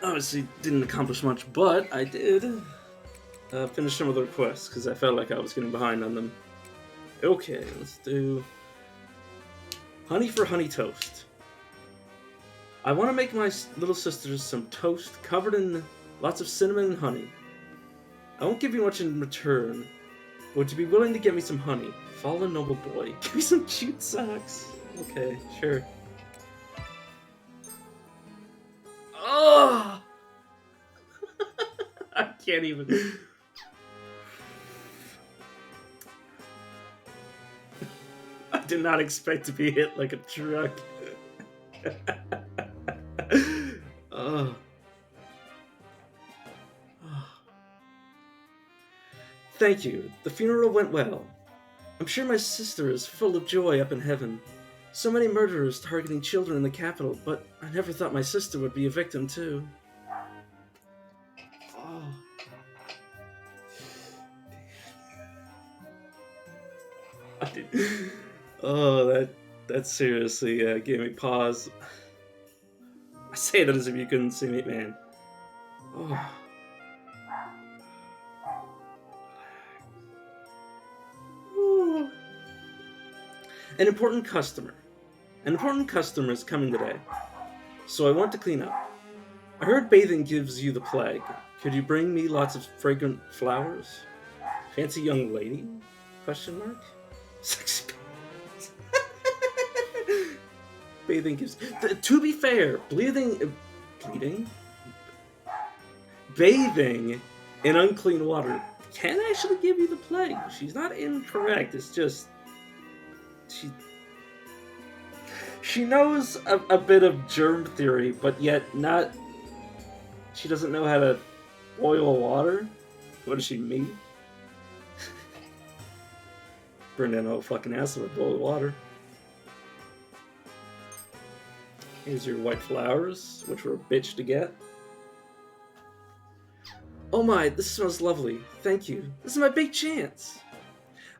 Obviously didn't accomplish much, but I did finish some of the requests because I felt like I was getting behind on them. Okay, let's do honey for honey toast. I want to make my little sisters some toast covered in lots of cinnamon and honey. I won't give you much in return. Would you be willing to get me some honey? Fallen noble boy. Give me some cute socks. Okay, sure. Oh! I can't even. I did not expect to be hit like a truck. Oh. Thank you. The funeral went well. I'm sure my sister is full of joy up in heaven. So many murderers targeting children in the capital, but I never thought my sister would be a victim too. Oh. Oh, that seriously gave me pause. I say that as if you couldn't see me, man. Oh. Ooh. An important customer. An important customer is coming today, so I want to clean up. I heard bathing gives you the plague. Could you bring me lots of fragrant flowers? Fancy young lady? Question mark. Sexy. Bathing gives. To be fair, bleeding, bathing in unclean water can actually give you the plague. She's not incorrect. It's just she knows a bit of germ theory, but yet not. She doesn't know how to boil water. What does she mean? Burn down the whole fucking ass with boiled water. Here's your white flowers, which were a bitch to get. Oh my, this smells lovely. Thank you. This is my big chance.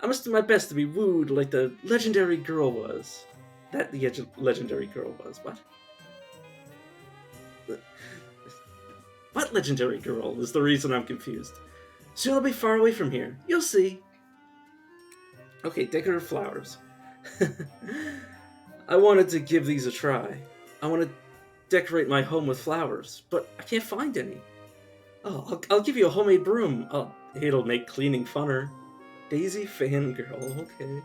I must do my best to be wooed like the legendary girl was. That the legendary girl was. What? What legendary girl is the reason I'm confused. Soon I'll be far away from here. You'll see. Okay, decorative flowers. I wanted to give these a try. I want to decorate my home with flowers, but I can't find any. Oh, I'll give you a homemade broom. Oh, it'll make cleaning funner. Daisy fangirl, okay.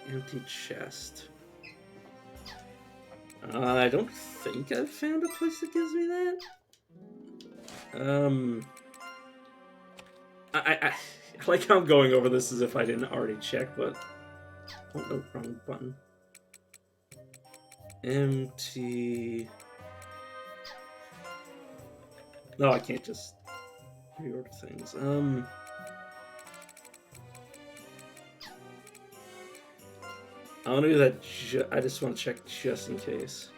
Empty chest. I don't think I've found a place that gives me that. I like how I'm going over this as if I didn't already check, but oh no, wrong button. Empty. No, I can't just reorder things. I want to do that. I just want to check just in case.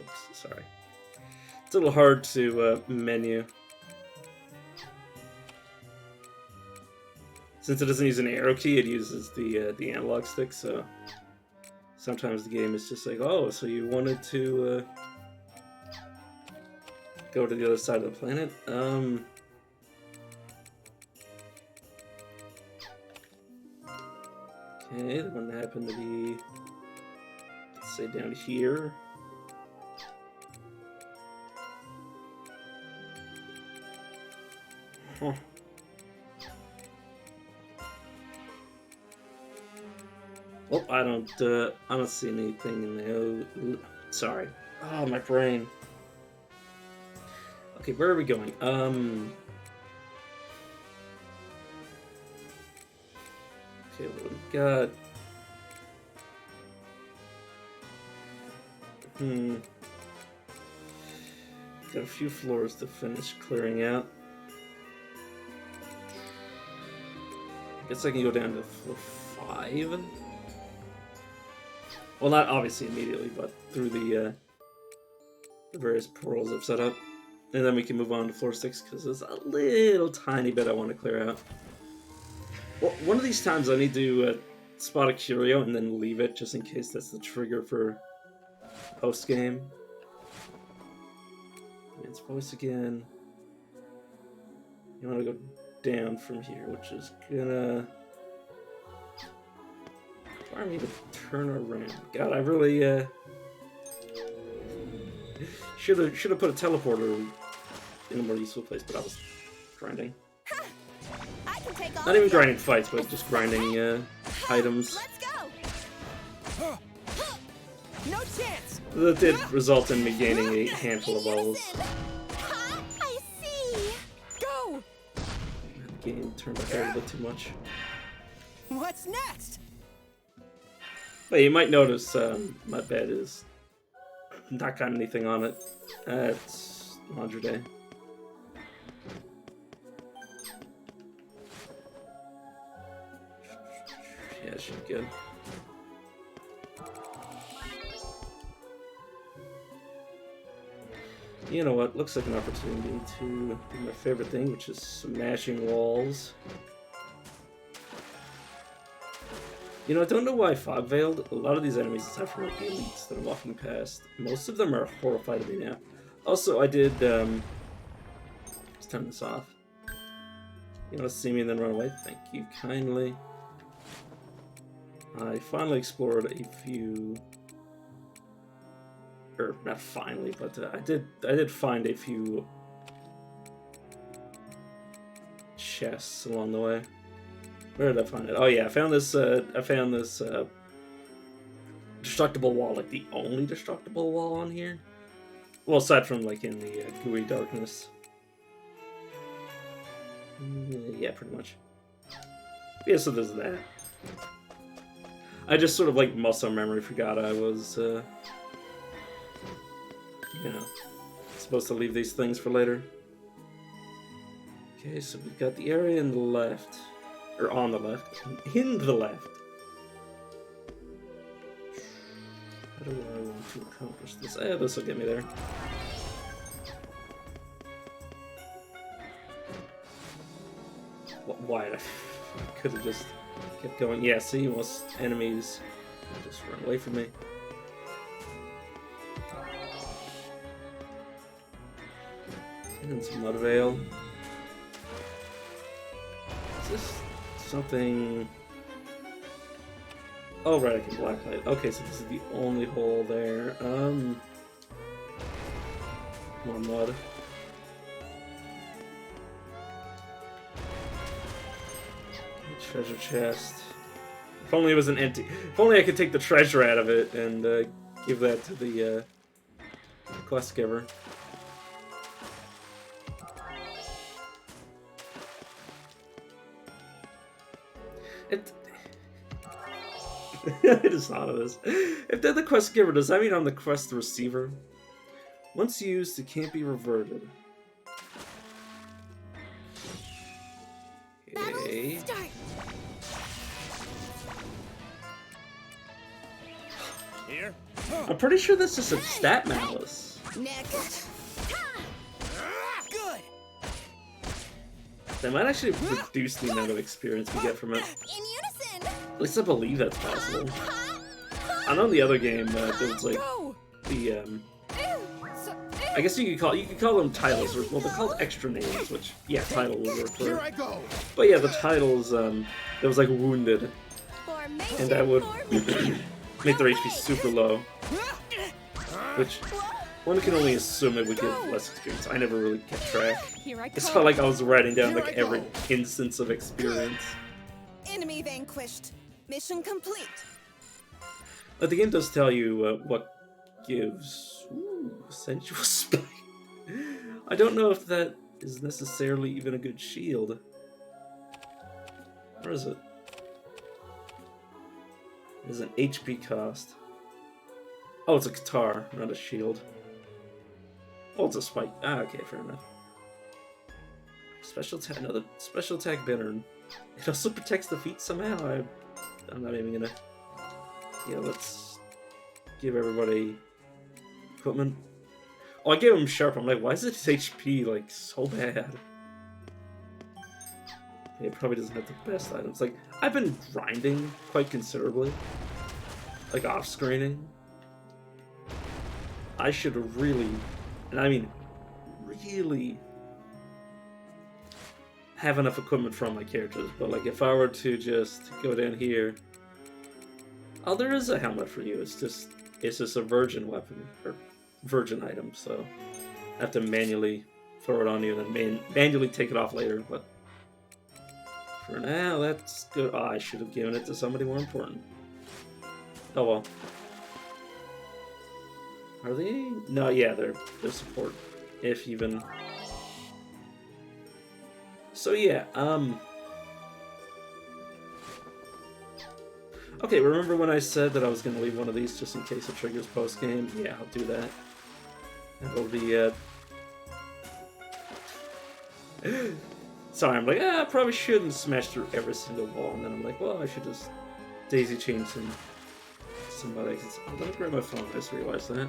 Oops, sorry. It's a little hard to menu. Since it doesn't use an arrow key, it uses the analog stick, so sometimes the game is just like, oh, so you wanted to go to the other side of the planet? Okay, the one that happened to be, let's say, down here. Huh. Oh, I don't see anything in there. Oh, sorry. Oh, my brain. Okay, where are we going? Okay, what we got? Got a few floors to finish clearing out. Guess I can go down to floor 5. Well, not obviously immediately, but through the various portals I've set up. And then we can move on to floor 6, because there's a little tiny bit I want to clear out. Well, one of these times I need to spot a curio and then leave it just in case that's the trigger for post game. Its voice again. You want to go down from here, which is gonna require me to turn around. God, I really should have put a teleporter in a more useful place, but I was grinding. Not even grinding fights, but just grinding items. Let's go. No chance. That did result in me gaining a handful of levels. I see. Go. The game turned my head a little bit too much. What's next? But you might notice my bed is not got anything on it. It's laundry day. Yeah, it should be good. You know what? Looks like an opportunity to do my favorite thing, which is smashing walls. You know, I don't know why Fog Veiled. A lot of these enemies, aside from like the elites that I'm walking past, most of them are horrified of me now. Also, I did. Let's turn this off. You want to see me and then run away? Thank you kindly. I finally explored a few. Or not finally, but I did find a few chests along the way. Where did I find it? Oh yeah, I found this destructible wall, like the only destructible wall on here. Well, aside from like in the gooey darkness. Yeah, pretty much. Yeah, so there's that. I just sort of like muscle memory forgot I was you know, supposed to leave these things for later. Okay, so we've got the area in the left. Or on the left. In the left. How do I want to accomplish this? Yeah, this will get me there. Why? I could have just kept going. Yeah, see, most enemies just run away from me. And some mud veil. Is this something? Oh right, I can blacklight. Okay, so this is the only hole there. More mud. Treasure chest. If only it was an empty. If only I could take the treasure out of it and give that to the quest giver. I just thought of this. If they're the quest giver, does that mean I'm the quest receiver? Once used, it can't be reverted. Okay. Here. I'm pretty sure this is a stat malice. Next. Good. That might actually reduce the amount of experience we get from it. In unison. At least I believe that's possible. I know in the other game there was like the I guess you could call them titles, or well, they're called extra names, which yeah, title would work for. Here I go. But yeah, the titles there was like wounded, and that would make their HP super low, which one can only assume it would give less experience. I never really kept track. It felt like I was writing down like every instance of experience. Enemy vanquished. Mission complete. But the game does tell you what gives sensual spite. I don't know if that is necessarily even a good shield. Where is it? There's an HP cost. Oh, it's a guitar, not a shield. Oh, it's a spike. Ah, okay, fair enough. Special attack, another special attack bittern. It also protects the feet somehow. I'm not even gonna. Yeah, let's give everybody equipment. Oh, I gave him sharp. I'm like, why is his HP like so bad? It probably doesn't have the best items. Like, I've been grinding quite considerably. Like, off-screening. I should really, and I mean really, have enough equipment for all my characters. But, like, if I were to just go down here... Oh, there is a helmet for you. It's just a virgin weapon, or virgin item, so I have to manually throw it on you and then manually take it off later, but for now, that's good. Oh, I should have given it to somebody more important. Oh well. Are they? No, yeah, they're support, if even. So yeah, okay, remember when I said that I was going to leave one of these just in case it triggers post-game? Yeah, I'll do that. That'll be, Sorry, I'm like, I probably shouldn't smash through every single wall, and then I'm like, well, I should just daisy chain somebody. I'm gonna grab my phone, I just realized that.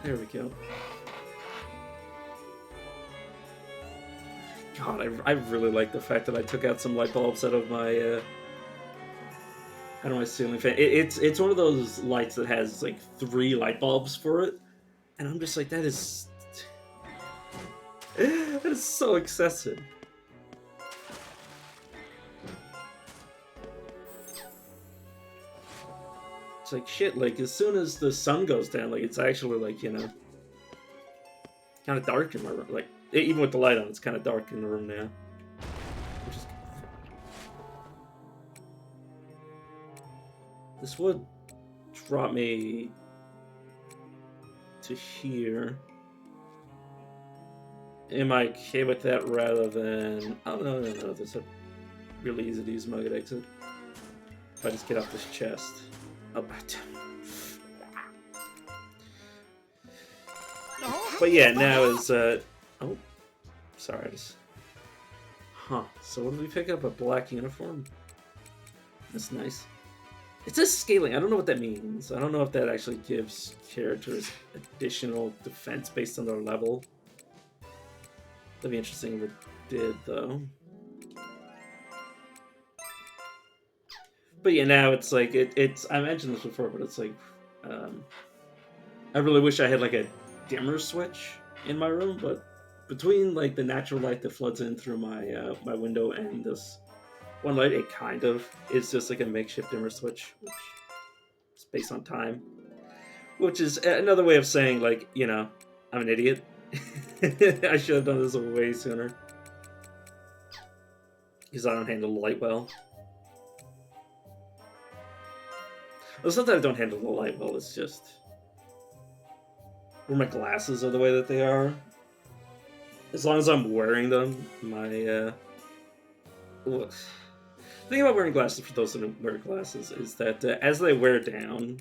There we go. God, I really like the fact that I took out some light bulbs out of my ceiling fan. It's one of those lights that has like 3 light bulbs for it, and I'm just like, that is so excessive. It's like shit. Like as soon as the sun goes down, like it's actually like, you know, kind of dark in my room. Like even with the light on, it's kind of dark in the room now. Which is... This would drop me to here. Am I okay with that rather than... Oh, no. There's a really easy to use mug at exit. If I just get off this chest. Oh, but yeah, now is... Oh, sorry. Huh. So what did we pick up? A black uniform? That's nice. It says scaling. I don't know what that means. I don't know if that actually gives characters additional defense based on their level. That'd be interesting if it did, though. But yeah, now it's like, it's... I mentioned this before, but it's like... I really wish I had like a dimmer switch in my room, but between like the natural light that floods in through my my window and this one light, it kind of is just like a makeshift dimmer switch, which is based on time. Which is another way of saying, like, you know, I'm an idiot. I should have done this way sooner. Because I don't handle the light well. It's not that I don't handle the light well, it's just... where my glasses are the way that they are. As long as I'm wearing them, my, the thing about wearing glasses, for those that don't wear glasses, is that as they wear down,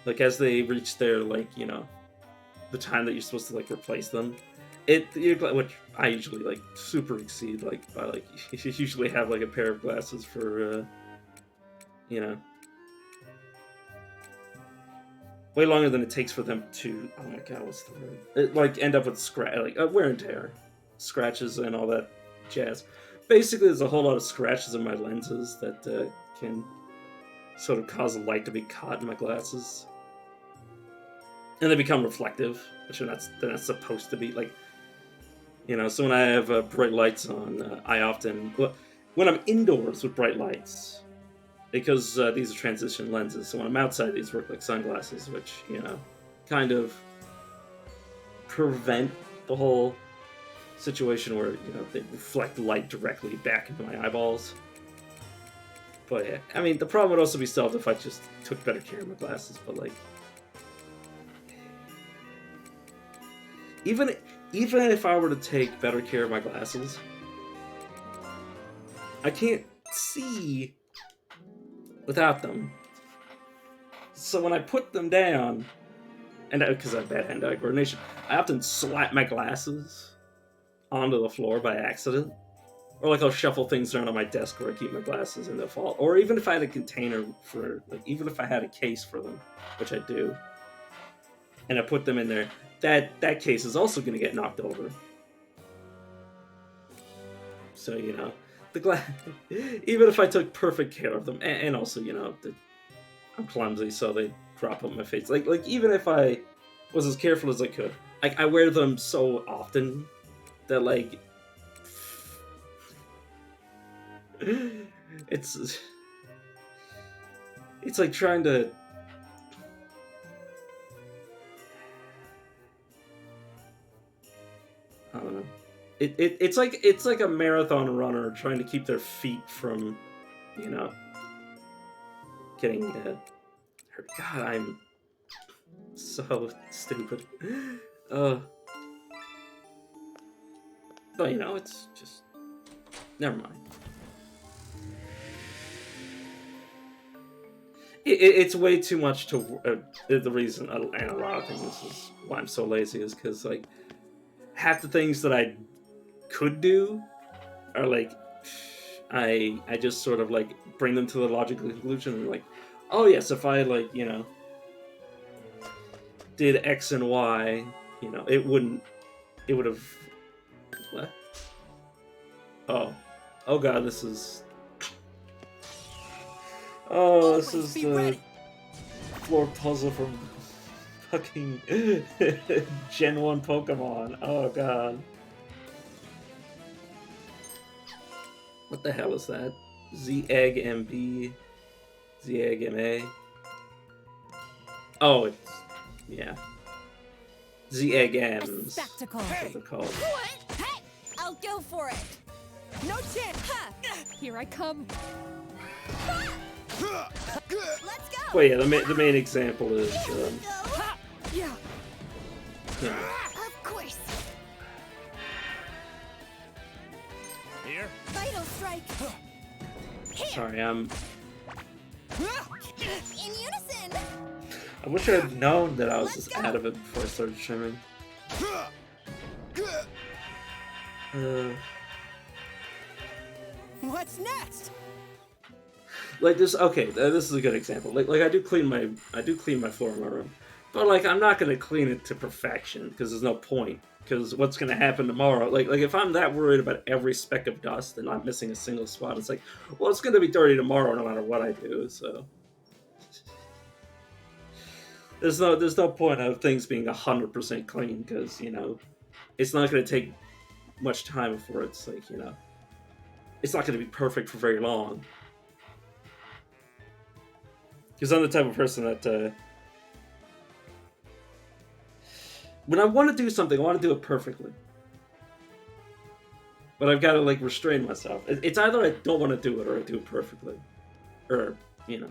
like as they reach their, like, you know, the time that you're supposed to, like, replace them, which I usually, like, super exceed, like, by, like, you usually have, like, a pair of glasses for, you know, way longer than it takes for them to, oh my god, what's the word? It, like, end up with wear and tear. Scratches and all that jazz. Basically, there's a whole lot of scratches in my lenses that can sort of cause the light to be caught in my glasses. And they become reflective, which they're not supposed to be. Like, you know, so when I have bright lights on, I often... Well, when I'm indoors with bright lights... Because these are transition lenses, so when I'm outside, these work like sunglasses, which, you know, kind of prevent the whole situation where, you know, they reflect light directly back into my eyeballs. But, yeah, I mean, the problem would also be solved if I just took better care of my glasses, but, like... Even if I were to take better care of my glasses, I can't see... without them. So when I put them down, and because I have bad hand-eye coordination, I often slap my glasses onto the floor by accident, Or like I'll shuffle things around on my desk where I keep my glasses and they'll fall. Or even if I had a container for, like, even if I had a case for them, which I do, and I put them in there, that case is also going to get knocked over. So, you know, the glass, even if I took perfect care of them, and also, you know, I'm clumsy, so they drop on my face. Like even if I was as careful as I could, like, I wear them so often that, like, it's like trying to I don't know. It's like a marathon runner trying to keep their feet from, you know, getting hurt. God, I'm so stupid. But you know, it's just never mind. It's way too much to. The reason, and a lot of things is why I'm so lazy, is because, like, half the things that I could do are like, I just sort of like bring them to the logical conclusion and like, oh yes, if I, like, you know, did X and Y, you know, it would have. What? Oh god, this is. Oh, this is the floor puzzle from fucking Gen 1 Pokemon. Oh god. What the hell is that? Z-Egg MB, Z-Egg MA. Oh, it's, yeah. Z-Egg M's. Spectacle. That's what they're called. What? Hey, I'll go for it. No chance. Huh. Here I come. Let's go. Well, yeah, the main example is, Yeah. yeah. Of course. Here. Vital strike. Sorry, I'm. In unison. I wish I had known that I was just out of it before I started streaming. What's next? Like this. Okay, this is a good example. Like I do clean my floor in my room, but like I'm not gonna clean it to perfection because there's no point. Because what's gonna happen tomorrow? Like if I'm that worried about every speck of dust and not missing a single spot, it's like, well, it's gonna be dirty tomorrow no matter what I do. So there's no point of things being 100% clean because, you know, it's not gonna take much time before it's like, you know, it's not gonna be perfect for very long. Because I'm the type of person that when I want to do something, I want to do it perfectly. But I've got to, like, restrain myself. It's either I don't want to do it or I do it perfectly. Or, you know.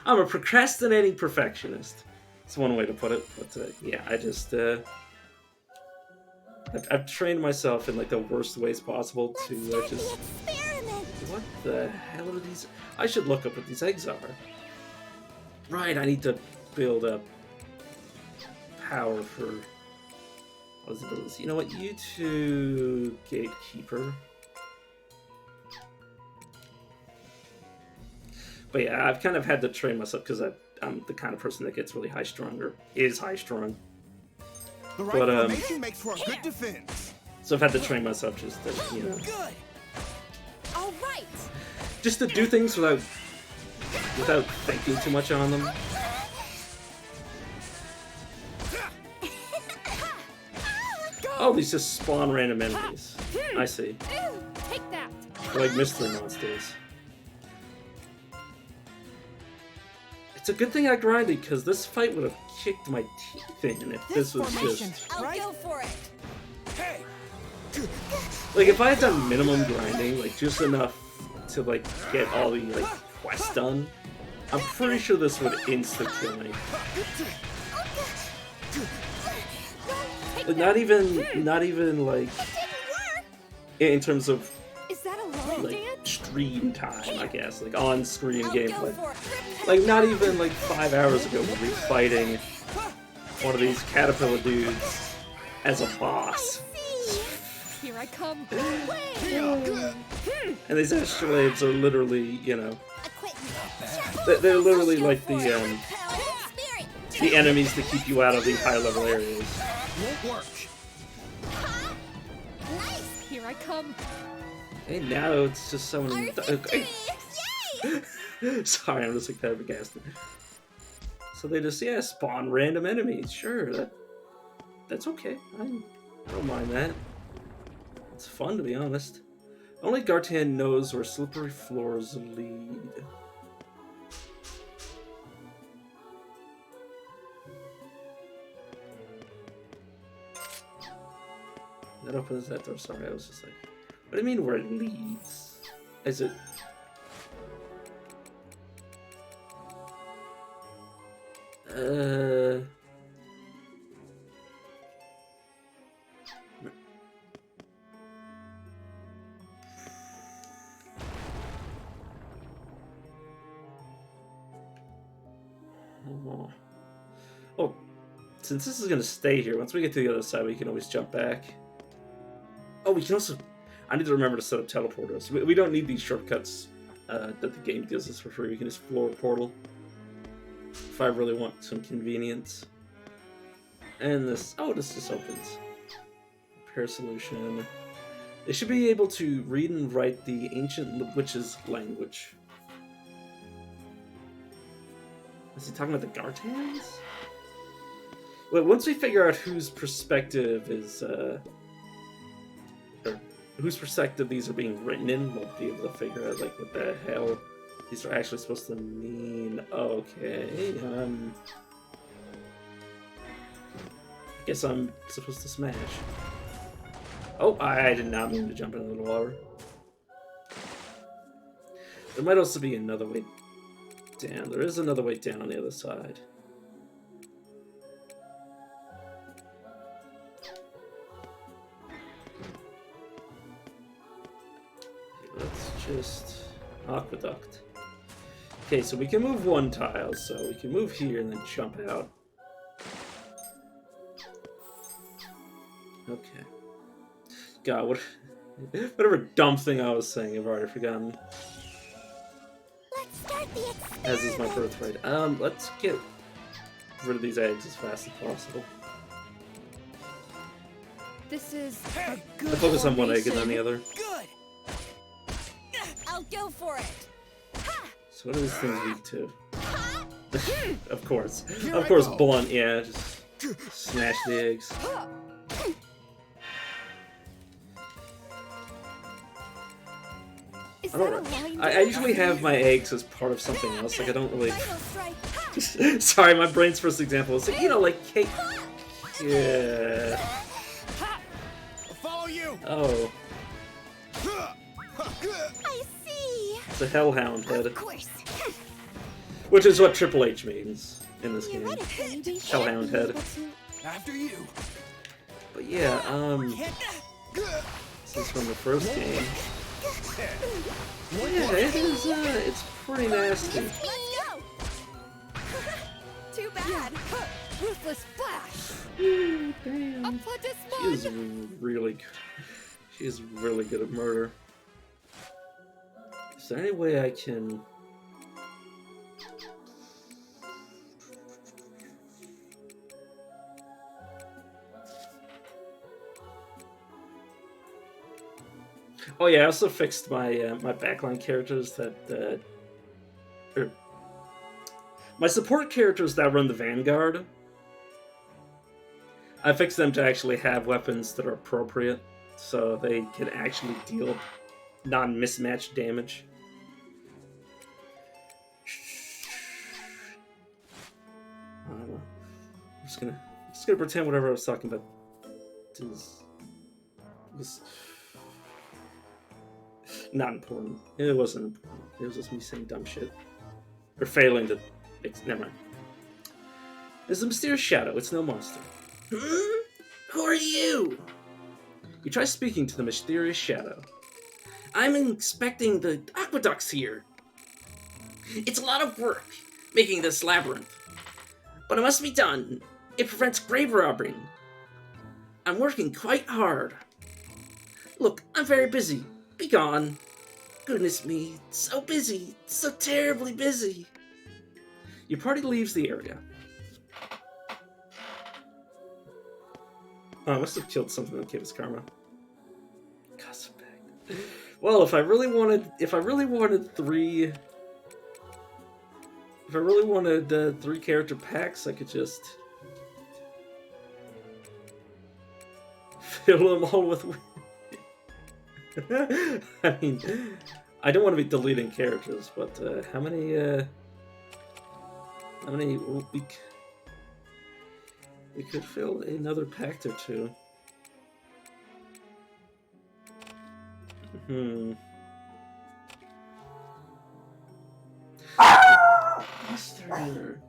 I'm a procrastinating perfectionist. That's one way to put it. But, yeah, I just... I've trained myself in, like, the worst ways possible to just... Experiment. What the hell are these? I should look up what these eggs are. Right, I need to build up power for... What is it? You know what? You two, Gatekeeper. But yeah, I've kind of had to train myself because I'm the kind of person that gets really high-strung or is high-strung. The right formation makes for a good defense. So I've had to train myself just to, you know... Good. All right. Just to do things without thinking too much on them. Oh, these just spawn random enemies. I see. Take that. They're like mystery monsters. It's a good thing I grinded, because this fight would have kicked my teeth in if this was just... I'll go for it. Hey. Like, if I had done minimum grinding, like, just enough to, like, get all the, like, quests done, I'm pretty sure this would insta-kill me. But not even, like, in terms of, Is that a line like, dance? stream time, I guess, like, on-screen I'll go gameplay. for it. Like, not even, like, 5 hours ago when we were fighting one of these caterpillar dudes as a boss. Here I come. And these astrolabes are literally, you know, Equipment. they're literally I'll go like for it. the Power and spirit. the enemies that keep you out of the high level areas. Won't work. Huh? Nice. Here I come. Hey, now it's just so many. Our victory. Yay! Sorry, I'm just like flabbergasted. So they just spawn random enemies. Sure, that's okay. I don't mind that. It's fun, to be honest. Only Gartan knows where slippery floors lead. That opens that door. Sorry, I was just like, what do you mean where it leads? Is it? Oh, since this is gonna stay here, once we get to the other side, we can always jump back. Oh, we can also. I need to remember to set up teleporters. We don't need these shortcuts that the game gives us for free. We can just floor a portal if I really want some convenience. And this. Oh, this just opens. Repair solution. They should be able to read and write the ancient witch's language. Is he talking about the Gartans? Well, once we figure out whose perspective is, or whose perspective these are being written in, we'll be able to figure out, like, what the hell these are actually supposed to mean. Okay, I guess I'm supposed to smash. Oh, I did not mean to jump into the water. There might also be another way down. There is another way down on the other side. Let's just aqueduct. Okay, so we can move one tile, so we can move here and then jump out. Okay. God, whatever dumb thing I was saying, I've already forgotten. Let's start the experiment. As is my birthright. Let's get rid of these eggs as fast as possible. This is a I good focus on one egg and then formation. the other. Good. I'll go for it. Ha! So what do these things lead to? Ha! Of course. Here Of I course, go. blunt, yeah, just smash the eggs. Is I that a don't. line? I usually have my eggs as part of something else. Like I don't really. Final strike. Ha! Sorry, my brain's first example is like, you know, like cake. Yeah. I'll follow you. Oh, I see. it's a hellhound head, Of course. which is what Triple H means in this You game. read it, baby. Hellhound head. After you. But yeah, this is from the first game. Yeah, it is. It's pretty nasty. Let's go. Too bad. Ruthless flash. Ooh, damn. A this She is really good. She is really good at murder. Is there any way I can? Oh yeah, I also fixed my my backline characters that my support characters that run the Vanguard. I fixed them to actually have weapons that are appropriate, so they can actually deal non-mismatched damage. I don't know. I'm just gonna pretend whatever I was talking about was not important. It wasn't important. It was just me saying dumb shit. Or failing to... Never mind. There's a mysterious shadow. It's no monster. Hmm? Who are you? You try speaking to the mysterious shadow. I'm inspecting the aqueducts here. It's a lot of work, making this labyrinth. But it must be done. It prevents grave robbing. I'm working quite hard. Look, I'm very busy. Be gone. Goodness me, so busy, so terribly busy. Your party leaves the area. Oh, I must have killed something that gave us karma. Gossip bag. Well, if I really wanted three three character packs, I could just fill them all with. I mean, I don't want to be deleting characters, but how many? We could fill another pact or two. Mister.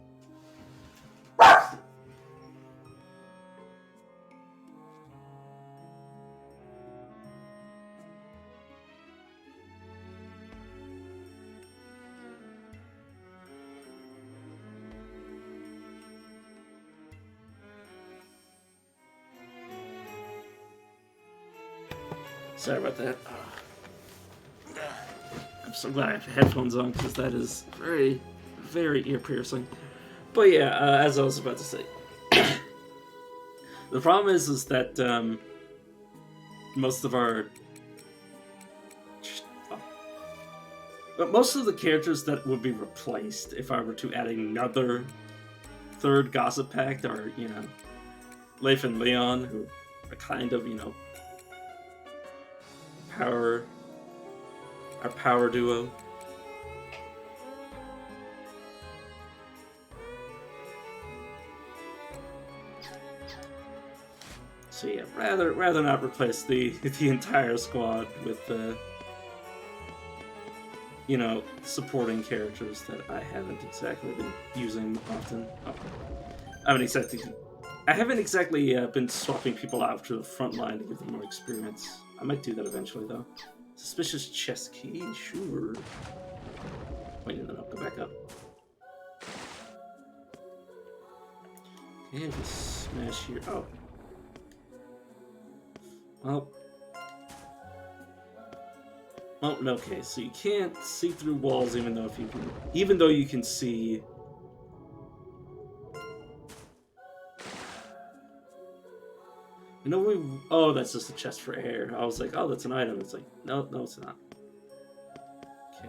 Sorry about that. I'm so glad I have headphones on because that is very, very ear piercing. But yeah, as I was about to say, the problem is that most of the characters that would be replaced if I were to add another third Gossip Pact are, you know, Leif and Leon, who are kind of, you know, our power duo. So yeah, rather not replace the entire squad with you know, supporting characters that I haven't exactly been using often. Oh. I haven't exactly been swapping people out to the front line to give them more experience. I might do that eventually, though. Suspicious chest key, sure. Wait, no, go back up. Okay, we smash here. Oh. Well. Oh, okay, so you can't see through walls even though you can see. You know, oh, that's just a chest for air. I was like, oh, that's an item. It's like, no, it's not. Okay.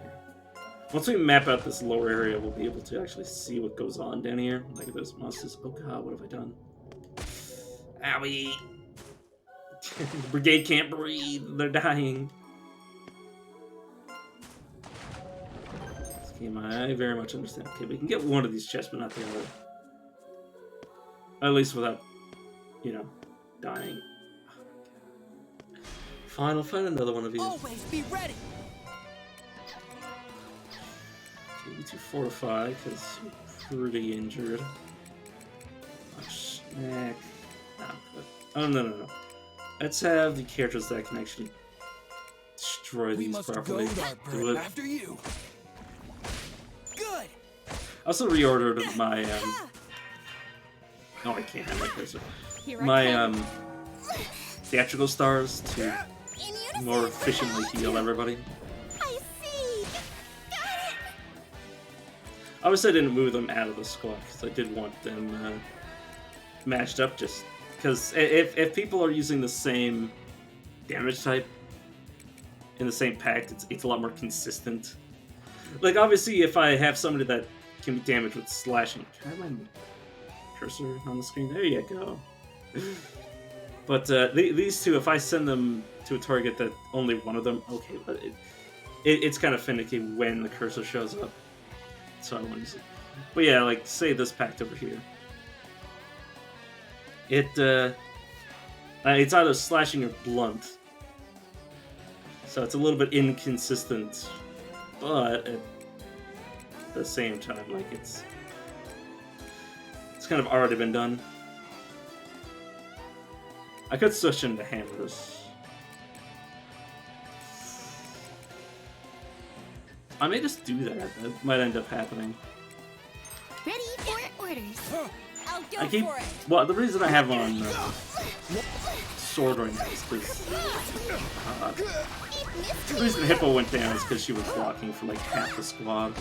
Once we map out this lower area, we'll be able to actually see what goes on down here. Like if those monsters. Oh god, what have I done? Owie! The brigade can't breathe. They're dying. This game, I very much understand. Okay, we can get one of these chests, but not the other. At least without, you know, dying. Fine, I'll find another one of these. Always be ready. Okay, you two fortify because you're pretty injured. Snack. Oh no. Let's have the characters that can actually destroy these properly. Do it. After you. Good. I also reordered my oh, I can't have my cursor. My theatrical stars to more efficiently heal everybody. I see. Got it. Obviously, I didn't move them out of the squad because I did want them matched up. Just because if people are using the same damage type in the same pact, it's a lot more consistent. Like obviously, if I have somebody that can be damaged with slashing, can I have my cursor on the screen? There you go. But these two, if I send them to a target that only one of them, okay, but it's kind of finicky when the cursor shows up, so I want to use it. But yeah, like say this pact over here, it's either slashing or blunt, so it's a little bit inconsistent, but at the same time, like it's kind of already been done. I could switch into hammers. I may just do that. That might end up happening. Ready for orders. I'll go I keep. for it. Well, the reason I have on sword right now is because the reason Hippo went down is because she was blocking for like half the squad.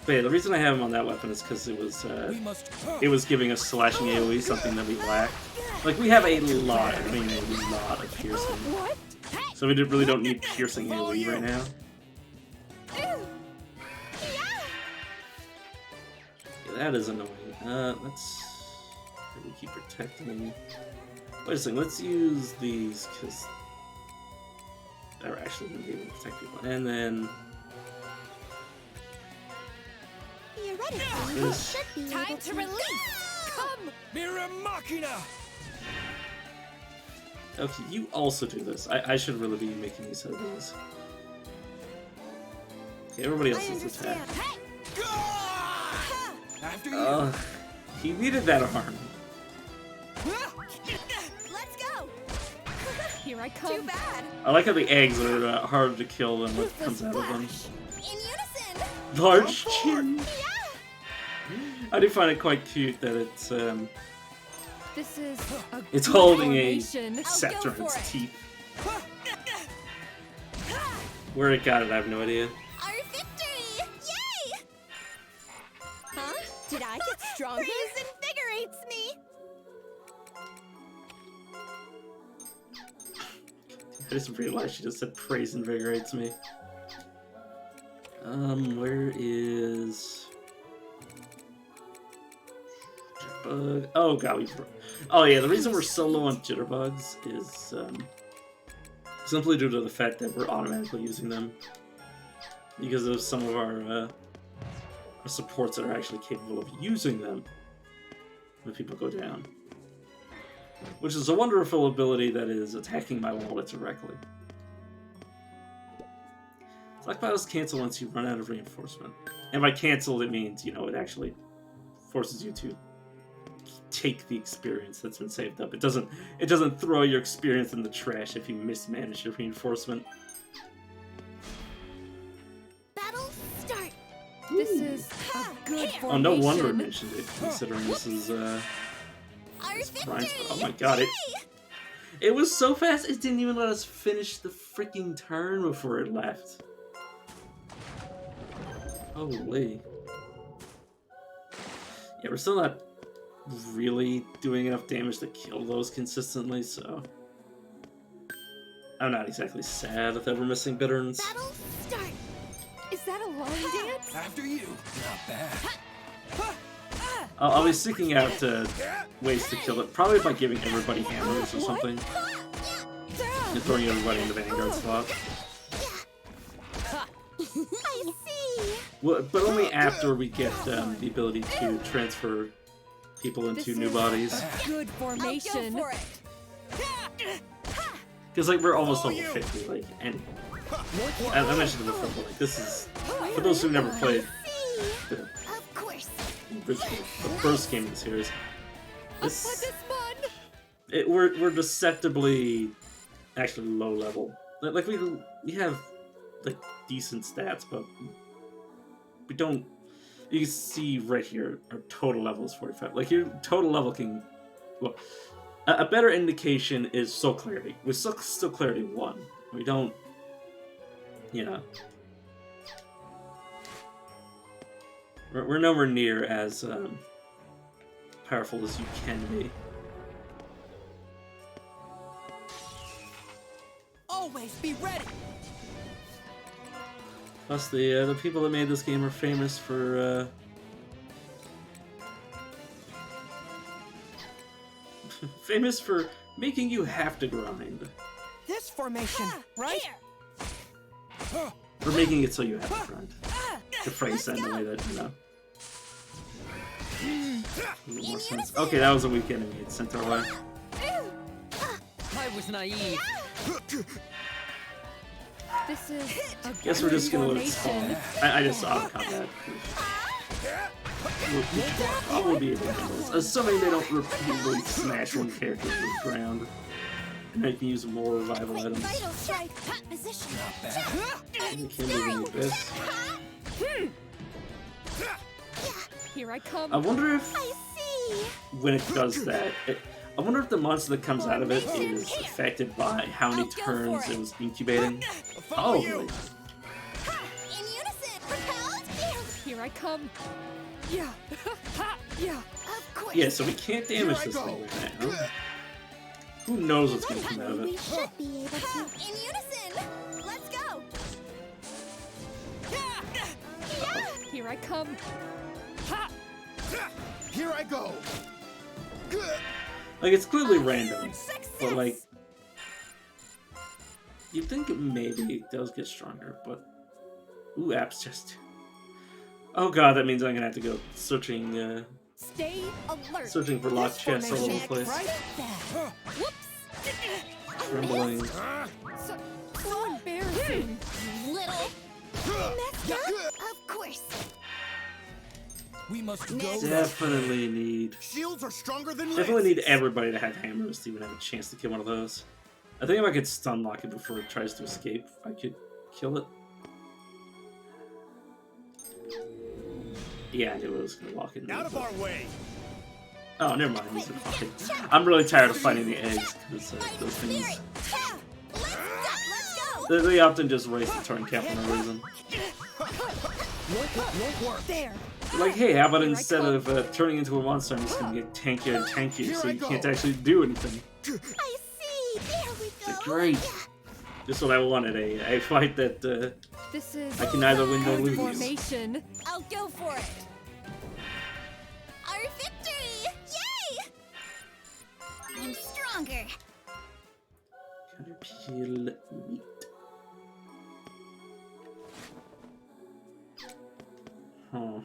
But yeah, the reason I have him on that weapon is because it was giving us slashing AoE, something that we lacked. Like, we have a lot of piercing. So we really don't need piercing AoE right now. Yeah, that is annoying. Let's really keep protecting. Wait a second, let's use these, because they're actually going to be able to protect people. And then... You're ready. This. Time to release! Come! Mira Machina! Okay, you also do this. I should really be making use of these. Okay, everybody else is attacked. After you. He needed that arm. Let's go! Here I come. Too bad! I like how the eggs are harder to kill than what comes out of them. In unison! Large chin. Yeah! I do find it quite cute that it's This is a it's good holding a formation. scepter in for its it. teeth. Where it got it, I have no idea. Our victory! Yay! Huh? Did I get stronger? Praise invigorates me! I just realized she just said praise invigorates me. Where is... Jitterbug? Oh god, oh yeah, the reason we're so low on jitterbugs is simply due to the fact that we're automatically using them. Because of some of our supports that are actually capable of using them when people go down. Which is a wonderful ability that is attacking my wallet directly. Black battles cancel once you run out of reinforcement. And by cancel, it means, you know, it actually forces you to take the experience that's been saved up. It doesn't throw your experience in the trash if you mismanage your reinforcement. Battle start. This is a good formation. Oh, no wonder it mentioned it, considering this is Our Brian's. victory! Oh my god, it was so fast, it didn't even let us finish the freaking turn before it left. Holy. Yeah, we're still not really doing enough damage to kill those consistently, so... I'm not exactly sad that we're missing Bitterns. Battle start. Is that a long dance? After you. Not bad. I'll be seeking out ways to kill it, probably by giving everybody hammers or something. And throwing everybody in the Vanguard slot. I see. Well, but only after we get the ability to transfer people into new bodies. Good formation. Go for it! Because, like, we're almost level 50, like, and... As I mentioned before, but, like, this is... For those who've never played the Of course. original, the first game in the series, This is fun. we're deceptively actually low level. Like we have like decent stats, but we don't. You can see right here our total level is 45. Like your total level can. Well, a better indication is Soul Clarity. With Soul Clarity 1, we don't. You know. We're nowhere near as powerful as you can be. Always be ready! Plus, the people that made this game are famous for famous for making you have to grind. This formation, right? For making it so you have to grind. To phrase that in a way that, you know. A little more sense. Okay, that was a weak enemy. It's sent our way. I was naive. This is a Guess we're just gonna let it spawn. I just auto combat. We'll probably be able to handle this. Assuming they don't repeatedly smash one character to the ground. And they can use more revival items. Vital strike! Position! You can't move in the abyss. Here I come. I wonder if I see. when it does that, I wonder if the monster that comes out of it is affected by how many I'll go turns for it it. was incubating. Follow Probably. you. In unison, propelled. Here I come. Yeah. Ha! Yeah. Of course. Yeah, so we can't damage Here I this go. thing right now. Who knows what's gonna come out of We it? should be able to. In unison. Let's go. Yeah. Here I come. Ha! Here I go. Like, it's clearly random, Success. but like, you'd think it maybe does get stronger, but ooh, apps just. Oh god, that means I'm gonna have to go searching, Stay alert. searching for locked This chests all over the formation place. right there. Whoops. Trembling. So embarrassing. Little. Messed up. Of course. We must go. Definitely need. Shields are stronger than Definitely need lances. everybody to have hammers to even have a chance to kill one of those. I think if I could stun lock it before it tries to escape, I could kill it. Yeah, I knew it was gonna lock it. Out of our way. Oh, never mind. These are fine. I'm really tired of fighting the eggs because those things. Spirit. Yeah. Let's go. They often just raise the turn cap for no reason. Won't work. There. Like, hey, how about instead of turning into a monster, I'm just gonna get tankier and tankier so you can't actually do anything. I see. There we go. Great. Just what I wanted, a fight that This is I can neither win nor good lose. formation. I'll go for it. Our victory! Yay! I'm stronger. Caterpillar meat. Huh.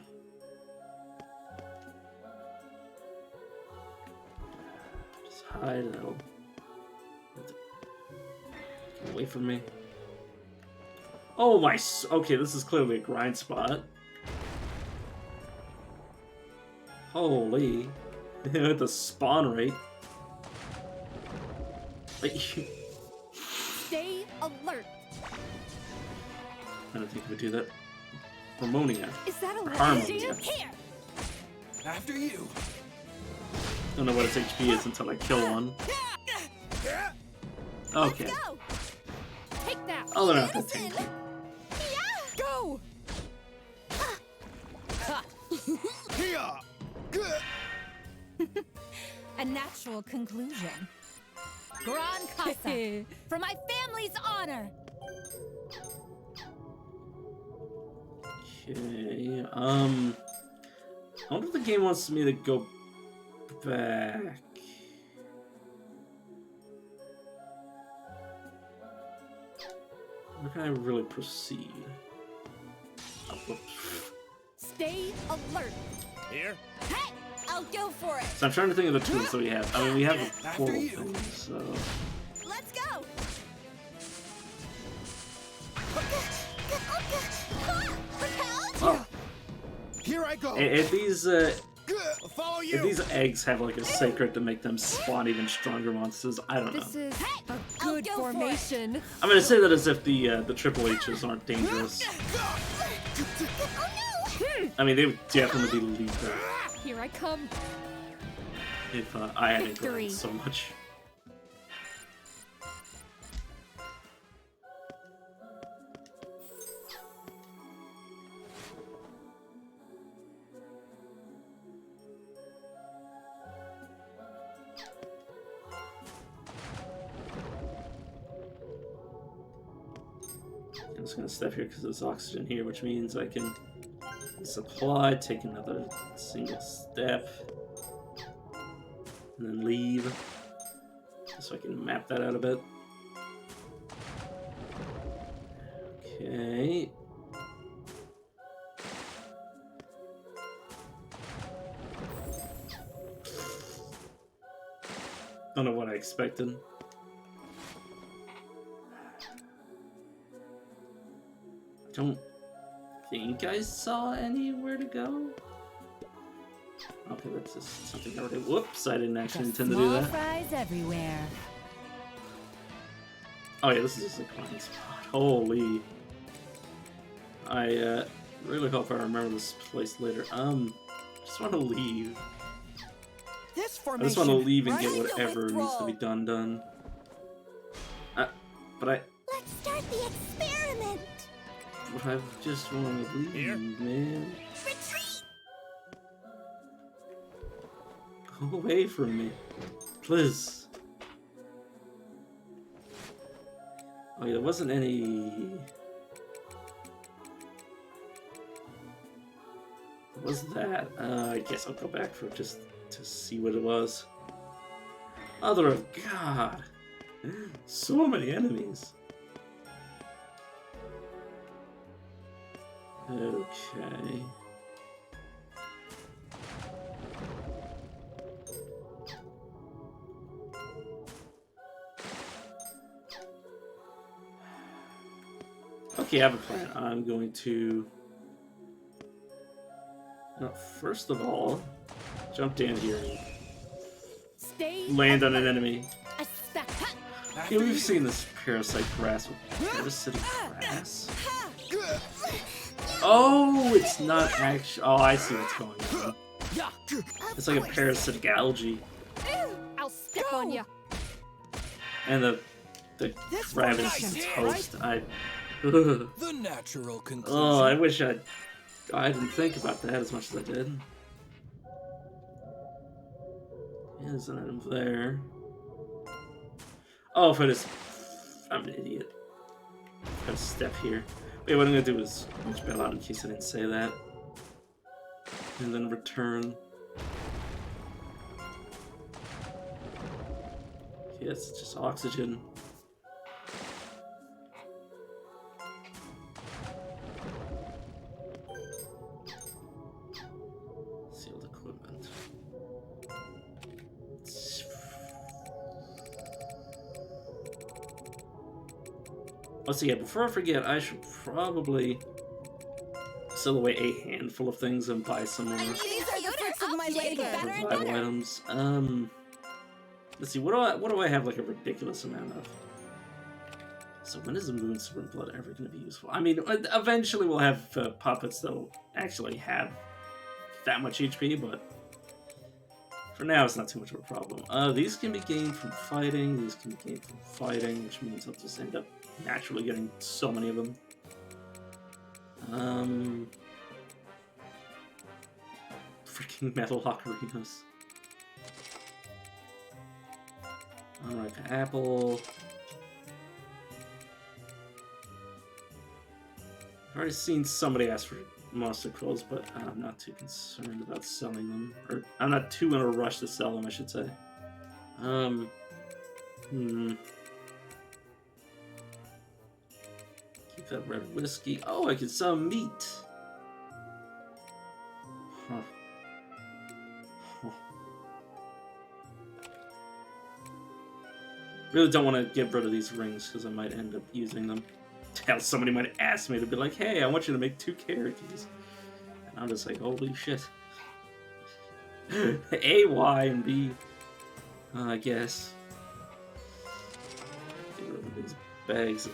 Just hide a little. Get away from me. Oh my! Okay, this is clearly a grind spot. Holy! At the spawn rate. Like, Stay alert. I don't think we would do that. Rammonia. Is that a Harmonia. Here. After you. Don't know what its HP is until I kill one. Okay. Let's go. Take that. I'll learn how to Unison. tank. Yeah. Go. Here. A natural conclusion. Gran casa. For my family's honor. Okay. I wonder if the game wants me to go back. Where can I really proceed? Oh, whoops. Stay alert. Here. Hey, I'll go for it. So I'm trying to think of the tools that we have. I mean, we have a After portal you. thing, so... Let's go. Propelled? Oh, Here I go. if Follow if you. these eggs have like a secret to make them spawn even stronger monsters, I don't know. This is a I'll good go for it. formation. I'm gonna say that as if the Triple H's aren't dangerous. Oh no! I mean, they would definitely be lethal Here I come. if I hadn't Victory. grown so much. I'm just gonna step here because there's oxygen here, which means I can supply, take another single step, and then leave. So I can map that out a bit. Okay. Don't know what I expected. Don't think I saw anywhere to go. Okay, that's just something I already. Whoops, I didn't actually intend to do that. Fries everywhere. Oh yeah, this is just a grind spot. Holy. I really hope I remember this place later. just want to leave. This I formation. just want to leave and get Ready to whatever needs to be withdraw. done. But I Let's start the experiment. just want to leave, Here. man. Retreat. Go away from me, please. Oh yeah, there wasn't any. What was that? I guess I'll go back for just to see what it was. Mother of God! So many enemies. Okay. Okay, I have a plan. I'm going to... first of all, jump down here and Stay. land on an enemy. A step. After Yeah, you. we've seen this parasite grass with parasitic grass. Oh, it's not actually... Oh, I see what's going on. Yeah. It's like a parasitic algae. I'll step on you. And the This rabbit is formation, toast. Ugh. The natural conclusion. Oh, I wish I didn't think about that as much as I did. There's an item there. Oh, if I just... I'm an idiot. Gotta step here. Wait, what I'm gonna do is punch bail out in case I didn't say that. And then return. Okay, it's just oxygen. Sealed equipment. Let's see, yeah, before I forget, I should probably sell away a handful of things and buy some more These are the fruits of my labor. Better and revival better. items. Let's see, what do I have like a ridiculous amount of? So when is the Moon Sprint Blood ever going to be useful? I mean, eventually we'll have puppets that'll actually have that much HP, but for now it's not too much of a problem. These can be gained from fighting, these can be gained from fighting, which means I'll just end up naturally getting so many of them. Freaking metal ocarinas. Alright, apple. I've already seen somebody ask for monster quills, but I'm not too concerned about selling them. Or, I'm not too in a rush to sell them, I should say. Keep that red whiskey. Oh, I can sell meat. Huh. Really don't want to get rid of these rings because I might end up using them. Hell, somebody might ask me to be like, hey, I want you to make 2 characters. And I'm just like, holy shit. A, Y, and B. I guess. Get rid of these bags of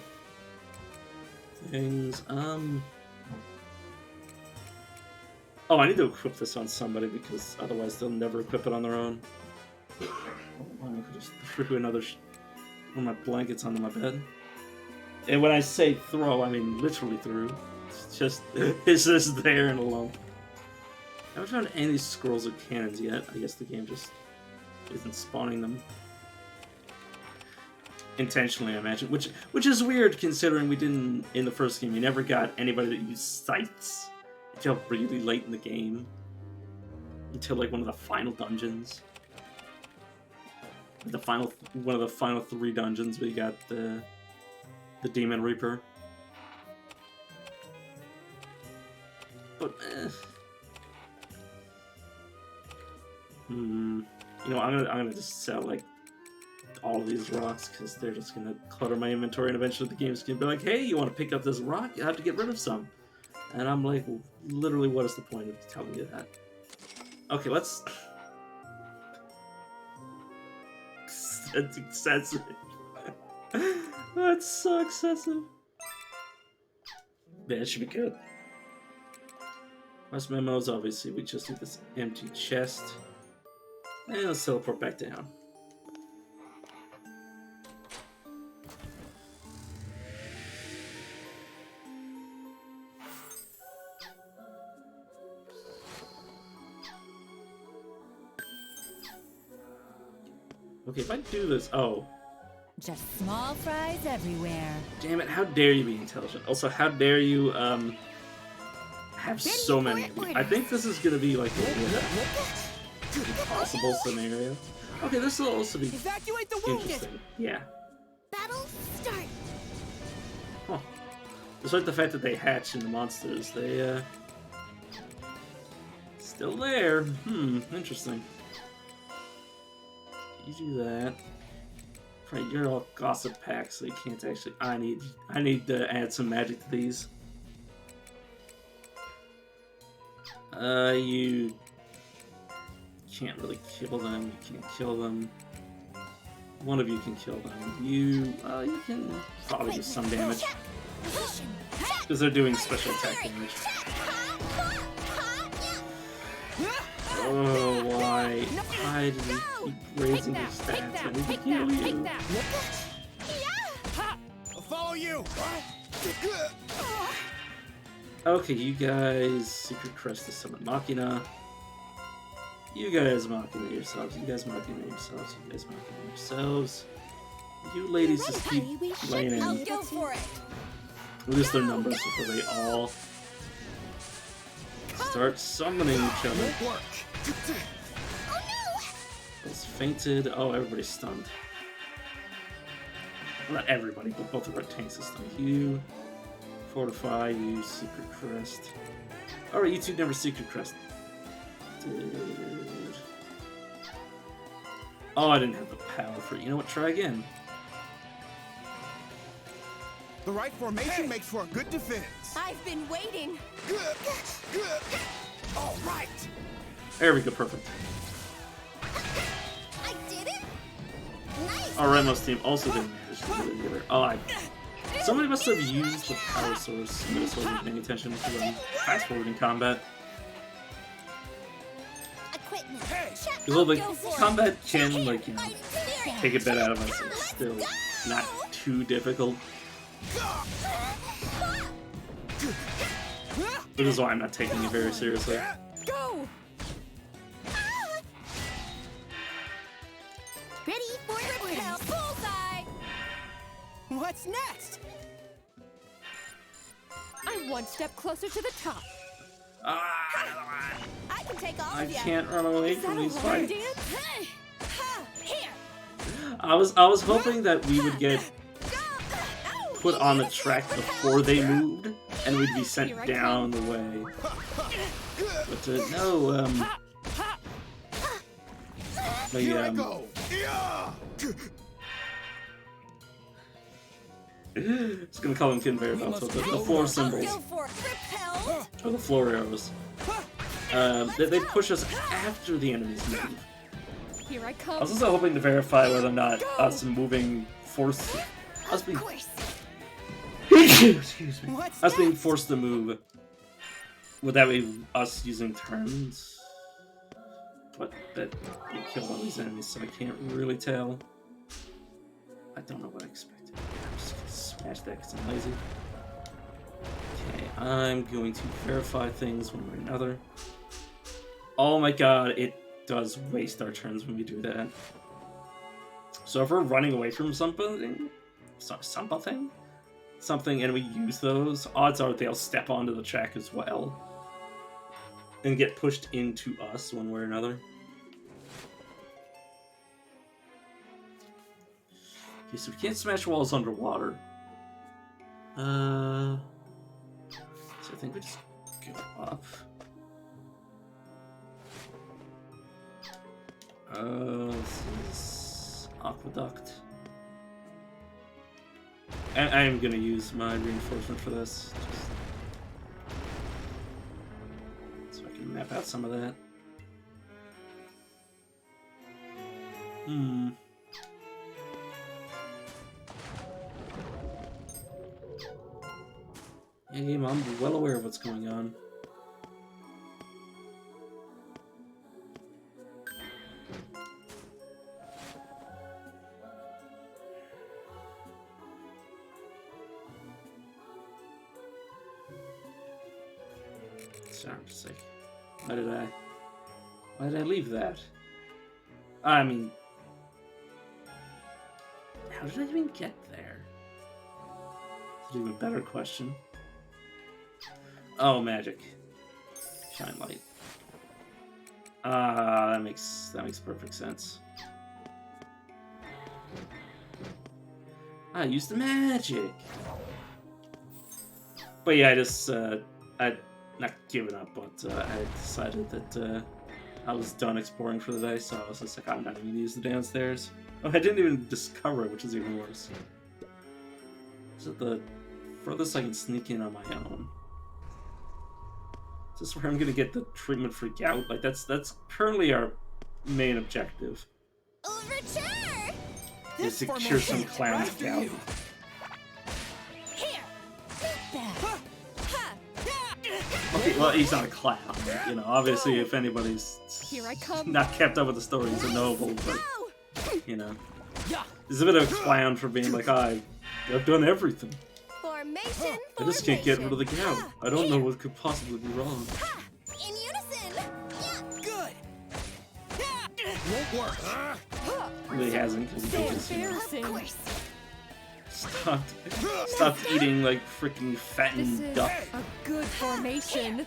things. Oh, I need to equip this on somebody because otherwise they'll never equip it on their own. I just threw another one of my blankets onto my bed. And when I say throw, I mean literally threw. It's just there and alone. I haven't found any scrolls or cannons yet. I guess the game just isn't spawning them intentionally, I imagine. Which is weird considering we didn't, in the first game, you never got anybody that used sights until really late in the game. Until like one of the final dungeons. One of the final 3 dungeons, we got the Demon Reaper. But, You know, I'm gonna just sell, like, all of these rocks, because they're just gonna clutter my inventory, and eventually the game's gonna be like, hey, you want to pick up this rock? You have to get rid of some. And I'm like, well, literally, what is the point of telling you that? Okay, let's... That's excessive. That's so excessive. Yeah, it should be good. Quest memos, obviously, we just need this empty chest. And let's teleport back down. Okay, if I do this... Oh. Just small fries everywhere. Damn it, how dare you be intelligent? Also, how dare you, have so many of you? I think this is gonna be like a impossible scenario. Okay, this will also be Evacuate the wounded. interesting. Yeah. Battle start. Huh. Despite the fact that they hatch into monsters, they, still there. Interesting. You do that. Right, you're all gossip packs, so you can't actually. I need to add some magic to these. You can't really kill them. You can't kill them. One of you can kill them. You can probably do some damage because they're doing special attack damage. Oh, why? Why do you keep raising your stats? I need to kill you. I'll follow you. Okay, you guys, Secret Crest is Summon Machina. You guys Machina yourselves. You guys Machina yourselves. You guys Machina yourselves. You ladies just keep laying in. Go for it. Reduce their numbers before they all start summoning each other. Work. Oh no! It's fainted. Oh, everybody's stunned. Well, not everybody, but both of our tanks are stunned. You fortify, you Secret Crest. Alright, you two never Secret Crest. Dude. Oh, I didn't have the power for it. You know what? Try again. The right formation makes for a good defense. I've been waiting. All right. There we go, perfect. I did it. Nice. Our Ramos team also didn't manage to do it either. Oh, somebody must have used the power source. Somebody just wasn't paying attention to fast forwarding combat. Equipment. Because the Go for it. combat can, like, you know, Fighting spirit. take a bit out of us. It's still not too difficult. Which is why I'm not taking it very seriously. Go. Ready for repel. Bullseye. What's next? I'm one step closer to the top. Ah, I can take all I of you. can't run away from these fights. Hey. Ha. Here. I was hoping that we would get Go. Ow. put on the track before they moved, and we'd be sent Here I down the way. But no, Here I go. Yeah. it's gonna call them conveyor belts with the four symbols, Go for it. Repelled. or the floor arrows. They push us after the enemies move. Here I I come. was also hoping to verify whether or not us moving force, us being, Of course. excuse me, What's us being next? forced to move. Would that be us using turns? But that we killed all these enemies, so I can't really tell. I don't know what I expected. I'm just gonna smash that because I'm lazy. Okay, I'm going to verify things one way or another. Oh my god, it does waste our turns when we do that. So if we're running away from something, and we use those, odds are they'll step onto the track as well and get pushed into us one way or another. Okay, so we can't smash walls underwater. So I think we just go up. This is Aqueduct. And I am gonna use my reinforcement for this, just so I can map out some of that. Yeah, game, I'm well aware of what's going on. Sorry, I'm just like, why did I leave that? I mean, how did I even get there? That's an even better question. Oh, magic. Shine light. That makes perfect sense. I used the magic. But yeah, I just I not given up, but I decided that I was done exploring for the day, so I was just like, I'm not even gonna use the downstairs. Oh, I didn't even discover it, which is even worse. Is it the furthest I can sneak in on my own? Is this where I'm gonna get the treatment for gout? Like that's currently our main objective. Overture! Is to cure some clown's gout. Here! Okay, well, he's not a clown. You know, obviously, if anybody's Here I come. not kept up with the story, he's a noble, but, you know. He's a bit of a clown for being like, I've done everything. Formation! I just can't get rid of the gout. I don't know what could possibly be wrong. In unison! Good. Won't work, huh? Really hasn't, because he just, you know, Embarrassing. stopped eating, like, freaking fattened This is duck. a good formation.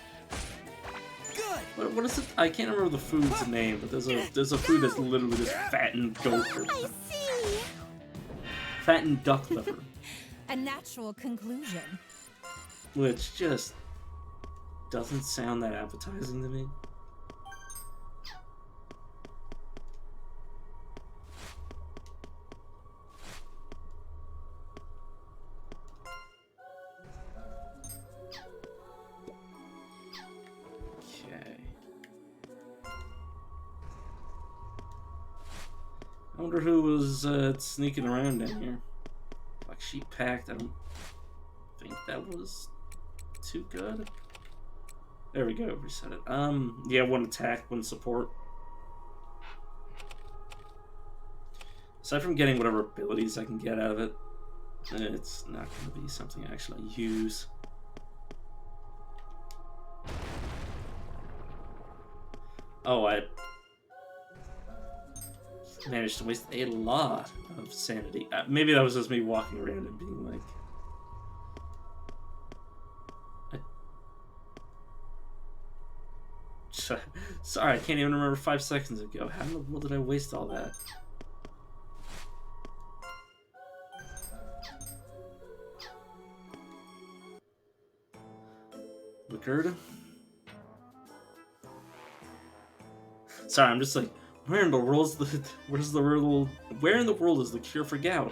Good. What is it? I can't remember the food's name, but there's a food that's literally just fattened goat or I see! fattened duck liver, A natural conclusion. which just doesn't sound that appetizing to me. I wonder who was sneaking around down here. Like sheep packed, I don't think that was too good. There we go, reset it. Yeah, one attack, one support. Aside from getting whatever abilities I can get out of it, it's not going to be something I actually use. Oh, I managed to waste a lot of sanity. Maybe that was just me walking around and being like... Sorry, I can't even remember 5 seconds ago. How in the world did I waste all that? Liquored? Sorry, I'm just like, where in the world is the cure for gout?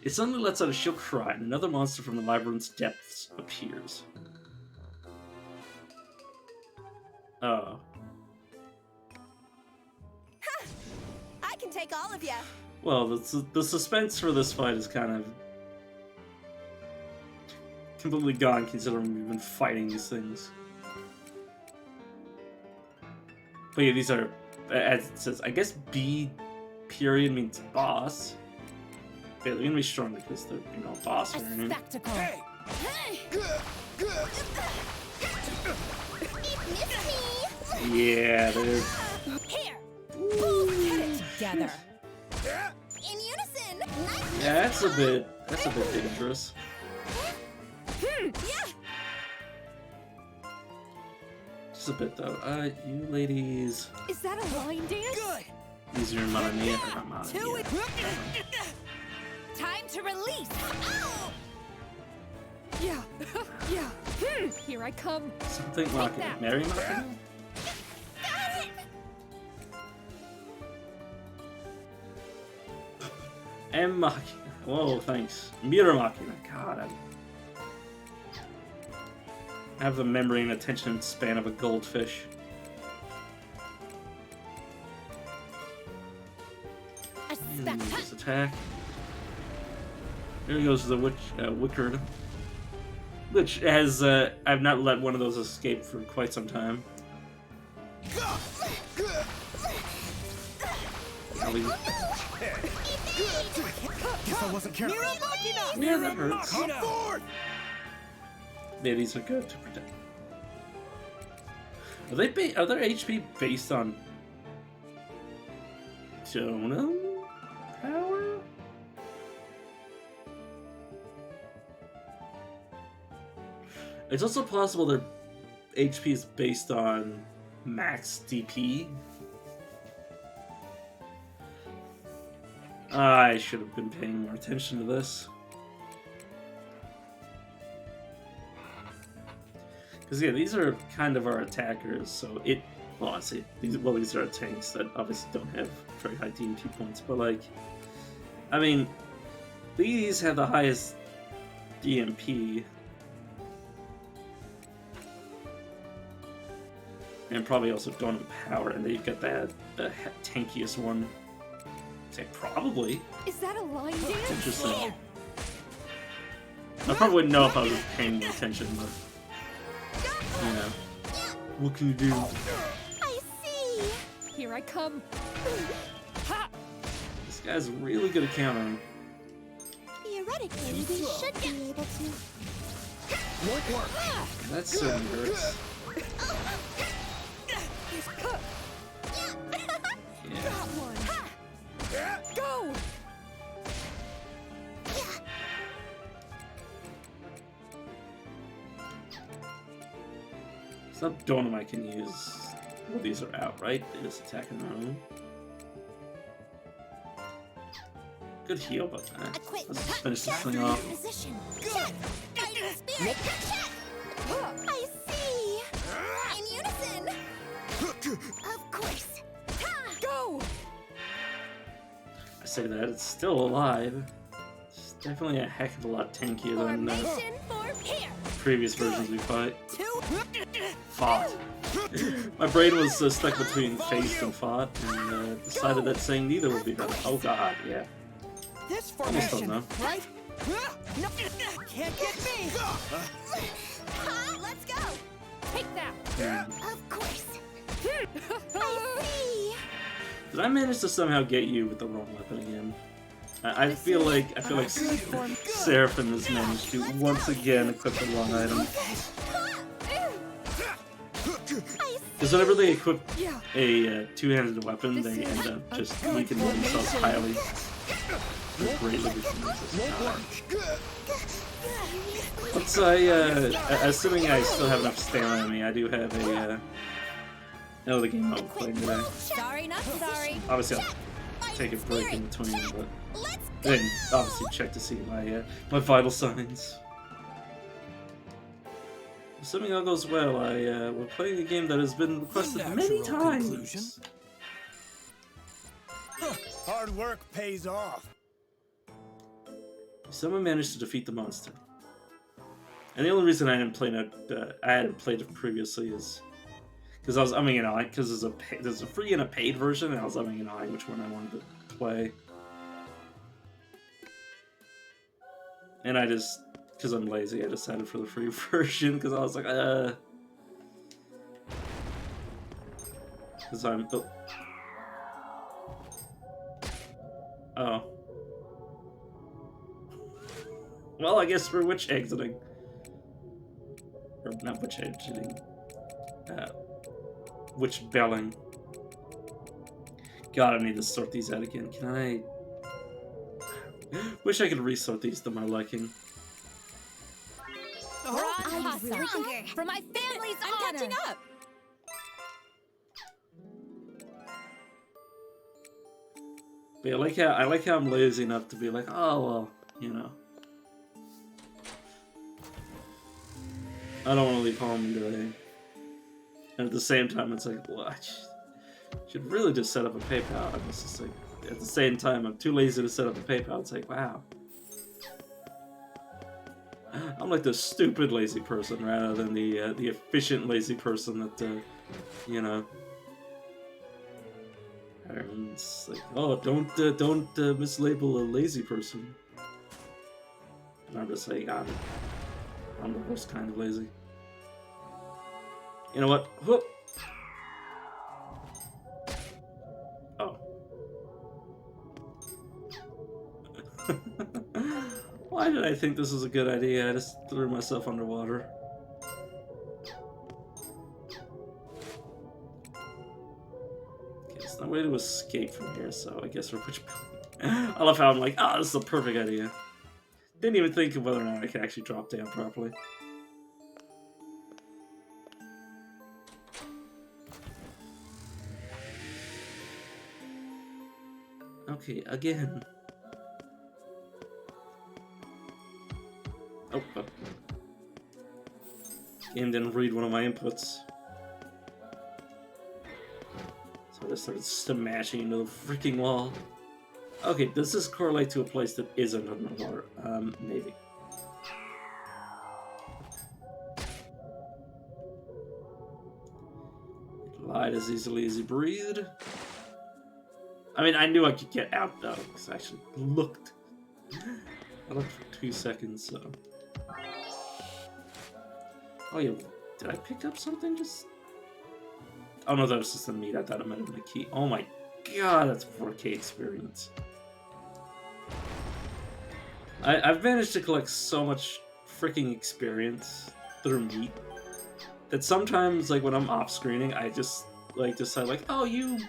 It suddenly lets out a shrill cry, and another monster from the labyrinth's depths appears. Oh. I can take all of you. Well, the suspense for this fight is kind of completely gone, considering we've been fighting these things. But yeah, these are, as it says, I guess B period means boss. Yeah, they're gonna be strong because they're, you know, boss. A Right? spectacle. Hey. Yeah, they're. Here. Get it together. In unison. Nice. Yeah, that's a bit dangerous. Yeah. Just a bit though. You ladies. Is that a line dance? Good. These are Mamma Mia or not Mamma To Mia. it. Time to release. Ow! Yeah. Yeah. Here I come. Something like that. Mary Machina? Got it. M Machina. Whoa, thanks. Mira Machina. God, I have the memory and attention span of a goldfish. A spectacle. This attack. There goes the Wickard. Which has, I've not let one of those escape for quite some time. I'll leave. Guess I wasn't careful. Yeah, that hurts. Come forth! Yeah, these are good to protect. Are their HP based on Jonah power? It's also possible their HP is based on max DP. I should have been paying more attention to this. Because yeah, these are kind of our attackers, so well, I say these are tanks that obviously don't have very high DP points, but like, I mean, these have the highest DMP, and probably also don't have power, and then you've got the tankiest one. Say probably. Is that a line dance? It's interesting. I probably wouldn't know if I was paying more attention, but. Yeah. What can you do? I see. Here I come. Ha! This guy's really good at countering. Theoretically, we should be able to. That certainly hurts. Yeah. Got one. Go! Some Donum I can use. Well, these are out, right? They just attack on their own. Good heal, but Equip. let's just finish this thing off. Position. Check. Fighting spirit. Check. I see. In unison. Of course. Go! I say that it's still alive. It's definitely a heck of a lot tankier than Formation for here. previous versions we fight. Fought. My brain was stuck between faced and fought, and decided that saying neither would be better. Oh god, yeah. This Almost done formation, though. right? No, can't get me. Let's go. Take that! Of course. I see. Did I manage to somehow get you with the wrong weapon again? I feel like Seraphim has managed to once again equip the wrong item. Because whenever they equip a two-handed weapon, they end up just weakening themselves highly. Greatly Once assuming I still have enough stamina in me, I do have a another game I'll play today. Sorry, not sorry. Obviously, I'll take a break in between, but then obviously check to see my my vital signs. Assuming all goes well, we're playing a game that has been requested many times. Hard work pays off. Someone managed to defeat the monster, and the only reason I hadn't played it previously is because I was umming and ahhing, because there's a free and a paid version, and I was umming and ahhing which one I wanted to play. And I just, because I'm lazy, I decided for the free version, because I was like, because I'm... Oh. Well, I guess we're witch exiting. Or not witch exiting. Witch belling. God, I need to sort these out again. Can I... Wish I could resort these to my liking. I'm stronger. For my family's I'm honor. catching up. But yeah, I like how I'm lazy enough to be like, oh well, you know. I don't want to leave home today. And at the same time, it's like, well, I should really just set up a PayPal. I'm just like, at the same time, I'm too lazy to set up a PayPal. It's like, wow. I'm like the stupid lazy person rather than the efficient lazy person that, you know. And it's like, oh, don't mislabel a lazy person. And I'm just like, I'm the worst kind of lazy. You know what? Whoop. Oh. Why did I think this was a good idea? I just threw myself underwater. way to escape from here, so I guess we're pushing. I love how I'm like, this is a perfect idea. Didn't even think of whether or not I could actually drop down properly. Okay, again. Oh. Game didn't read one of my inputs. So I just started smashing into the freaking wall. Okay, does this correlate to a place that isn't underwater? Maybe. It lied as easily as he breathed. I mean, I knew I could get out though, because I actually looked. I looked for 2 seconds, so. Oh yeah, did I pick up something just? Oh no, that was just the meat. I thought it might have been a key. Oh my god, that's a 4K experience. I've managed to collect so much freaking experience through meat that sometimes, like when I'm off screening, I just like decide like, oh, you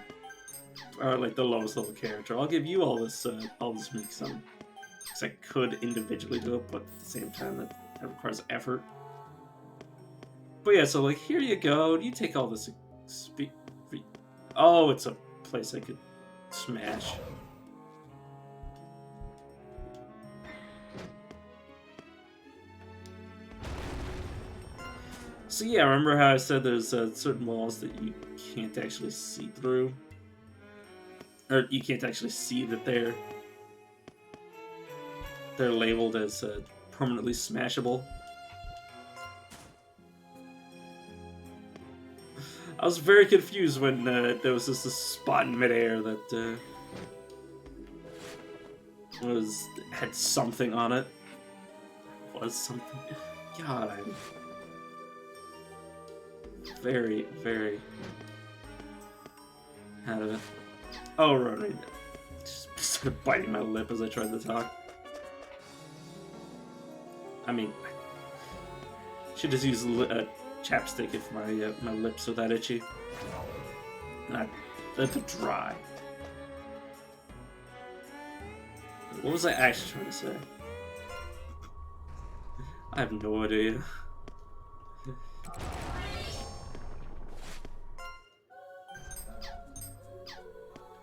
are like the lowest level character. I'll give you all this meat because I could individually do it, but at the same time that requires effort. But yeah, so like here you go. You take all this. Oh, it's a place I could smash. So yeah, remember how I said there's certain walls that you can't actually see through? Or you can't actually see that they're labeled as permanently smashable. I was very confused when there was just this spot in midair that had something on it. Was something? God, I'm very, very out of it. Oh, right. Just started biting my lip as I tried to talk. I mean, I should just use chapstick if my lips are that itchy. And I let it dry. What was I actually trying to say? I have no idea.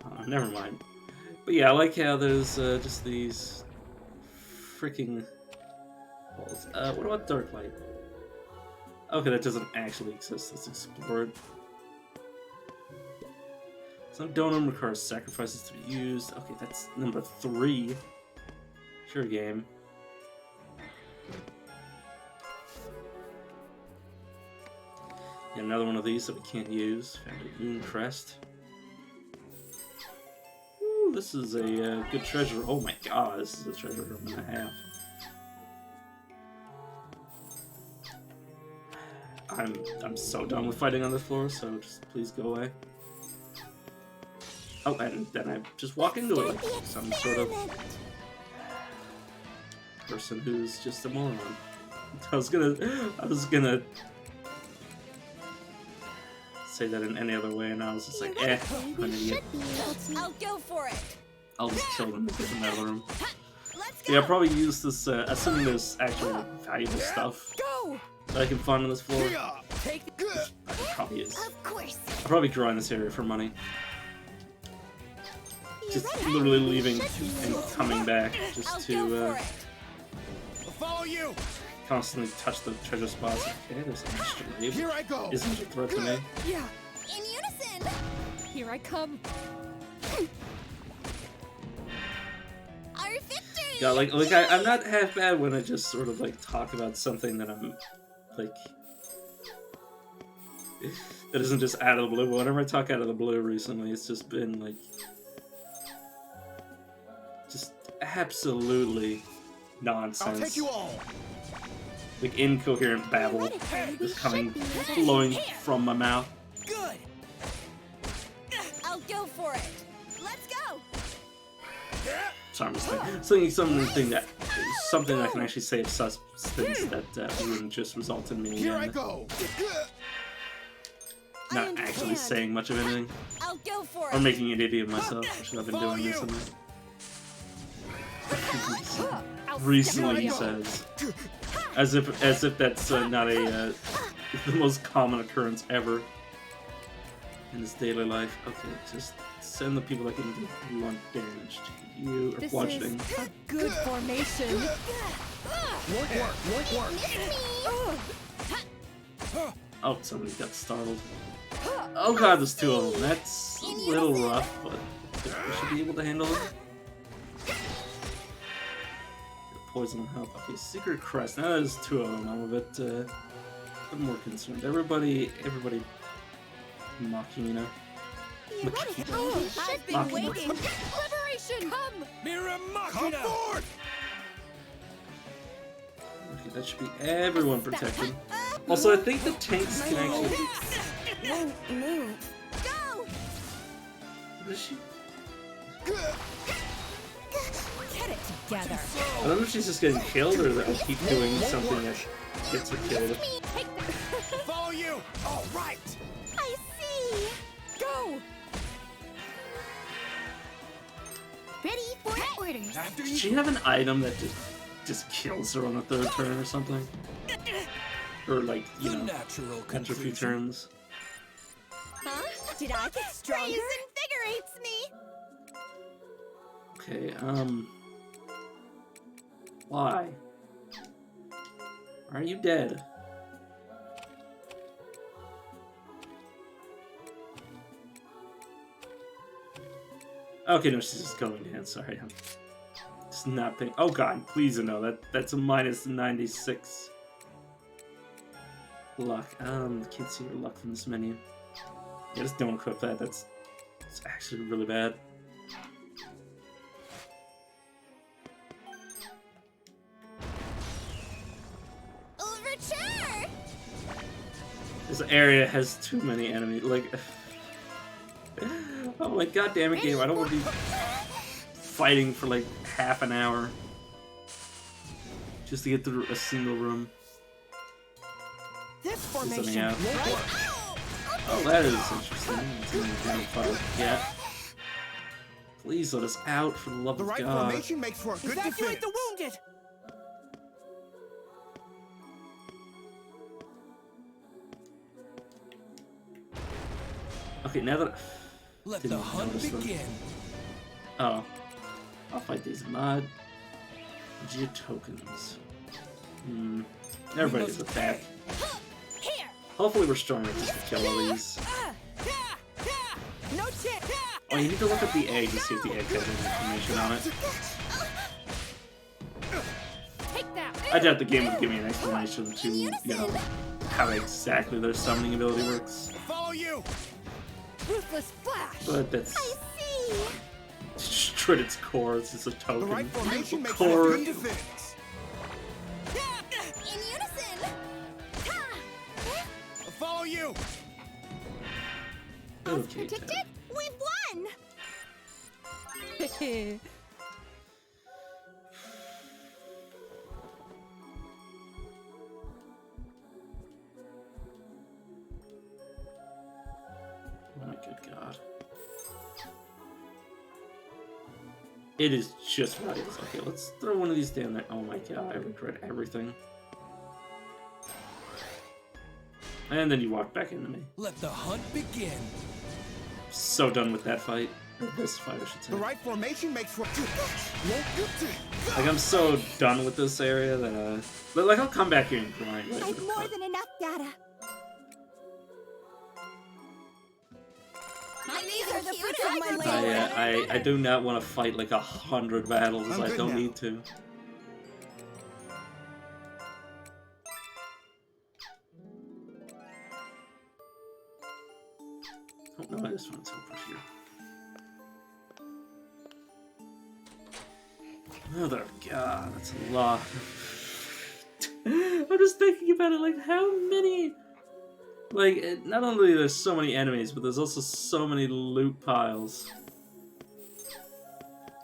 Oh, never mind. But yeah, I like how there's just these freaking walls. What about dark light? Okay, that doesn't actually exist. Let's explore it. Some donut requires sacrifices to be used. Okay, that's number 3. Sure, game. Yeah, another one of these that we can't use. Found a moon crest. Ooh, this is a good treasure. Oh my god, this is a treasure room and a half. I'm so done with fighting on the floor, so just please go away. Oh, and then I just walk into it like some sort of person who's just a moron. I was gonna say that in any other way, and I was just like, I'm an idiot. I'll go for it. I'll just kill them and get them out of the room. Let's go. Yeah, I'll probably use this, assuming there's actual valuable stuff that I can find on this floor. Probably is. Of course. I'll probably grind this area for money. Just literally leaving and coming back just to Follow you. constantly touch the treasure spots. Okay, there's an extra wave. Here I go. Isn't a threat to me. Yeah, In unison. here I come. Our victory. Yeah, like I'm not half bad when I just sort of like talk about something that I'm like that isn't just out of the blue. Whenever I talk out of the blue recently, it's just been like just absolutely nonsense. I'll take you all. Like incoherent babble just coming, flowing from my mouth. Good. I'll go for it. Let's go. Sorry, I'm just thinking something that can actually save substance that wouldn't just result in me Here I go. not actually saying much of anything. I'll go for for Or it. making an idiot of myself, which I've been doing recently. Recently, he says. As if that's not a the most common occurrence ever in his daily life. Okay, just send the people that can do blunt damage to you, or This bludgeoning. is a good formation. Won't work. Oh, somebody got startled. Oh god, there's two of them. That's a little rough, but we should be able to handle it. Poison health. Okay, Secret Crest. Now there's two of them. I'm a bit more concerned. Everybody Machina. I've been Machina. waiting. Liberation! Come! Mira Come Machina! forward! Okay, that should be everyone protected. Also, I think the tanks can actually... Won't move. Go! What is she? Get it together. I don't know if she's just getting killed or that will keep doing something that gets her killed. Follow you! All right! I see. Go! Ready for orders. After Does you. she have an item that just kills her on the third turn or something? Or like, you The know, natural after a few conclusion. turns? Huh? Did I get stronger? Praise invigorates me. Okay, why? Are you dead? Okay, no, she's just going down. Sorry, I'm just not paying. Oh god, please no. That's a minus 96 luck. Can't see your luck from this menu. Yeah, just don't equip that. It's actually really bad. Overture! This area has too many enemies. Like, I'm like, god damn it, game! I don't want to be fighting for like half an hour just to get through a single room. This Something formation out. won't work. Oh, that is interesting. It's in the damn fight. Yeah. Please let us out for the love The of right God. formation makes for a good Evacuate defense. the wounded! Okay, now that Let Didn't the hunt notice them. begin. oh, I'll fight these mod tokens. Everybody gets attack. Here! Hopefully we're strong enough just to kill all these. No chance! Oh, you need to look at the egg to see if the egg has any information on it. Take that. I doubt the game would give me an explanation to, you know, how exactly their summoning ability works. Follow you! Ruthless flash. But that's I see. just at its core, it's just a The token. right formation makes for Core. a good defense. In unison. Ha! Follow you! Okay, Predicted? Ted. We've won! My good God. It is just what it is. Okay, let's throw one of these down there. Oh my God, I regret everything. And then you walk back into me. Let the hunt begin. So done with that fight. Or this fight, I should say. The right formation makes for won't Like, I'm so done with this area that, but, like, I'll come back here and grind later. I've more than enough data. These are the fruits of my labor. I do not want to fight, like, 100 battles. I'm I good don't now. need to. Oh, no, I just want to over here. Mother of God, that's a lot. I'm just thinking about it, like, how many... Like, not only there's so many enemies, but there's also so many loot piles.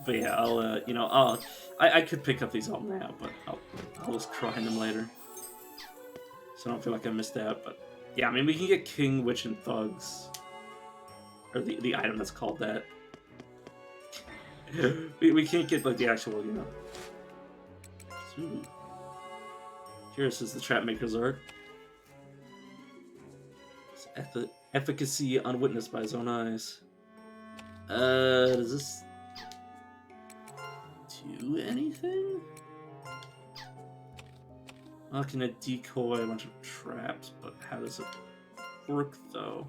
But yeah, I'll, you know, I could pick up these all now, but I'll just grind them later. So I don't feel like I missed out, but... Yeah, I mean, we can get King, Witch, and Thugs. or the item that's called that. we can't get like the actual, you know. Ooh. Curious is the Trapmaker's art. It's efficacy unwitnessed by his own eyes. Does this do anything? How can it decoy a bunch of traps, but how does it work though?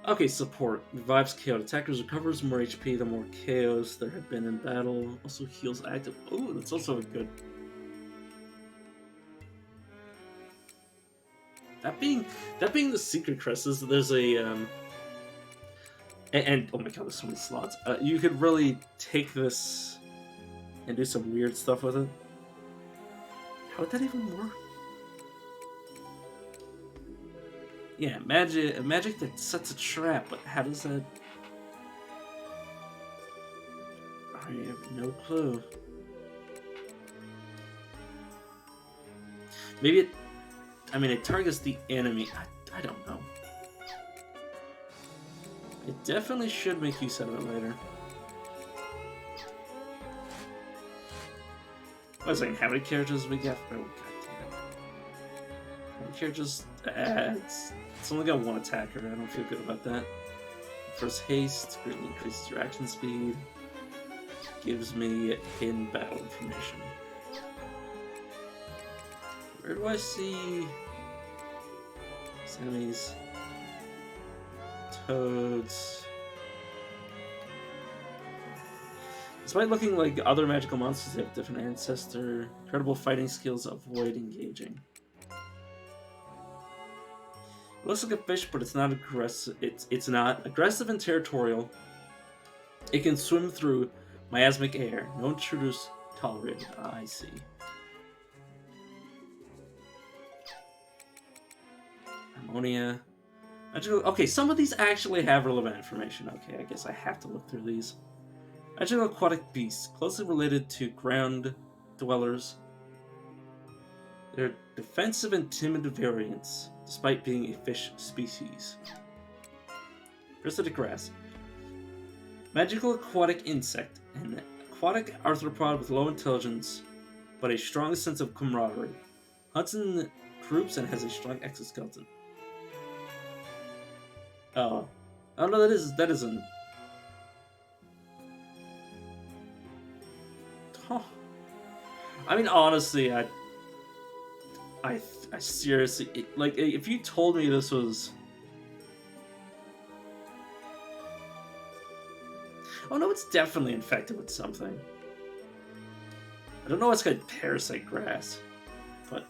Okay, support. Revives KO. Attackers recovers more HP the more KOs there have been in battle. Also heals active. Oh, that's also a good. That being the secret crest is there's a and oh my god, there's so many slots. You could really take this and do some weird stuff with it. How would that even work? Yeah, magic that sets a trap, but how does that? I have no clue. Maybe it. I mean, it targets the enemy. I don't know. It definitely should make use of it later. I was like, how many characters we got? Oh, god damn it. How many characters? It's only got one attacker. I don't feel good about that. First haste greatly increases your action speed. Gives me in battle information. Where do I see enemies? Toads. Despite looking like other magical monsters, they have different ancestor. Incredible fighting skills. Avoid engaging. It looks like a fish, but it's not aggressive. It's not aggressive and territorial. It can swim through miasmic air. No intruders tolerated. I see. Ammonia. Magical. Okay, some of these actually have relevant information. Okay, I guess I have to look through these. Magical aquatic beasts, closely related to ground dwellers. They're defensive and timid variants, despite being a fish species. Parasitic grass. Magical aquatic insect. An aquatic arthropod with low intelligence, but a strong sense of camaraderie. Hunts in groups and has a strong exoskeleton. Oh. Oh no, that isn't. Huh. I mean, honestly, I seriously, like, if you told me this was... Oh no, it's definitely infected with something. I don't know what's called parasite grass, but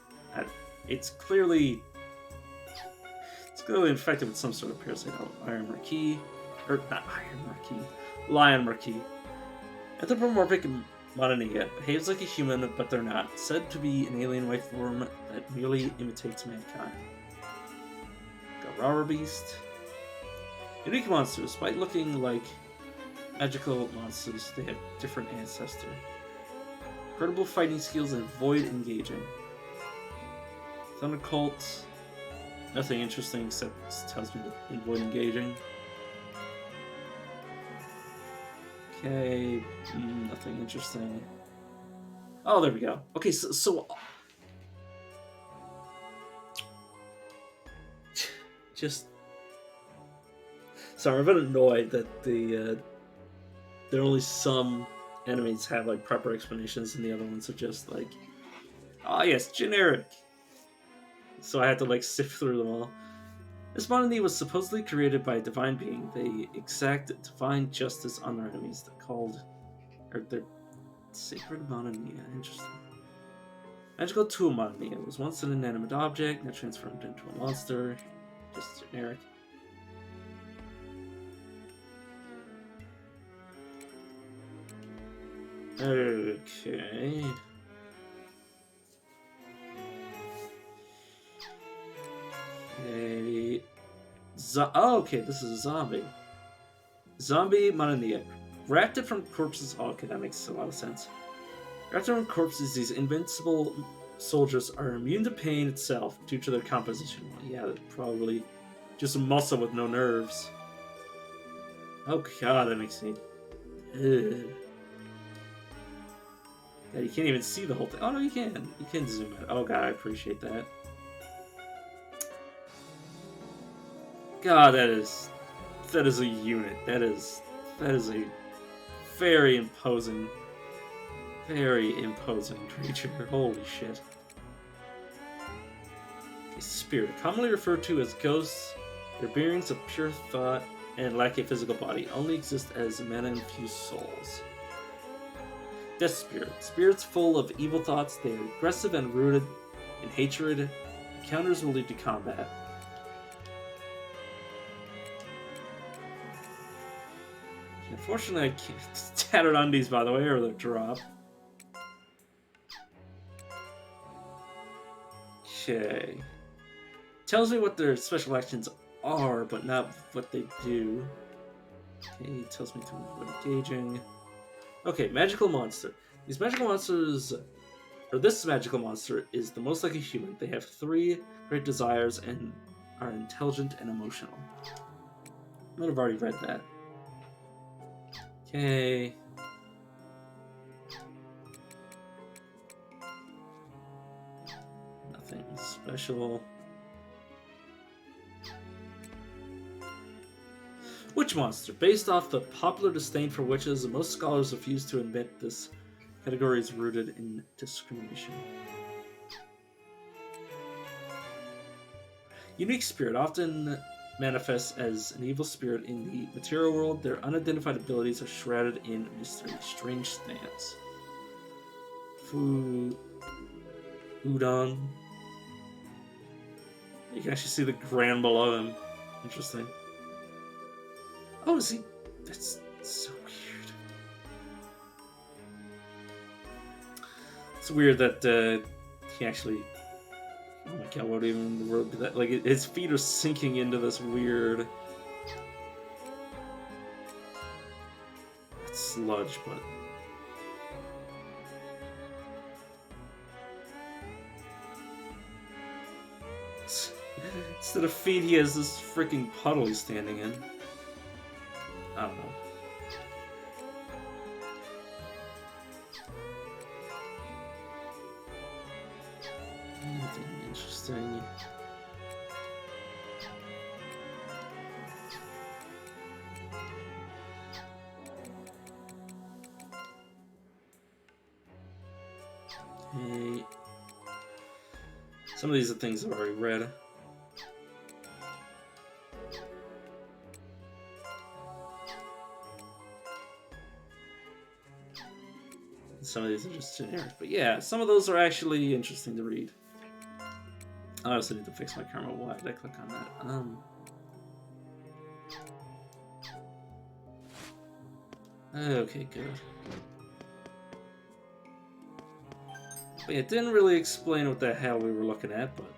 it's clearly infected with some sort of parasite. Oh, Iron Marquis, or not Iron Marquis, Lion Marquis. Anthropomorphic Monania behaves like a human, but they're not. Said to be an alien life form that merely imitates mankind. Galleria beast. Unique monsters, despite looking like magical monsters, they have different ancestor. Incredible fighting skills and avoid engaging. Thunder cults. Nothing interesting except it tells me to avoid engaging. Okay, nothing interesting. Oh, there we go. Okay, so just sorry, I'm a bit annoyed that there are only some enemies have like proper explanations, and the other ones are just like, oh yes, generic. So I had to like sift through them all. This monody was supposedly created by a divine being. They exact divine justice on their enemies. They're sacred mononia. Interesting. Magical tool mononia was once an inanimate object, now transformed into a monster. Just generic. Okay. Okay, this is a zombie. Zombie Mononia. Grafted from corpses. Oh, okay, that makes a lot of sense. Grafted from corpses, these invincible soldiers are immune to pain itself due to their composition. Well, yeah, that probably Just muscle with no nerves. Oh god, that makes me... Ugh. God, you can't even see the whole thing. Oh no, you can. You can zoom in. Oh god, I appreciate that. God, that is a unit. That is a very imposing creature. Holy shit. A spirit, commonly referred to as ghosts, their beings of pure thought and lack a physical body, only exist as mana-infused souls. Death spirit, spirits full of evil thoughts. They are aggressive and rooted in hatred. Encounters will lead to combat. Unfortunately, I can't. Tattered undies, by the way, or they'll drop. Okay. Tells me what their special actions are, but not what they do. Okay, it tells me to avoid engaging. Okay, magical monster. These magical monsters, or this magical monster, is the most like a human. They have 3 great desires and are intelligent and emotional. I might have already read that. Okay. Nothing special. Witch monster. Based off the popular disdain for witches, most scholars refuse to admit this category is rooted in discrimination. Unique spirit often manifests as an evil spirit in the material world. Their unidentified abilities are shrouded in mystery. Strange stance. Udon. You can actually see the ground below him. Interesting. Oh, is he? That's so weird. It's weird that he actually... Oh my god, what even in the world did that? Like, his feet are sinking into this weird... It's sludge, but... Instead of feet, he has this freaking puddle he's standing in. I don't know. Anything interesting? Okay. Some of these are things I've already read. Some of these are just generic, but yeah, some of those are actually interesting to read. I also need to fix my camera. Why did I click on that? Okay, good. But yeah, it didn't really explain what the hell we were looking at, but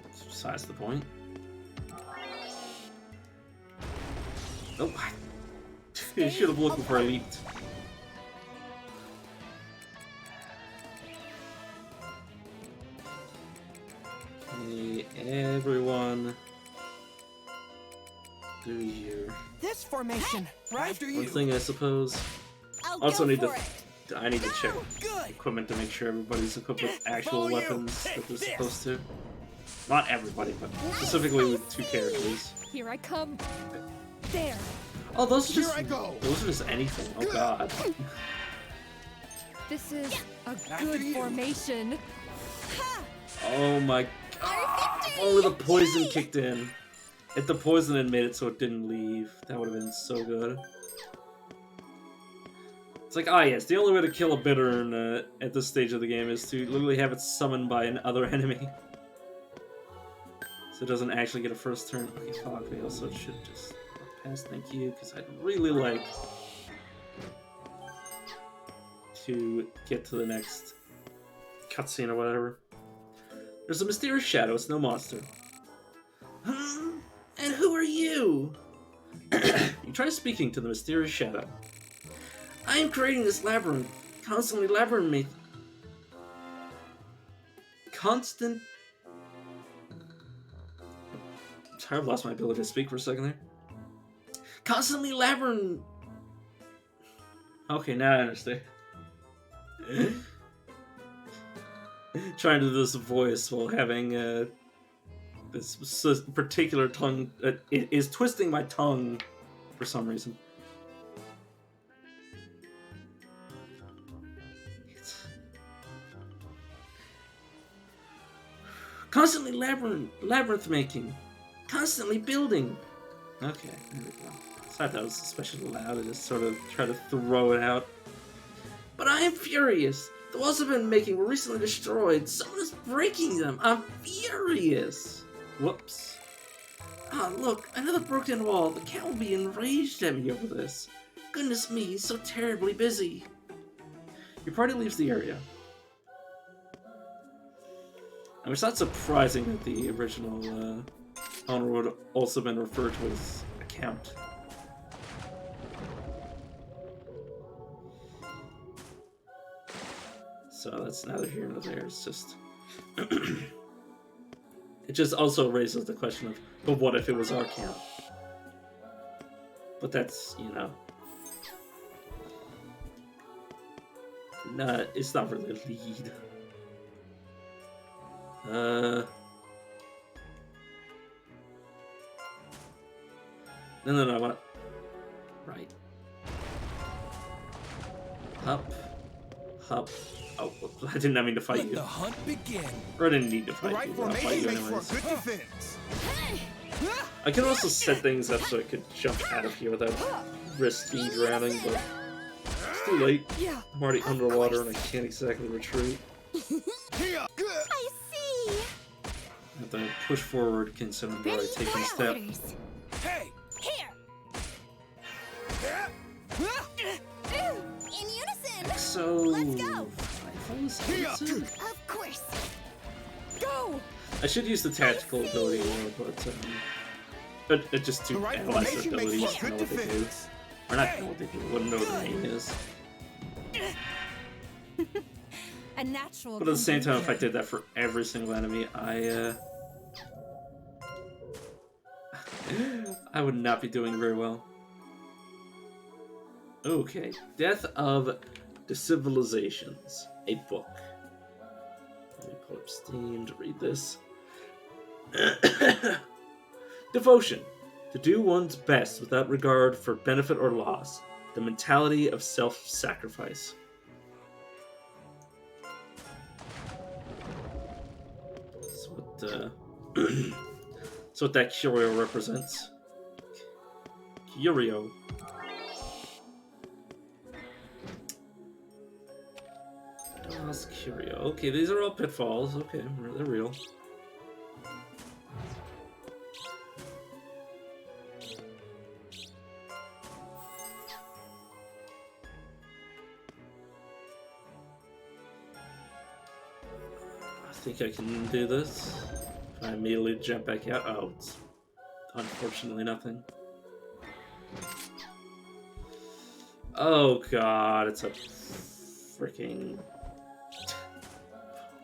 it's besides the point. Oh, I should have looked before I leaped. Everyone, do your This formation, right after one you. thing, I suppose. I'll Also go need to, for it. I need to check Good. equipment to make sure everybody's equipped with actual Follow you. weapons that Take they're this. supposed to. Not everybody, but specifically with 2 characters. Here I come. There. Oh, those are Here just I go. those are just anything. Oh god. This is a After good you. formation. Oh my god. Only the poison kicked in. If the poison had made it so it didn't leave, that would have been so good. It's like, yes, the only way to kill a bittern at this stage of the game is to literally have it summoned by another enemy. So it doesn't actually get a first turn. Okay, Fog Veil, so it should just pass, thank you, because I'd really like to get to the next cutscene or whatever. There's a mysterious shadow, it's no monster. And who are you? You try speaking to the mysterious shadow. I am creating this labyrinth, constantly I've lost my ability to speak for a second there. Constantly Labyrinth. Okay, now I understand. Trying to do this voice while having this particular tongue it is twisting my tongue for some reason. Constantly labyrinth making, constantly building. Okay, there we go. I thought that was especially loud. I just sort of try to throw it out. But I am furious. The walls I've been making were recently destroyed. Someone is breaking them. I'm furious. Whoops. Ah, look, another broken wall. The cat will be enraged at me over this. Goodness me, he's so terribly busy. Your party leaves the area. I mean, it's not surprising that the original owner would also been referred to as a count. So that's neither here nor there. It's just it just also raises the question of, but what if it was our count? But that's, you know, nah, it's not really a lead. No, what? Right. Up. Oh, I did not mean to fight Let you. the hunt begin. Or I didn't need to The fight right you, but I'll fight formation you makes for a anyways. good defense. I can also set things up so I could jump out of here without risking drowning, but it's too late. I'm already underwater and I can't exactly retreat. Here. I see. I have to push forward considering I've already taken a step. Orders. Hey! Here. In unison. So... Let's go. Of course. Go! I should use the tactical ability more, but it just The to right analyze their formation makes abilities for and a know good what they do. defense. Or not know what they do, wouldn't know what their name is. A natural. But at the same time, if I did that for every single enemy, I would not be doing very well. Okay, Death of the Civilizations, a book. Let me pull up Steam to read this. Devotion. To do one's best without regard for benefit or loss. The mentality of self-sacrifice. That's what that curio represents. Curio. Lost curio. Okay, these are all pitfalls. Okay, they're real. I think I can do this. If I immediately jump back out. Oh, it's unfortunately nothing. Oh god, it's a freaking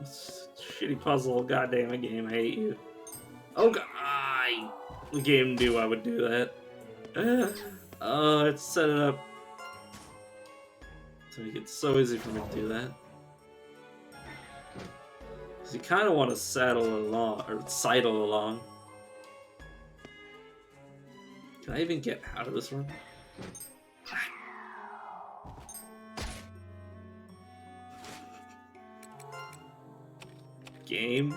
shitty puzzle. Goddamn game, I hate you. Oh god, the game knew I would do that. Oh, it's set it up to make it so easy for me to do that. Because you kind of want to sidle along. Can I even get out of this one? Game.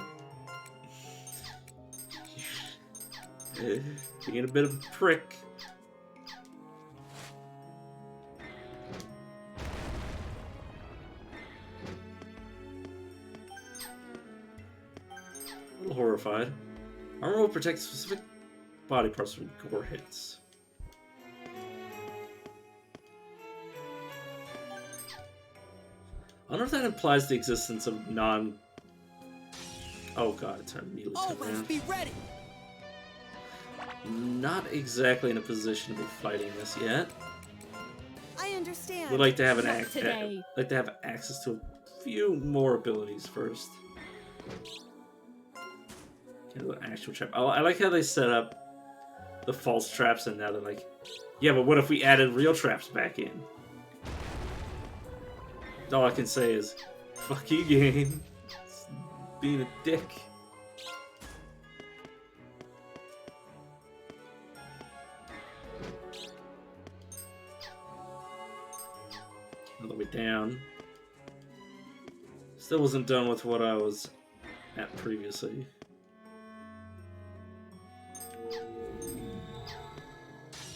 Being a bit of a prick. A little horrified. Armor will protect specific body parts from gore hits. I wonder if that implies the existence of non... Oh god, it's our melee Always round. be ready. Not exactly in a position to be fighting this yet. I understand. Would like to have Not today. like to have access to a few more abilities first. Get an actual trap. I like how they set up the false traps, and now they're like, yeah, but what if we added real traps back in? All I can say is, fuck you, game. It's being a dick. All the way down. Still wasn't done with what I was at previously.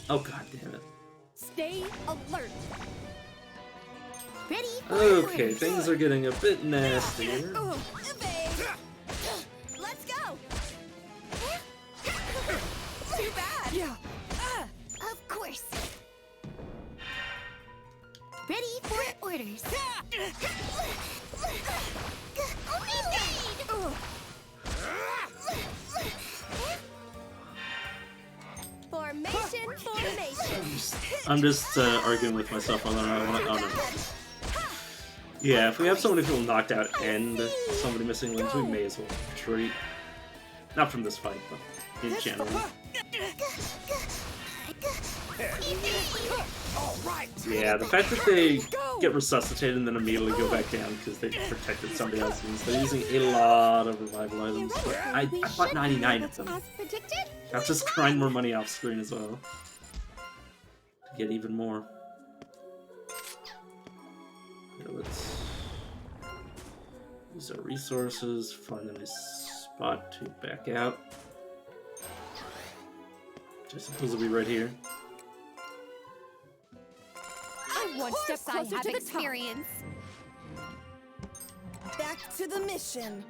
Oh, god damn it. Stay alert. Ready? Okay, things are getting a bit nastier. Evade. Let's go. Too bad. Yeah. Of course. Ready for orders. Evade. Formation. I'm just arguing with myself on that. Oh no. Yeah, if we have so many people knocked out and somebody missing limbs, we may as well retreat. Not from this fight, but in general. Yeah, the fact that they get resuscitated and then immediately go back down because they protected somebody else means they're using a lot of revival items. But I bought 99 of them. I'll just grind more money off screen as well to get even more. Okay, let's use our resources, find a nice spot to back out. Which I suppose will be right here. I'm one step closer to the experience. Back to the mission.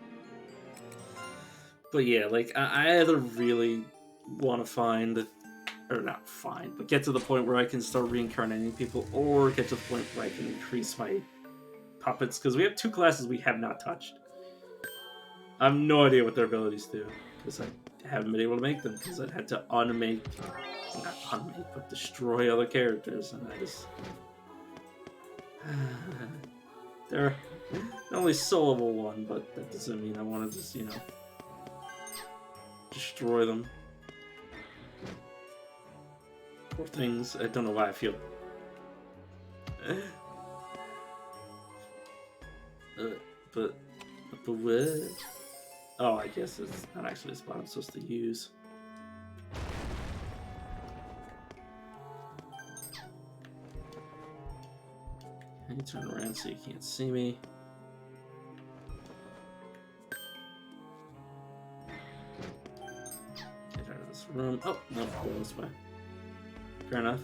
But yeah, like, I either really want to find, or not find, but get to the point where I can start reincarnating people, or get to the point where I can increase my puppets, because we have two classes we have not touched. I have no idea what their abilities do, because I haven't been able to make them, because I'd had to not unmake, but destroy other characters, and I just... They're only soloable one, but that doesn't mean I want to just, you know, destroy them. Poor things. I don't know why I feel... But what? Oh, I guess it's not actually a spot I'm supposed to use. Can you turn around so you can't see me? Get out of this room. Oh, no, go this way. Fair enough.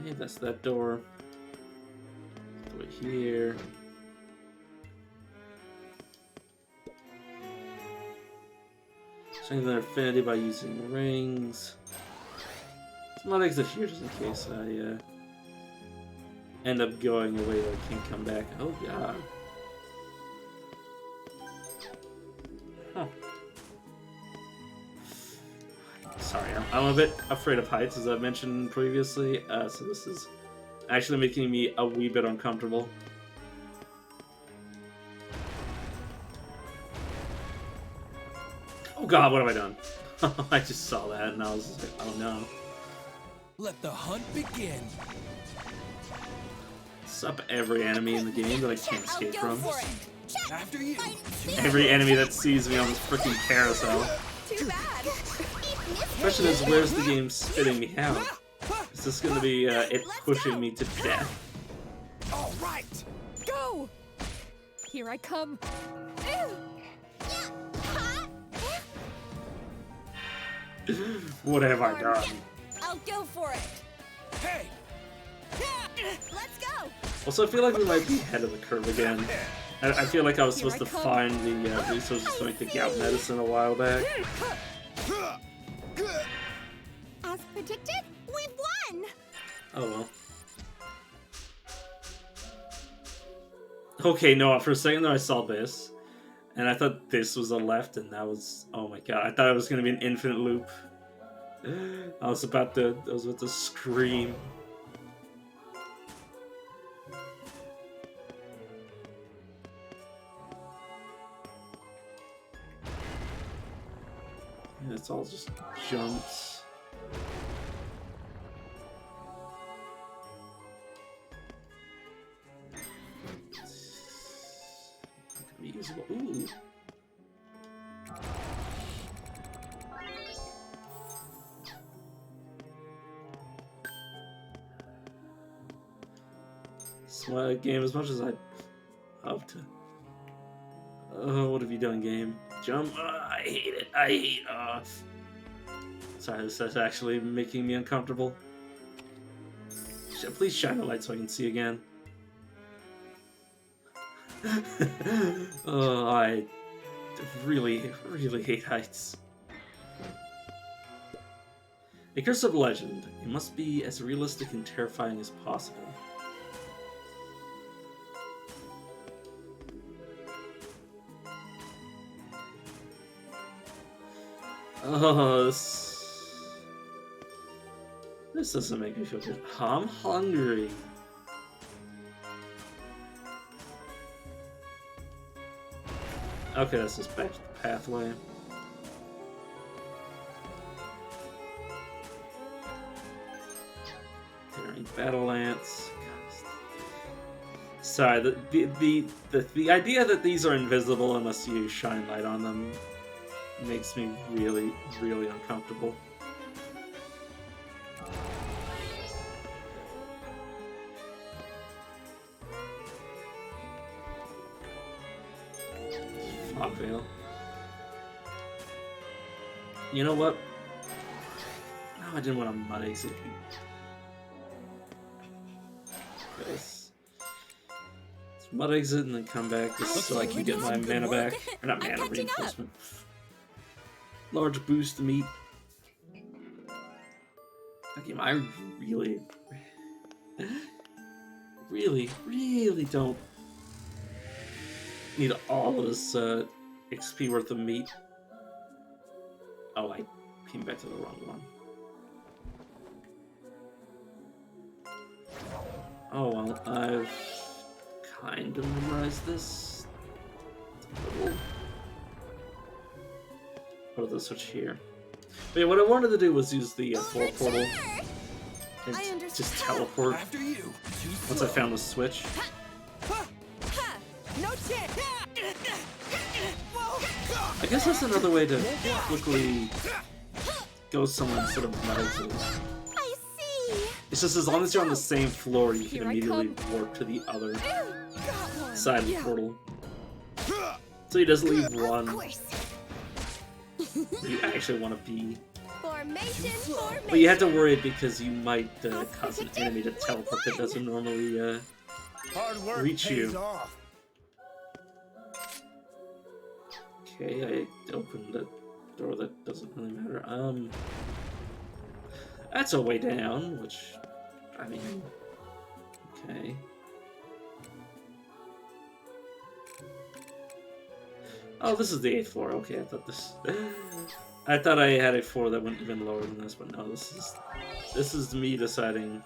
Hey, that's that door. Over here. Strengthen their affinity by using rings. I'm not exit here just in case I end up going away that I can't come back. Oh god. Huh. Sorry, I'm a bit afraid of heights, as I mentioned previously, so this is actually making me a wee bit uncomfortable. Oh god, what have I done? I just saw that and I was like, oh no. Let the hunt begin. Sup every enemy in the game that I can't escape from. After you. Every enemy that sees me on this freaking carousel. Too bad. Question is, where's the game spitting me out? Is this gonna be it pushing me to death? All right. Go. Here I come. What have I done? I'll go for it. Hey. Let's go. Also, I feel like we might be ahead of the curve again. I feel like I was supposed to find the resources to make the gout medicine a while back. As predicted, we've won. Oh well. Okay, no, for a second there I saw this, and I thought this was a left, and that was, oh my god, I thought it was gonna be an infinite loop. I was about to scream. Yeah, it's all just jumps. Reusable. Ooh. This game, as much as I'd love to. Oh, what have you done, game? Jump! I hate it. I hate. Sorry, this is actually making me uncomfortable. Please shine a light so I can see again. Oh, I really, really hate heights. A Curse of Legend. It must be as realistic and terrifying as possible. Oh, this doesn't make me feel good. I'm hungry. Okay, that's just back to the pathway. Daring Battle Lance. Sorry, the idea that these are invisible unless you shine light on them makes me really, really uncomfortable. Fog Veil. You know what? No, I didn't want to mud exit. Let's mud exit and then come back just so I can get my mana back. Or not mana, reinforcement. Large boost to meat. Okay, I really don't need all of this XP worth of meat. Oh, I came back to the wrong one. Oh well, I've kind of memorized this. What the switch here? But yeah, what I wanted to do was use the floor portal and just teleport After you. once I found the switch. No chance. I guess that's another way to quickly go somewhere instead of meditating. I see. It's just as long as you're on the same floor, you can immediately warp to the other side of the portal. So he doesn't leave one you actually want to be. Formation. But you have to worry because you might cause an enemy to teleport that doesn't normally Hard work reach pays you. off. Okay, I opened the door that doesn't really matter. That's a way down, which, I mean, okay. Oh, this is the 8th floor. Okay, I thought I had a floor that went even lower than this, but no, this is me deciding.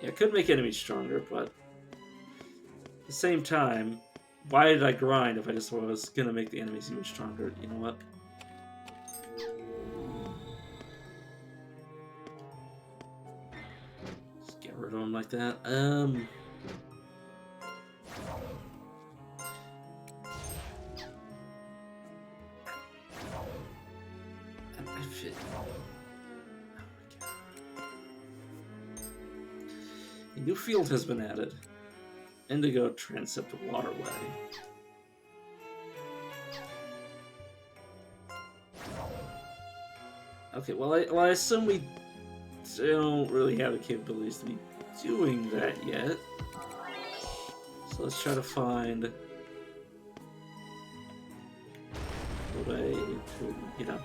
Yeah, I could make enemies stronger, but at the same time, why did I grind if I just was gonna make the enemies even stronger? You know what? Just get rid of them like that. A new field has been added. Indigo Transept Waterway. Okay, well I assume we don't really have the capabilities to be doing that yet. So let's try to find a way to, you know,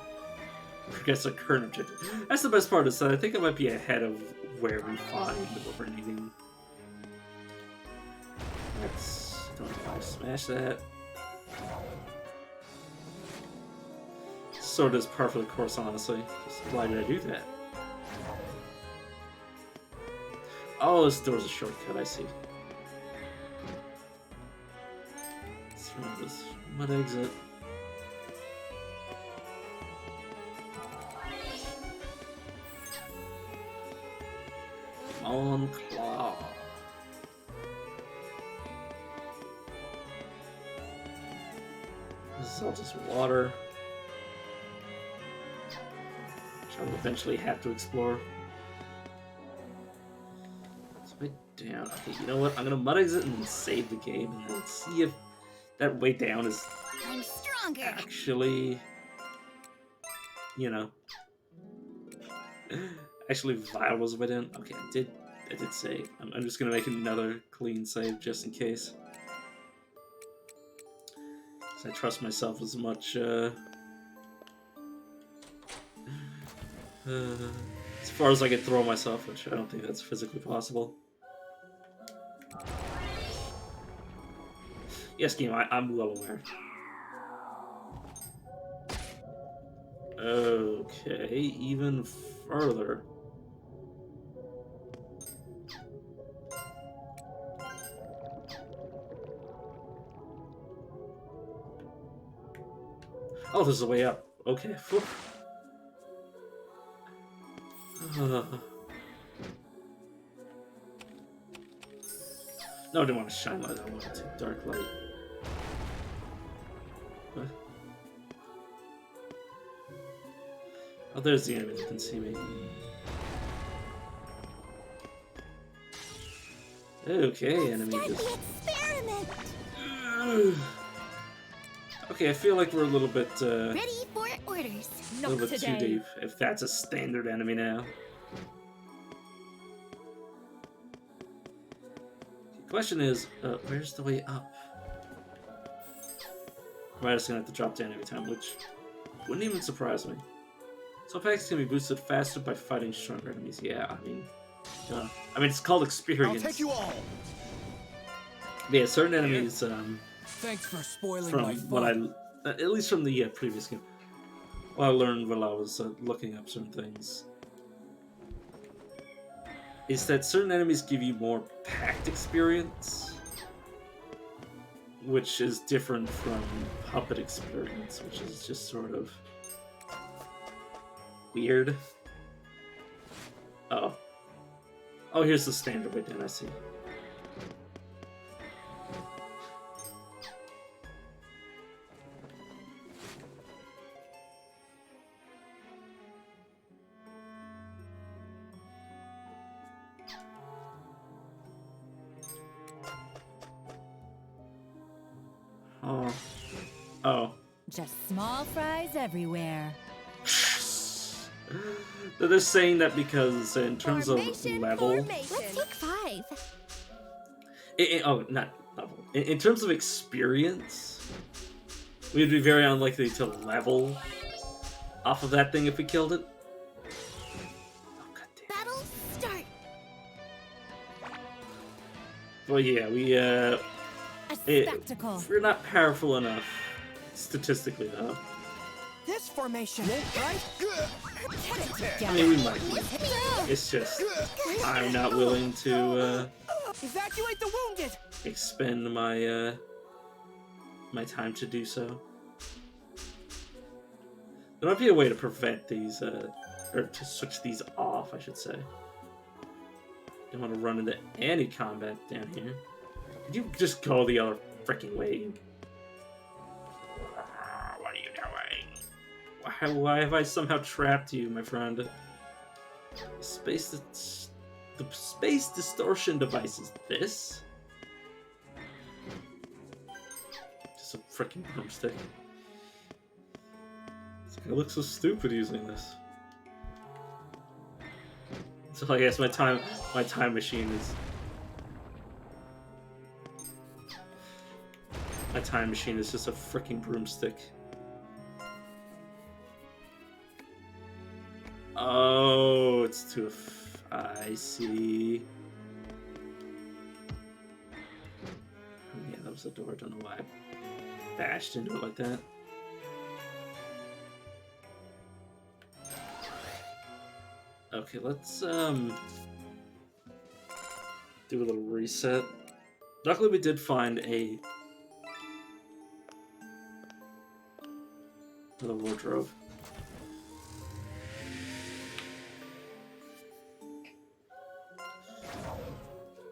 progress a current objective. That's the best part, is that I think I might be ahead of where we find what we're needing. Let's don't know if I smash that. Sort of is par for the course, honestly. Just, why did I do that? Oh, this door's a shortcut, I see. Let's remove this Mud exit. On claw. This is all just water. Which I'll eventually have to explore. It's way down. Okay, you know what? I'm gonna mud exit and save the game and then see if that way down is I'm stronger. actually, you know, actually viable as a way down. Okay, I did save. I'm just gonna make another clean save just in case. Because I trust myself as much, as far as I can throw myself, which I don't think that's physically possible. Yes, game, I'm well aware. Okay, even further. Oh, there's a way up. Okay. No, I didn't want to shine light. I wanted to dark light. What? Oh, there's the enemy that can see me. Okay, enemy. Start the experiment. Okay, I feel like we're a little bit, Ready for orders. a little bit too deep, if that's a standard enemy now. The question is, where's the way up? Am I just gonna have to drop down every time, which wouldn't even surprise me. So attacks can be boosted faster by fighting stronger enemies. Yeah, I mean, it's called experience. I'll take you all. But yeah, certain enemies, Thanks for spoiling my from what fun. at least from the previous game, what I learned while I was looking up certain things, is that certain enemies give you more packed experience, which is different from puppet experience, which is just sort of weird. Oh, here's the standard way down. I see. Oh. Just small fries everywhere. They're saying that because in terms of level, Let's take 5. not level. In terms of experience, we'd be very unlikely to level off of that thing if we killed it. Oh, goddamn. Battle start. Well, yeah, A spectacle. we're not powerful enough, statistically, though. This formation won't right? I mean, we might be. It's just, I'm not willing to, Evacuate the wounded. expend my, my time to do so. There might be a way to prevent these, or to switch these off, I should say. Don't want to run into any combat down here. Could you just go the other freaking way? What are you doing? Why have I somehow trapped you, my friend? The space distortion device is this? Just a freaking broomstick. I look so stupid using this. So I guess my time machine is. My time machine is just a freaking broomstick. Oh, it's too. I see. Oh, yeah, that was a door. I don't know why I bashed into it like that. Okay, let's do a little reset. Luckily, we did find The wardrobe.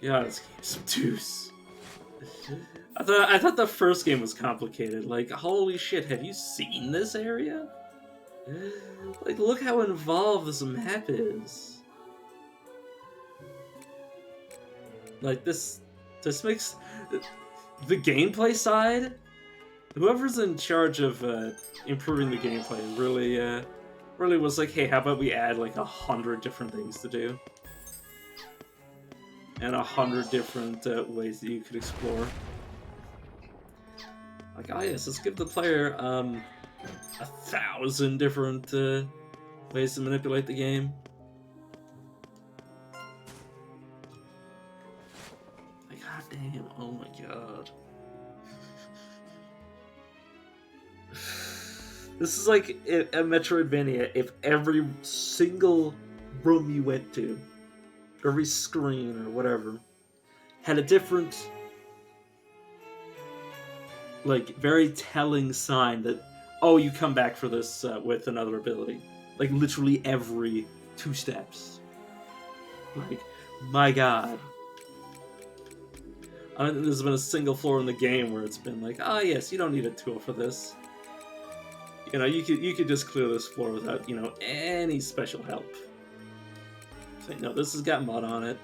God, this game's obtuse. I thought the first game was complicated. Like, holy shit, have you seen this area? Like, look how involved this map is. Like, this makes the gameplay side. Whoever's in charge of improving the gameplay really was like, hey, how about we add like 100 different things to do, and 100 different ways that you could explore. Like, oh yes, let's give the player 1,000 different ways to manipulate the game. Like, god damn, oh my god. This is like a Metroidvania if every single room you went to, every screen or whatever, had a different, like, very telling sign that, oh, you come back for this with another ability. Like, literally every 2 steps. Like, my god. I don't think there's been a single floor in the game where it's been like, ah, yes, you don't need a tool for this. You know, you could just clear this floor without, you know, any special help. So, no, this has got mud on it.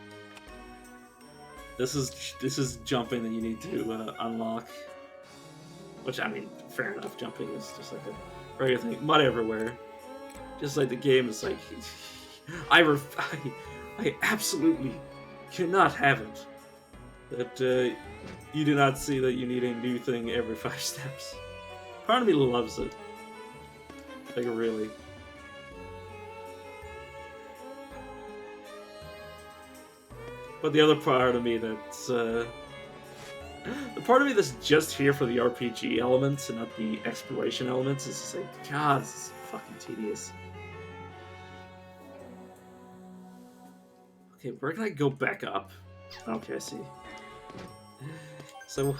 This is jumping that you need to unlock. Which, I mean, fair enough. Jumping is just like a regular thing. Mud everywhere. Just like the game is like, I absolutely cannot have it that you do not see that you need a new thing every 5 steps. Part of me loves it. Like, really. But the other part of me that's the part of me that's just here for the RPG elements and not the exploration elements is just like, god, this is fucking tedious. Okay, where can I go back up? Okay, I see. So,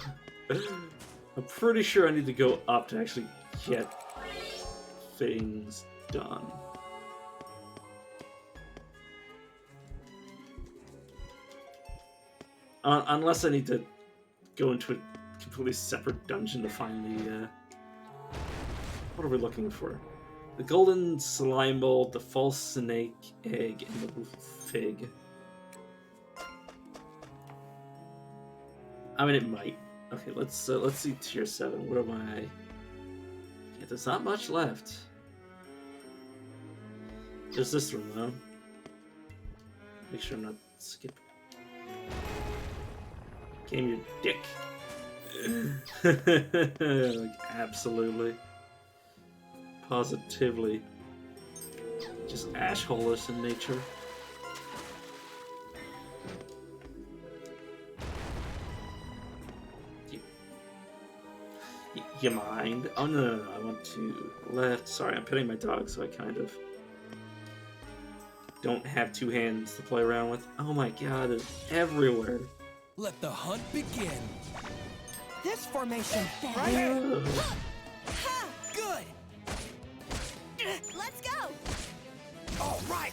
I'm pretty sure I need to go up to actually get things done. Unless I need to go into a completely separate dungeon to find the, what are we looking for? The golden slime mold, the false snake egg, and the fig. I mean, it might. Okay, let's see tier 7. What am I? Yeah, there's not much left. There's this room though. Make sure I'm not skipping. Game your dick. Like, absolutely. Positively. Just asshole-ish in nature. You mind? Oh no, I want to left. Sorry, I'm petting my dog, so I kind of don't have 2 hands to play around with. Oh my god, it's everywhere. Let the hunt begin. This formation, right? Good. Let's go. All right.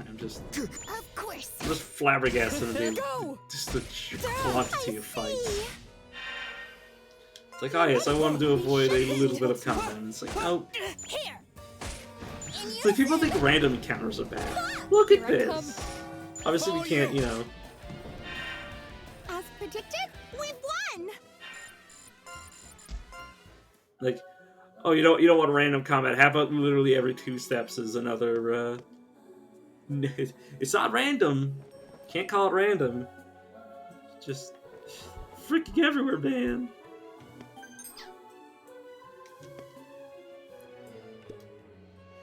I'm just Of course. flabbergasted at Go. just the sheer quantity of fights. It's like, oh yes, I wanted to avoid a little bit of combat. And it's like, oh. Here. It's like, people think random encounters are bad. Look at this. Obviously, we can't, you know. As predicted, we've won. Like, oh, you don't want random combat. How about literally every 2 steps is another, it's not random. Can't call it random. Just freaking everywhere, man.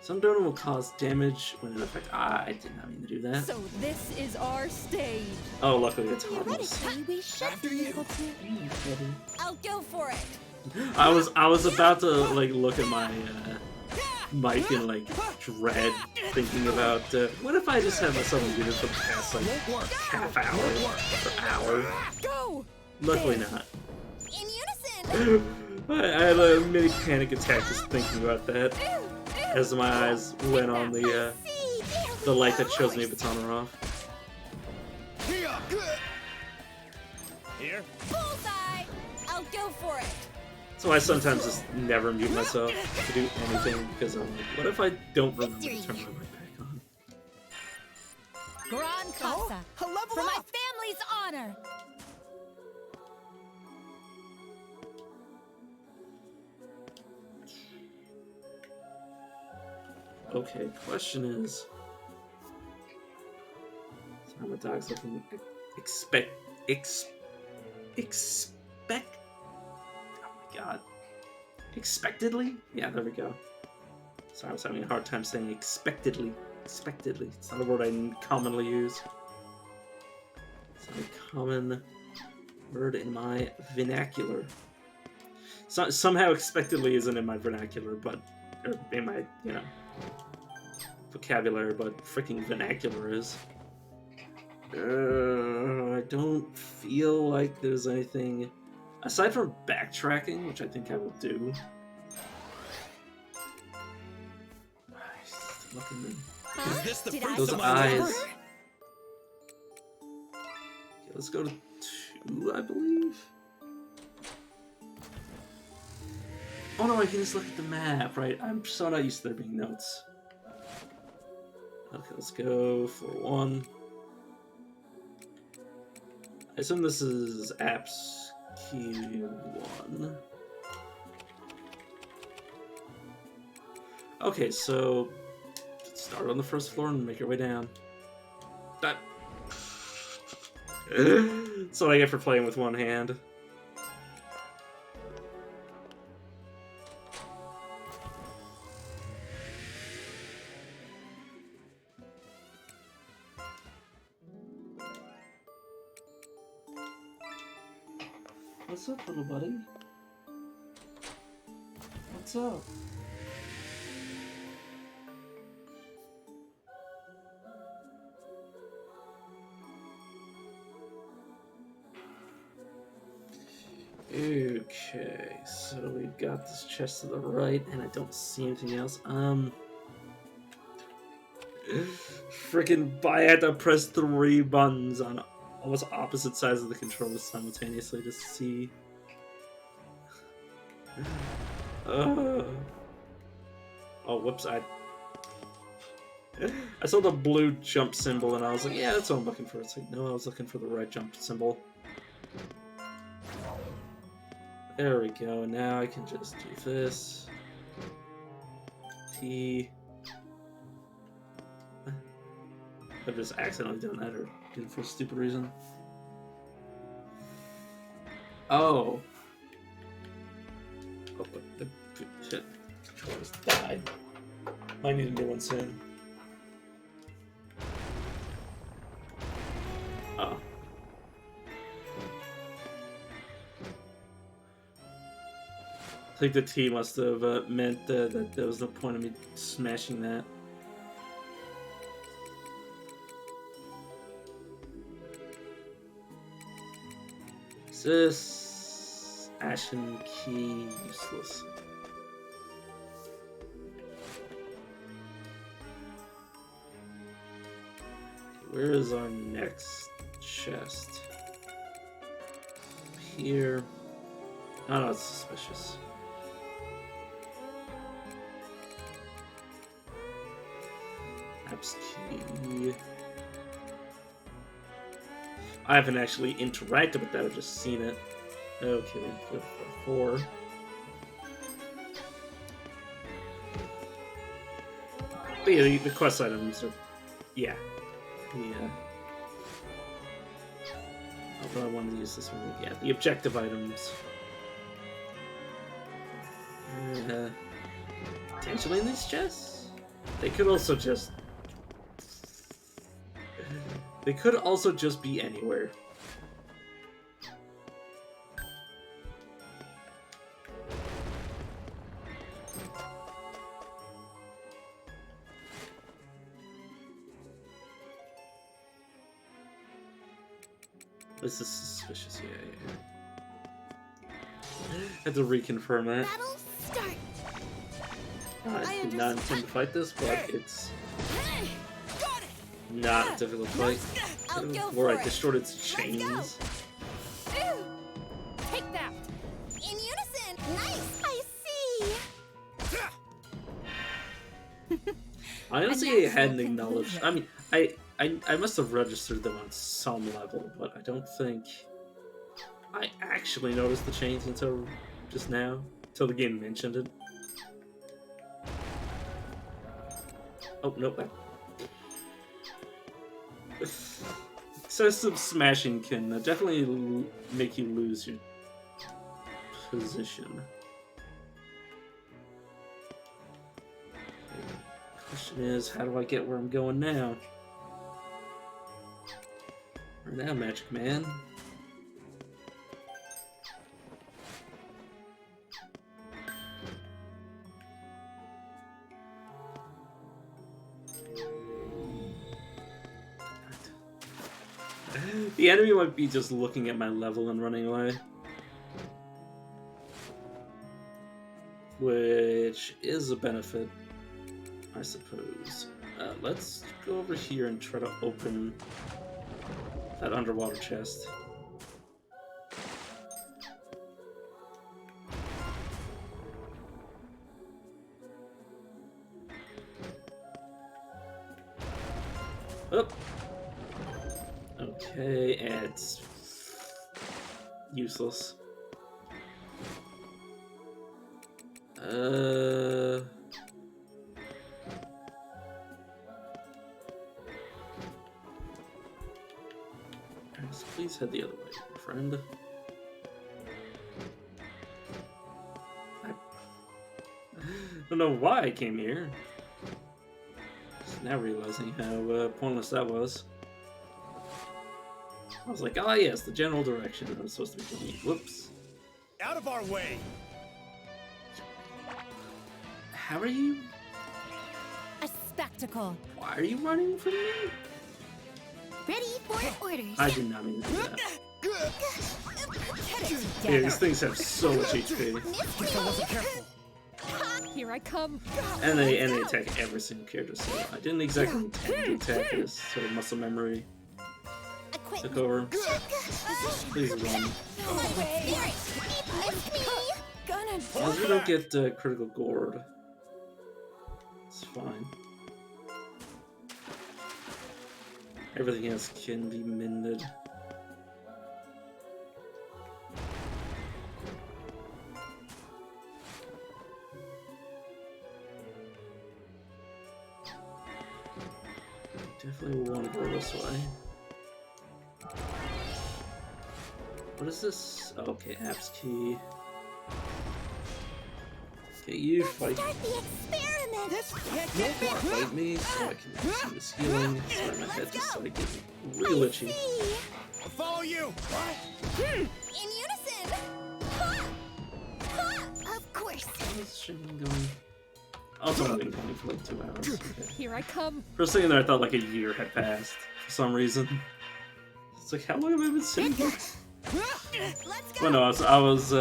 Some donor will cause damage when in effect. I did not mean to do that. So this is our stage. Oh, luckily it's harmless. Theoretically, we should After be you. able to. I'll go for it. I was about to like look at my mic and like dread thinking about what if I just had myself do this for the past like half hour or hour. Go. Luckily not. In unison. I had a mini panic attack just thinking about that as my eyes went on the light that shows me if it's on or off. Here. Bullseye! I'll go for it. So I sometimes just never mute myself to do anything because I'm like, what if I don't remember to turn my mic back on? Gran Casa. A level For my up. family's honor. Okay, question is... Sorry, my dog's looking... Expect... Oh my god. Expectedly? Yeah, there we go. Sorry, I was having a hard time saying expectedly. Expectedly. It's not a word I commonly use. It's not a common word in my vernacular. So, somehow expectedly isn't in my vernacular, but... Or in my, you know... vocabulary, but freaking vernacular is. I don't feel like there's anything aside from backtracking, which I think I will do. Look at me. Is this the Did I fruits Those of my eyes. labor? Okay, let's go to 2, I believe. Oh no, I can just look at the map, right? I'm so not used to there being notes. Okay, let's go for 1. I assume this is apps key 1. Okay, so start on the first floor and make your way down. That. That's what I get for playing with one hand. What's up, little buddy? What's up? Okay, so we've got this chest to the right, and I don't see anything else. Freaking, I had to press 3 buttons on almost opposite sides of the controller simultaneously to see. Oh, whoops! I saw the blue jump symbol, and I was like, "Yeah, that's what I'm looking for." It's like, no, I was looking for the red jump symbol. There we go. Now I can just do this. T. I've just accidentally done that or did it for a stupid reason. Oh. Oh, what the shit. I just died. Might need a new one soon. Oh. I think the T must have meant that there was no point of me smashing that. Is this Ashen Key useless? Where is our next chest? Here. Oh no, it's suspicious. Apps key. I haven't actually interacted with that, I've just seen it. Okay, we go for 4. But yeah, the quest items are... Yeah. Yeah. Although I wanted to use this one. Yeah, the objective items. Potentially in these chests? They could also just... They could also just be anywhere. This is suspicious, yeah. Had to reconfirm that. Battle start. I did not intend to fight this, but it's Got it. not a difficult fight. I'll go Where for I it. destroyed its Let's chains. Take that. In unison. Nice. I see. I honestly natural hadn't acknowledged. conclusion. I mean, I must have registered them on some level, but I don't think I actually noticed the chains until just now, until the game mentioned it. Oh, nope. Excessive smashing can definitely make you lose your position. Question is, how do I get where I'm going now? Where now, Magic Man? The enemy might be just looking at my level and running away. Which is a benefit, I suppose. Let's go over here and try to open that underwater chest. Oh. Okay, it's useless. Please head the other way, my friend. I don't know why I came here. Just now realizing how pointless that was. I was like, ah, yes, the general direction I was supposed to be going. Whoops. Out of our way. How are you? A spectacle. Why are you running from me? Ready for orders. I did not mean to do that. Get it. Yeah, these things have so much HP. Guess I wasn't careful. Here I come. And they attack every single character, so I didn't exactly intend to attack this sort of muscle memory. Took over. Please run. Gonna As long as we don't get critical gourd, it's fine. Everything else can be mended. Definitely will want to go this way. What is this? Oh, okay, apps key. Okay, you fight. Start the experiment. This can't get better. Fight me so I can do some of this healing. Sorry, my head just started getting real itchy. See. I'll follow you. In unison. Ha! Ha! Of course. How's streaming going? Oh, it's only been going for like 2 hours. Okay. Here I come. For a second there, I thought like a year had passed for some reason. It's like, how long have I been sitting here? Let's go. Well, no, I was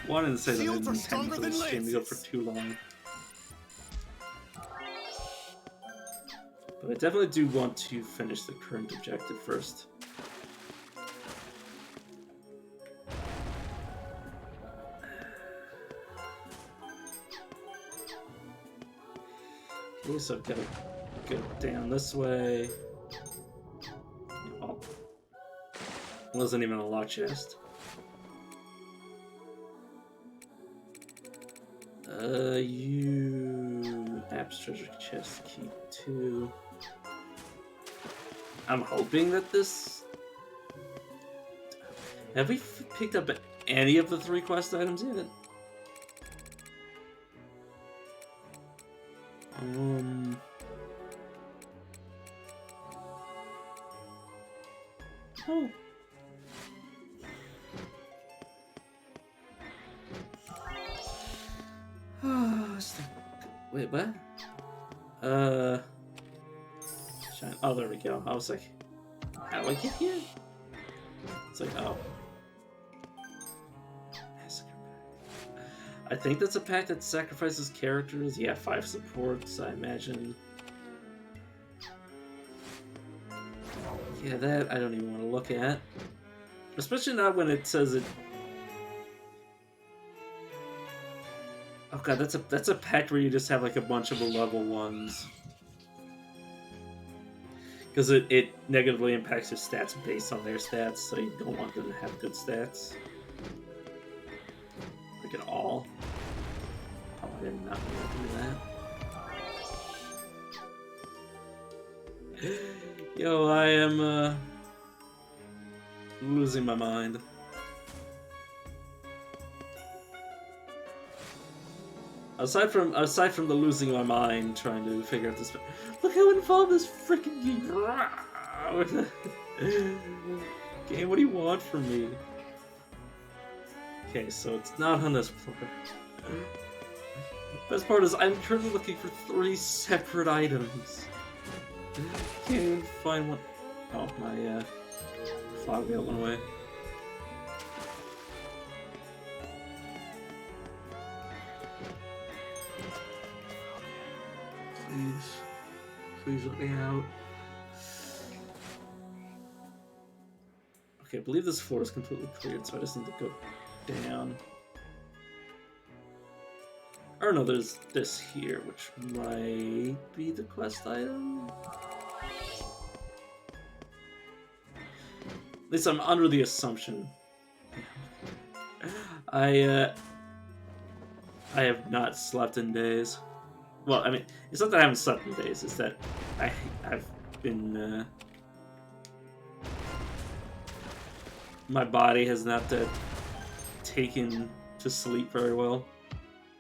wanting to say that I Shields didn't are intend stronger for than this stream to go for lances. too long. But I definitely do want to finish the current objective first. Okay, so I've got to go down this way. Oh, wasn't even a lock chest. You apps treasure chest key 2. I'm hoping that this. Have we picked up any of the 3 quest items yet? Oh. Wait, what? Shine. Oh, there we go. I was like, how do I get here? It's like, oh. Massacre. I think that's a pack that sacrifices characters. Yeah, 5 supports, I imagine. Yeah, that I don't even want to look at. Especially not when it says it. Oh god, that's a pack where you just have like a bunch of level 1s. Because it negatively impacts your stats based on their stats, so you don't want them to have good stats. Like at all. Oh, I did not want to do that. Yo, I am losing my mind. Aside from the losing my mind trying to figure out this, look how involved this freaking game. What do you want from me? Okay, so it's not on this floor. Best part is I'm currently looking for 3 separate items. Can't even find one. Oh, my fog wheel went away. Please let me out. Okay, I believe this floor is completely cleared, so I just need to go down. Or no, there's this here, which might be the quest item. At least I'm under the assumption. I have not slept in days. Well, I mean, it's not that I haven't slept in days, it's that I've been, my body has not taken to sleep very well.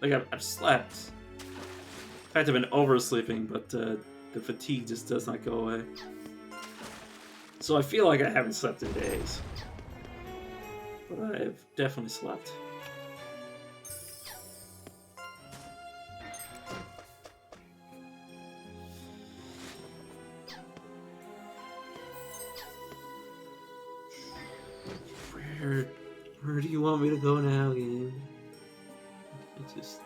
Like, I've slept. In fact, I've been oversleeping, but the fatigue just does not go away. So I feel like I haven't slept in days. But I've definitely slept. Where do you want me to go now, game? It's just...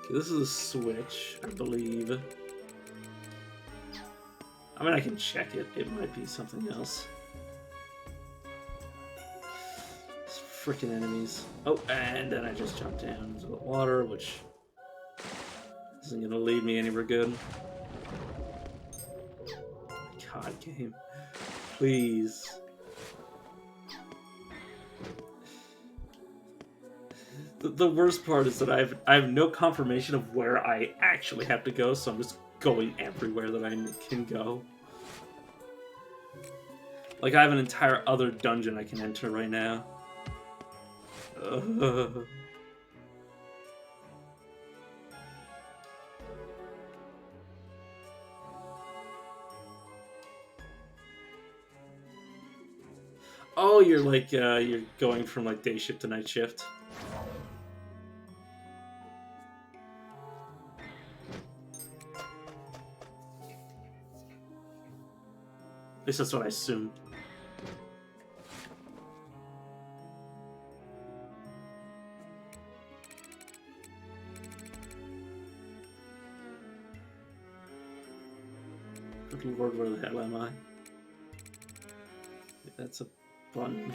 Okay, this is a switch, I believe. I mean, I can check it. It might be something else. These frickin' enemies. Oh, and then I just jumped down into the water, which isn't gonna lead me anywhere good. God, game. Please. The worst part is that I have no confirmation of where I actually have to go, so I'm just going everywhere that I can go. Like, I have an entire other dungeon I can enter right now. Oh, you're like, you're going from like day shift to night shift. At least that's what I assumed. Good lord, where the hell am I? That's a button.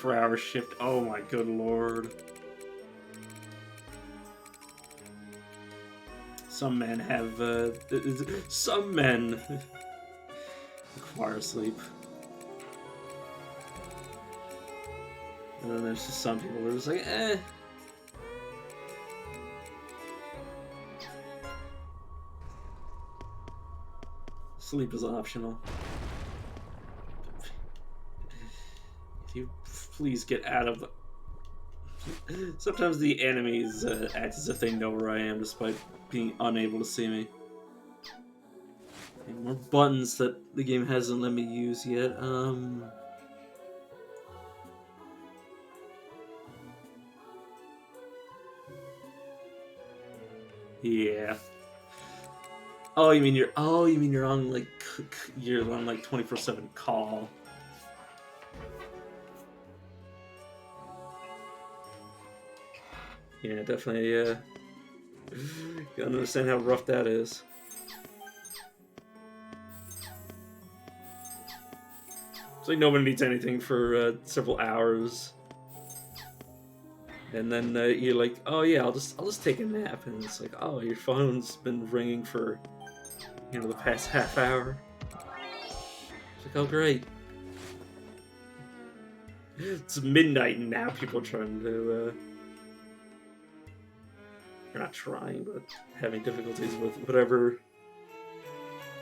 Hour shift. Oh my good lord. Some men have, some men require sleep. And then there's just some people who are just like, eh. Sleep is optional. If you please get out of... Sometimes the enemies act as if they know where I am despite being unable to see me. Okay, more buttons that the game hasn't let me use yet. Yeah. Oh, you mean you're on like you're on like 24/7 call. Yeah, definitely. Gotta understand how rough that is. It's like nobody needs anything for several hours, and then you're like, oh yeah, I'll just take a nap, and it's like, oh, your phone's been ringing for, you know, the past half hour. It's like, oh great, it's midnight and now people are trying to, they're not trying, but having difficulties with whatever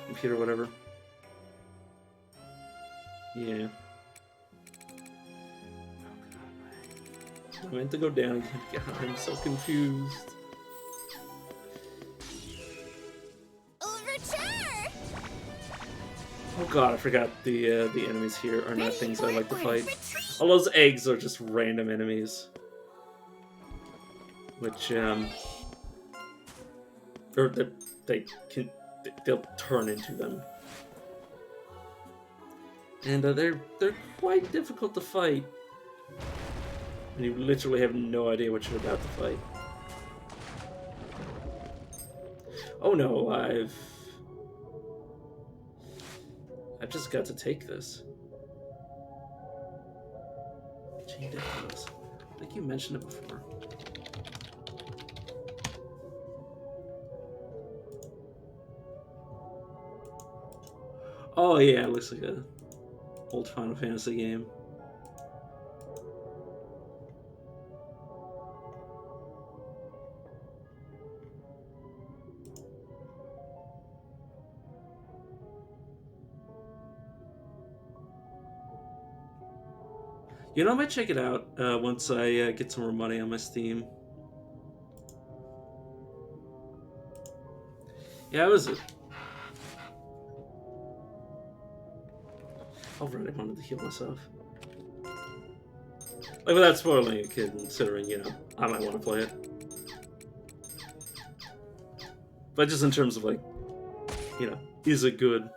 computer, whatever. Yeah. I meant to go down again. God, I'm so confused. Overture! Oh god, I forgot the enemies here are not things I like to fight. Retreat! All those eggs are just random enemies. Which, or they'll turn into them. And they're quite difficult to fight. And you literally have no idea what you're about to fight. Oh no, I've just got to take this. Chain Death. I think you mentioned it before. Oh yeah, it looks like a old Final Fantasy game. You know, I might check it out once I get some more money on my Steam. Yeah, I was. Oh, right, I wanted to heal myself. Like, without spoiling it, considering, you know, I might want to play it. But just in terms of, like, you know, is it good?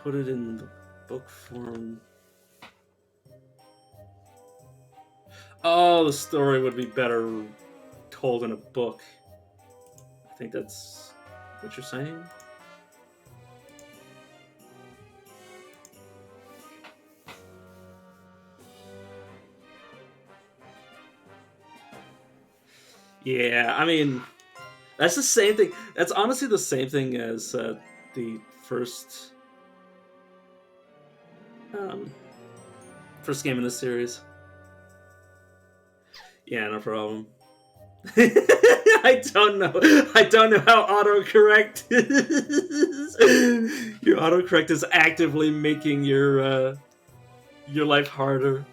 Put it in the book form. Oh, the story would be better told in a book. I think that's what you're saying. Yeah, I mean, that's the same thing. That's honestly the same thing as the first game in the series. Yeah, no problem. I don't know how autocorrect is. Your autocorrect is actively making your life harder.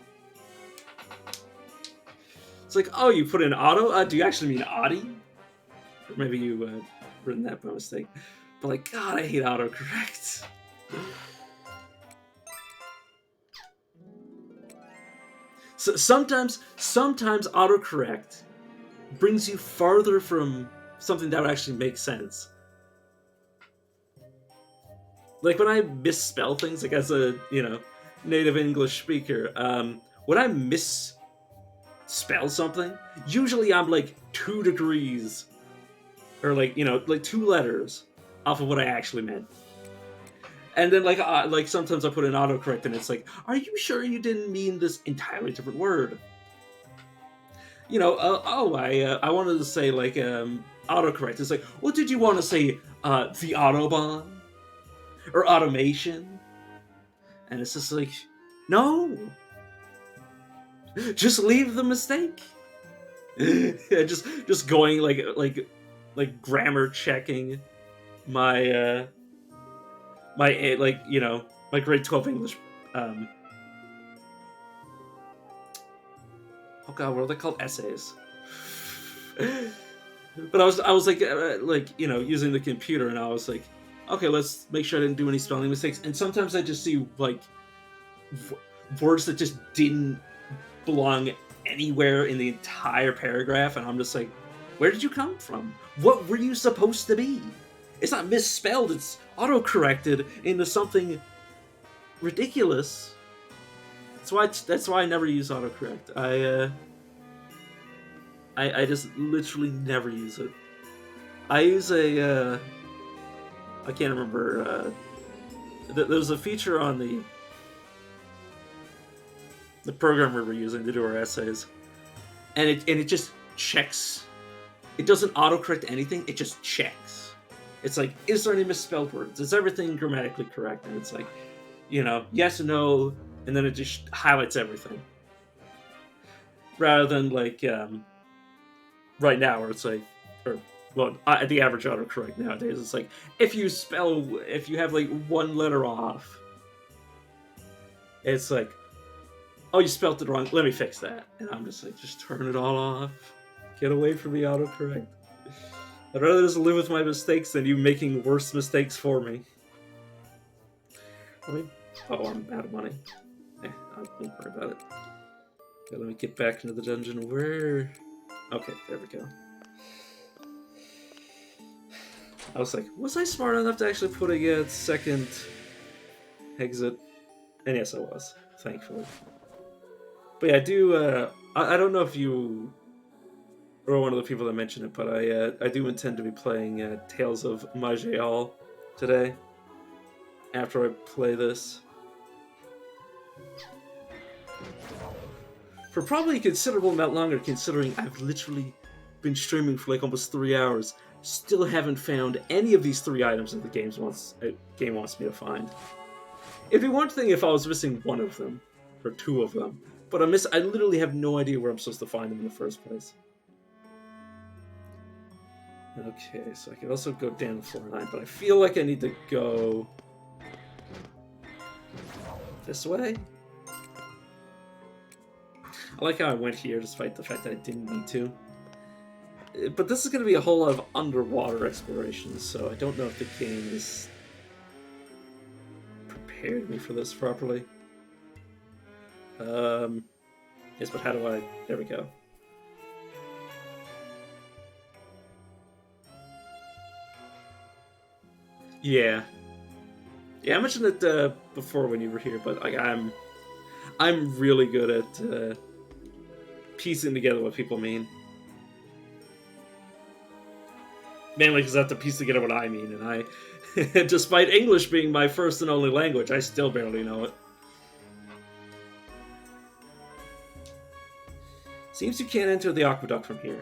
It's like, oh, you put in auto? Do you actually mean Audi? Or maybe you written that by mistake. But like, God, I hate autocorrect. So sometimes autocorrect brings you farther from something that would actually make sense. Like when I misspell things, like as a, you know, native English speaker, when I misspell something, usually I'm like 2 degrees, or like, you know, like 2 letters off of what I actually meant. And then, like sometimes I put in autocorrect, and it's like, "Are you sure you didn't mean this entirely different word?" You know, I wanted to say like autocorrect. It's like, what did you want to say? The Autobahn or automation? And it's just like, no, just leave the mistake. Yeah, just going like grammar checking my my like my grade 12 English. Oh god, what are they called? Essays. But I was like using the computer, and I was like, okay, let's make sure I didn't do any spelling mistakes. And sometimes I just see like words that just didn't belong anywhere in the entire paragraph, and I'm just like, where did you come from? What were you supposed to be? It's not misspelled, it's auto-corrected into something ridiculous. That's why I never use autocorrect. I just literally never use it. I use a I can't remember there's a feature on the program we were using to do our essays, and it just checks. It doesn't autocorrect anything, it just checks. It's like, is there any misspelled words? Is everything grammatically correct? And it's like, yes and no, and then it just highlights everything. Rather than like right now, where it's like, at the average autocorrect nowadays, it's like, if you have like one letter off, it's like, oh, you spelled it wrong, let me fix that. And I'm just like, just turn it all off. Get away from the autocorrect. I'd rather just live with my mistakes than you making worse mistakes for me. Oh, I'm out of money. I won't worry about it. Okay, let me get back into the dungeon. Where? Okay, there we go. I was like, was I smart enough to actually put a second exit? And yes, I was, thankfully. But yeah, I do. I don't know if you or one of the people that mentioned it, but I do intend to be playing Tales of Maj'Al today. After I play this, for probably a considerable amount longer, considering I've literally been streaming for like almost 3 hours. Still haven't found any of these 3 items that the game wants me to find. It'd be one thing if I was missing one of them or 2 of them, but I literally have no idea where I'm supposed to find them in the first place. Okay, so I can also go down to floor 9, but I feel like I need to go this way. I like how I went here despite the fact that I didn't need to. But this is going to be a whole lot of underwater exploration, so I don't know if the game has prepared me for this properly. Yes, but how do I... There we go. Yeah. Yeah, I mentioned it before when you were here, but like I'm really good at piecing together what people mean. Mainly because I have to piece together what I mean, and I, despite English being my first and only language, I still barely know it. Seems you can't enter the aqueduct from here,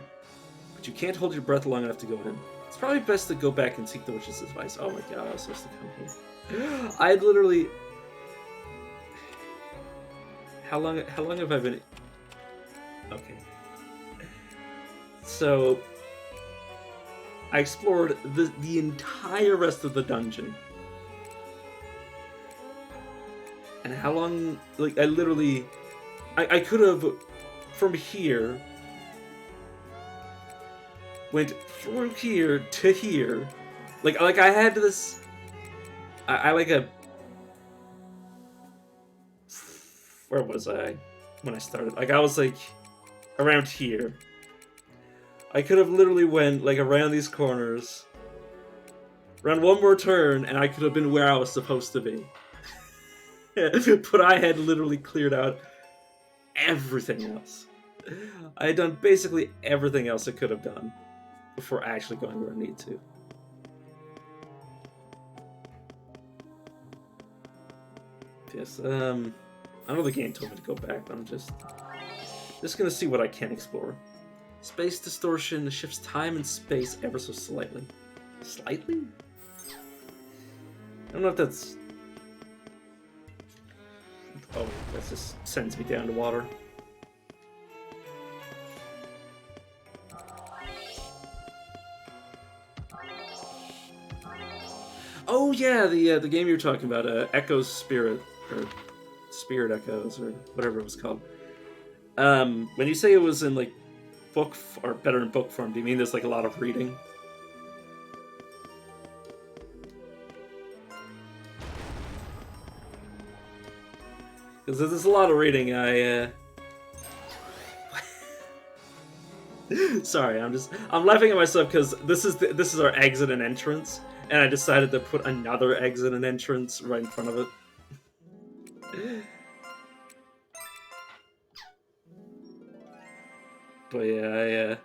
but you can't hold your breath long enough to go in. It's probably best to go back and seek the witch's advice. Oh my god, I was supposed to come here. I literally... How long have I been... Okay. So... I explored the entire rest of the dungeon. And how long... Like, I literally... I could have, from here, went through here to here. Like I had this... I like a... Where was I when I started? Like, I was, like, around here. I could have literally went, like, around these corners, around one more turn, and I could have been where I was supposed to be. But I had literally cleared out everything else. I had done basically everything else I could have done before actually going where I need to. Yes, I know the game told me to go back, but I'm just gonna see what I can explore. Space distortion shifts time and space ever so slightly. Slightly? I don't know if that's... Oh, that just sends me down to water. Oh yeah, the game you were talking about, Echo's Spirit, or Spirit Echoes, or whatever it was called. When you say it was in like book or better in book form, do you mean there's like a lot of reading? Because there's a lot of reading. Sorry, I'm laughing at myself because this is our exit and entrance, and I decided to put another exit and entrance right in front of it. But yeah,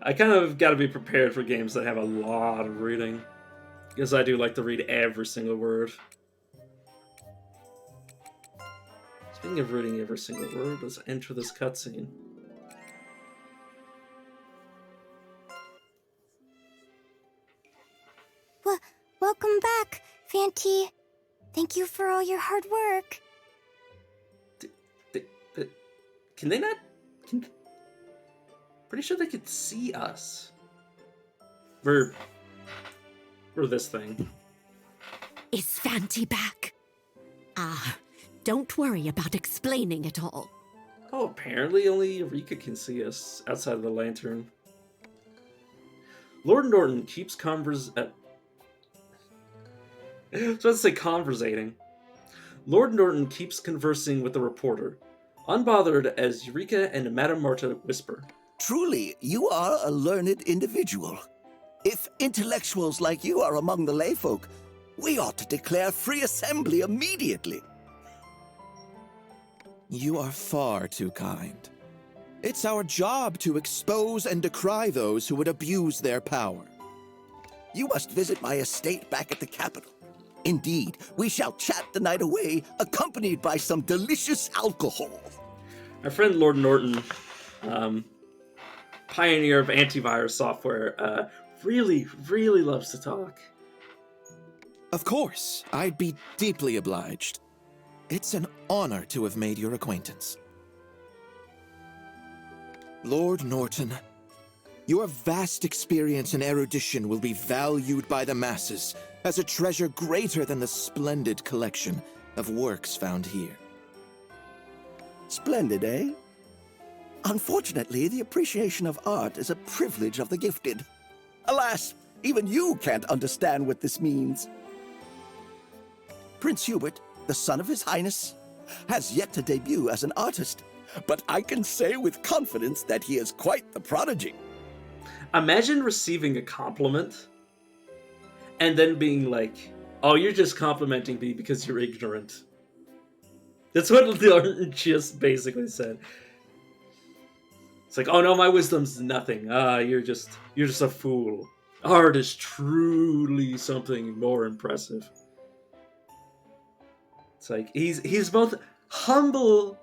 I kind of got to be prepared for games that have a lot of reading, because I do like to read every single word. Speaking of reading every single word, let's enter this cutscene. Welcome back, Fanty. Thank you for all your hard work. Can they not? Pretty sure they could see us. We're this thing. Is Fanty back? Ah, don't worry about explaining it all. Oh, apparently only Eureka can see us outside of the lantern. Lord Norton keeps conversating. Lord Norton keeps conversing with the reporter, unbothered as Eureka and Madame Marta whisper. Truly, you are a learned individual. If intellectuals like you are among the layfolk, we ought to declare free assembly immediately. You are far too kind. It's our job to expose and decry those who would abuse their power. You must visit my estate back at the capital. Indeed, we shall chat the night away, accompanied by some delicious alcohol. Our friend Lord Norton, pioneer of antivirus software, really loves to talk. Of course, I'd be deeply obliged. It's an honor to have made your acquaintance. Lord Norton, your vast experience and erudition will be valued by the masses as a treasure greater than the splendid collection of works found here. Splendid, eh? Unfortunately, the appreciation of art is a privilege of the gifted. Alas, even you can't understand what this means. Prince Hubert, the son of His Highness, has yet to debut as an artist, but I can say with confidence that he is quite the prodigy. Imagine receiving a compliment and then being like, oh, you're just complimenting me because you're ignorant. That's what Norton just basically said. It's like, oh no, my wisdom's nothing. You're just a fool. Art is truly something more impressive. It's like he's both humble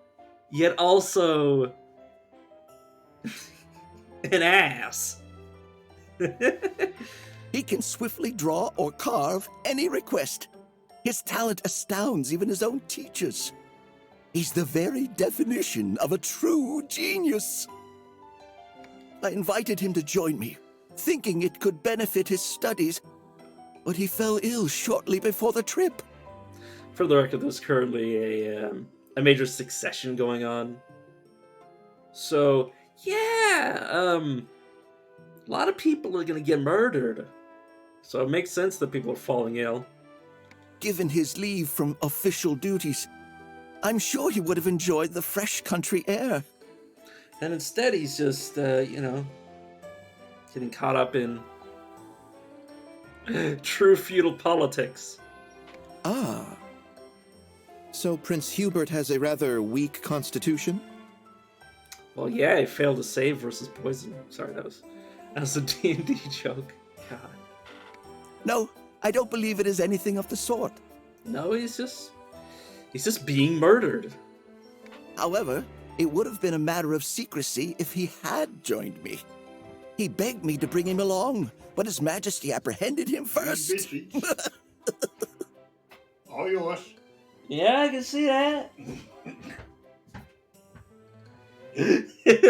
yet also an ass. He can swiftly draw or carve any request. His talent astounds even his own teachers. He's the very definition of a true genius. I invited him to join me, thinking it could benefit his studies, but he fell ill shortly before the trip. For the record, there's currently a major succession going on. So, yeah, a lot of people are going to get murdered. So it makes sense that people are falling ill. Given his leave from official duties, I'm sure he would have enjoyed the fresh country air. And instead, he's just, getting caught up in true feudal politics. Ah. So Prince Hubert has a rather weak constitution? Well, yeah, he failed to save versus poison. Sorry, that was a D&D joke. God. No, I don't believe it is anything of the sort. No, he's just being murdered. However, it would have been a matter of secrecy if he had joined me. He begged me to bring him along, but His Majesty apprehended him first. All yours. Yeah, I can see that.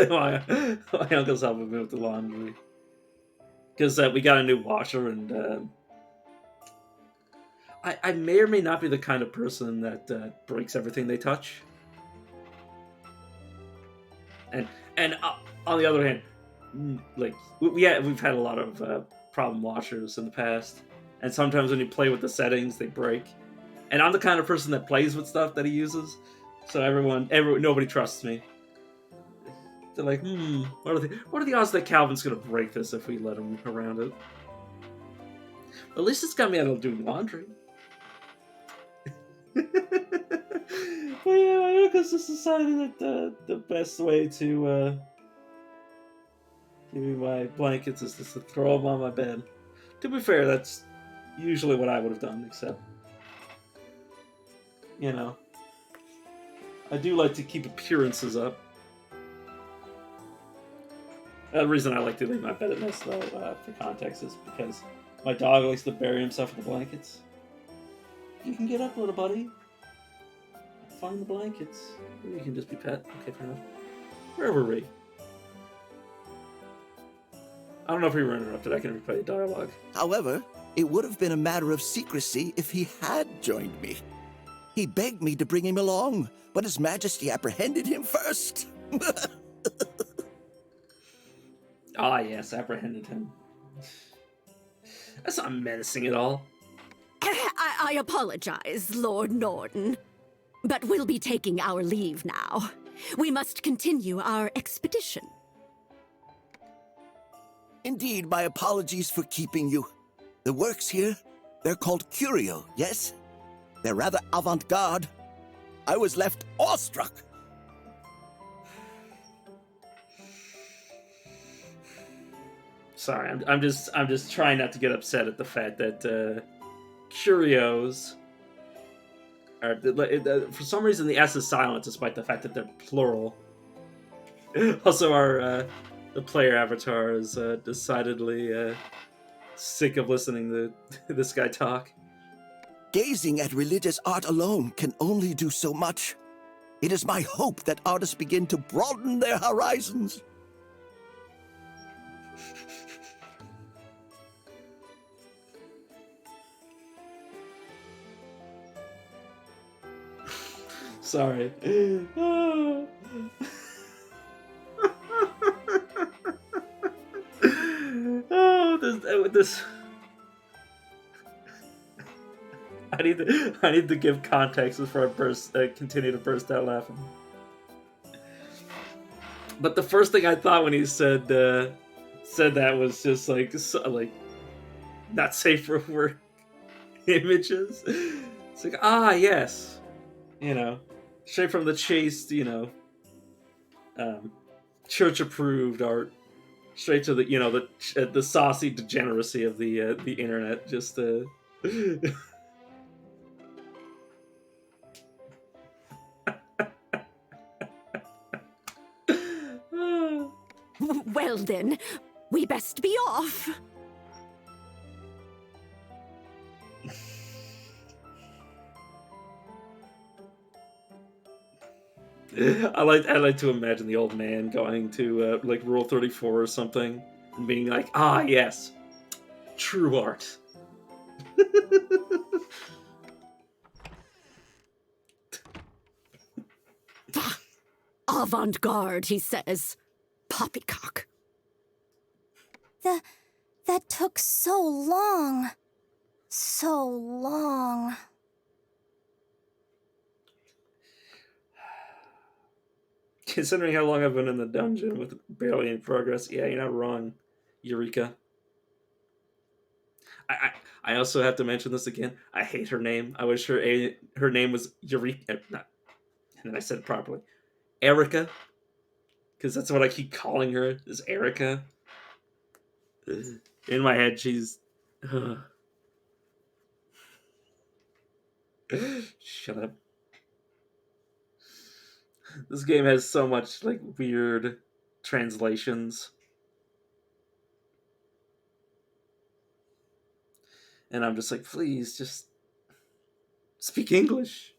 my uncle's helping me with the laundry. Because we got a new washer and I may or may not be the kind of person that breaks everything they touch. And on the other hand, like we've had a lot of problem washers in the past, and sometimes when you play with the settings, they break. And I'm the kind of person that plays with stuff that he uses, so nobody trusts me. They're like, what are the odds that Calvin's gonna break this if we let him around it? At least it's got me able to do laundry. Well, yeah, my uncle's just decided that the best way to give me my blankets is just to throw them on my bed. To be fair, that's usually what I would have done, except, you know, I do like to keep appearances up. The reason I like to leave my bed at night, though, for context, is because my dog likes to bury himself in the blankets. You can get up, little buddy. Find the blankets. Or you can just be pet. Okay, fair enough. Where were we? I don't know if we were interrupted. I can replay the dialogue. However, it would have been a matter of secrecy if he had joined me. He begged me to bring him along, but His Majesty apprehended him first. Ah, yes, apprehended him. That's not menacing at all. I apologize, Lord Norton. But we'll be taking our leave now. We must continue our expedition. Indeed, my apologies for keeping you. The works here, they're called curio, yes? They're rather avant-garde. I was left awestruck. Sorry, I'm just trying not to get upset at the fact that curios are, for some reason, the S is silent despite the fact that they're plural. Also, the player avatar is decidedly sick of listening to this guy talk. Gazing at religious art alone can only do so much. It is my hope that artists begin to broaden their horizons. Sorry. This. I need to give context before I continue to burst out laughing. But the first thing I thought when he said that was just like not safe for work images. It's like, yes, straight from the chaste, church approved art, straight to the saucy degeneracy of the internet. Just Well then, we best be off. I like to imagine the old man going to Rule 34 or something and being like, yes, true art. Avant-garde, he says. Poppycock. That took so long. So long. Considering how long I've been in the dungeon with barely any progress, yeah, you're not wrong, Eureka. I also have to mention this again. I hate her name. I wish her name was Eureka. And then I said it properly. Erica. Because that's what I keep calling her, is Erica. In my head, she's... Shut up. This game has so much, weird translations. And I'm just like, please, just speak English.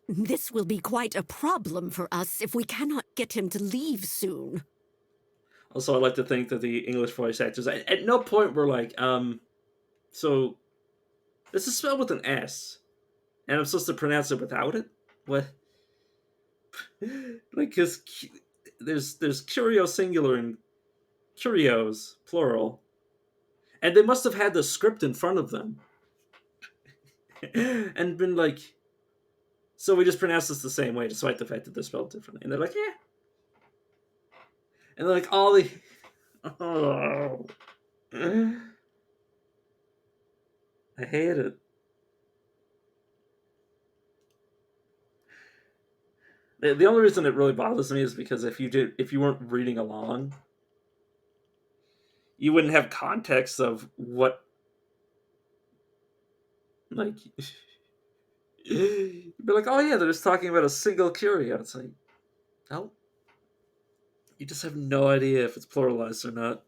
This will be quite a problem for us if we cannot get him to leave soon. Also, I like to think that the English voice actors at no point were like, so This is spelled with an S, and I'm supposed to pronounce it without it? What? Like, cause there's curio singular and curios plural, and they must have had the script in front of them and been like, so we just pronounce this the same way, despite the fact that they're spelled differently. And they're like, yeah. And they're like, all the... Oh. I hate it. The only reason it really bothers me is because if you weren't reading along, you wouldn't have context of what, like, you'd be like, oh yeah, they're just talking about a single curio. It's like, oh, you just have no idea if it's pluralized or not.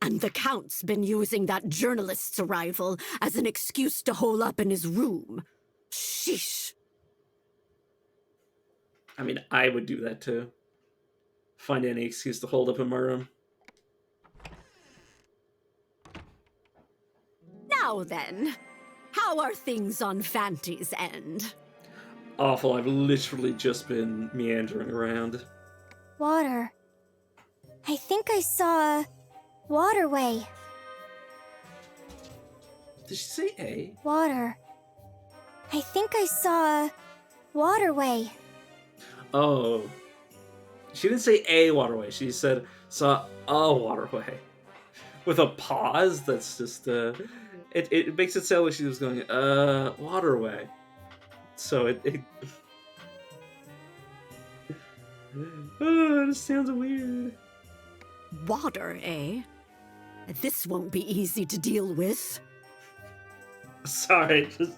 And the Count's been using that journalist's arrival as an excuse to hole up in his room. Sheesh. I mean, I would do that too. Find any excuse to hold up in my room. Now then, how are things on Fanty's end? Awful, I've literally just been meandering around. Water. I think I saw a waterway. Did she say A? Water. I think I saw a waterway. Oh. She didn't say a waterway, she said saw a waterway. With a pause, that's just, it makes it sound like she was going, waterway. So it oh, this sounds weird. Water, eh? This won't be easy to deal with. Sorry, just...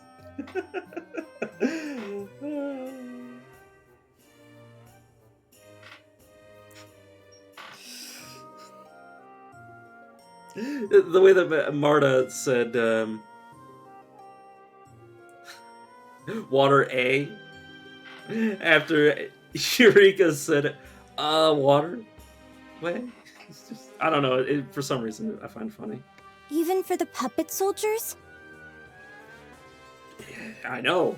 The way that Marta said, water A, after Eureka said, water? What? It's just, I don't know, for some reason I find it funny. Even for the puppet soldiers? I know.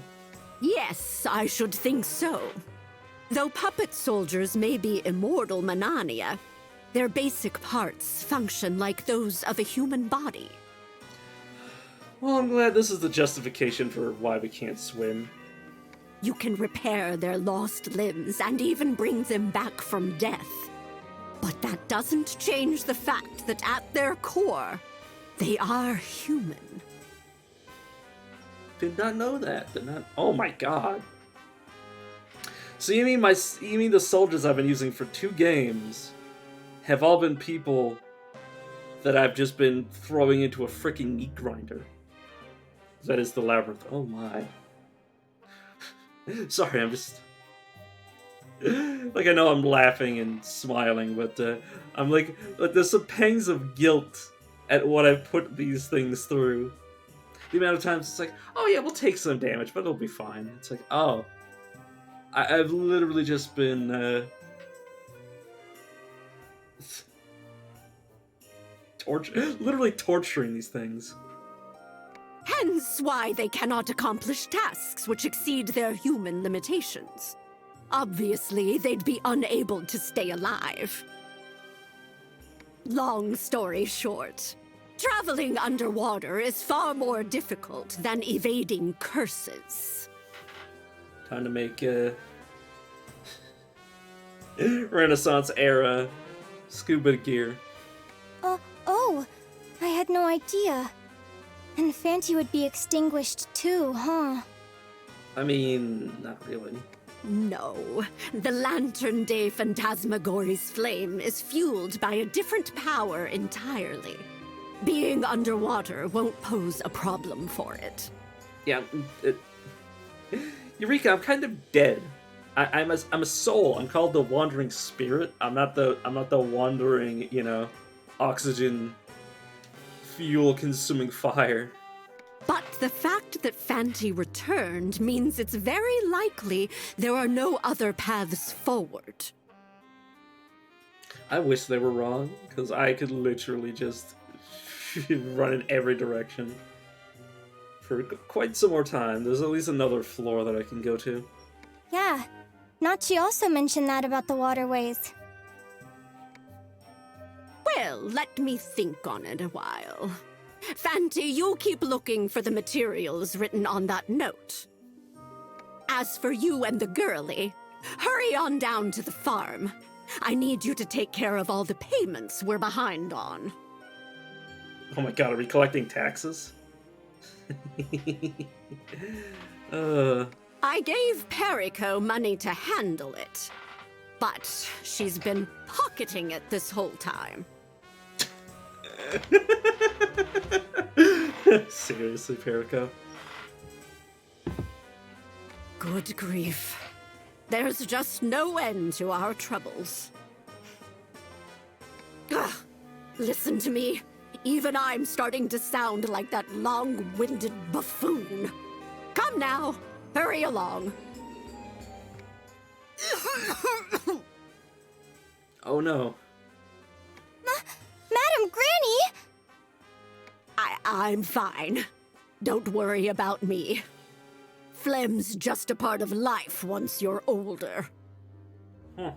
Yes, I should think so. Though puppet soldiers may be immortal Manania, their basic parts function like those of a human body. Well, I'm glad this is the justification for why we can't swim. You can repair their lost limbs and even bring them back from death. But that doesn't change the fact that at their core, they are human. Did not know that. Did not. Oh my god. So you mean the soldiers I've been using for 2 games have all been people that I've just been throwing into a freaking meat grinder? That is the Labyrinth. Oh my. Sorry, I'm just... like, I know I'm laughing and smiling, but I'm like, there's some pangs of guilt at what I've put these things through. The amount of times it's like, oh yeah, we'll take some damage, but it'll be fine. It's like, oh. I've literally just been, literally torturing these things. Hence why they cannot accomplish tasks which exceed their human limitations. Obviously, they'd be unable to stay alive. Long story short, traveling underwater is far more difficult than evading curses. Time to make Renaissance era scuba gear. Oh, I had no idea. And Fanty would be extinguished too, huh? I mean, not really. No, the Lantern de Phantasmagory's flame is fueled by a different power entirely. Being underwater won't pose a problem for it. Yeah, Eureka, I'm kind of dead. I'm a soul. I'm called the Wandering Spirit. I'm not the wandering, oxygen fuel consuming fire. But the fact that Fanty returned means it's very likely there are no other paths forward. I wish they were wrong, because I could literally just run in every direction for quite some more time. There's at least another floor that I can go to. Yeah, Nachi also mentioned that about the waterways. Well, let me think on it a while. Fanti, you keep looking for the materials written on that note. As for you and the girlie, hurry on down to the farm. I need you to take care of all the payments we're behind on. Oh my god, are we collecting taxes? I gave Perico money to handle it, but she's been pocketing it this whole time. Seriously, Perico? Good grief. There's just no end to our troubles. Ugh, listen to me. Even I'm starting to sound like that long-winded buffoon. Come now, hurry along. Oh no. Madam Granny! I'm fine. Don't worry about me. Phlegm's just a part of life once you're older. Huh.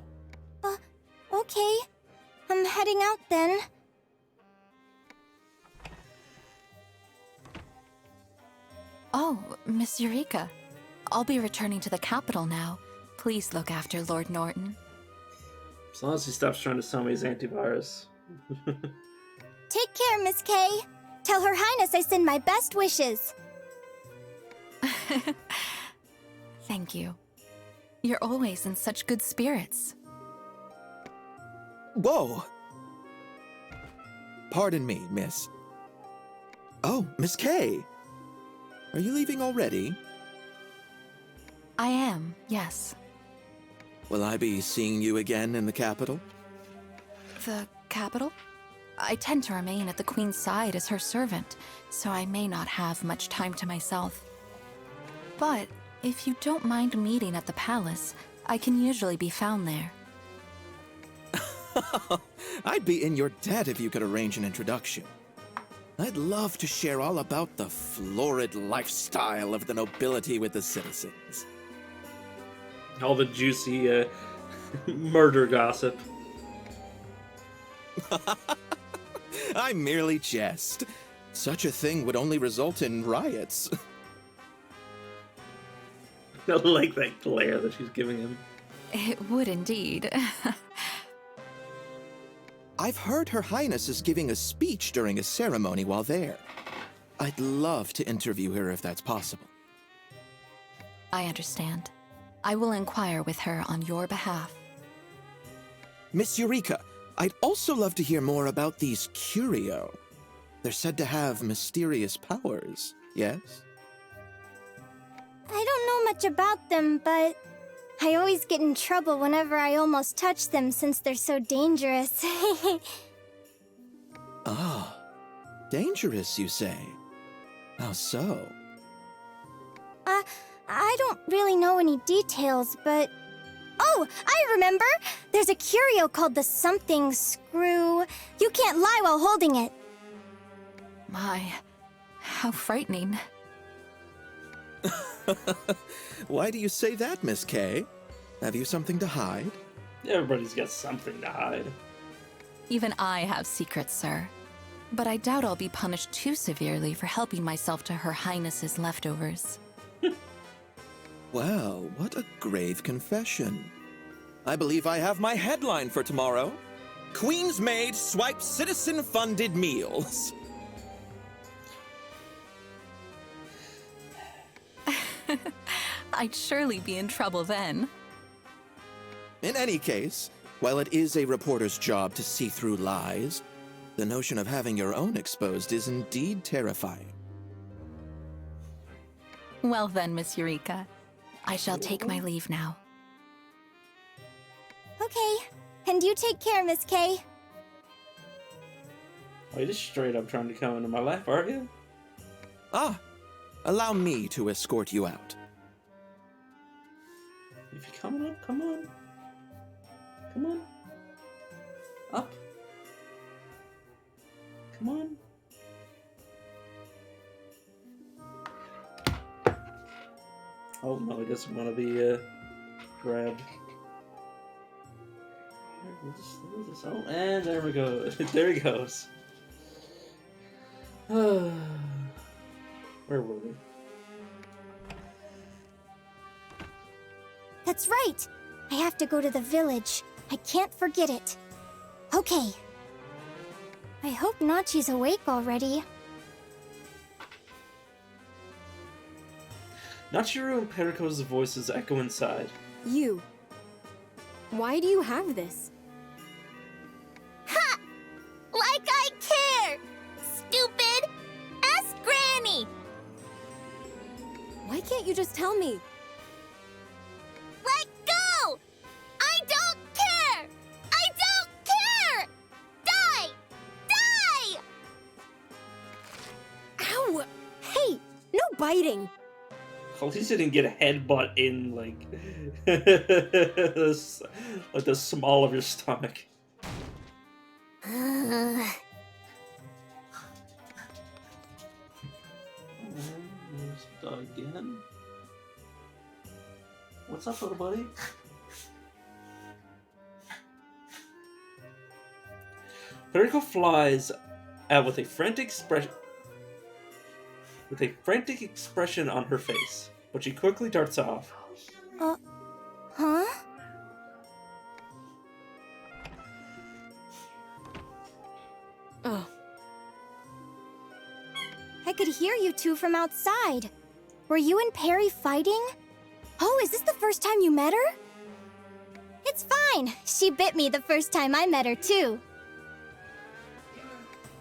Okay. I'm heading out then. Oh, Miss Eureka. I'll be returning to the capital now. Please look after Lord Norton. As long as he stops trying to sell me his antivirus. Take care, Miss Kay. Tell Her Highness I send my best wishes. Thank you. You're always in such good spirits. Whoa! Pardon me, miss. Oh, Miss Kay! Are you leaving already? I am, yes. Will I be seeing you again in the capital? The capital? I tend to remain at the Queen's side as her servant, so I may not have much time to myself. But if you don't mind meeting at the palace, I can usually be found there. I'd be in your debt if you could arrange an introduction. I'd love to share all about the florid lifestyle of the nobility with the citizens. All the juicy murder gossip. I merely jest. Such a thing would only result in riots. I like that glare that she's giving him. It would indeed. I've heard Her Highness is giving a speech during a ceremony while there. I'd love to interview her if that's possible. I understand. I will inquire with her on your behalf. Miss Eureka, I'd also love to hear more about these curio. They're said to have mysterious powers, yes? I don't know much about them, but I always get in trouble whenever I almost touch them since they're so dangerous. Ah, dangerous, you say? How so? I don't really know any details, but... Oh, I remember! There's a curio called the something screw. You can't lie while holding it. My, how frightening. Why do you say that, Miss Kay? Have you something to hide? Everybody's got something to hide. Even I have secrets, sir. But I doubt I'll be punished too severely for helping myself to Her Highness's leftovers. Well, what a grave confession. I believe I have my headline for tomorrow. Queen's Maid swipes citizen-funded meals. I'd surely be in trouble then. In any case, while it is a reporter's job to see through lies, the notion of having your own exposed is indeed terrifying. Well then, Miss Eureka. I shall take my leave now. Okay, and you take care, Miss Kay. Are you just straight up trying to come into my life, are you? Ah, allow me to escort you out. If you're coming up, come on. Come on. Up. Come on. Oh no, he doesn't want to be grabbed. Oh, and there we go. There he goes. Where were we? That's right! I have to go to the village. I can't forget it. Okay. I hope Nachi's awake already. Nachiro and Periko's voices echo inside. You. Why do you have this? Ha! Like I care! Stupid! Ask Granny! Why can't you just tell me? Let go! I don't care! I don't care! Die! Die! Ow! Hey! No biting! At least he didn't get a headbutt in, like, like the small of your stomach. Again. What's up, little buddy? Periko flies out with a frantic expression on her face, but she quickly darts off. Huh? Oh. I could hear you two from outside. Were you and Perry fighting? Oh, is this the first time you met her? It's fine. She bit me the first time I met her, too.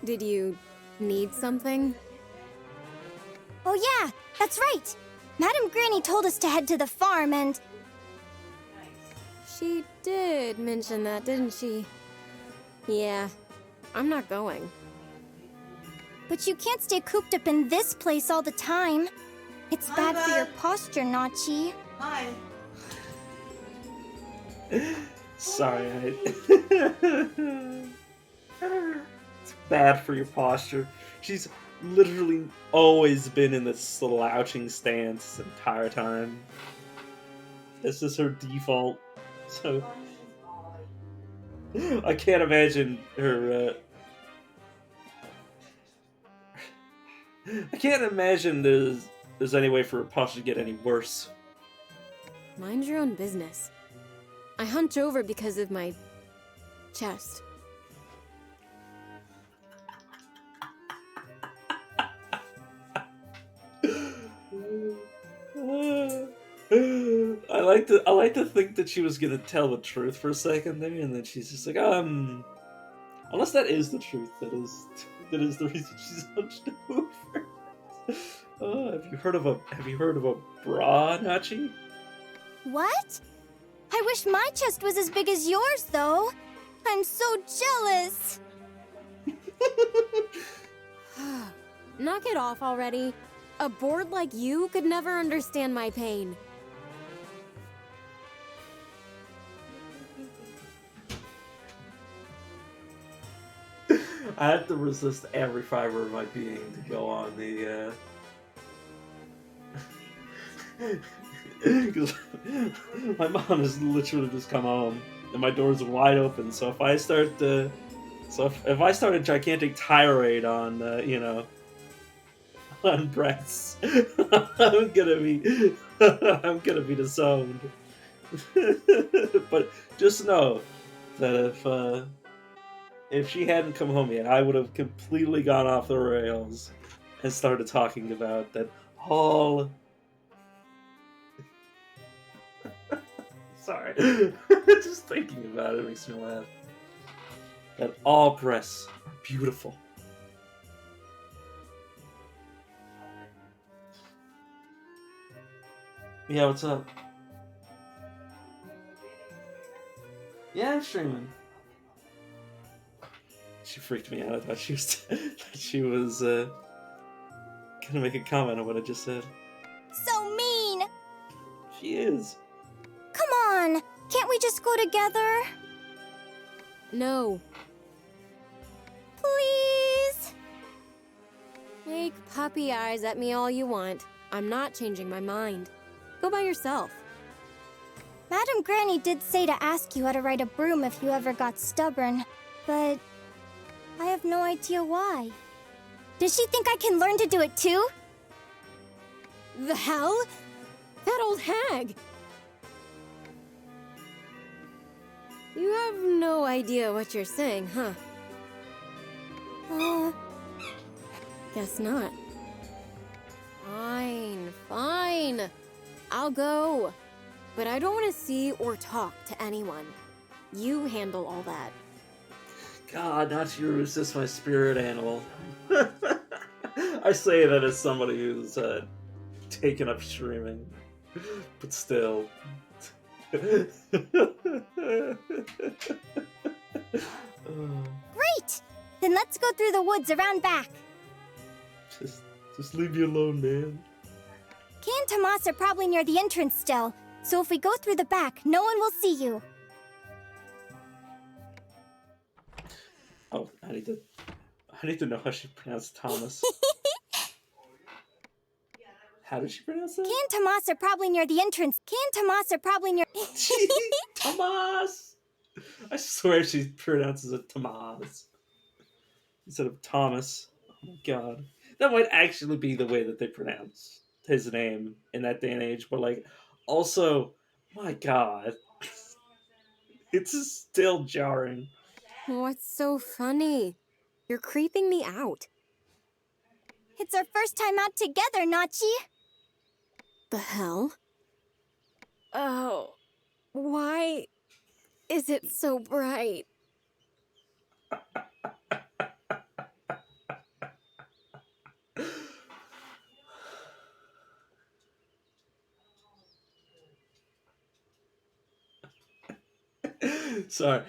Did you need something? Oh yeah, that's right. Madam Granny told us to head to the farm and... She did mention that, didn't she? Yeah, I'm not going. But you can't stay cooped up in this place all the time. It's bad for your posture, Nachi. Hi. Sorry, it's bad for your posture. She's literally always been in this slouching stance the entire time. This is her default. So I can't imagine her. I can't imagine there's any way for her posture to get any worse. Mind your own business. I hunch over because of my chest. I like to think that she was gonna tell the truth for a second there, and then she's just like, unless that is the truth, that is the reason she's hunched over. Have you heard of a bra, Nachi? What? I wish my chest was as big as yours, though. I'm so jealous. Knock it off already. A board like you could never understand my pain. I have to resist every fiber of my being to go on the, because my mom has literally just come home, and my doors are wide open, so if I start if I start a gigantic tirade on, on breasts, I'm gonna be disowned. But just know that if she hadn't come home yet, I would have completely gone off the rails and started talking about that all... Sorry. Just thinking about it makes me laugh. That all breasts are beautiful. Yeah, what's up? Yeah, I'm streaming. She freaked me out. I thought she was gonna make a comment on what I just said. So mean! She is. Come on! Can't we just go together? No. Please? Make puppy eyes at me all you want. I'm not changing my mind. Go by yourself. Madam Granny did say to ask you how to ride a broom if you ever got stubborn, but I have no idea why. Does she think I can learn to do it too? The hell? That old hag! You have no idea what you're saying, huh? Guess not. Fine. I'll go. But I don't want to see or talk to anyone. You handle all that. God, not you resist my spirit animal. I say that as somebody who's taken up streaming, but still. Great! Then let's go through the woods around back. Just leave me alone, man. Kay and Tomas are probably near the entrance still, so if we go through the back, no one will see you. Oh, I need to know how she pronounced Thomas. How did she pronounce that? Kay and Tomas are probably near the entrance. Kay and Tomas are probably near... Tomas! I swear she pronounces it Tomas instead of Thomas. Oh my god. That might actually be the way that they pronounce his name in that day and age, but like, also, my god. It's still jarring. What's so funny? You're creeping me out. It's our first time out together, Nachi. The hell? Oh, why is it so bright? Sorry,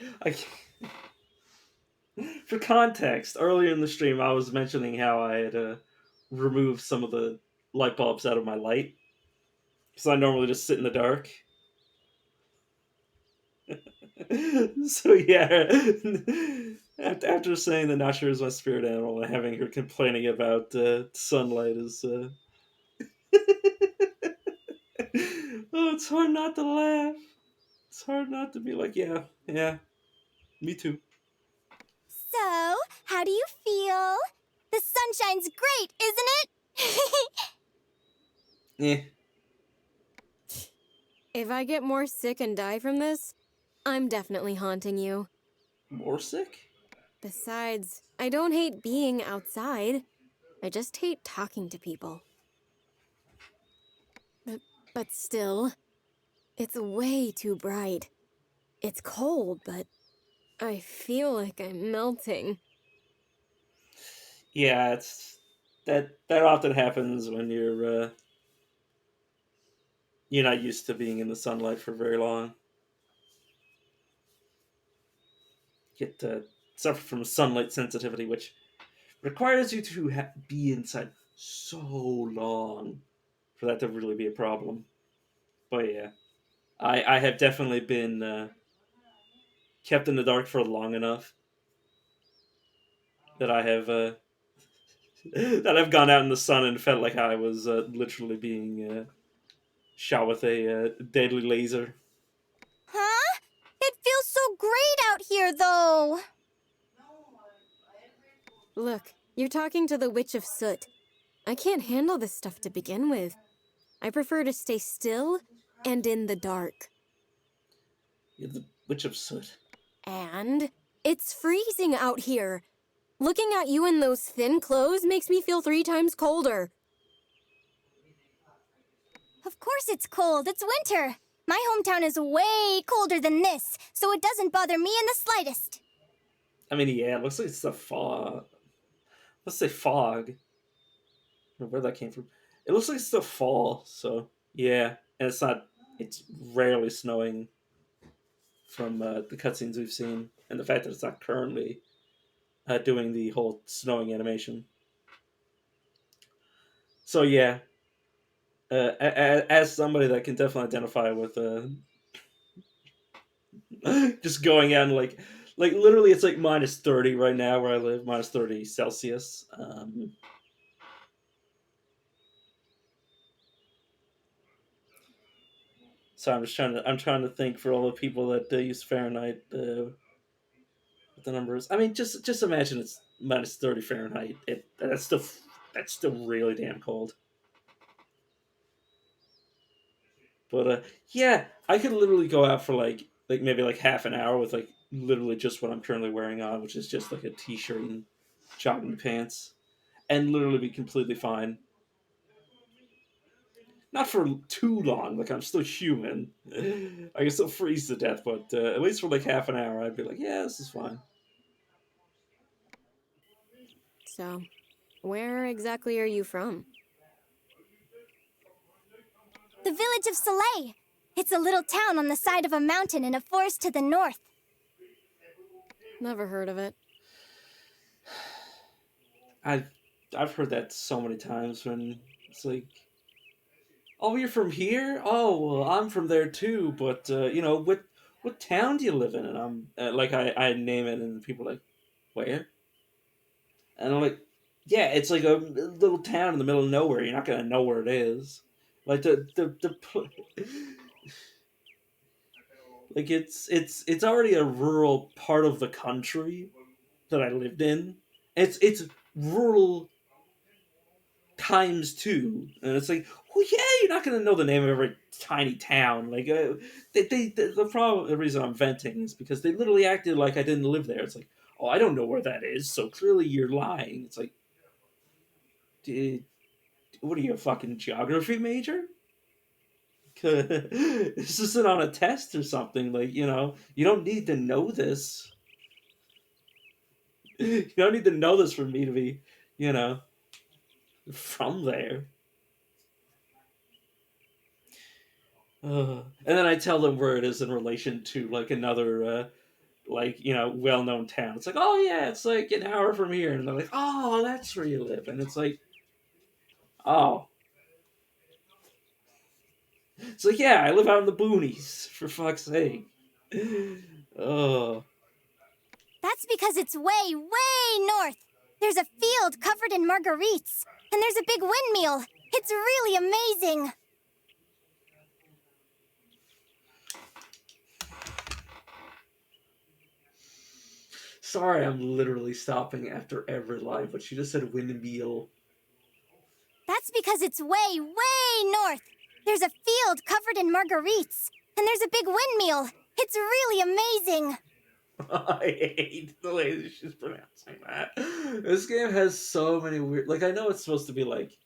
for context, earlier in the stream I was mentioning how I had removed some of the light bulbs out of my light. Because I normally just sit in the dark. So yeah, after saying that Nasher is my spirit animal and having her complaining about sunlight is... Oh, it's hard not to laugh. It's hard not to be like, yeah, me too. So, how do you feel? The sunshine's great, isn't it? Yeah. If I get more sick and die from this, I'm definitely haunting you. More sick? Besides, I don't hate being outside. I just hate talking to people. But still, it's way too bright. It's cold, but I feel like I'm melting. Yeah, it's that often happens when you're not used to being in the sunlight for very long. Get suffer from sunlight sensitivity, which requires you to be inside so long for that to really be a problem. But yeah, I have definitely been kept in the dark for long enough that I have that I've gone out in the sun and felt like I was literally being shot with a deadly laser. Huh? It feels so great out here, though. Look, you're talking to the Witch of Soot. I can't handle this stuff to begin with. I prefer to stay still and in the dark. You're the Witch of Soot. And it's freezing out here. Looking at you in those thin clothes makes me feel 3 times colder. Of course it's cold. It's winter. My hometown is way colder than this, so it doesn't bother me in the slightest. I mean, yeah, it looks like it's the fog. Let's say fog. I don't know where that came from. It looks like it's still fall, so yeah. And it's not. It's rarely snowing from the cutscenes we've seen, and the fact that it's not currently doing the whole snowing animation. So yeah, as somebody that can definitely identify with just going out and like literally it's like minus 30 right now where I live, minus 30 Celsius. So I'm trying to think for all the people that use Fahrenheit. What the numbers? I mean, just imagine it's -30 Fahrenheit. That's still really damn cold. But yeah, I could literally go out for like maybe like half an hour with like literally just what I'm currently wearing on, which is just like a t-shirt and jogging pants, and literally be completely fine. Not for too long, like I'm still human. I can still freeze to death, but at least for like half an hour, I'd be like, yeah, this is fine. So, where exactly are you from? The village of Soleil. It's a little town on the side of a mountain in a forest to the north. Never heard of it. I've I've heard that so many times when it's like, oh, you're from here? Oh, well, I'm from there too. But what town do you live in? And I'm like, I name it, and people are like, where? And I'm like, yeah, it's like a little town in the middle of nowhere. You're not gonna know where it is. Like like it's already a rural part of the country that I lived in. It's rural times two, and it's like, well, yeah, you're not gonna know the name of every tiny town. Like, the problem, the reason I'm venting is because they literally acted like I didn't live there. It's like, oh, I don't know where that is, so clearly you're lying. It's like, what are you, a fucking geography major? This isn't on a test or something. Like, you don't need to know this. You don't need to know this for me to be, you know, from there. And then I tell them where it is in relation to like another well-known town. It's like, oh yeah, it's like an hour from here, and they're like, oh, that's where you live, and it's like, oh, it's like, yeah, I live out in the boonies, for fuck's sake. Oh, That's because it's way, way north. There's a field covered in marguerites, and there's a big windmill. It's really amazing. sorry, I'm literally stopping after every line, but she just said windmill. That's because it's way, way north. There's a field covered in marguerites, and there's a big windmill. It's really amazing. I hate the way that she's pronouncing that. This game has so many weird. Like, I know it's supposed to be like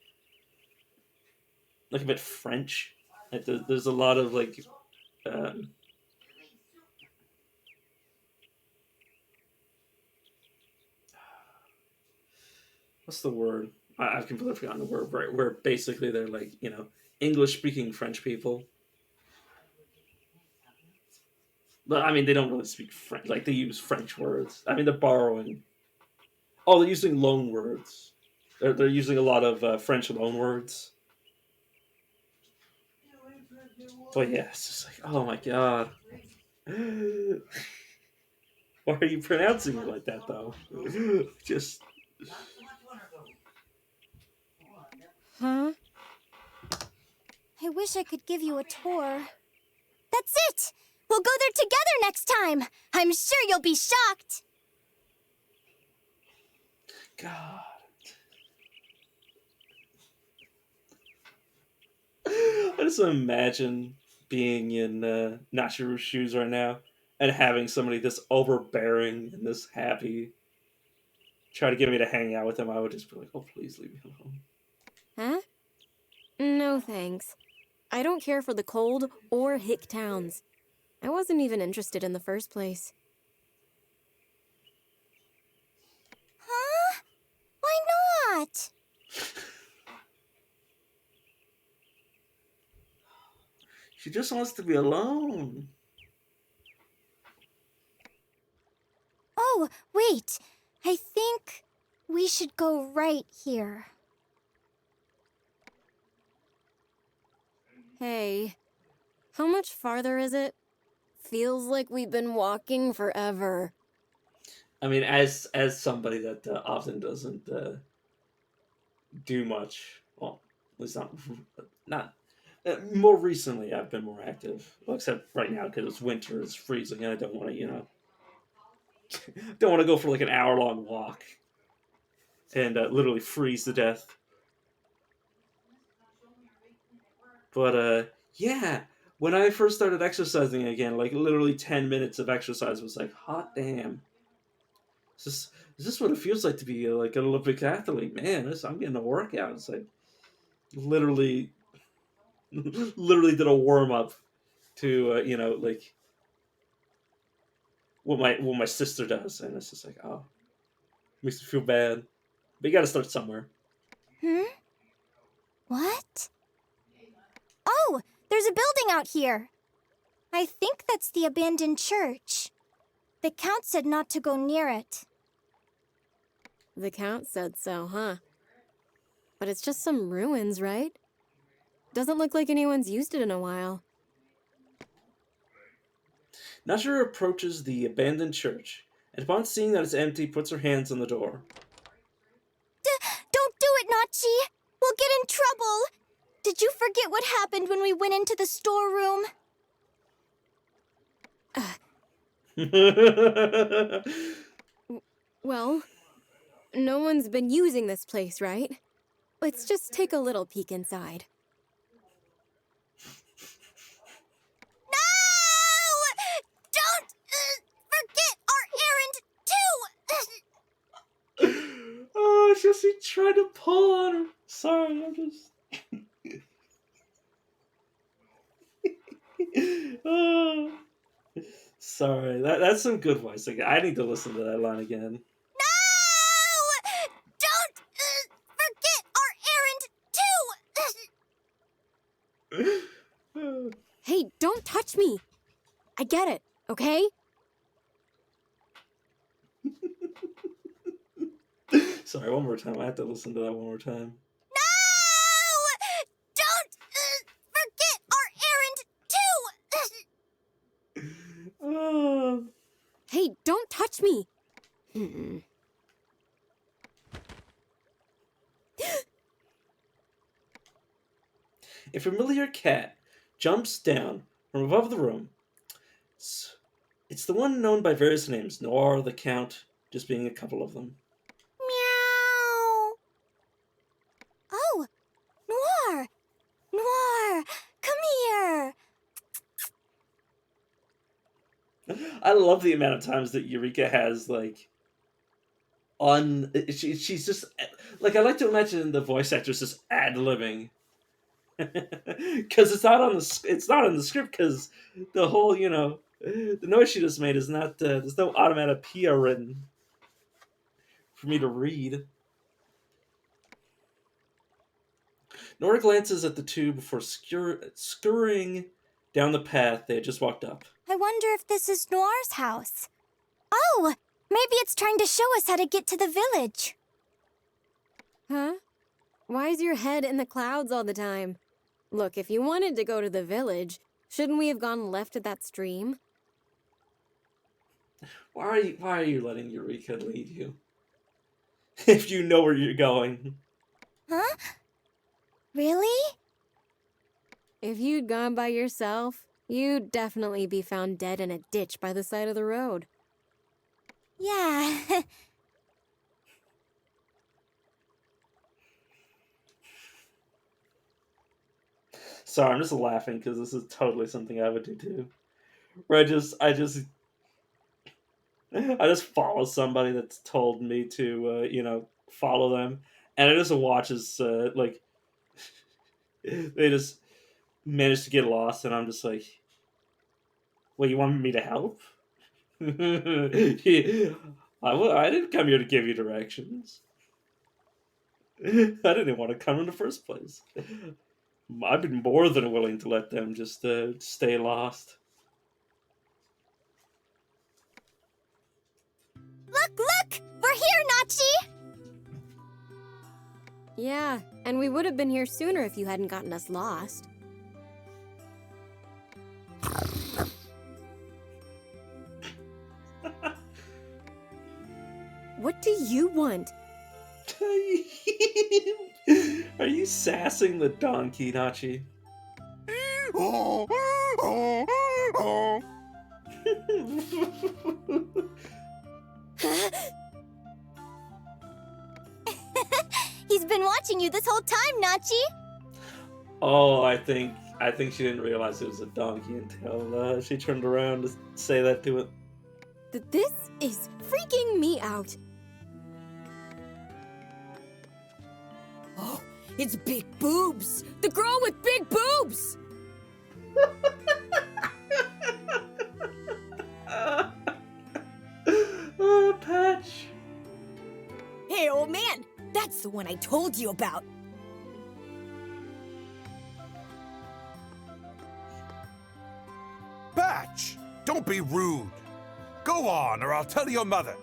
a bit French. Like, there's a lot of like, um, what's the word? I've completely forgotten the word. Right, where basically they're like, English speaking French people. But I mean, they don't really speak French. Like, they use French words. I mean, they're borrowing. Oh, they're using loan words. They're using a lot of French loan words. But yeah, it's just like, oh my god. Why are you pronouncing it like that, though? Just. Huh? I wish I could give you a tour. That's it! We'll go there together next time! I'm sure you'll be shocked! God. I just imagine being in Nachiru's shoes right now and having somebody this overbearing and this happy try to get me to hang out with him. I would just be like, oh, please leave me alone. Huh? No thanks. I don't care for the cold or hick towns. I wasn't even interested in the first place. Huh? Why not? She just wants to be alone. Oh, wait. I think we should go right here. Hey, how much farther is it? Feels like we've been walking forever. I mean, as somebody that often doesn't do much, well, at least not More recently, I've been more active. Well, except right now because it's winter, it's freezing, and I don't want to, don't want to go for like an hour-long walk and literally freeze to death. But yeah, when I first started exercising again, like literally 10 minutes of exercise was like, hot damn. Is this what it feels like to be like an Olympic athlete? Man, I'm getting a workout. It's like literally, literally did a warm up to like what my sister does, and it's just like, oh, makes me feel bad. But you got to start somewhere. Hmm? What? Oh, there's a building out here. I think that's the abandoned church. The Count said not to go near it. The Count said so, huh? But it's just some ruins, right? Doesn't look like anyone's used it in a while. Nasher approaches the abandoned church, and upon seeing that it's empty, puts her hands on the door. Don't do it, Nachi! We'll get in trouble! Did you forget what happened when we went into the storeroom? Well, no one's been using this place, right? Let's just take a little peek inside. No! Don't forget our errand, too! Oh, Jesse tried to pull on her. Sorry, I'm just... Oh. Sorry, that's some good voice. Like, I need to listen to that line again. No! Don't forget our errand, too! Hey, don't touch me! I get it, okay? Sorry, one more time. I have to listen to that one more time. No! Don't forget our errand, too! Oh. Hey, don't touch me! A familiar cat jumps down from above the room. It's the one known by various names, Noir, the Count, just being a couple of them. Meow! Oh, Noir! Noir, come here! I love the amount of times that Eureka has, like, she's just, like, I like to imagine the voice actress just ad-libbing. Because it's not in the script, because the whole, the noise she just made is not, there's no onomatopoeia written for me to read. Nora glances at the two before scurrying down the path they had just walked up. I wonder if this is Noir's house. Oh, maybe it's trying to show us how to get to the village. Huh? Why is your head in the clouds all the time? Look, if you wanted to go to the village, shouldn't we have gone left at that stream? Why are you letting Eureka lead you? If you know where you're going. Huh? Really? If you'd gone by yourself, you'd definitely be found dead in a ditch by the side of the road. Yeah. Sorry, I'm just laughing because this is totally something I would do too. Where I just follow somebody that's told me to, follow them, and I just watch as like they just manage to get lost, and I'm just like, "Wait, you want me to help?" I didn't come here to give you directions. I didn't want to come in the first place. I've been more than willing to let them just stay lost. Look! We're here, Nachi! Yeah, and we would have been here sooner if you hadn't gotten us lost. What do you want? Are you sassing the donkey, Nachi? He's been watching you this whole time, Nachi! Oh, I think she didn't realize it was a donkey until she turned around to say that to it. This is freaking me out. Oh, it's Big Boobs! The girl with big boobs! Oh, Patch. Hey, old man! That's the one I told you about! Batch! Don't be rude. Go on, or I'll tell your mother.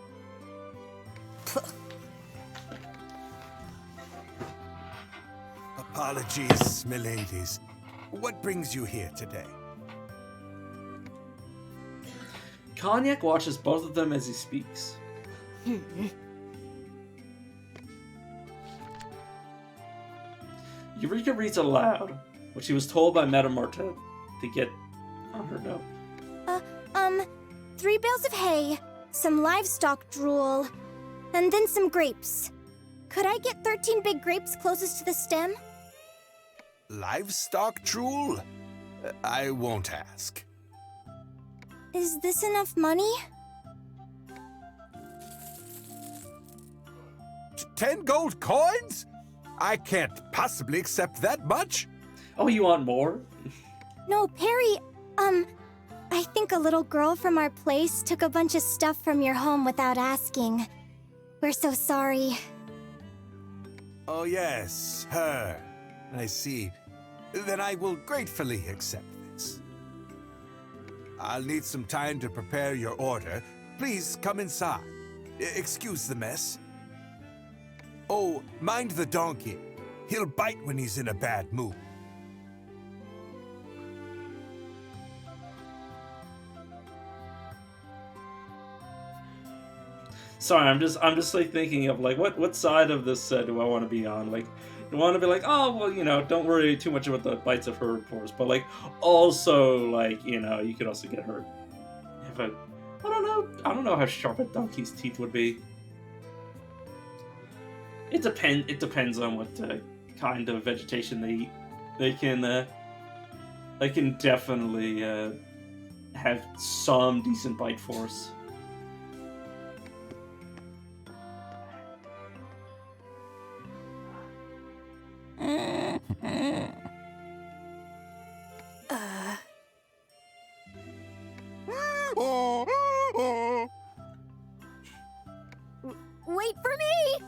Apologies, miladies. What brings you here today? Cognac watches both of them as he speaks. Eureka reads aloud what she was told by Madame Martin to get on her note. 3 bales of hay, some livestock drool, and then some grapes. Could I get 13 big grapes closest to the stem? Livestock drool? I won't ask. Is this enough money? 10 gold coins? I can't possibly accept that much. Oh, you want more? No, Perry, I think a little girl from our place took a bunch of stuff from your home without asking. We're so sorry. Oh yes, her. I see. Then I will gratefully accept this. I'll need some time to prepare your order. Please come inside. Excuse the mess. Oh, mind the donkey. He'll bite when he's in a bad mood. Sorry, I'm just like thinking of like what side of this do I want to be on? Like, do I want to be like, oh well, you know, don't worry too much about the bites of herbivores, but like also like, you know, you could also get hurt. If I don't know how sharp a donkey's teeth would be. It depends on what kind of vegetation they eat. They can definitely have some decent bite force. Wait for me!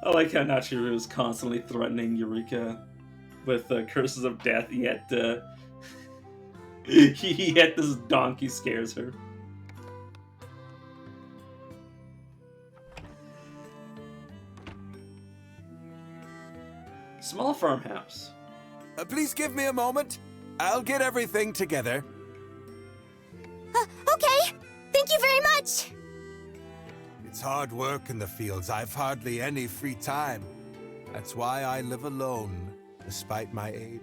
I like how Nachiru is constantly threatening Eureka with curses of death, yet yet this donkey scares her. Small farmhouse. Please give me a moment. I'll get everything together. Okay! Thank you very much! It's hard work in the fields. I've hardly any free time. That's why I live alone, despite my age.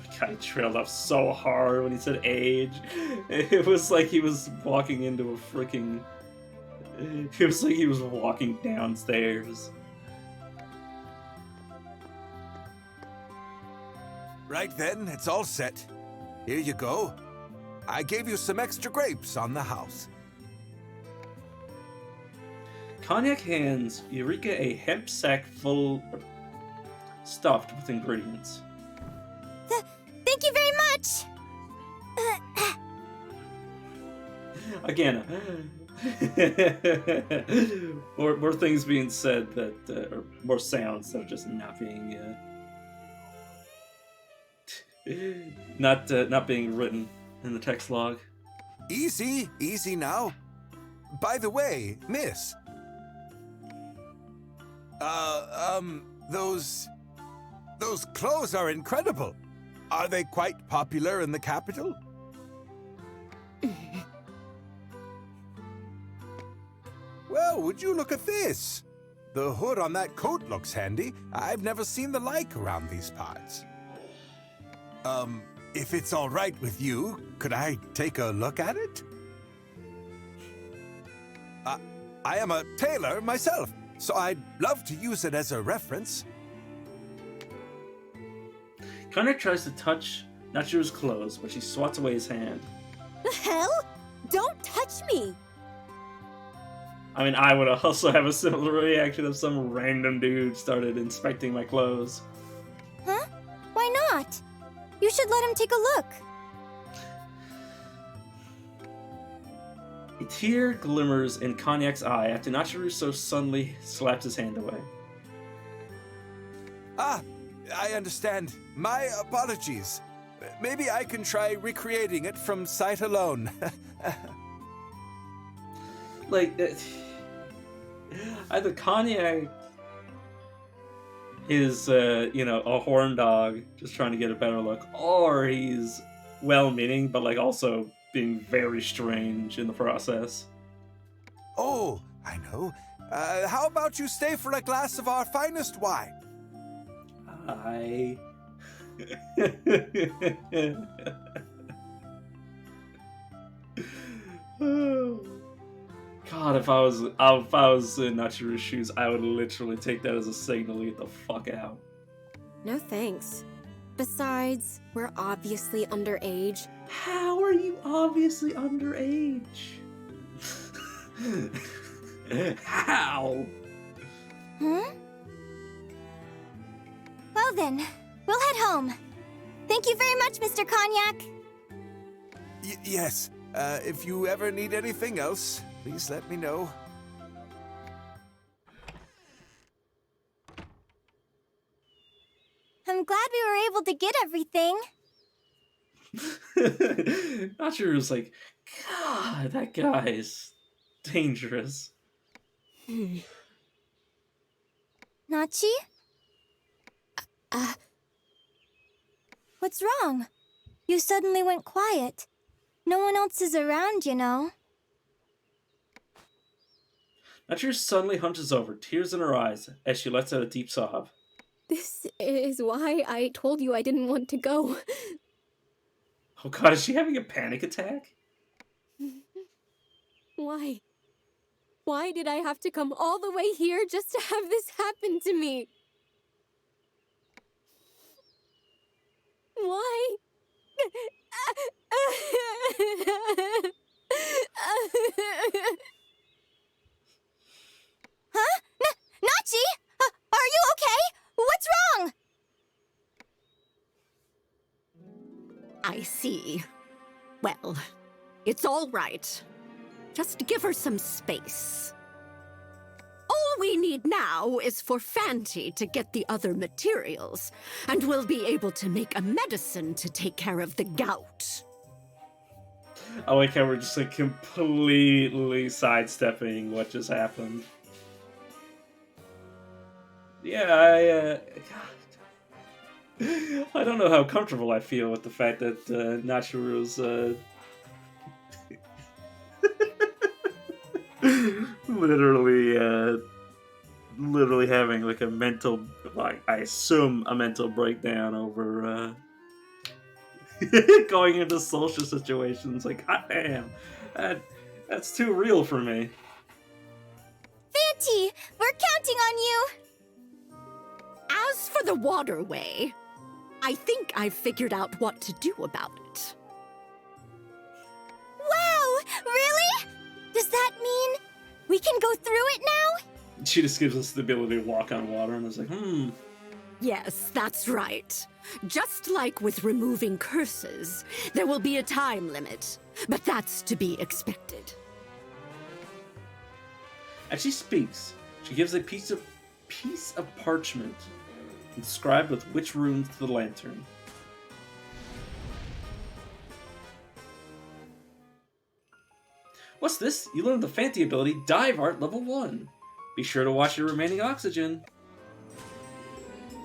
The guy trailed off so hard when he said age. It was like he was walking into a freaking... It was like he was walking downstairs. Right then, it's all set. Here you go. I gave you some extra grapes on the house. Cognac hands Eureka a hemp sack full stuffed with ingredients. Thank you very much! Again, more things being said that, or more sounds that are just not being, not being written in the text log. Easy, easy now. By the way, miss. Those clothes are incredible. Are they quite popular in the capital? Well, would you look at this? The hood on that coat looks handy. I've never seen the like around these parts. If it's all right with you, could I take a look at it? I am a tailor myself, so I'd love to use it as a reference. Connor tries to touch Nachiru's clothes, but she swats away his hand. The hell? Don't touch me! I mean, I would also have a similar reaction if some random dude started inspecting my clothes. Huh? Why not? You should let him take a look. A tear glimmers in Cognac eye after Nachiru so suddenly slaps his hand away. Ah, I understand. My apologies. Maybe I can try recreating it from sight alone. Like, either Cognac is, a horn dog just trying to get a better look, or he's well-meaning, but, like, also being very strange in the process. Oh, I know. How about you stay for a glass of our finest wine? God, if I was in Nachiru's shoes, I would literally take that as a signal to get the fuck out. No thanks. Besides, we're obviously underage. How are you obviously underage? How? Well then, we'll head home. Thank you very much, Mr. Cognac. Yes. If you ever need anything else, please let me know. I'm glad we were able to get everything. Nachiru's like, God, that guy's dangerous. Nachi? What's wrong? You suddenly went quiet. No one else is around, you know. Nachiru suddenly hunches over, tears in her eyes, as she lets out a deep sob. This is why I told you I didn't want to go. Oh God, is she having a panic attack? Why? Why did I have to come all the way here just to have this happen to me? Why? Huh? Nachi? Are you okay? What's wrong? I see. Well, it's all right. Just give her some space. All we need now is for Fanti to get the other materials, and we'll be able to make a medicine to take care of the gout. I like how we're just like completely sidestepping what just happened. Yeah, I don't know how comfortable I feel with the fact that Nachiru's literally having like a mental, like I assume a mental breakdown over going into social situations. Like, God damn, that's too real for me. Fanti, we're counting on you. As for the waterway, I think I've figured out what to do about it. Wow, really? Does that mean we can go through it now? She just gives us the ability to walk on water, and I was like, Yes, that's right. Just like with removing curses, there will be a time limit, but that's to be expected. As she speaks, she gives a piece of parchment inscribed with witch runes to the lantern. What's this? You learned the Fanti ability Dive Art Level 1. Be sure to watch your remaining oxygen.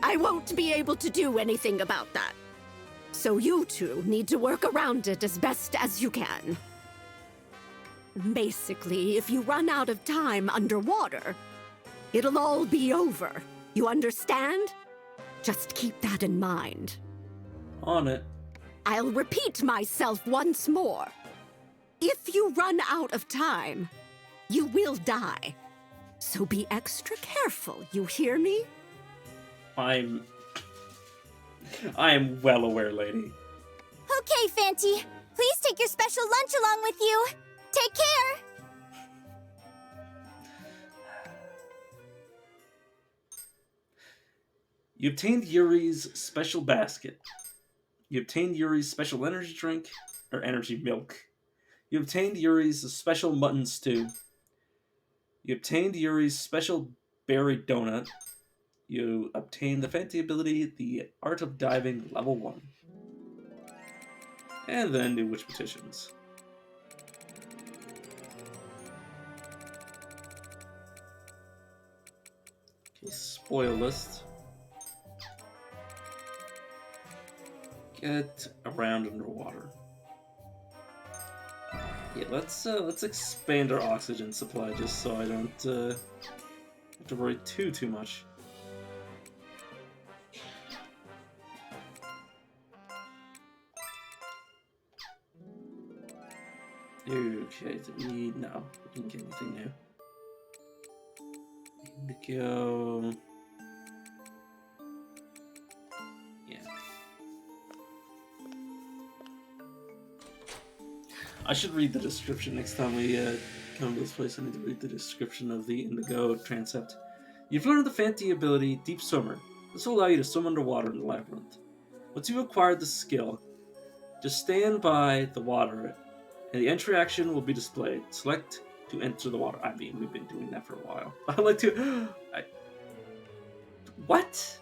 I won't be able to do anything about that. So you two need to work around it as best as you can. Basically, if you run out of time underwater, It'll all be over. You understand? Just keep that in mind. On it. I'll repeat myself once more. If you run out of time, you will die. So be extra careful, you hear me? I am well aware, lady. Okay, Fanty. Please take your special lunch along with you. Take care! You obtained Yuri's special basket. You obtained Yuri's special energy drink, or energy milk. You obtained Yuri's special mutton stew. You obtained Yuri's special berry donut. You obtained the fancy ability, the Art of Diving level 1. And then new witch petitions. Okay, spoil list. Get around underwater. Yeah, let's expand our oxygen supply just so I don't have to worry too much. Okay, no, we didn't get anything new. Indigo. Yeah. I should read the description next time we come to this place. I need to read the description of the Indigo transept. You've learned the Fanti ability, Deep Swimmer. This will allow you to swim underwater in the Labyrinth. Once you've acquired the skill, just stand by the water and the entry action will be displayed. Select to enter the water. I mean, we've been doing that for a while. I like to... What?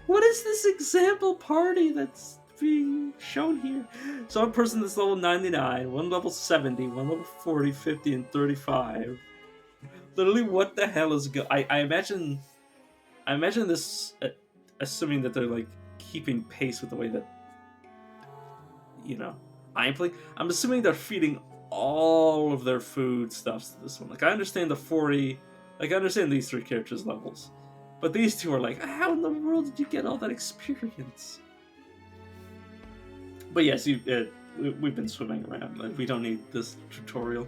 What is this example party that's being shown here? So one person that's level 99, one level 70, one level 40, 50, and 35. Literally, what the hell is I imagine this, assuming that they're like keeping pace with the way that, you know, I'm playing. I'm assuming they're feeding all of their food stuffs to this one. Like, I understand the 40, like, I understand these 3 characters' levels, but these 2 are like, how in the world did you get all that experience? But yes, we've been swimming around. Like, we don't need this tutorial.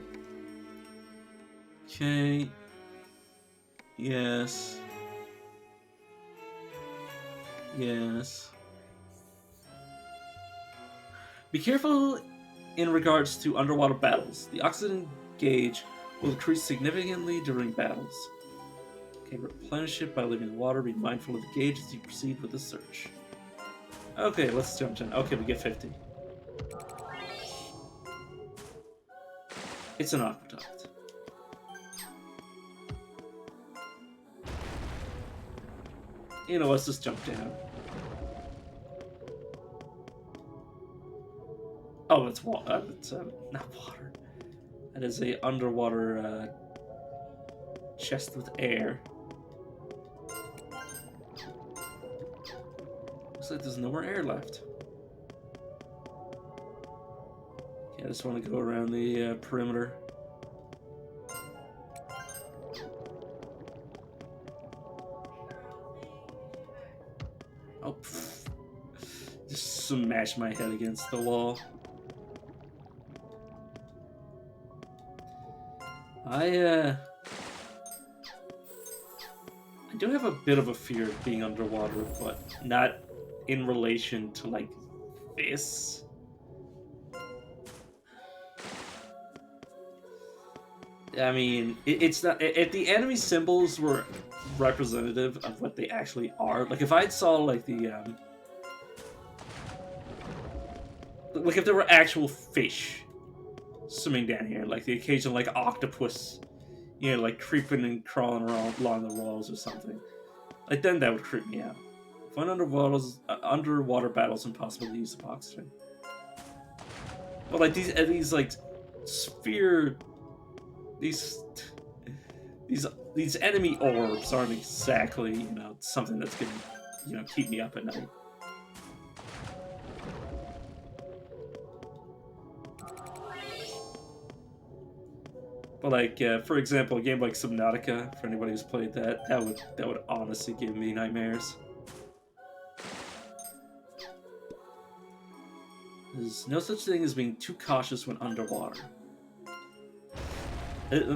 Okay. Yes. Yes. Be careful in regards to underwater battles. The oxygen gauge will increase significantly during battles. Okay, replenish it by leaving the water. Be mindful of the gauge as you proceed with the search. Okay, let's jump in. Okay, we get 50. It's an aqueduct. You know, let's just jump down. Oh, it's water. It's not water. That is a underwater chest with air. Looks like there's no more air left. Okay, I just want to go around the perimeter. Oh, pfft. Just smash my head against the wall. I do have a bit of a fear of being underwater, but not in relation to, like, this. I mean, it's not... If the enemy symbols were representative of what they actually are, like, if I saw, like, the, like, if there were actual fish swimming down here, like the occasional, like, octopus, you know, like, creeping and crawling around along the walls or something, like, then that would creep me out. Find underwater battles impossible to use oxygen. But, like, these like sphere, these enemy orbs aren't exactly, you know, something that's gonna, you know, keep me up at night. But like, for example, a game like Subnautica, for anybody who's played that, that would honestly give me nightmares. There's no such thing as being too cautious when underwater.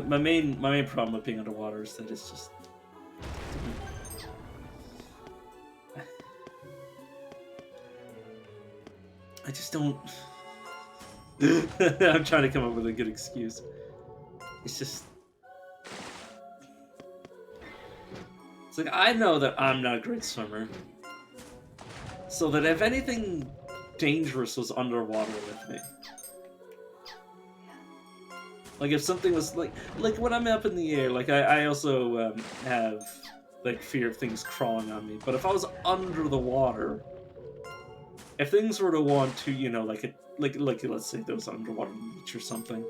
My main problem with being underwater is that it's just. I just don't. I'm trying to come up with a good excuse. It's just. It's like, I know that I'm not a great swimmer. So that if anything dangerous was underwater with me. Like if something was like when I'm up in the air, like I also have like fear of things crawling on me. But if I was under the water, if things were to want to, you know, like let's say there was an underwater leech or something,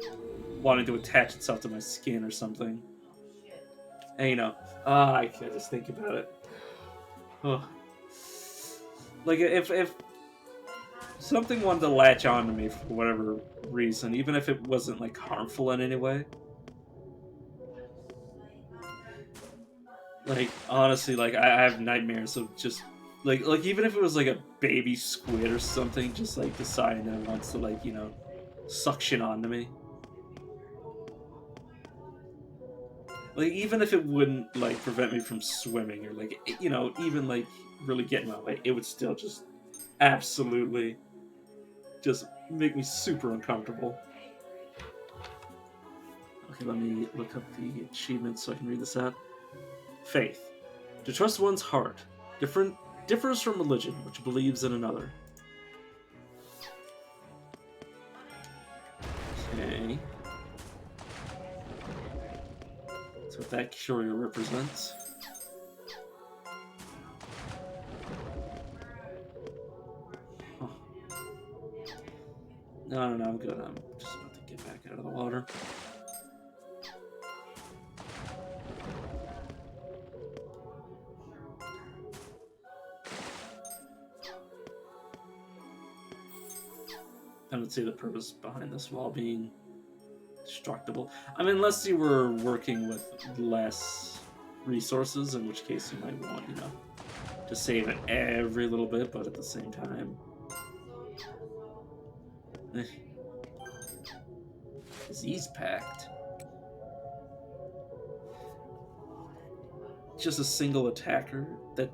wanting to attach itself to my skin or something, and you know, I can't just think about it. Oh. Like if something wanted to latch onto me for whatever reason, even if it wasn't like harmful in any way. Like honestly, like I have nightmares of just like even if it was like a baby squid or something, just like deciding that it wants to like, you know, suction onto me. Like even if it wouldn't like prevent me from swimming or like, you know, even like really get in my way, it would still just absolutely just make me super uncomfortable. Okay, let me look up the achievements so I can read this out. Faith. To trust one's heart. Differs from religion, which believes in another. Okay. That's what that curio represents. No, I'm good. I'm just about to get back out of the water. I don't see the purpose behind this wall being destructible. I mean, unless you were working with less resources, in which case you might want, you know, to save it every little bit, but at the same time... Disease pact. Just a single attacker that...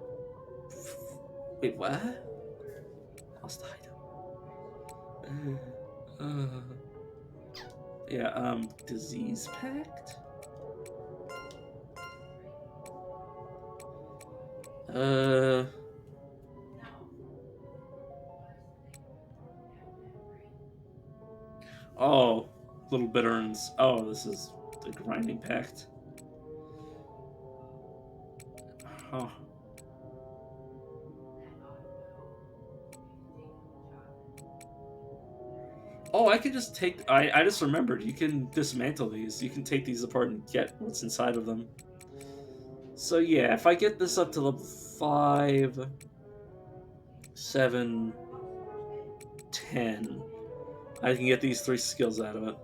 Wait, what? Lost item. Yeah, disease pact? Oh, little bitterns. Oh, this is the grinding pact. Huh. Oh, I can just take... I just remembered. You can dismantle these. You can take these apart and get what's inside of them. So yeah, if I get this up to level 5, 7, 10, I can get these 3 skills out of it.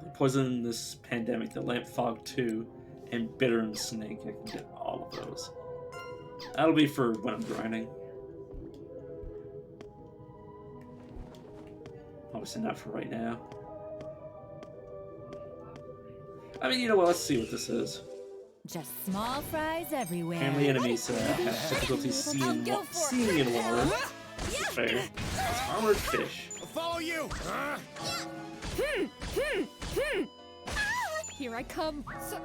The Poisonous Pandemic, the Lamp Fog 2, and Bitter and Snake. I can get all of those. That'll be for when I'm grinding. Obviously not for right now. I mean, you know what? Let's see what this is. Just small fries everywhere. Apparently enemies have difficulty seeing in water. Fair. It's armored fish. I'll follow you. Here I come. So I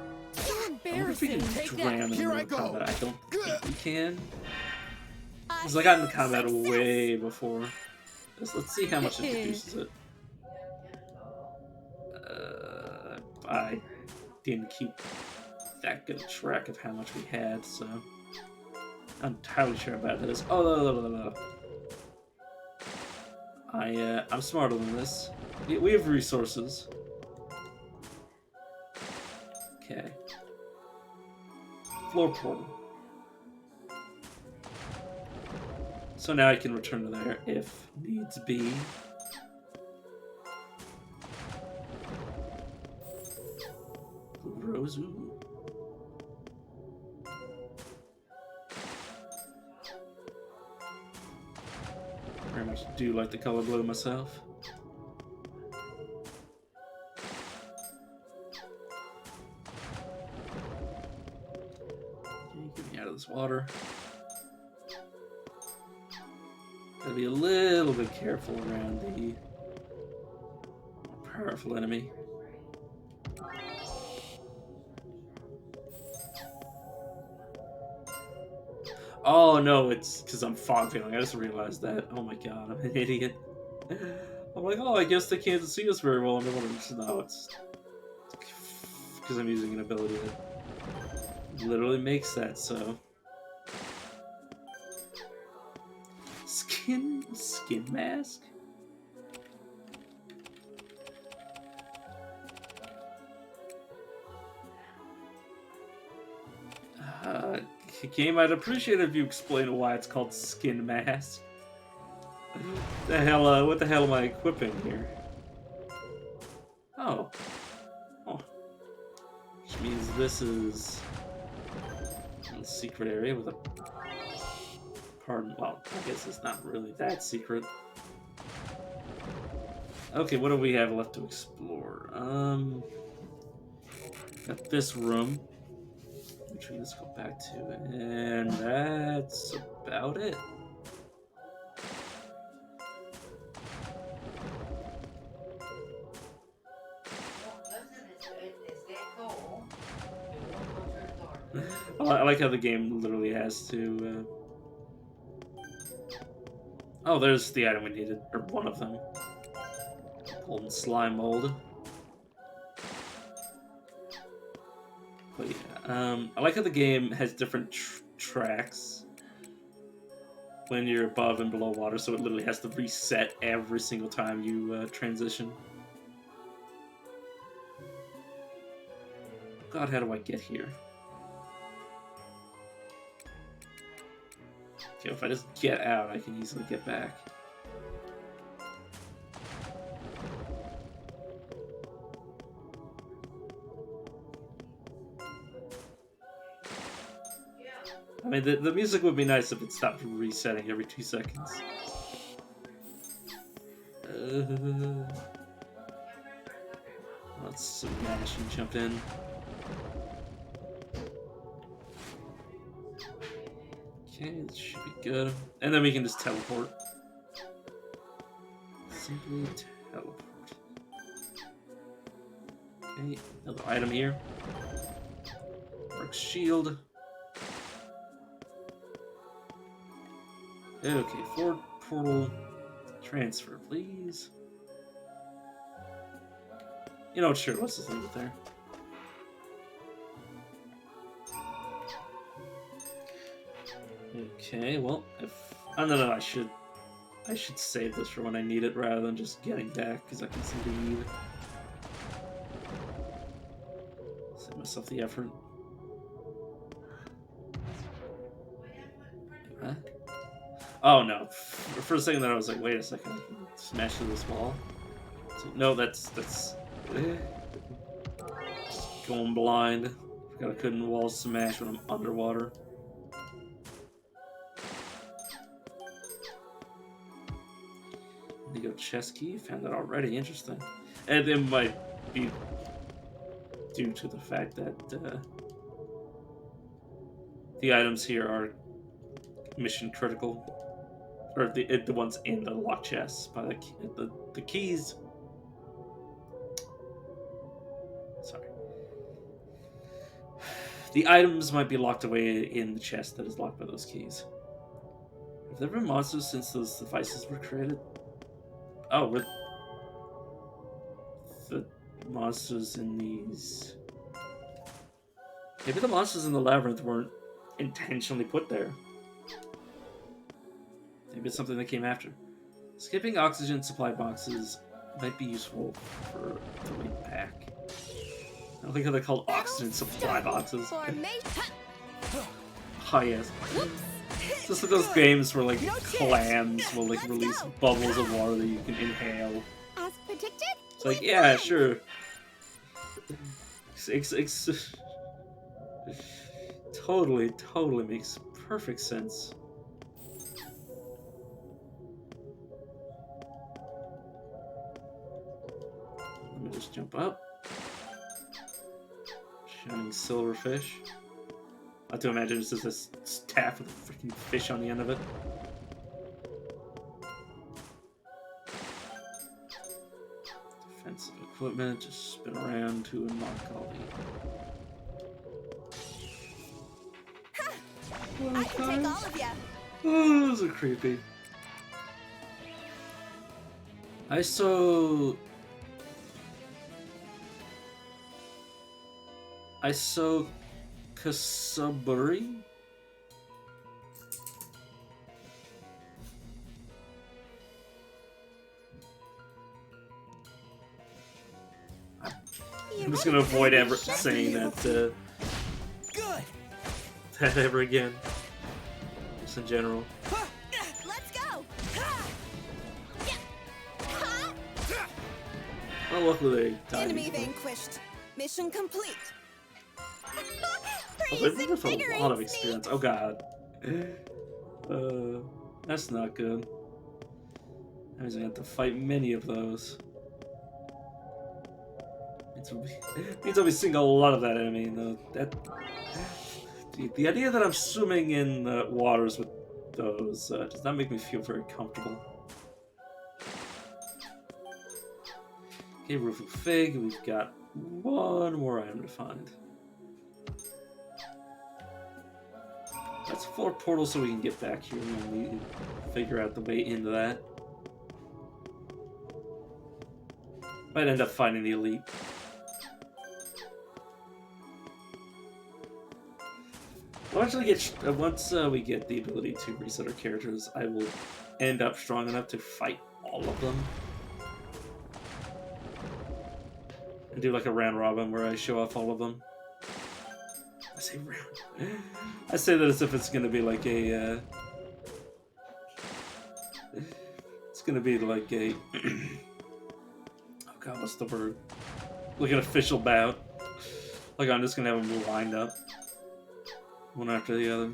wonder if we embarrassing. can drown in the Here I middle of go. combat. I don't think we can. Because I got into combat way before. Let's see how much it reduces it. I didn't keep that good a track of how much we had, so I'm entirely sure how bad that is. Oh, I'm smarter than this. We have resources. Okay. Floor portal. So now I can return to there if needs be. arrows. Ooh. Very much do like the color blue myself. Okay, get me out of this water. Gotta be a little bit careful around the more powerful enemy. Oh no, it's because I'm fog feeling. I just realized that. Oh my god, I'm an idiot. I'm like, oh, I guess they can't see us very well underwater. No, it's because I'm using an ability that literally makes that so. Skin mask? Game, I'd appreciate it if you explain why it's called skin mask. The hell, what the hell am I equipping here? Oh. Oh. Which means this is a secret area with a... Pardon, well, I guess it's not really that secret. Okay, what do we have left to explore? Got this room, which we just go back to, and that's about it. I like how the game literally has to... Oh, there's the item we needed, or one of them. Golden slime mold. But yeah, I like how the game has different tracks when you're above and below water, so it literally has to reset every single time you transition. God, how do I get here? Okay, if I just get out, I can easily get back. I mean, the music would be nice if it stopped resetting every 2 seconds. Let's smash and jump in. Okay, this should be good. And then we can just teleport. Simply teleport. Okay, another item here. Works shield. Okay, forward portal transfer, please. You know what? Sure, let's just leave it there. Okay, well, if... Oh, no, I should save this for when I need it rather than just getting back, because I can seem to need it. Save myself the effort. Huh? Oh, no. For a second there, I was like, wait a second, I can smash through this wall. So, no, that's... Just going blind. Forgot I couldn't wall smash when I'm underwater. Indigo chest key, found that already, interesting. And it might be due to the fact that the items here are mission critical, or the ones in the lock chests by the keys. Sorry, the items might be locked away in the chest that is locked by those keys. Have there been monsters since those devices were created? Oh, with the monsters in these... Maybe the monsters in the Labyrinth weren't intentionally put there. Maybe it's something that came after. Skipping oxygen supply boxes might be useful for the way back. I don't think how they're called oxygen supply boxes. Oh, yes. Just like those games where, like, clams will, like, release bubbles of water that you can inhale. As predicted? It's like, yeah, sure. totally makes perfect sense. Let me just jump up. Shining silverfish. I have to imagine it's just this staff with a freaking fish on the end of it. Defensive equipment, just spin around to unlock all the... I can take all of ya. Oh, those are creepy. I saw Kasaburi. I'm just gonna avoid ever saying that Good. that ever again. Just in general. Let's go. Well, luckily they died. Enemy vanquished. Mission complete. Oh, they've been with a lot of experience. Oh god. That's not good. I was gonna have to fight many of those. Means I'll be seeing a lot of that enemy. Though the idea that I'm swimming in the waters with those does not make me feel very comfortable. Okay, Roof of Fig. We've got one more item to find. Let's explore portal so we can get back here and we figure out the way into that. Might end up finding the elite. Once we get the ability to reset our characters, I will end up strong enough to fight all of them. And do like a round robin where I show off all of them. I say round. I say that as if it's gonna be like a it's gonna be like a oh god, what's the word? Like an official bout. Like I'm just gonna have them lined up. One after the other.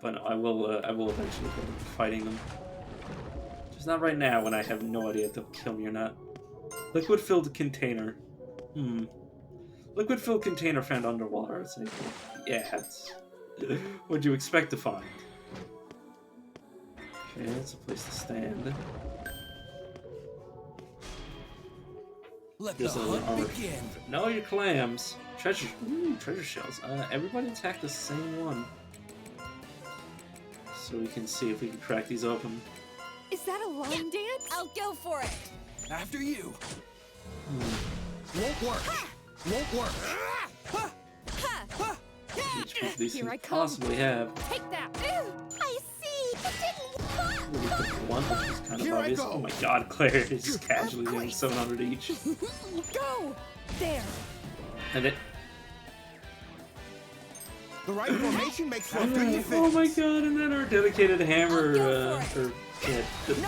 But no, I will eventually go fighting them. Just not right now when I have no idea if they'll kill me or not. Liquid-filled container. Liquid-filled container found underwater. It's like, yeah, it's... What'd you expect to find? Okay, that's a place to stand. Let the hunt begin. No, your clams. Treasure. Ooh, treasure shells. Everybody attack the same one. So we can see if we can crack these open. Is that a line dance? I'll go for it. After you. Won't work. Won't work. Each these Here I things come. possibly have. Take that. I see. One which is kind of Here I obvious. go. Oh my god, Claire is just casually doing 700 each. Go. There. And it. The right formation makes for a good defense. Oh my god, and then our dedicated hammer, I'll go for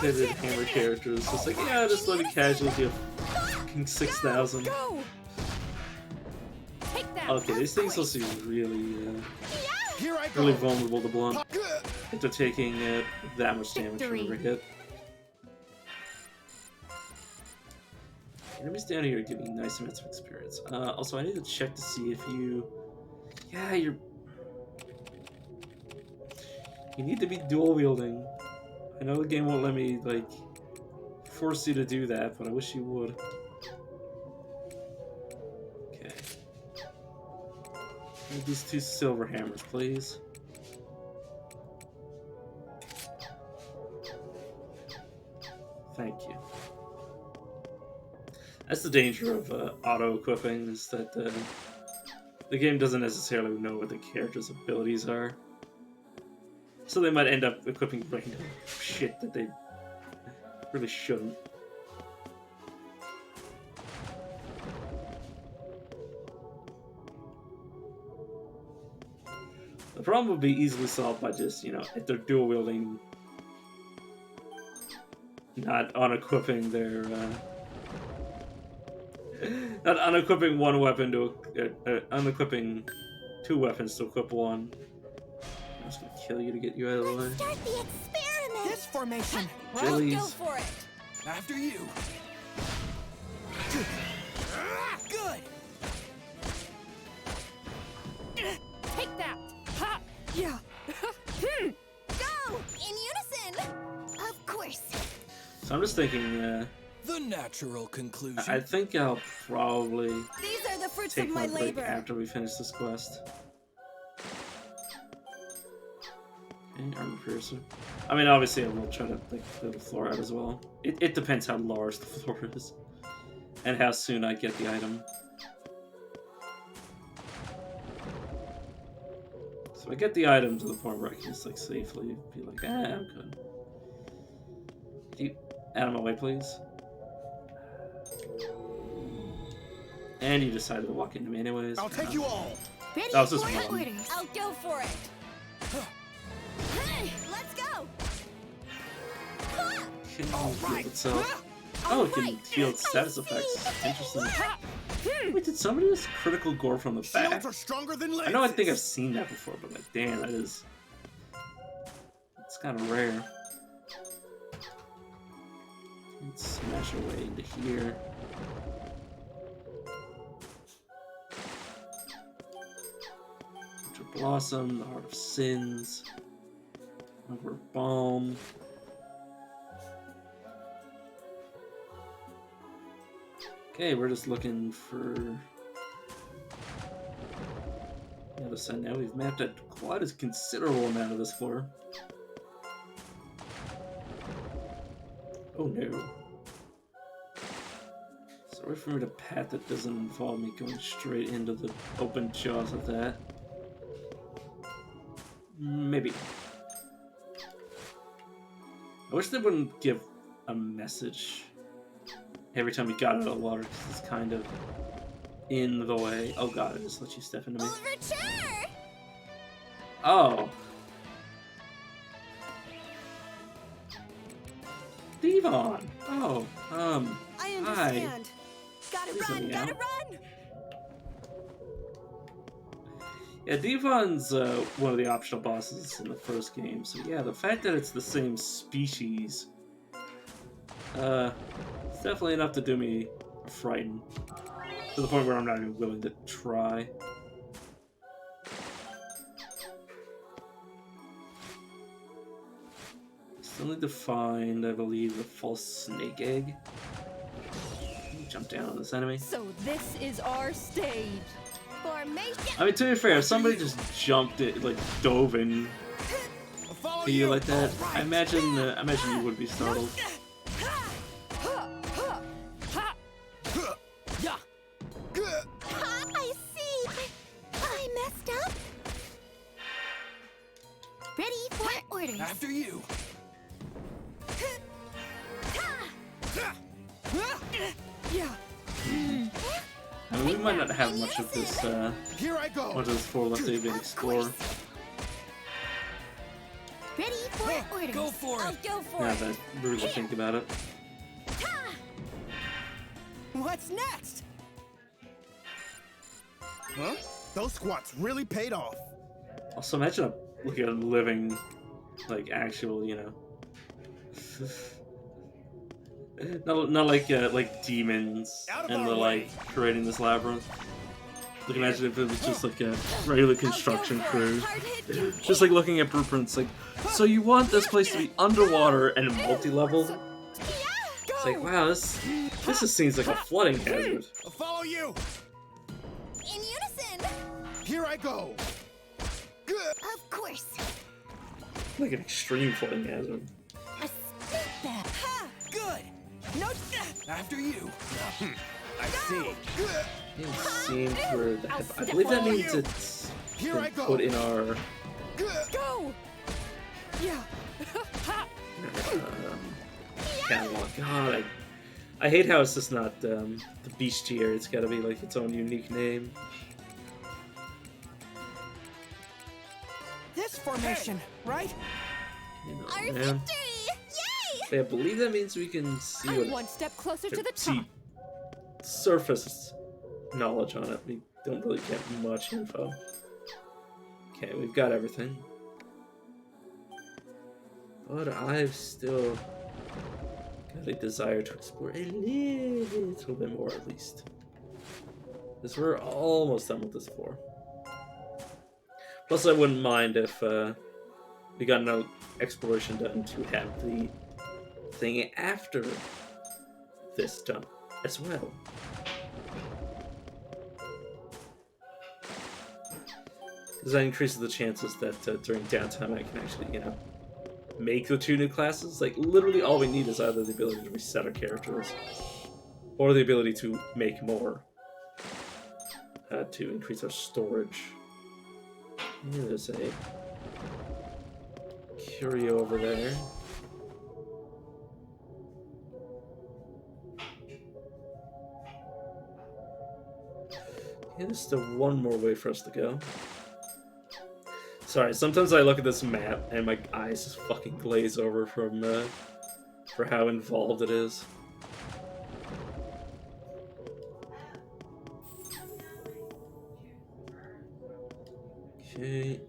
dedicated hammer character is just like, yeah, just let me casually do fucking 6,000. Go. Take that. Okay, these things will seem really, Here I go. really vulnerable to blunt after taking that much damage from Victory. every hit. Enemies down here are giving nice amounts of experience. Also, I need to check to see if you... Yeah, you need to be dual wielding. I know the game won't let me, like, force you to do that, but I wish you would. Okay. Need these 2 silver hammers, please. Thank you. That's the danger of auto-equipping, is that the game doesn't necessarily know what the character's abilities are. So they might end up equipping random shit that they really shouldn't. The problem would be easily solved by just, you know, if they're dual wielding, not unequipping their Not unequipping one weapon to unequipping 2 weapons to equip one. I'm just gonna kill you to get you out of the way. Start the experiment! This formation. Jellies. Go for it. After you. Good. Take that. Ha! Yeah. Go! In unison! Of course. So I'm just thinking, The natural conclusion. I think I'll probably These are the fruits take of my my break labor. after we finish this quest. Okay, armor piercer. I mean, obviously I will try to like clear the floor out as well. It depends how large the floor is. And how soon I get the item. So I get the item to the point where I can just like safely be like, I'm good. Out of my way, please. And you decided to walk into me anyways. I'll take you all. Ready That was just for one. orders. I'll go for it. Hey, let's go! Can heal itself. Oh, it can heal its status effects. Interesting. Wait, did somebody use critical gore from the back? Shields are stronger than I know I think I've lances. seen that before, but like, damn, that is... It's kind of rare. Let's smash our way into here. Winter Blossom, the Heart of Sins, Over Balm. Okay, we're just looking for the other side now. We've mapped out quite a considerable amount of this floor. Oh no. Sorry for me to path that doesn't involve me going straight into the open jaws of that. Maybe. I wish they wouldn't give a message every time we got out of the water, because it's kind of in the way. Oh god, I just let you step into me. Overture! Oh. Devon! Oh, I hi. understand. Gotta Please let run, me gotta out. run. Yeah, Devon's one of the optional bosses in the first game, so yeah, the fact that it's the same species, it's definitely enough to do me frightened. To the point where I'm not even willing to try. Still need to find, I believe, the false snake egg. Jump down on this enemy. So this is our stage. Formation! I mean, to be fair, if somebody just jumped it, like dove in I'll follow to you like that, All right. I imagine you would be startled. Yeah. I see! I messed up? Ready for orders. After you. Yeah. I mean, we might not have much of this, Here I go. much of this floor left to even explore. Ready for orders. Go for I'll it. go for Now it. that I really think about it. What's next? Huh? Those squats really paid off. Also, imagine looking at a living, like, actual, you know. not like demons and the like creating this labyrinth. Like imagine if it was just like a regular construction crew. Just like looking at blueprints, like, so you want this place to be underwater and multi-level? It's like, wow, this just seems like a flooding hazard. I'll follow you. In unison! Here I go. Good. Of course. Like an extreme flooding hazard. A step back. Ha! Good. No. After you. I see. It seems where I believe that means it's Here been I go. put in our Go. Yeah. catalog. God, I hate how it's just not the beast tier. It's got to be like its own unique name. This formation, right? You know, Our man. victory! Yay! Yeah, I believe that means we can see I'm what one step closer to the see top. surface knowledge on it. We don't really get much info. Okay, we've got everything. But I've still got a desire to explore a little bit more, at least. Because we're almost done with this floor. Plus, I wouldn't mind if we got no exploration done to have the thing after this done as well. Because that increases the chances that during downtime I can actually, you know, make the 2 new classes. Like, literally all we need is either the ability to reset our characters or the ability to make more to increase our storage. There's a curio over there. Yeah, there's still one more way for us to go. Sorry, sometimes I look at this map and my eyes just fucking glaze over from for how involved it is. Okay.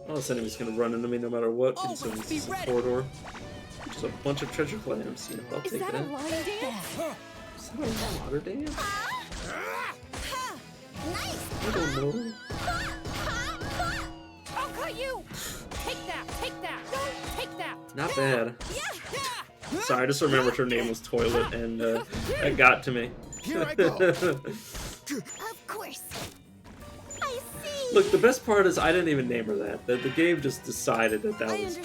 Oh, this enemy's gonna run into me no matter what, considering this is a corridor. Just a bunch of treasure clams. You know, I'll take that. Is that a line dance? Is that a water dance? I don't know. I'll cut you! Take that! Take that! Take that! Not bad. Sorry, I just remembered her name was Toilet, and that got to me. Here I go. Of course. I see. Look, the best part is I didn't even name her that. The game just decided that that was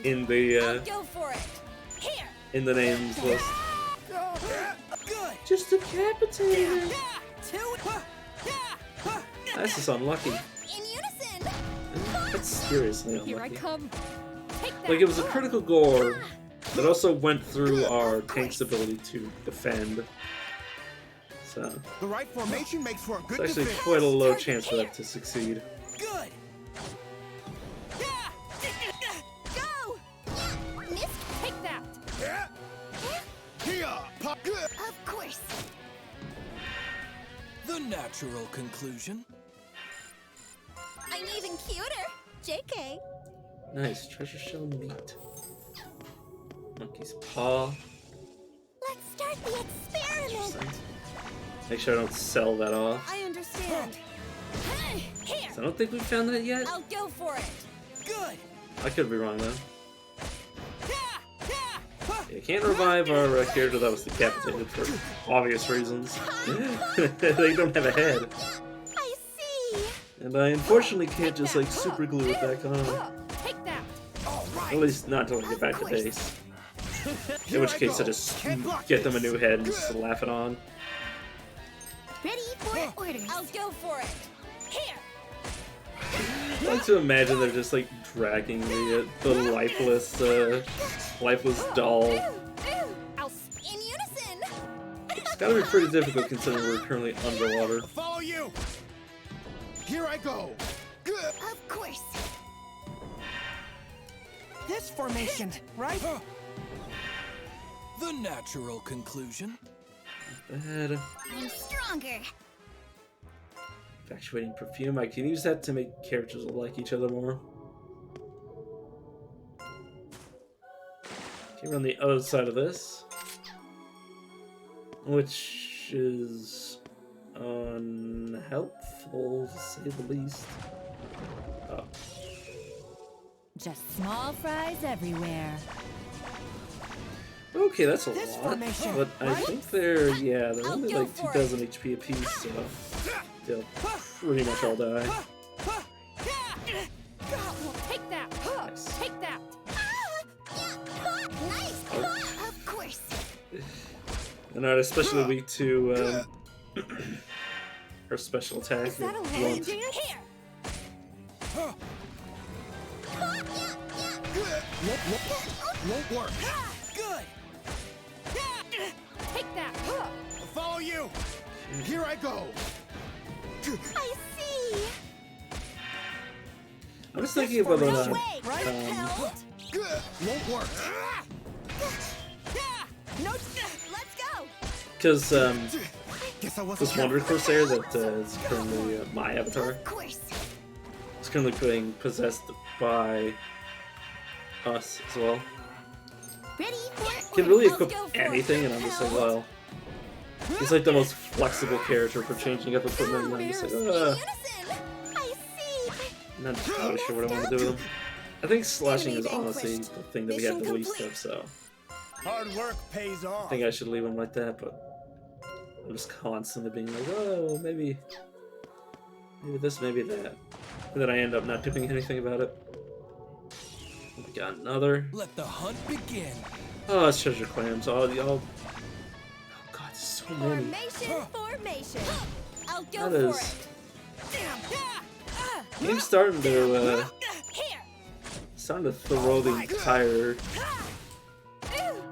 in the Go for it. Here. in the names list. Good. Just decapitated. Two. That's just unlucky. In unison. That's seriously Here I unlucky. come. Take that! Like, it was a critical gore that also went through our tank's ability to defend. So, The right formation makes for a good it's actually defense. quite a low chance for that to succeed. Good. Go. Missed. Take that! Here, pop. Good. Of course. The natural conclusion. I'm even cuter. JK. Nice. Treasure shell meat. Monkey's paw. Let's start the experiment. Make sure I don't sell that off. I understand. Here. So I don't think we found that yet. I'll go for it. Good. I could be wrong though. You can't revive our character that was decapitated for obvious reasons. They don't have a head. I see. And I unfortunately can't just like super glue it back on. Take that! At least not until I get back to base. In which case I just get them a new head and just laugh it on. Ready for orders. I'll go for it. Here. I like to imagine they're just like dragging the lifeless doll. I'll In unison. It's gotta be pretty difficult considering we're currently underwater. Follow you. Here I go. Good. Of course. This formation, right? The natural conclusion. Bad. I'm stronger. Infatuating perfume. I can use that to make characters like each other more. Okay, we're on the other side of this, which is unhelpful to say the least. Oh. Just small fries everywhere. Okay, that's a This lot, formation, but I right? think they're I'll only go like for 2,000 HP apiece, so they'll pretty much all die. take that! Nice. Take that! Nice. Of course. And are especially weak to her special attack. Is that a with line blunt. dance? Here. Won't work. Good. Take that! Follow you. Here I go. I see. I was thinking about Good. Won't work. No. Let's go. Because this Wonder Corsair that is currently my avatar is currently being possessed by us as well. Can really equip anything, and I'm just like, well, he's like the most flexible character for changing up equipment, and I'm just like, I'm not entirely sure what I want to do with him. I think slashing is honestly the thing that we have the least of, so Hard work pays off. I think I should leave him like that, but I'm just constantly being like, oh, maybe this, maybe that. And then I end up not doing anything about it. Oh my god, another. Let the hunt begin. Oh, it's treasure clams. Oh god, there's so many. Formation. I'll go That for is. it. Game's starting to throw the entire.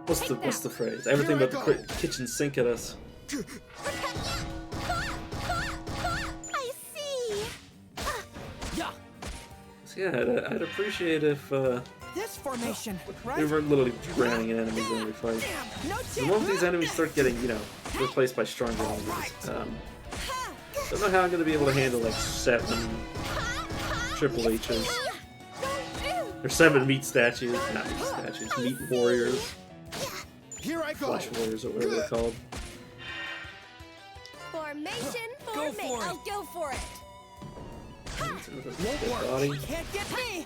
What's the phrase? Everything but the kitchen sink at us. I see. So yeah, I'd appreciate if This formation, we were literally drowning in enemies in every fight. The moment these enemies start getting, replaced by stronger enemies, don't know how I'm gonna be able to handle like 7 Triple H's. Or 7 meat statues, not meat statues, meat warriors. Here I go. Flash warriors or whatever they're called. Formation. Go for it. I'll go for it. Dead body. can't get me.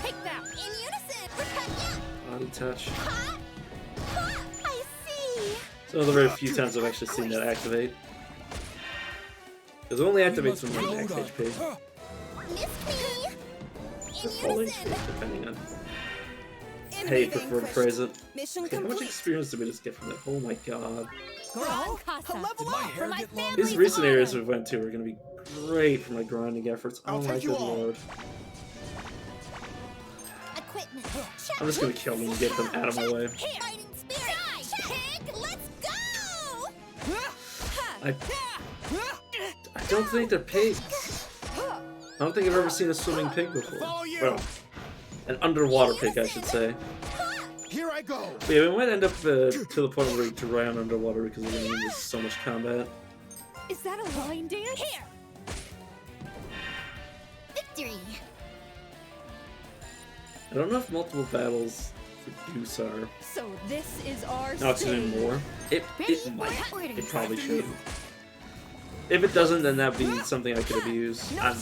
Take that. In unison. Body touch. I see. It's one of the very few times I've actually seen that activate. Because it only activates when you're max HP. Miss me. Or full HP, depending on how you prefer to phrase it. Mission Okay, how much complete. experience did we just get from that? Oh my god. Level Did my hair my get longer? These recent areas we went to are going to be great for my grinding efforts. Oh my good lord. Equipment. I'm just going to kill them and get them out of my way. Fighting spirit. Check. Let's go. I don't think they're pigs. I don't think I've ever seen a swimming pig before. Well, an underwater pig, I should say. Here I go. But yeah, we might end up to the point where we dry on underwater because we're going to need so much combat. Is that a line dance? Here. Victory. I don't know if multiple battles reduce our So this is our oxygen stage. more. It might. orders. It probably should. If it doesn't, then that'd be something I could abuse. I'll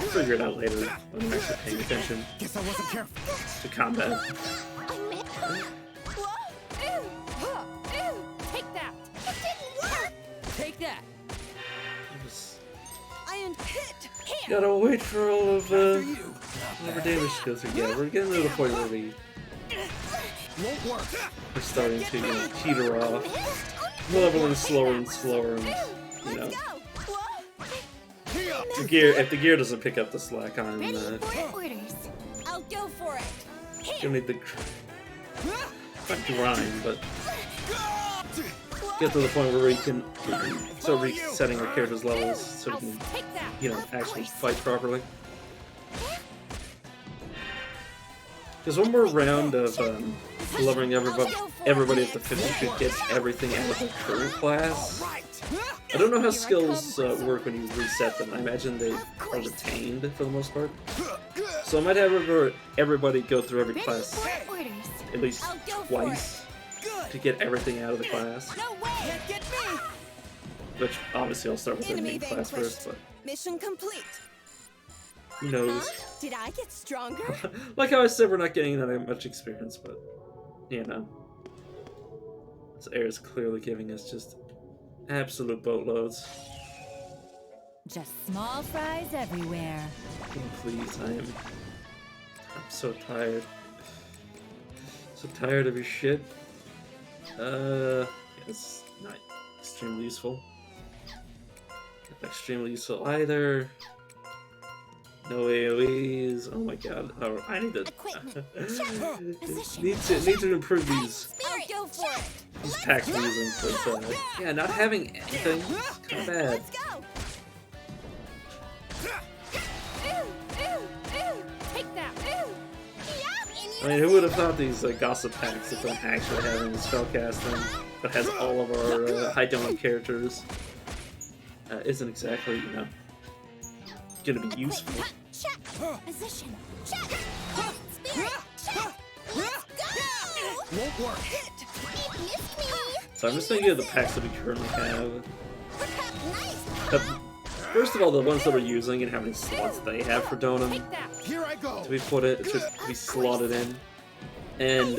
figure it out later when I'm actually paying attention Guess I wasn't careful. to combat. Take that. It didn't work. Take that. Just I am hit. Here. gotta wait for all of After you. whatever damage skills we get. We're getting to the point where Won't work. we're starting to peter off. We're leveling slower and slower, and Let's go. if the gear doesn't pick up the slack on, Ready for orders. I'll go for it. gonna need the not grind, but get to the point where we can start resetting our character's levels so we can, Take that. actually fight properly. Because one more round of delivering everybody up to 50 should get everything out of the current class. I don't know how skills work when you reset them. I imagine they are retained for the most part. So I might have everybody go through every class Orders. at least twice to get everything out of the class. No way. Can't get me. Which obviously I'll start with the main class first, but Mission complete. who knows? Did I get stronger? Like how I said, we're not getting that much experience, but this air is clearly giving us just absolute boatloads. Just small fries everywhere. Oh, please, I'm so tired. So tired of your shit. It's not extremely useful. Not extremely useful either. No AoEs. Oh my god. Oh, I need to need to improve these I'll go for it. packs we're using, but yeah, not having anything is kind of bad. Let's go. Take that. I mean, who would have thought these gossip packs that don't actually have any spellcasting, but has all of our high donut characters, isn't exactly, you know, gonna be useful. Check. Position. Check. Spirit. Check. Let's go. Won't work. He missed me. So I'm just thinking of the packs that we currently have. Nice. First of all, the ones that we're using and how many slots they have for Donum. Take that. Here I go. To be put it, it's just to be slotted in. And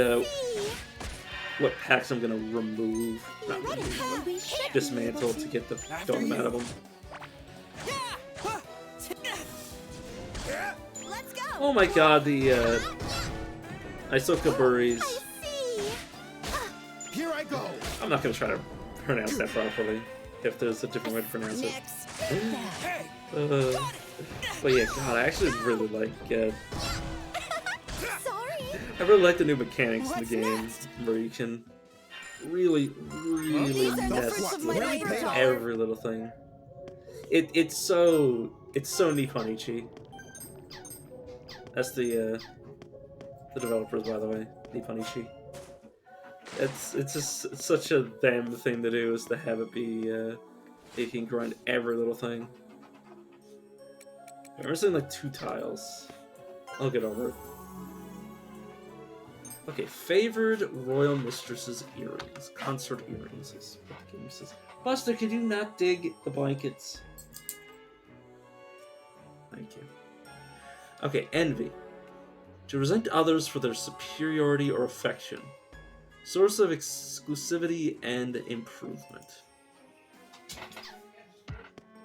what packs I'm gonna remove, not remove, but dismantle to get the Donum out of them. Let's go. Oh my god, the Isoka Burries. Here I go. I'm not gonna try to pronounce that properly, if there's a different way to pronounce it. But yeah, god, I actually really like, I really like the new mechanics in the game, where you can really mess with every little thing. It's so Nipponichi. That's the developers, by the way, Nipponichi. It's just such a them thing to do, is to have it be you can grind every little thing. I'm missing like 2 tiles. I'll get over it. Okay, favored royal mistress's earrings, consort earrings is what the game says. Buster, could you not dig the blankets? Thank you. Okay, envy. To resent others for their superiority or affection. Source of exclusivity and improvement.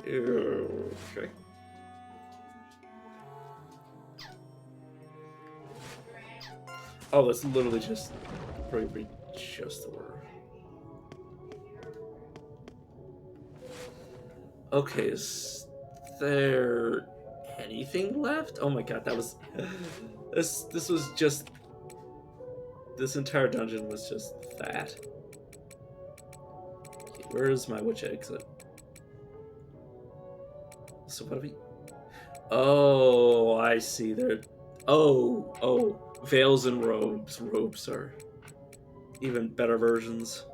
Okay. Oh, that's literally just probably just the word. Okay, is there anything left? Oh my god, that was this was just this entire dungeon was just that. Okay, where is my witch exit? So what do we? Oh, I see. There. Oh. Veils and robes. Robes are even better versions.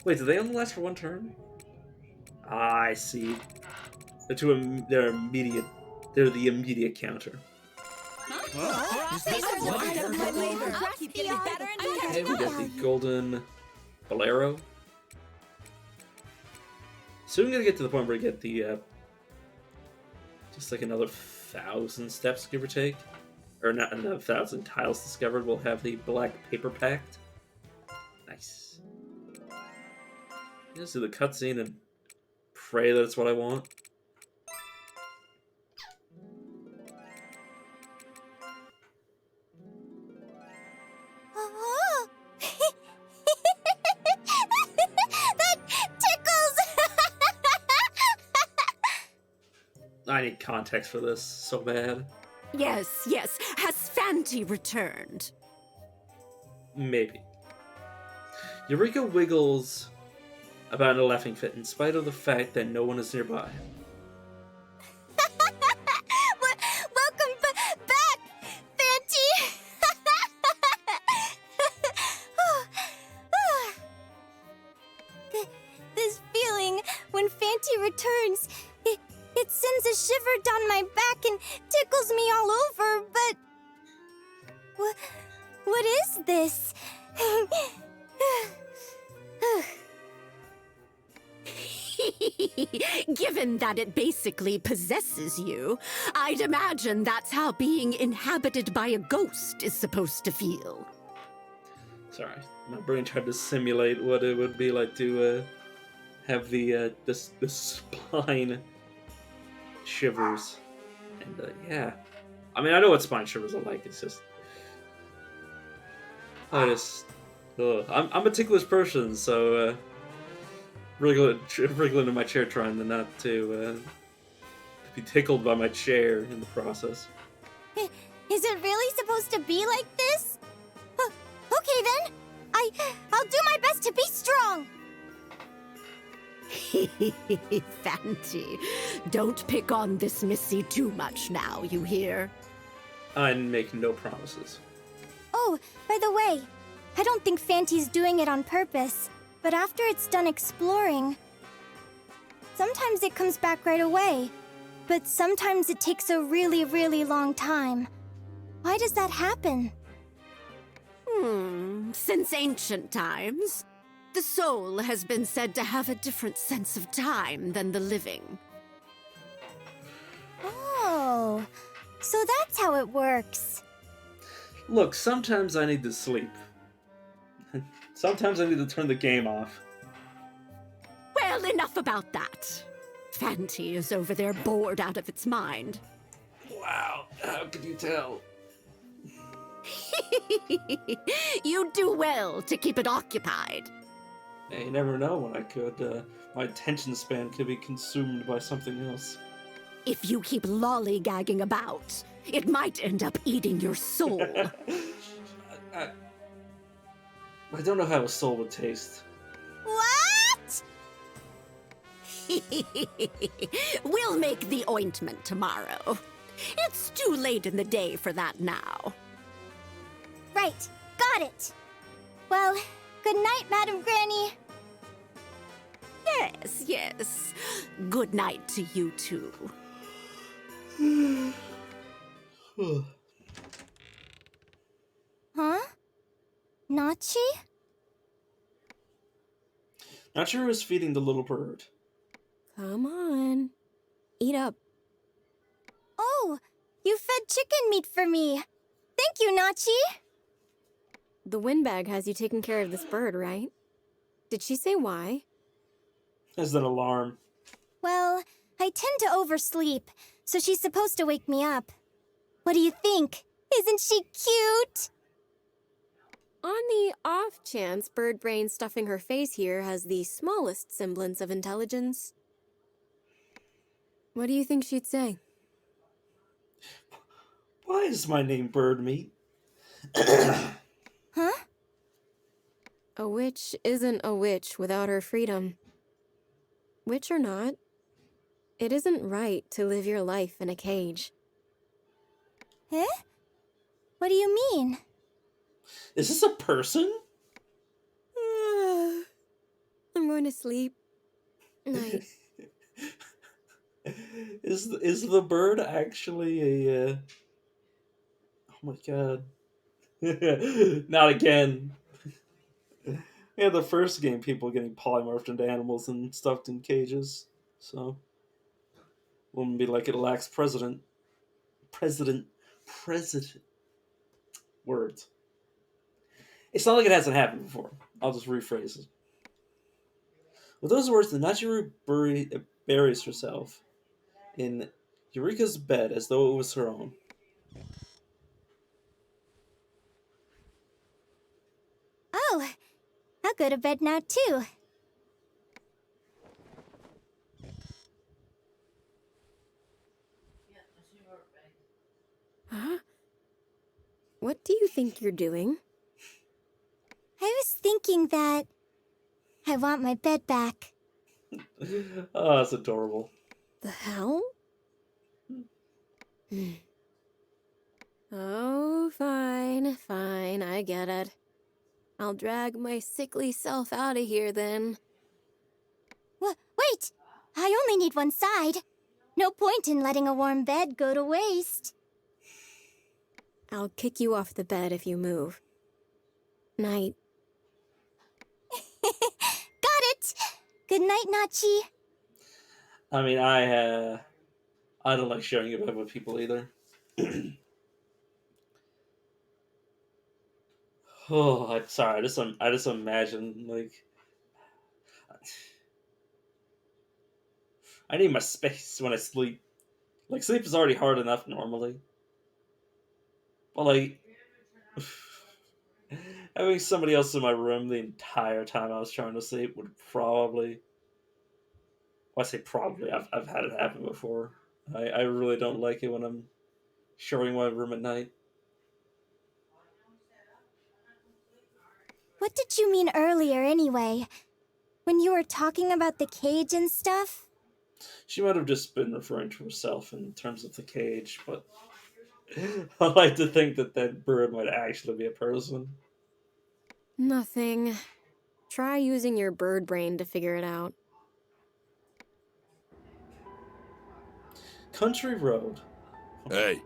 Wait, do they only last for 1 turn? Ah, I see. They're immediate. They're the immediate counter. These are the keep getting better and better. Okay, we got the golden bolero. Soon we're gonna get to the point where we get the just like another 1,000 steps, give or take. Or not another 1,000 tiles discovered. We'll have the black paper pact. Nice. Just do the cutscene and pray that it's what I want. That tickles! I need context for this so bad. Yes. Has Fanti returned? Maybe. Eureka wiggles about in a laughing fit in spite of the fact that no one is nearby. Welcome back, Fanti! This feeling when Fanti returns, it sends a shiver down my back and tickles me all over, but... What is this? Given that it basically possesses you, I'd imagine that's how being inhabited by a ghost is supposed to feel. Sorry, my brain tried to simulate what it would be like to have the spine shivers, and yeah, I mean I know what spine shivers are like. It's just I'm a ticklish person, so wriggling in my chair trying to not to be tickled by my chair in the process. Is it really supposed to be like this? Okay then, I'll do my best to be strong. Fanti, don't pick on this Missy too much now, you hear? I make no promises. Oh, Oh, by the way, I don't think Fanty's doing it on purpose, but after it's done exploring, sometimes it comes back right away, but sometimes it takes a really, really long time. Why does that happen? Since ancient times, the soul has been said to have a different sense of time than the living. Oh, so that's how it works. Look, sometimes I need to sleep. Sometimes I need to turn the game off. Well, enough about that. Fanty is over there bored out of its mind. Wow, how could you tell? You do well to keep it occupied. Hey, you never know when I could. My attention span could be consumed by something else. If you keep lollygagging about, it might end up eating your soul. I don't know how a soul would taste. What? We'll make the ointment tomorrow. It's too late in the day for that now. Right, got it. Well, good night, Madam Granny. Yes, yes. Good night to you too. Huh? Nachi? Not sure who's feeding the little bird. Come on. Eat up. Oh, you fed chicken meat for me. Thank you, Nachi. The windbag has you taking care of this bird, right? Did she say why? As an alarm. Well, I tend to oversleep, so she's supposed to wake me up. What do you think? Isn't she cute? On the off chance bird brain stuffing her face here has the smallest semblance of intelligence, what do you think she'd say? Why is my name Bird Meat? Huh? A witch isn't a witch without her freedom. Witch or not, it isn't right to live your life in a cage. Eh? What do you mean? Is this a person? I'm going to sleep. Night. Is the bird actually a? Oh my god! Not again. Yeah, the first game, people getting polymorphed into animals and stuffed in cages. So wouldn't be like it lacks president. Words. It's not like it hasn't happened before. I'll just rephrase it. With those words, the Nachiru buries herself in Eureka's bed as though it was her own. Oh, I'll go to bed now too. Huh? What do you think you're doing? I was thinking that I want my bed back. Oh, that's adorable. The hell? Oh, fine, fine, I get it. I'll drag my sickly self out of here then. Wait! I only need one side. No point in letting a warm bed go to waste. I'll kick you off the bed if you move. Night. Got it! Good night, Nachi. I mean, I don't like sharing a bed with people either. Oh, I'm sorry. I just imagine like I need my space when I sleep. Like sleep is already hard enough normally, but like having somebody else in my room the entire time I was trying to sleep would probably. Well, I say probably. I've had it happen before. I really don't like it when I'm sharing my room at night. What did you mean earlier, anyway? When you were talking about the cage and stuff? She might have just been referring to herself in terms of the cage, but I like to think that that bird might actually be a person. Nothing. Try using your bird brain to figure it out. Country road. Hey,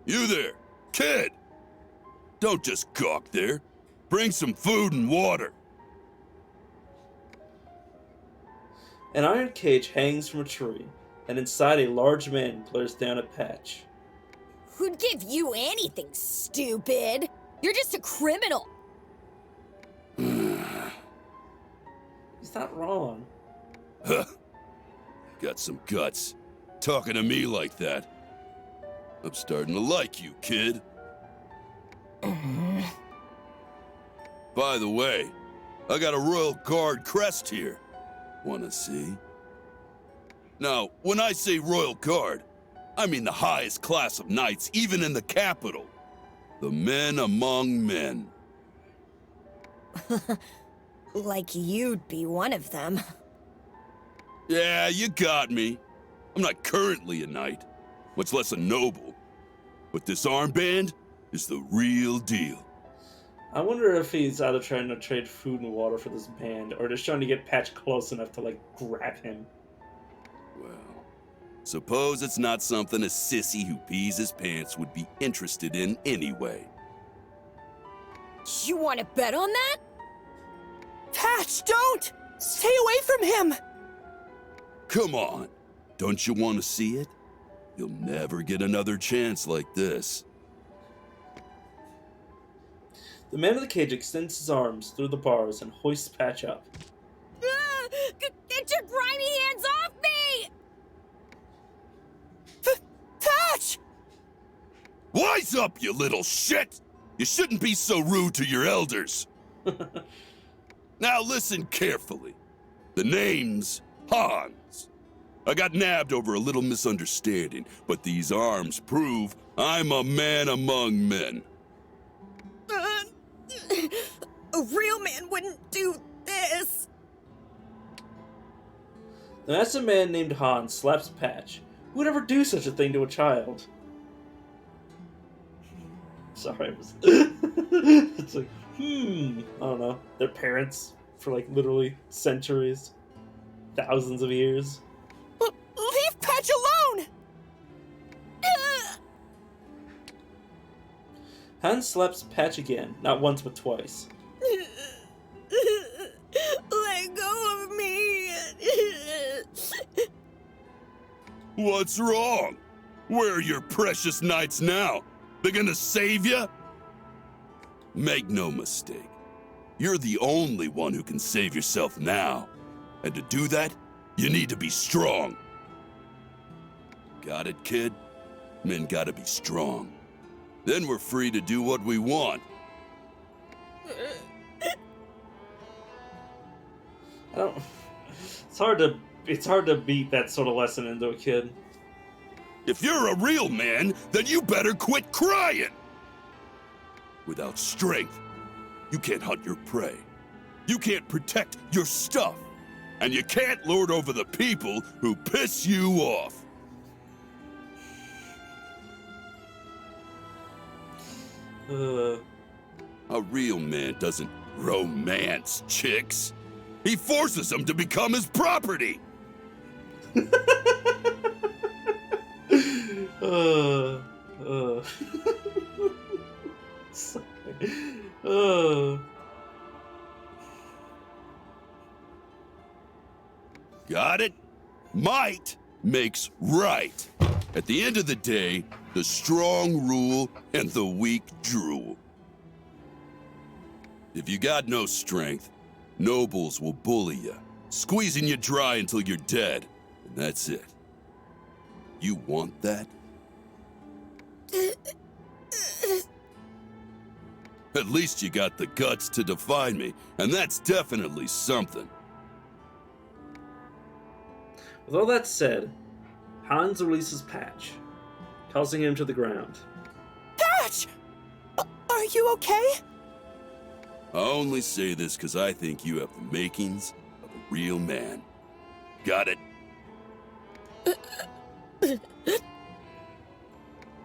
you there, kid! Don't just gawk there. Bring some food and water. An iron cage hangs from a tree, and inside a large man glares down at Patch. Who'd give you anything, stupid? You're just a criminal. He's not wrong. Huh. Got some guts. Talking to me like that. I'm starting to like you, kid. By the way, I got a Royal Guard crest here. Wanna see? Now, when I say Royal Guard, I mean the highest class of knights, even in the capital. The men among men. Like you'd be one of them. Yeah, you got me. I'm not currently a knight, much less a noble. But this armband is the real deal. I wonder if he's either trying to trade food and water for this band, or just trying to get Patch close enough to, like, grab him. Well, suppose it's not something a sissy who pees his pants would be interested in anyway. You want to bet on that? Patch, don't! Stay away from him! Come on, don't you want to see it? You'll never get another chance like this. The man in the cage extends his arms through the bars and hoists Patch up. Get your grimy hands off me! Patch! Wise up, you little shit! You shouldn't be so rude to your elders. Now listen carefully. The name's Hans. I got nabbed over a little misunderstanding, but these arms prove I'm a man among men. A real man wouldn't do this. The massive man named Hans slaps Patch. Who would ever do such a thing to a child? Sorry, it was... It's like, I don't know. Their parents for, like, literally centuries. Thousands of years. Leave Patch alone! Hans slaps Patch again, not once but twice. Let go of me! What's wrong? Where are your precious knights now? They're gonna save you? Make no mistake. You're the only one who can save yourself now. And to do that, you need to be strong. Got it, kid? Men gotta be strong. Then we're free to do what we want. I don't... It's hard to beat that sort of lesson into a kid. If you're a real man, then you better quit crying! Without strength, you can't hunt your prey. You can't protect your stuff. And you can't lord over the people who piss you off. A real man doesn't romance chicks. He forces them to become his property. Sorry. Got it? Might makes right. At the end of the day, the strong rule and the weak drool. If you got no strength, nobles will bully you, squeezing you dry until you're dead, and that's it. You want that? At least you got the guts to defy me, and that's definitely something. With all that said, Hans releases Patch, tossing him to the ground. Patch! Are you okay? I only say this because I think you have the makings of a real man. Got it?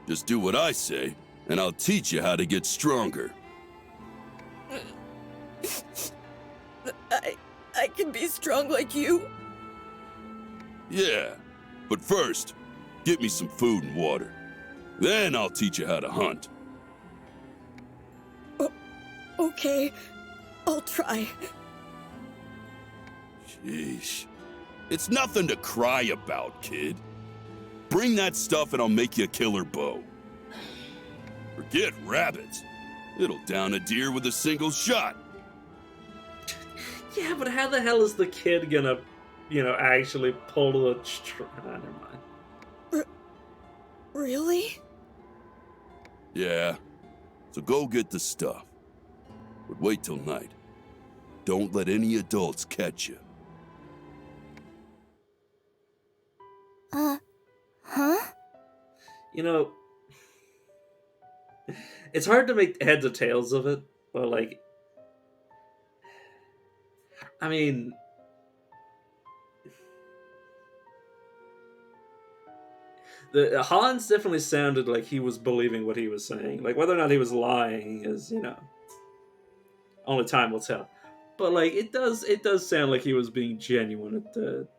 Just do what I say, and I'll teach you how to get stronger. I can be strong like you? Yeah, but first, get me some food and water. Then I'll teach you how to hunt. Okay, I'll try. Sheesh. It's nothing to cry about, kid. Bring that stuff and I'll make you a killer bow. Forget rabbits. It'll down a deer with a single shot. Yeah, but how the hell is the kid gonna, actually pull the never mind. Really? Yeah. So go get the stuff. But wait till night. Don't let any adults catch you. Huh? It's hard to make heads or tails of it, but like, I mean, the Hans definitely sounded like he was believing what he was saying. Like whether or not he was lying is, only time will tell. But like it does sound like he was being genuine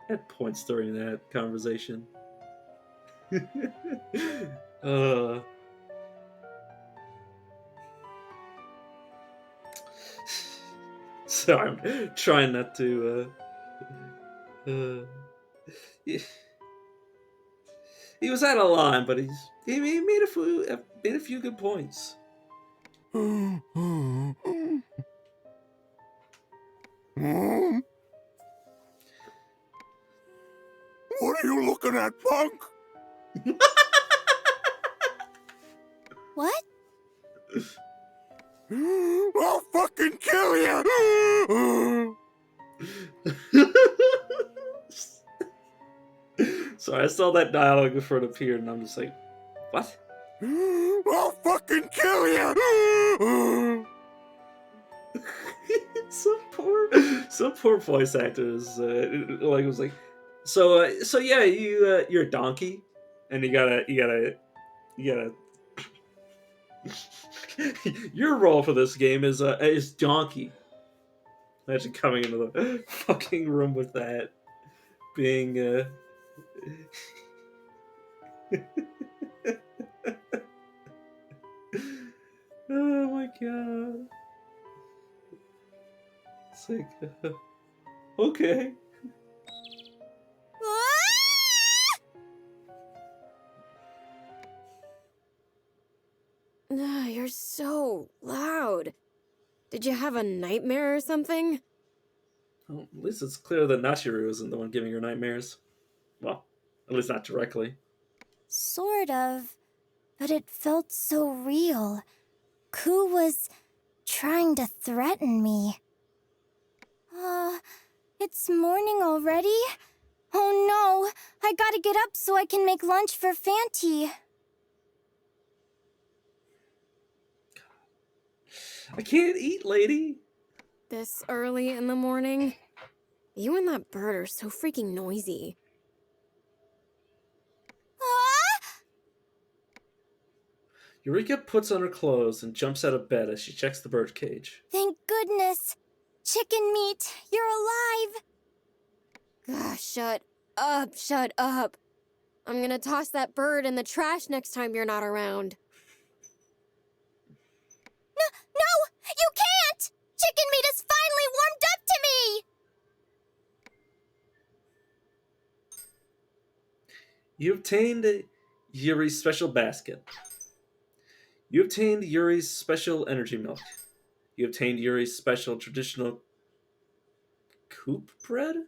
at points during that conversation. So I'm trying not to. He was out of line, but he made a few good points. What are you looking at, punk? What? I'll fucking kill you! Sorry, I saw that dialogue before it appeared, and I'm just like, what? I'll fucking kill you! Some poor voice actors. Like was like, so yeah, you're a donkey, and you gotta. Your role for this game is donkey. Imagine coming into the fucking room with that, being oh my god. It's like, okay. You're so loud. Did you have a nightmare or something? Well, at least it's clear that Nashiru isn't the one giving her nightmares. Well, at least not directly. Sort of. But it felt so real. Ku was trying to threaten me. It's morning already? Oh no, I gotta get up so I can make lunch for Fanty. I can't eat, lady. This early in the morning? You and that bird are so freaking noisy. Eureka puts on her clothes and jumps out of bed as she checks the bird cage. Thank goodness. Chicken meat, you're alive. Gosh, shut up, shut up. I'm gonna toss that bird in the trash next time you're not around. No, you can't! Chicken meat is finally warmed up to me! You obtained Yuri's special basket. You obtained Yuri's special energy milk. You obtained Yuri's special traditional coupe bread?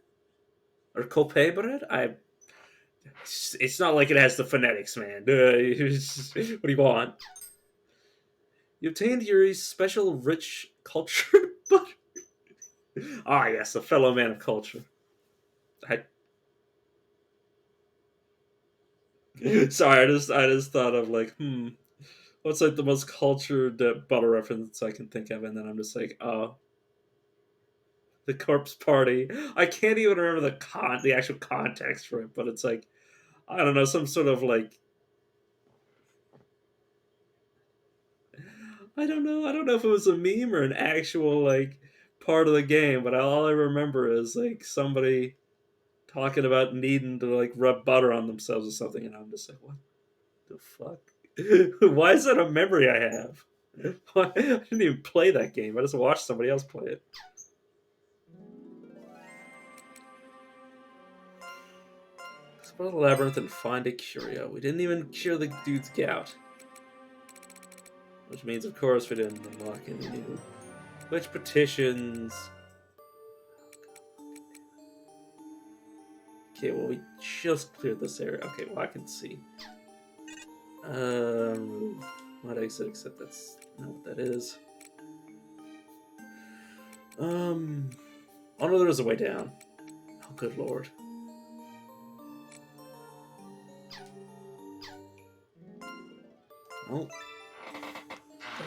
Or cope bread? It's not like it has the phonetics, man. What do you want? You obtained Yuri's special rich cultured butter. Ah, yes, a fellow man of culture. Sorry, I just thought of like, what's like the most cultured butter reference I can think of, and then I'm just like, oh, the corpse party. I can't even remember the actual context for it, but it's like, I don't know, some sort of like I don't know. I don't know if it was a meme or an actual like part of the game, but all I remember is like somebody talking about needing to like rub butter on themselves or something, and I'm just like, what the fuck? Why is that a memory I have? I didn't even play that game. I just watched somebody else play it. Explore the labyrinth and find a curio. We didn't even cure the dude's gout. Which means, of course, we didn't unlock any new witch petitions. Okay, well, we just cleared this area. Okay, well, I can see. Not exit, except that's not what that is. Oh no, there's a way down. Oh, good lord. Well,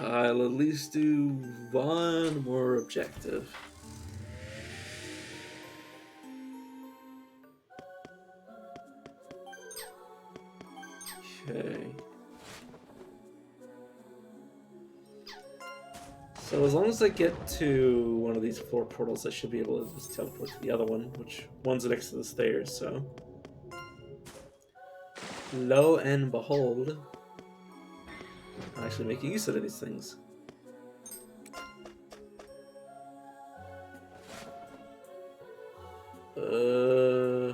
I'll at least do one more objective. Okay. So as long as I get to one of these 4 portals, I should be able to just teleport to the other one, which one's next to the stairs, so. Lo and behold, I'm actually making use of these things. I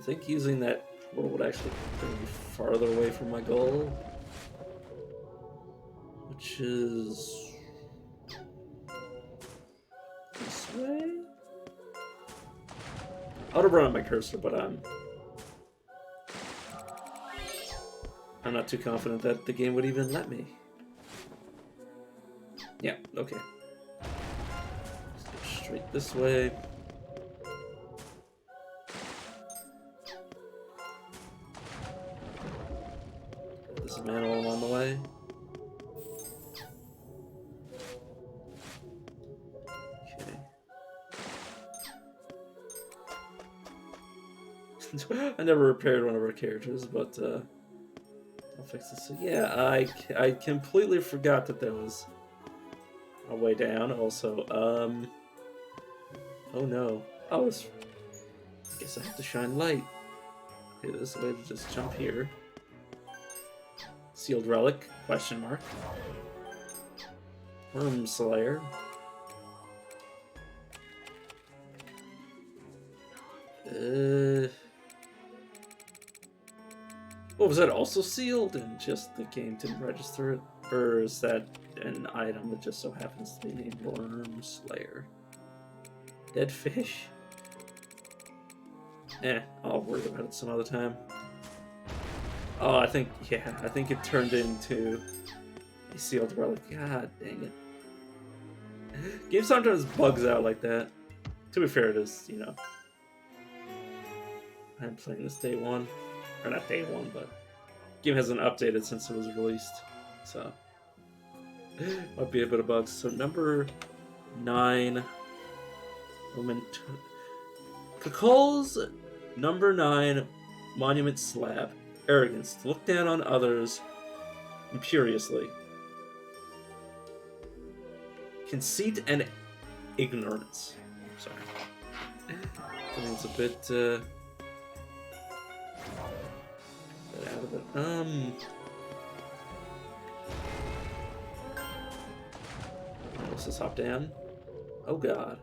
think using that portal would actually bring me farther away from my goal. Which is this way? I would have run on my cursor, but I'm not too confident that the game would even let me. Yeah, okay. Let's go straight this way. There's a manual on the way. I never repaired one of our characters, but I'll fix this. So yeah, I completely forgot that there was a way down. Also, oh no, I guess I have to shine light. Okay, there's a way to just jump here. Sealed relic? Question mark. Worm Slayer. Oh, was that also sealed and just the game didn't register it? Or is that an item that just so happens to be named Worm Slayer? Dead fish? I'll worry about it some other time. Oh, I think it turned into a sealed relic. God dang it. Game sometimes bugs out like that. To be fair, it is, you know. I'm playing this day 1. Or not day 1, but game hasn't updated since it was released. So might be a bit of bugs. So number 9 Cacol's number 9 monument slab. Arrogance, to look down on others imperiously. Conceit and ignorance. Sorry. I think it's a bit out of it. Let's just hop down. Oh god.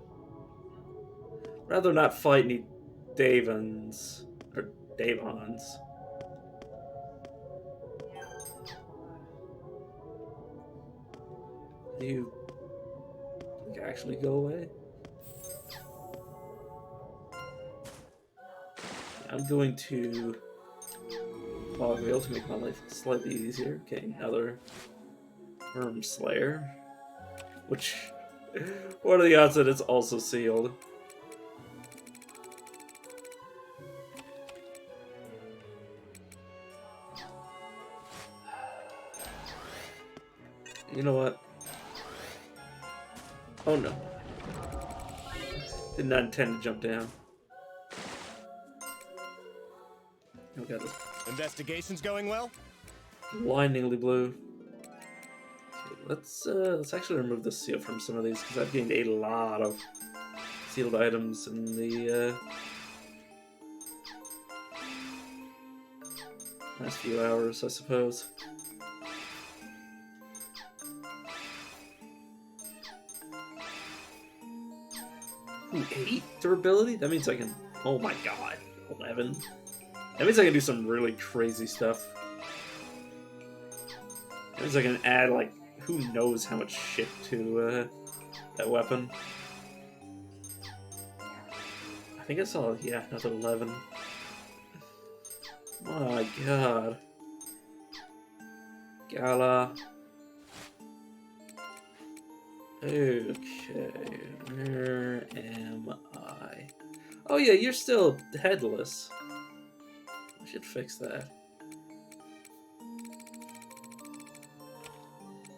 Rather not fight any Davons. Or Davons. You actually go away? I'm going to log wheel to make my life slightly easier. Okay, another Worm Slayer. Which, what are the odds that it's also sealed? You know what? Oh no. Did not intend to jump down. Oh god, this Investigation's going well? blindingly blue. Let's actually remove the seal from some of these because I've gained a lot of sealed items in the last few hours, I suppose. Ooh, 8 durability? That means I can... Oh my god. 11. That means I can do some really crazy stuff. That means I can add, like, who knows how much shit to that weapon. I think I saw, yeah, another 11. Oh my god. Gala. Okay, where am I? Oh yeah, you're still headless. I should fix that.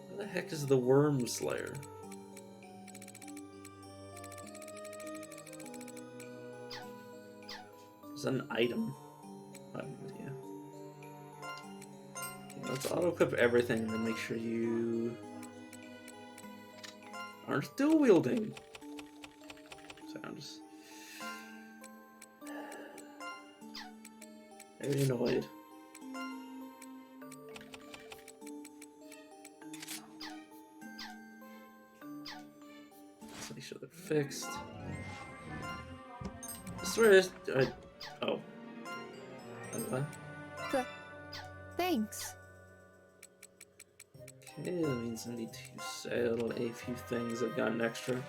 Where the heck is the Worm Slayer? There's an item. I have no idea. Okay, let's auto-equip everything and then make sure you aren't dual wielding. Sounds very annoyed. Let's make sure they're fixed. I swear oh. What? Thanks. Okay, that means I need to sell a few things I've gotten extra.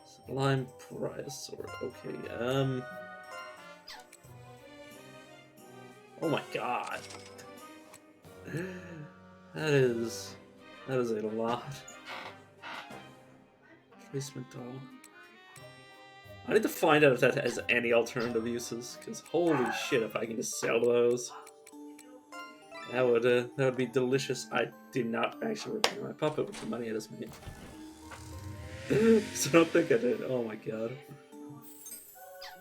Sublime Pariah Sword. Okay, oh my god. That is a lot. Placement doll. I need to find out if that has any alternative uses, because holy shit, if I can just sell those. That would be delicious. I did not actually repair my puppet with the money I just made. So I don't think I did. Oh my god.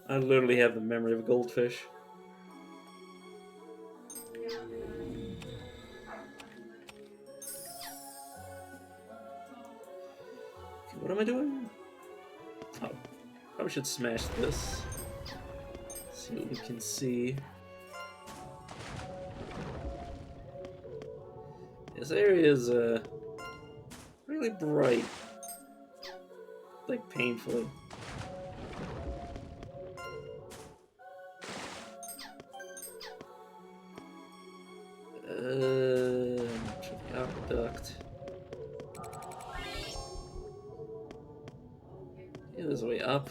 I literally have the memory of a goldfish. Okay, what am I doing? Oh, probably should smash this. See what we can see. This area is really bright, like painfully. To the aqueduct. Yeah, there's a way up.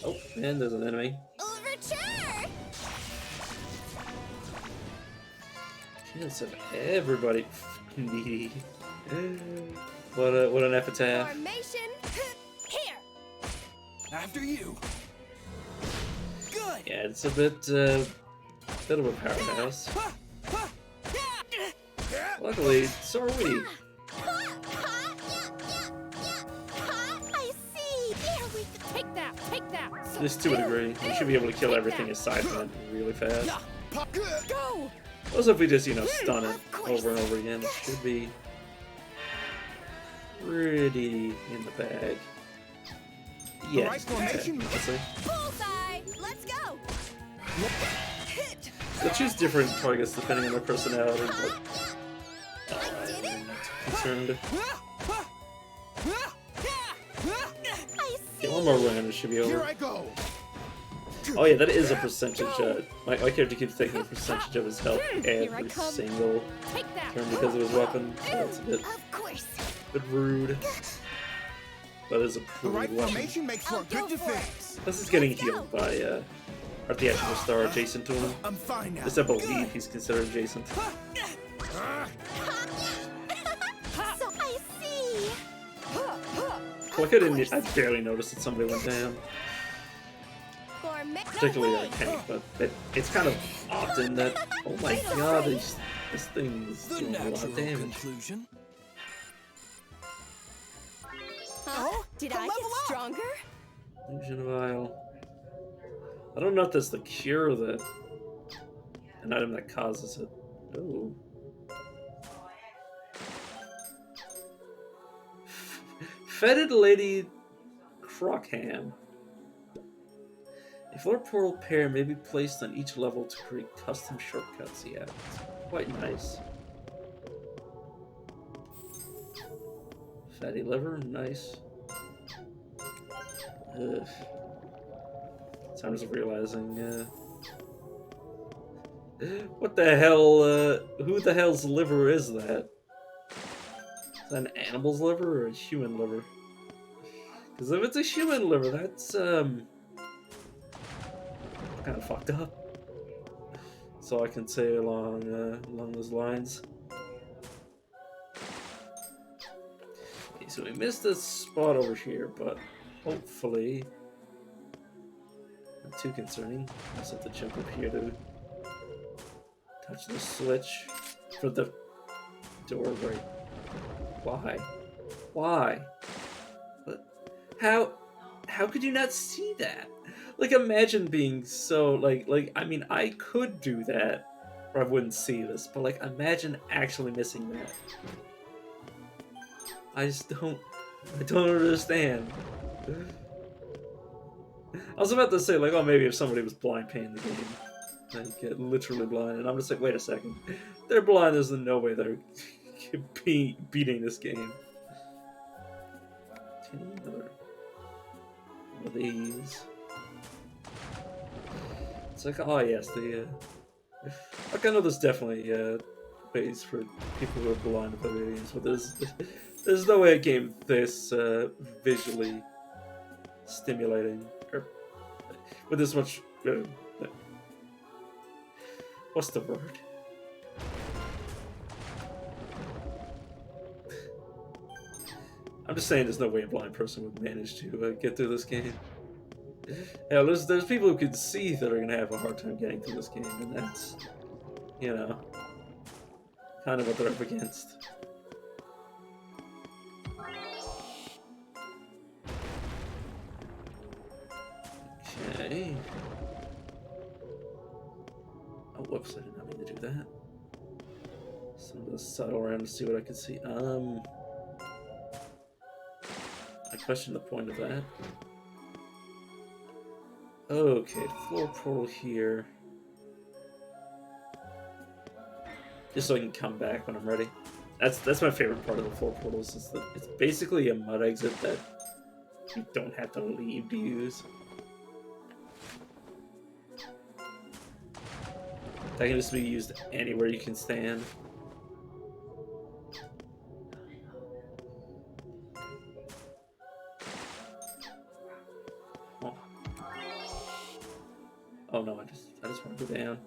Oh, and there's an enemy. Overture! Chance of everybody needy. What an epitaph. Formation. Here. After you. Good. Yeah, it's a bit of a powerhouse. Luckily, so are we. I see! There we take that, take that. At least to a degree. We should be able to kill everything aside from it really fast. Go. Also, if we just, stun it over and over again, it should be pretty in the bag. Yeah, honestly. Bullseye. Let's go. They choose different targets depending on their personality, but I'm not concerned. Okay, one more round, it should be over. Here I go. Oh yeah, that is a percentage. My character keeps taking a percentage of his health every single turn because of his weapon, so that's a bit rude. That is a pretty right weapon. formation makes for a good defense. This is getting healed by our theatrical star adjacent to him. I'm fine now. Just I believe he's considered adjacent. So I see. Like I barely noticed that somebody went down. Particularly our tank, but it's kind of often that, oh my god, this thing's doing a lot of damage. Conclusion. Oh, did I get stronger? Illusion Vial. I don't know if that's the cure that an item that causes it. Oh. Fetid Lady Crockham. A floor portal pair may be placed on each level to create custom shortcuts. Yeah, it's quite nice. Fatty liver, nice. Ugh. So I'm just realizing, what the hell, who the hell's liver is that? Is that an animal's liver or a human liver? Because if it's a human liver, that's, kind of fucked up. That's all I can say along those lines. Okay, so we missed a spot over here, but hopefully not too concerning. I just have to jump up here to touch the switch for the door right. Why? Why? But how could you not see that? Like, imagine being so, like, I mean, I could do that, or I wouldn't see this, but, like, imagine actually missing that. I don't understand. I was about to say, like, oh, maybe if somebody was blind playing the game, like, literally blind, and I'm just like, wait a second. They're blind, there's no way they're beating this game. Another one of these. It's like, oh yes, like I know there's definitely ways for people who are blind to play video games, but there's no way a game this visually stimulating, or with this much, what's the word? I'm just saying there's no way a blind person would manage to get through this game. Yeah, there's people who can see that are gonna have a hard time getting through this game, and that's, you know, kind of what they're up against. Okay. Oh, whoops! I did not mean to do that. So I'm gonna sidle around to see what I can see. I question the point of that. Okay, floor portal here. Just so I can come back when I'm ready. That's my favorite part of the floor portals, is that it's basically a mud exit that you don't have to leave to use. That can just be used anywhere you can stand. Oh no, I just want to go down.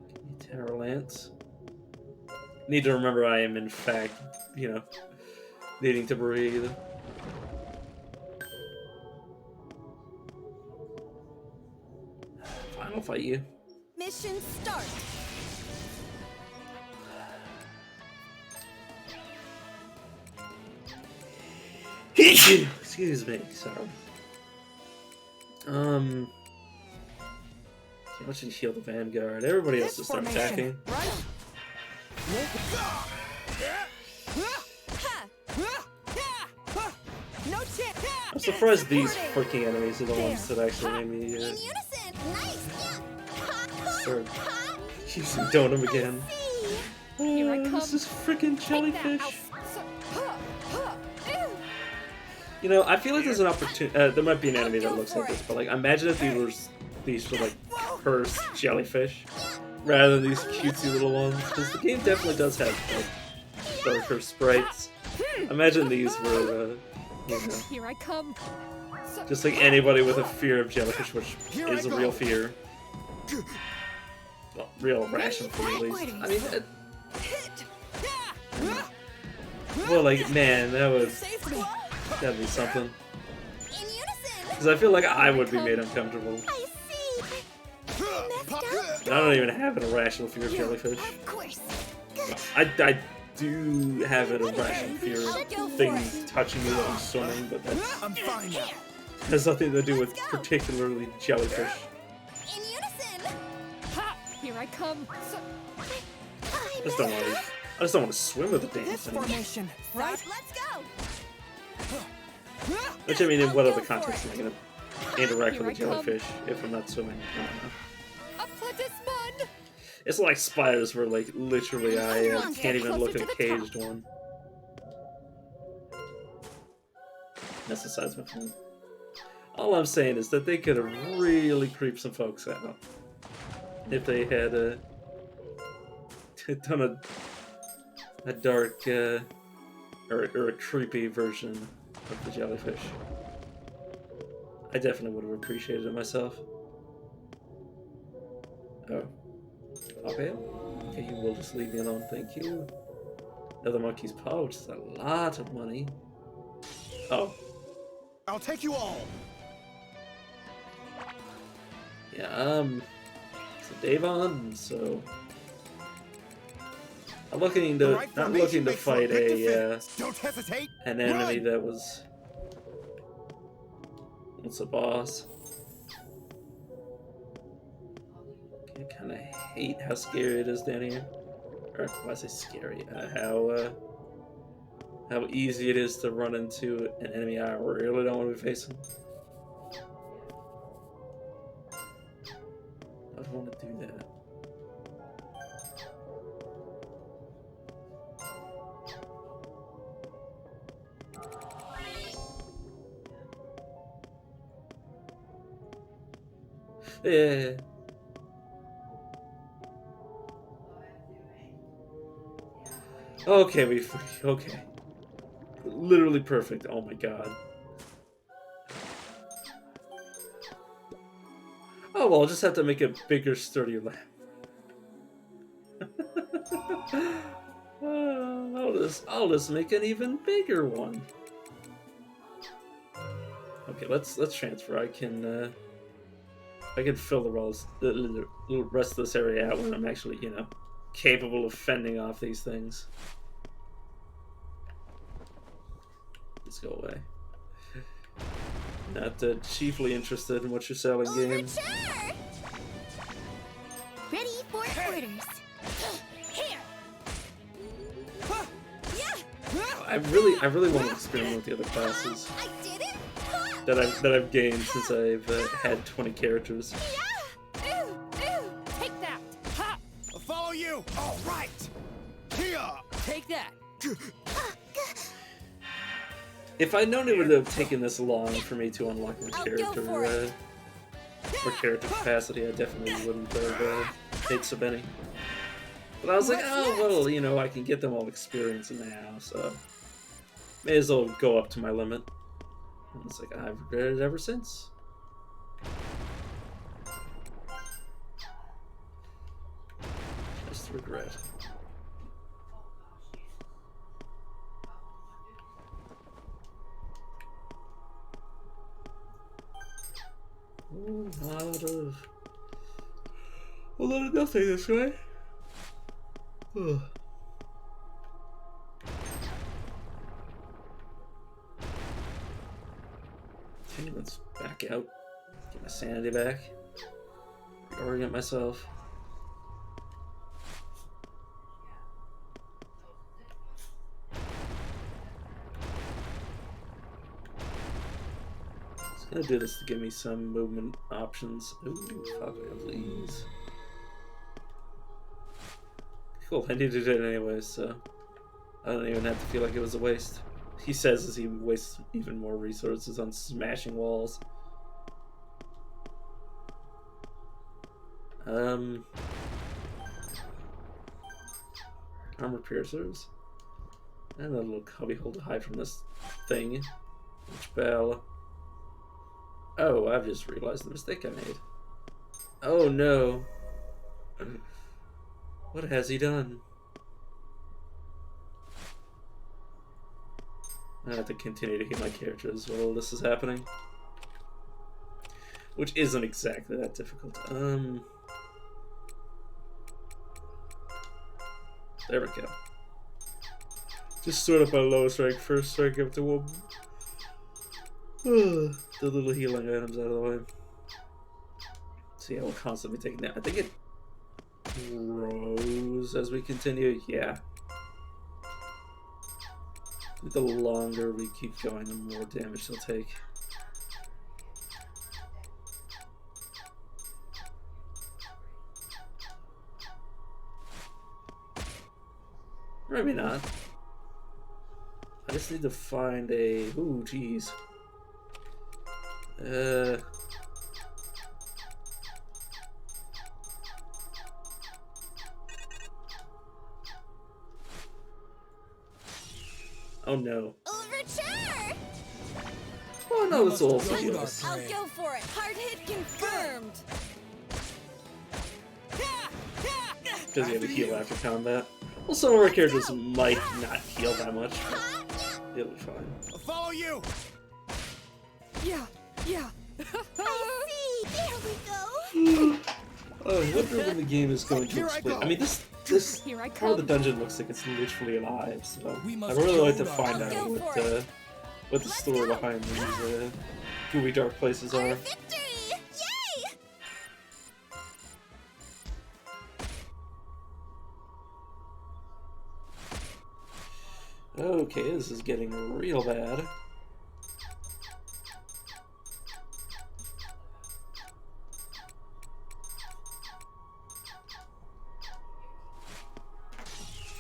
Give me Terra Lance. Need to remember I am in fact, you know, needing to breathe. Fine, I'll fight you. Mission start. Excuse me, sorry. I want you to heal the Vanguard. Everybody else just start attacking. I'm surprised these freaking enemies are the ones that actually made me start using Donum again. This is freaking jellyfish. You know, I feel like there's an opportunity. There might be an enemy that looks like this, but like, imagine if these were like cursed jellyfish, rather than these cutesy little ones. Because the game definitely does have like darker sprites. Imagine these were, you know, here I come. just like anybody with a fear of jellyfish, which is a real fear. Well, real rational fear, at least. I mean, well, like, man, that'd be something. Because I feel like I would be made uncomfortable. I don't even have an irrational fear of jellyfish. I do have an irrational fear of things touching me while I'm swimming, but that has nothing to do with particularly jellyfish. Here I I come. I just don't want to swim with the damn This thing. formation, right? Let's go! Which, I mean, in what other context am I gonna interact Here with a I come. jellyfish if I'm not swimming? I don't know. Applaudissements! It's like spiders where, like, literally I can't even look at a Closer to the caged one. That's besides my point. All I'm saying is that they could have really creeped some folks out if they had done a dark or a creepy version of the jellyfish. I definitely would have appreciated it myself. Oh. Okay. Okay, you will just leave me alone, thank you. Another monkey's paw, which is a lot of money. Oh. I'll take you all. Yeah, so Davon, so I'm looking to not looking to fight Don't hesitate. an enemy that was what's a boss. I kind of hate how scary it is down here. Or why say scary? How easy it is to run into an enemy I really don't want to be facing. I don't want to do that. Yeah. Okay, okay. Literally perfect. Oh my god. Oh well, I'll just have to make a bigger, sturdier lamp. I'll just make an even bigger one. Okay, let's transfer. I can fill the rest of this area out when I'm actually, you know, capable of fending off these things. Let's go away. Not chiefly interested in what you're selling, game. Ready for orders. Here! I really want to experiment with the other classes I did it! that I've gained since I've had 20 characters. Take that! Ha! I'll follow you. All right. Here. Take that. If I'd known it would have taken this long for me to unlock my I'll go character for it. or character capacity, I definitely wouldn't have paid so many. But I was like, oh well, you know, I can get them all experience now, so may as well go up to my limit. And it's like I've regretted it ever since. Just regret. Ooh, a lot of nothing this way. Ugh. Okay, let's back out. Get my sanity back. Reorient myself. Just gonna do this to give me some movement options. Ooh, fuck yeah, please. Cool, I needed it anyways, so I don't even have to feel like it was a waste. He says as he wastes even more resources on smashing walls. Armor piercers. And a little cubby hole to hide from this thing. Which bell? Oh, I've just realized the mistake I made. Oh no. What has he done? I have to continue to hit my characters while this is happening. Which isn't exactly that difficult. There we go. Just sort up my lowest rank first so I get up to one. The little healing items out of the way. See, I will constantly take that. I think it grows as we continue. Yeah. The longer we keep going, the more damage they'll take. Maybe not. I just need to find a... Ooh, jeez. Oh no. Overture! Oh no, this will also heal us. I'll go for it. Hard hit confirmed. Because you have to heal after combat. Well, some of our characters might not heal that much. It'll be fine. I'll follow you. Yeah. I see. There we go. Oh, I wonder when the game is going to explain. I mean, this part of the dungeon looks like it's literally alive. So I'd really like to find out what the story behind these gooey dark places are. Victory! Yay! Okay, this is getting real bad.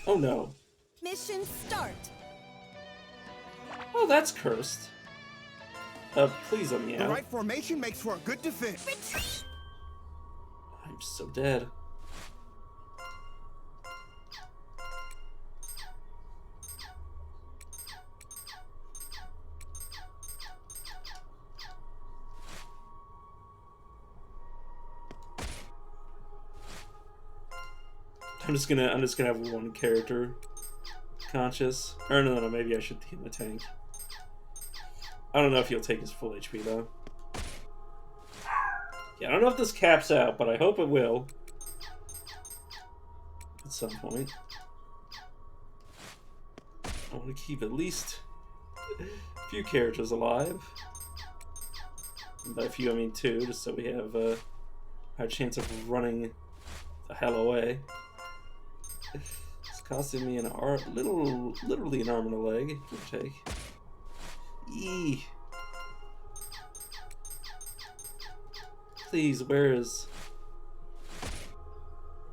Oh no. Mission start. Oh, that's cursed. Please let me The out. right formation makes for a good defense. Retreat! I'm so dead. I'm just gonna have one character conscious. Or no, maybe I should heal the tank. I don't know if he'll take his full HP though. Yeah, I don't know if this caps out, but I hope it will. At some point. I want to keep at least a few characters alive. And by a few I mean 2, just so we have a chance of running the hell away. It's costing me literally an arm and a leg, give or take. Eee. Please, where's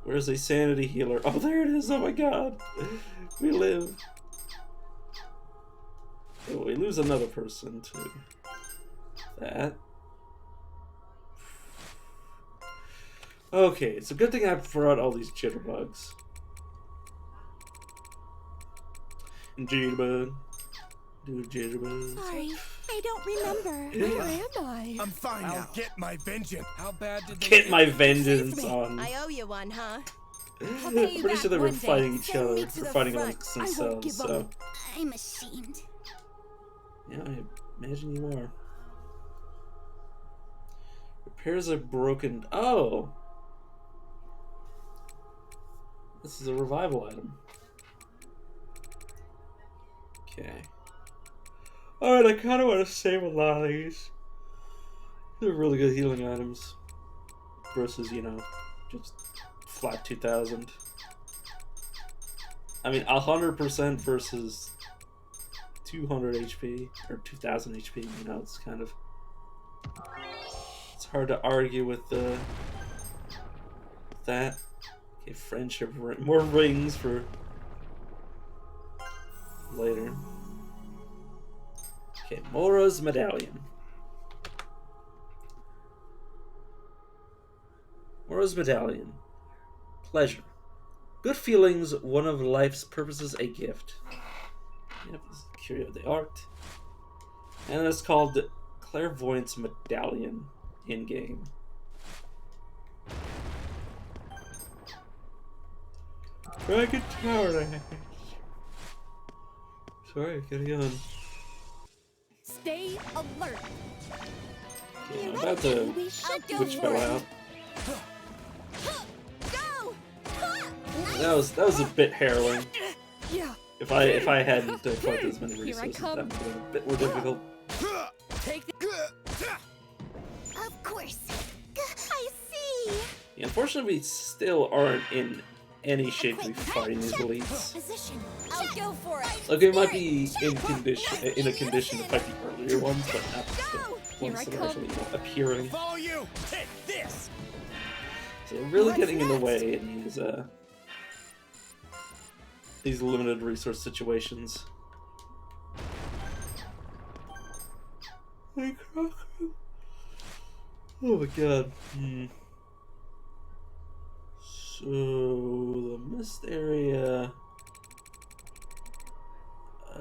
a sanity healer? Oh, there it is! Oh my god! We live. Oh, we lose another person to that. Okay, it's a good thing I brought all these jitterbugs. Jitterbug. Do jitterbug. Sorry, I don't remember. Where am I? I'm fine now. I'll get my vengeance. How bad did they Get my vengeance on. I owe you one, huh? I'm pretty sure they were fighting each other, or fighting amongst themselves, so. I'm ashamed. Yeah, I imagine you are. Repairs a broken. Oh! This is a revival item. Okay. Alright, I kind of want to save a lot of these. They're really good healing items. Versus, you know, just flat 2000. I mean, 100% versus 200 HP, or 2000 HP, you know, it's kind of... It's hard to argue with that. Okay, friendship, more rings for later. Okay, Mora's medallion. Mora's medallion. Pleasure. Good feelings, one of life's purposes, a gift. Yep, this is Curio de Art. And it's called Clairvoyance Medallion in-game. Dragon Tower. Sorry, getting on. Stay alert. Okay, I'm about to switch spell out. Go! That was a bit harrowing. Yeah. If I hadn't collected as many resources, that would have been a bit more difficult. Take the... Of course. I see. Unfortunately, we still aren't in any shape to be fighting these elites. Position. I'll go for it. Like, we might be in a condition to fight the earlier ones, but not the ones that are actually appearing. Follow you. Take this. So we're really getting in the way in these limited resource situations. Oh my god. So the mist area.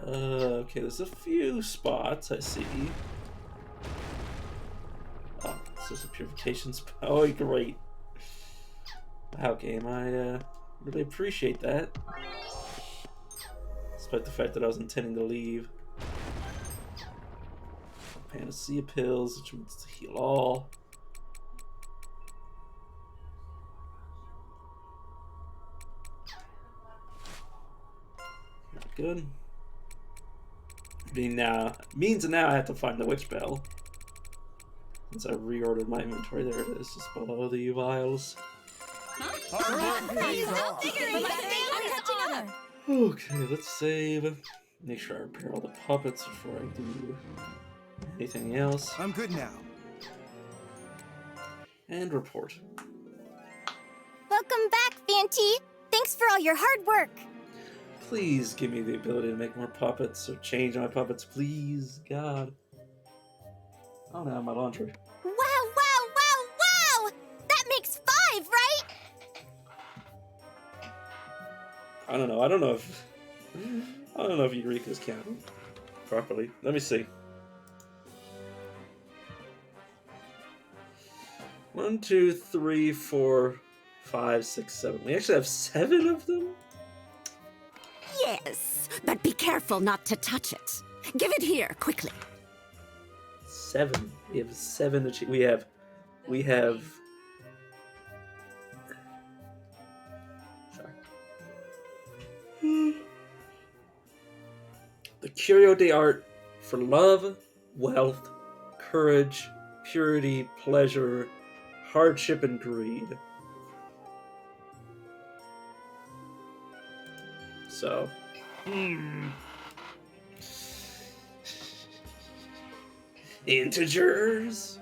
Okay, there's a few spots I see. Oh, this is a purification spot. Oh, great. Wow, game, I really appreciate that. Despite the fact that I was intending to leave. Panacea pills, which means to heal all. Not good. Means now I have to find the witch bell. Since I reordered my inventory, there it is, just below the vials. Okay, let's save. Make sure I repair all the puppets before I do anything else. I'm good now. And report. Welcome back, Fanty. Thanks for all your hard work. Please give me the ability to make more puppets or change my puppets, please. God. Oh, now my laundry. Wow, wow, wow, wow! That makes 5, right? I don't know. I don't know if Eureka's counting properly. Let me see. 1, 2, 3, 4, 5, 6, 7. We actually have 7 of them? Yes, but be careful not to touch it. Give it here, quickly. 7. We have 7. We have. Sorry. The Curio de Art for love, wealth, courage, purity, pleasure, hardship, and greed. So. Integers.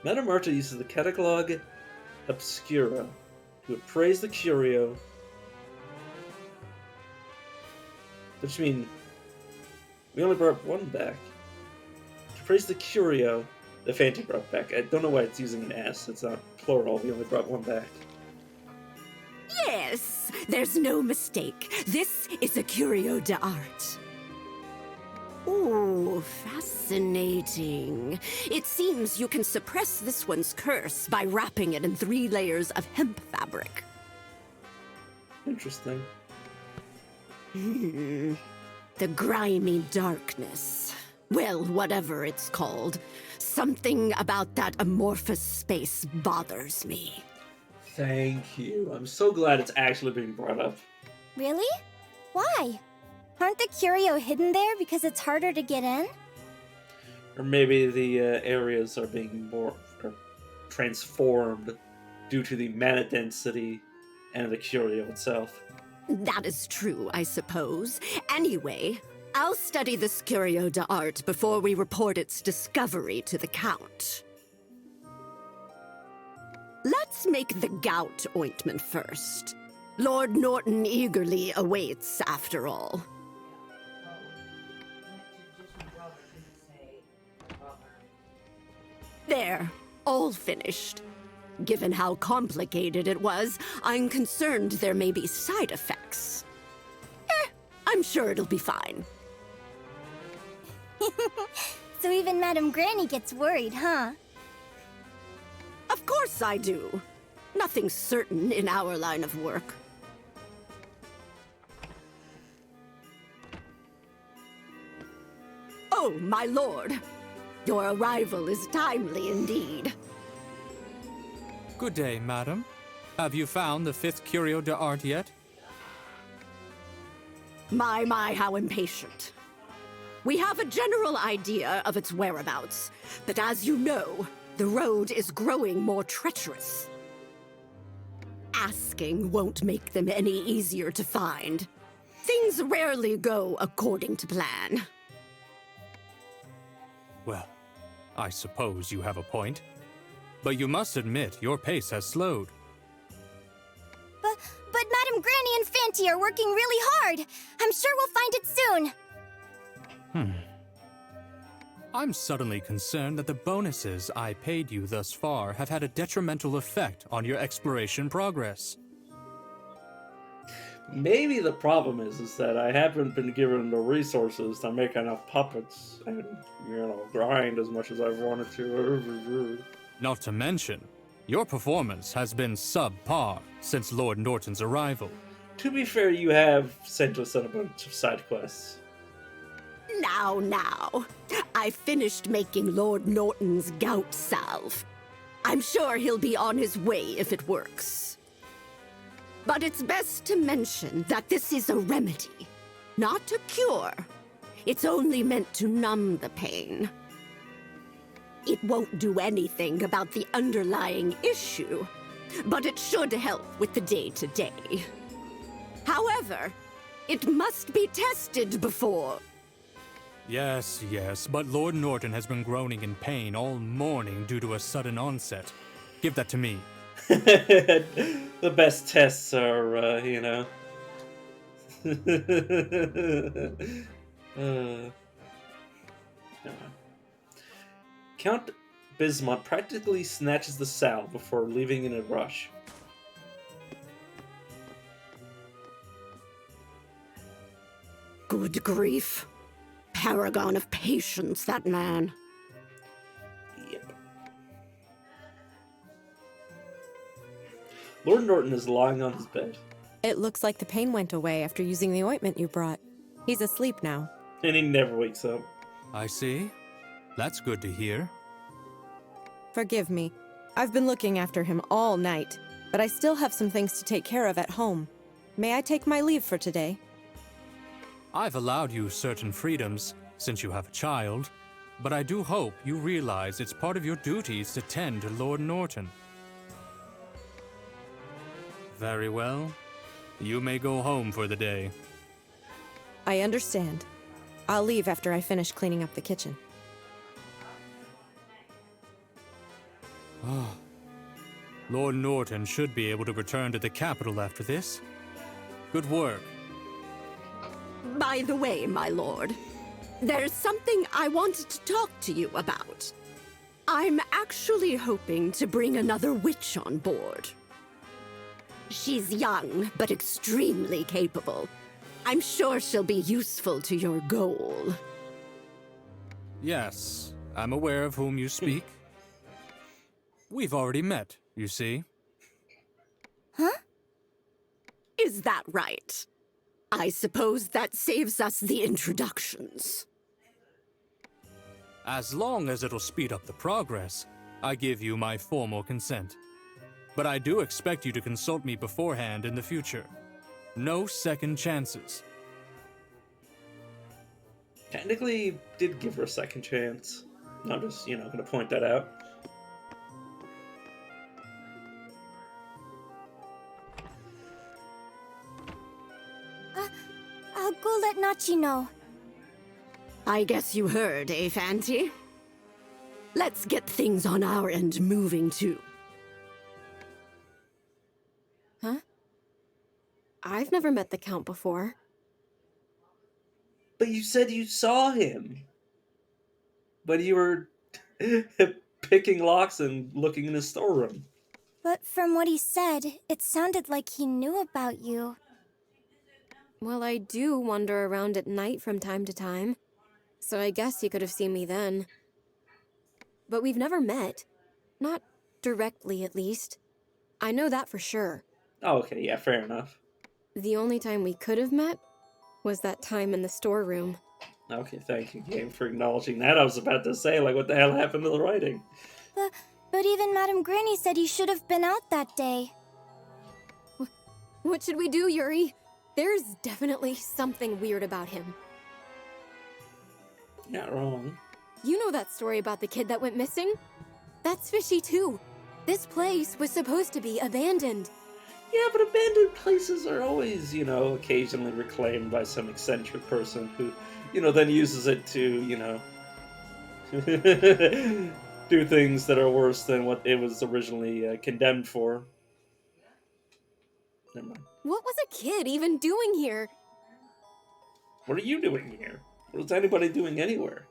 Madame Marta uses the Catalogue Obscura to appraise the curio. Which means we only brought one back. To appraise the curio, the Fanty brought back. I don't know why it's using an S. It's not plural. We only brought one back. Yes, there's no mistake. This is a curio de art. Ooh, fascinating. It seems you can suppress this one's curse by wrapping it in 3 layers of hemp fabric. Interesting. The grimy darkness. Well, whatever it's called. Something about that amorphous space bothers me. Thank you. I'm so glad it's actually being brought up. Really? Why? Aren't the curio hidden there because it's harder to get in? Or maybe the areas are being more transformed due to the mana density and the curio itself. That is true, I suppose. Anyway, I'll study this curio de art before we report its discovery to the Count. Let's make the gout ointment first. Lord Norton eagerly awaits, after all. There, all finished. Given how complicated it was, I'm concerned there may be side effects. I'm sure it'll be fine. So even Madame Granny gets worried, huh? Of course I do. Nothing's certain in our line of work. Oh, my lord. Your arrival is timely indeed. Good day, madam. Have you found the 5th curio de art yet? My, how impatient. We have a general idea of its whereabouts, but as you know, The road is growing more treacherous. Asking won't make them any easier to find. Things rarely go according to plan. Well, I suppose you have a point. But you must admit your pace has slowed. But Madam Granny and Fanty are working really hard. I'm sure we'll find it soon. I'm suddenly concerned that the bonuses I paid you thus far have had a detrimental effect on your exploration progress. Maybe the problem is that I haven't been given the resources to make enough puppets and, grind as much as I've wanted to. Not to mention, your performance has been subpar since Lord Norton's arrival. To be fair, you have sent us on a bunch of side quests. Now. I finished making Lord Norton's gout salve. I'm sure he'll be on his way if it works. But it's best to mention that this is a remedy, not a cure. It's only meant to numb the pain. It won't do anything about the underlying issue, but it should help with the day-to-day. However, it must be tested before. Yes, but Lord Norton has been groaning in pain all morning due to a sudden onset. Give that to me. The best tests are, Count Bismuth practically snatches the salve before leaving in a rush. Good grief. Paragon of patience, that man. Yep. Lord Norton is lying on his bed. It looks like the pain went away after using the ointment you brought. He's asleep now. And he never wakes up. I see. That's good to hear. Forgive me. I've been looking after him all night, but I still have some things to take care of at home. May I take my leave for today? I've allowed you certain freedoms since you have a child, but I do hope you realize it's part of your duties to tend to Lord Norton. Very well. You may go home for the day. I understand. I'll leave after I finish cleaning up the kitchen. Lord Norton should be able to return to the capital after this. Good work. By the way, my lord, there's something I wanted to talk to you about. I'm actually hoping to bring another witch on board. She's young, but extremely capable. I'm sure she'll be useful to your goal. Yes, I'm aware of whom you speak. We've already met, you see. Huh? Is that right? I suppose that saves us the introductions. As long as it'll speed up the progress, I give you my formal consent. But I do expect you to consult me beforehand in the future. No second chances. Technically, did give her a second chance. I'm just, gonna point that out. I'll go let Nachi know. I guess you heard, eh, Fanty? Let's get things on our end moving, too. Huh? I've never met the Count before. But you said you saw him. But you were picking locks and looking in his storeroom. But from what he said, it sounded like he knew about you. Well, I do wander around at night from time to time, so I guess he could have seen me then. But we've never met. Not directly, at least. I know that for sure. Oh, okay, yeah, fair enough. The only time we could have met was that time in the storeroom. Okay, thank you, game, for acknowledging that. I was about to say, what the hell happened to the writing? But even Madam Granny said he should have been out that day. What should we do, Yuri? There's definitely something weird about him. Not wrong. You know that story about the kid that went missing? That's fishy too. This place was supposed to be abandoned. Yeah, but abandoned places are always, you know, occasionally reclaimed by some eccentric person who, you know, then uses it to, you know, do things that are worse than what it was originally condemned for. Never mind. What was a kid even doing here? What are you doing here? What is anybody doing anywhere?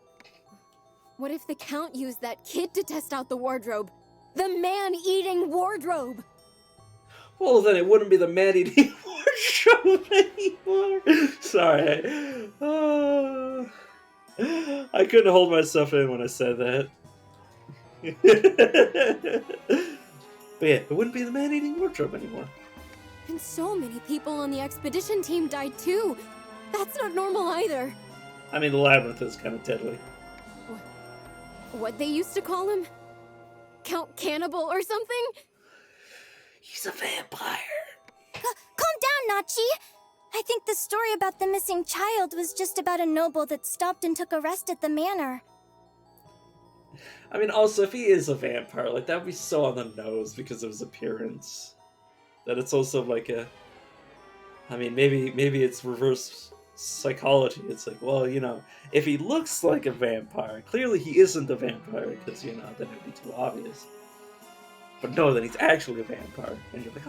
What if the Count used that kid to test out the wardrobe? The man-eating wardrobe! Well, then it wouldn't be the man-eating wardrobe anymore. Sorry. I couldn't hold myself in when I said that. But yeah, it wouldn't be the man-eating wardrobe anymore. And so many people on the expedition team died too. That's not normal either. I mean, the Labyrinth is kind of deadly. What they used to call him? Count Cannibal or something? He's a vampire. Calm down, Nachi! I think the story about the missing child was just about a noble that stopped and took a rest at the manor. I mean, also, if he is a vampire, like, that would be so on the nose because of his appearance. That it's also like a... I mean, maybe it's reverse psychology. It's like, well, you know, if he looks like a vampire, clearly he isn't a vampire, because, you know, then it would be too obvious. But no, then he's actually a vampire, and you're like,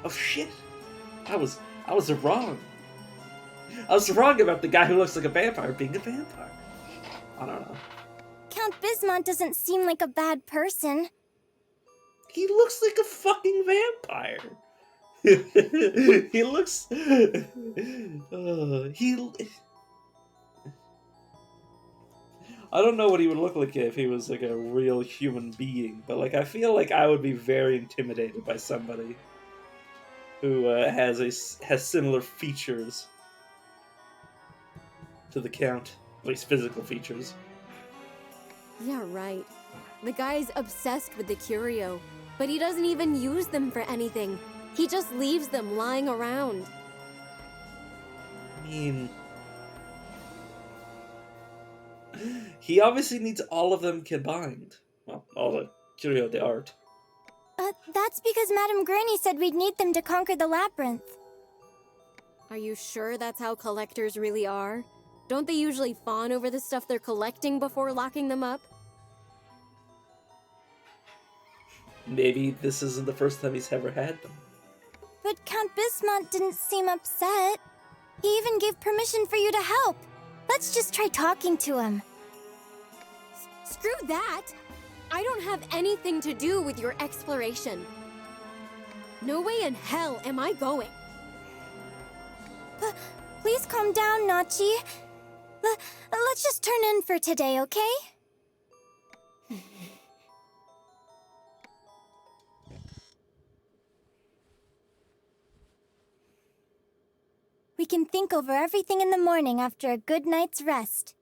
oh shit, I was wrong. I was wrong about the guy who looks like a vampire being a vampire. I don't know. Count Bismont doesn't seem like a bad person. He looks like a fucking vampire. He looks... I don't know what he would look like if he was like a real human being, but like I feel like I would be very intimidated by somebody who has similar features to the Count, at least physical features. Yeah, right. The guy's obsessed with the curio, but he doesn't even use them for anything. He just leaves them lying around. I mean... he obviously needs all of them combined. Well, all the curio de art. That's because Madame Granny said we'd need them to conquer the Labyrinth. Are you sure that's how collectors really are? Don't they usually fawn over the stuff they're collecting before locking them up? Maybe this isn't the first time he's ever had them. But Count Bismont didn't seem upset. He even gave permission for you to help. Let's just try talking to him. Screw that! I don't have anything to do with your exploration. No way in hell am I going. Please calm down, Nachi. Let's just turn in for today, okay? We can think over everything in the morning after a good night's rest.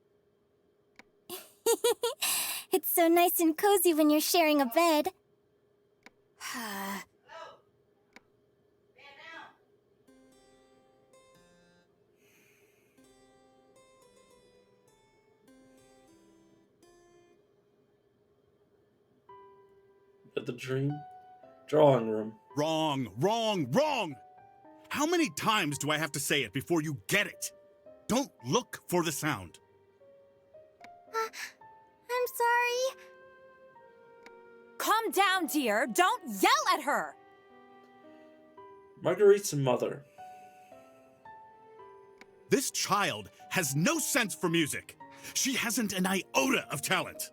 It's so nice and cozy when you're sharing a bed. At the dream? Drawing room. Wrong, wrong, wrong! How many times do I have to say it before you get it? Don't look for the sound. I'm sorry. Calm down, dear. Don't yell at her. Marguerite's mother. This child has no sense for music. She hasn't an iota of talent.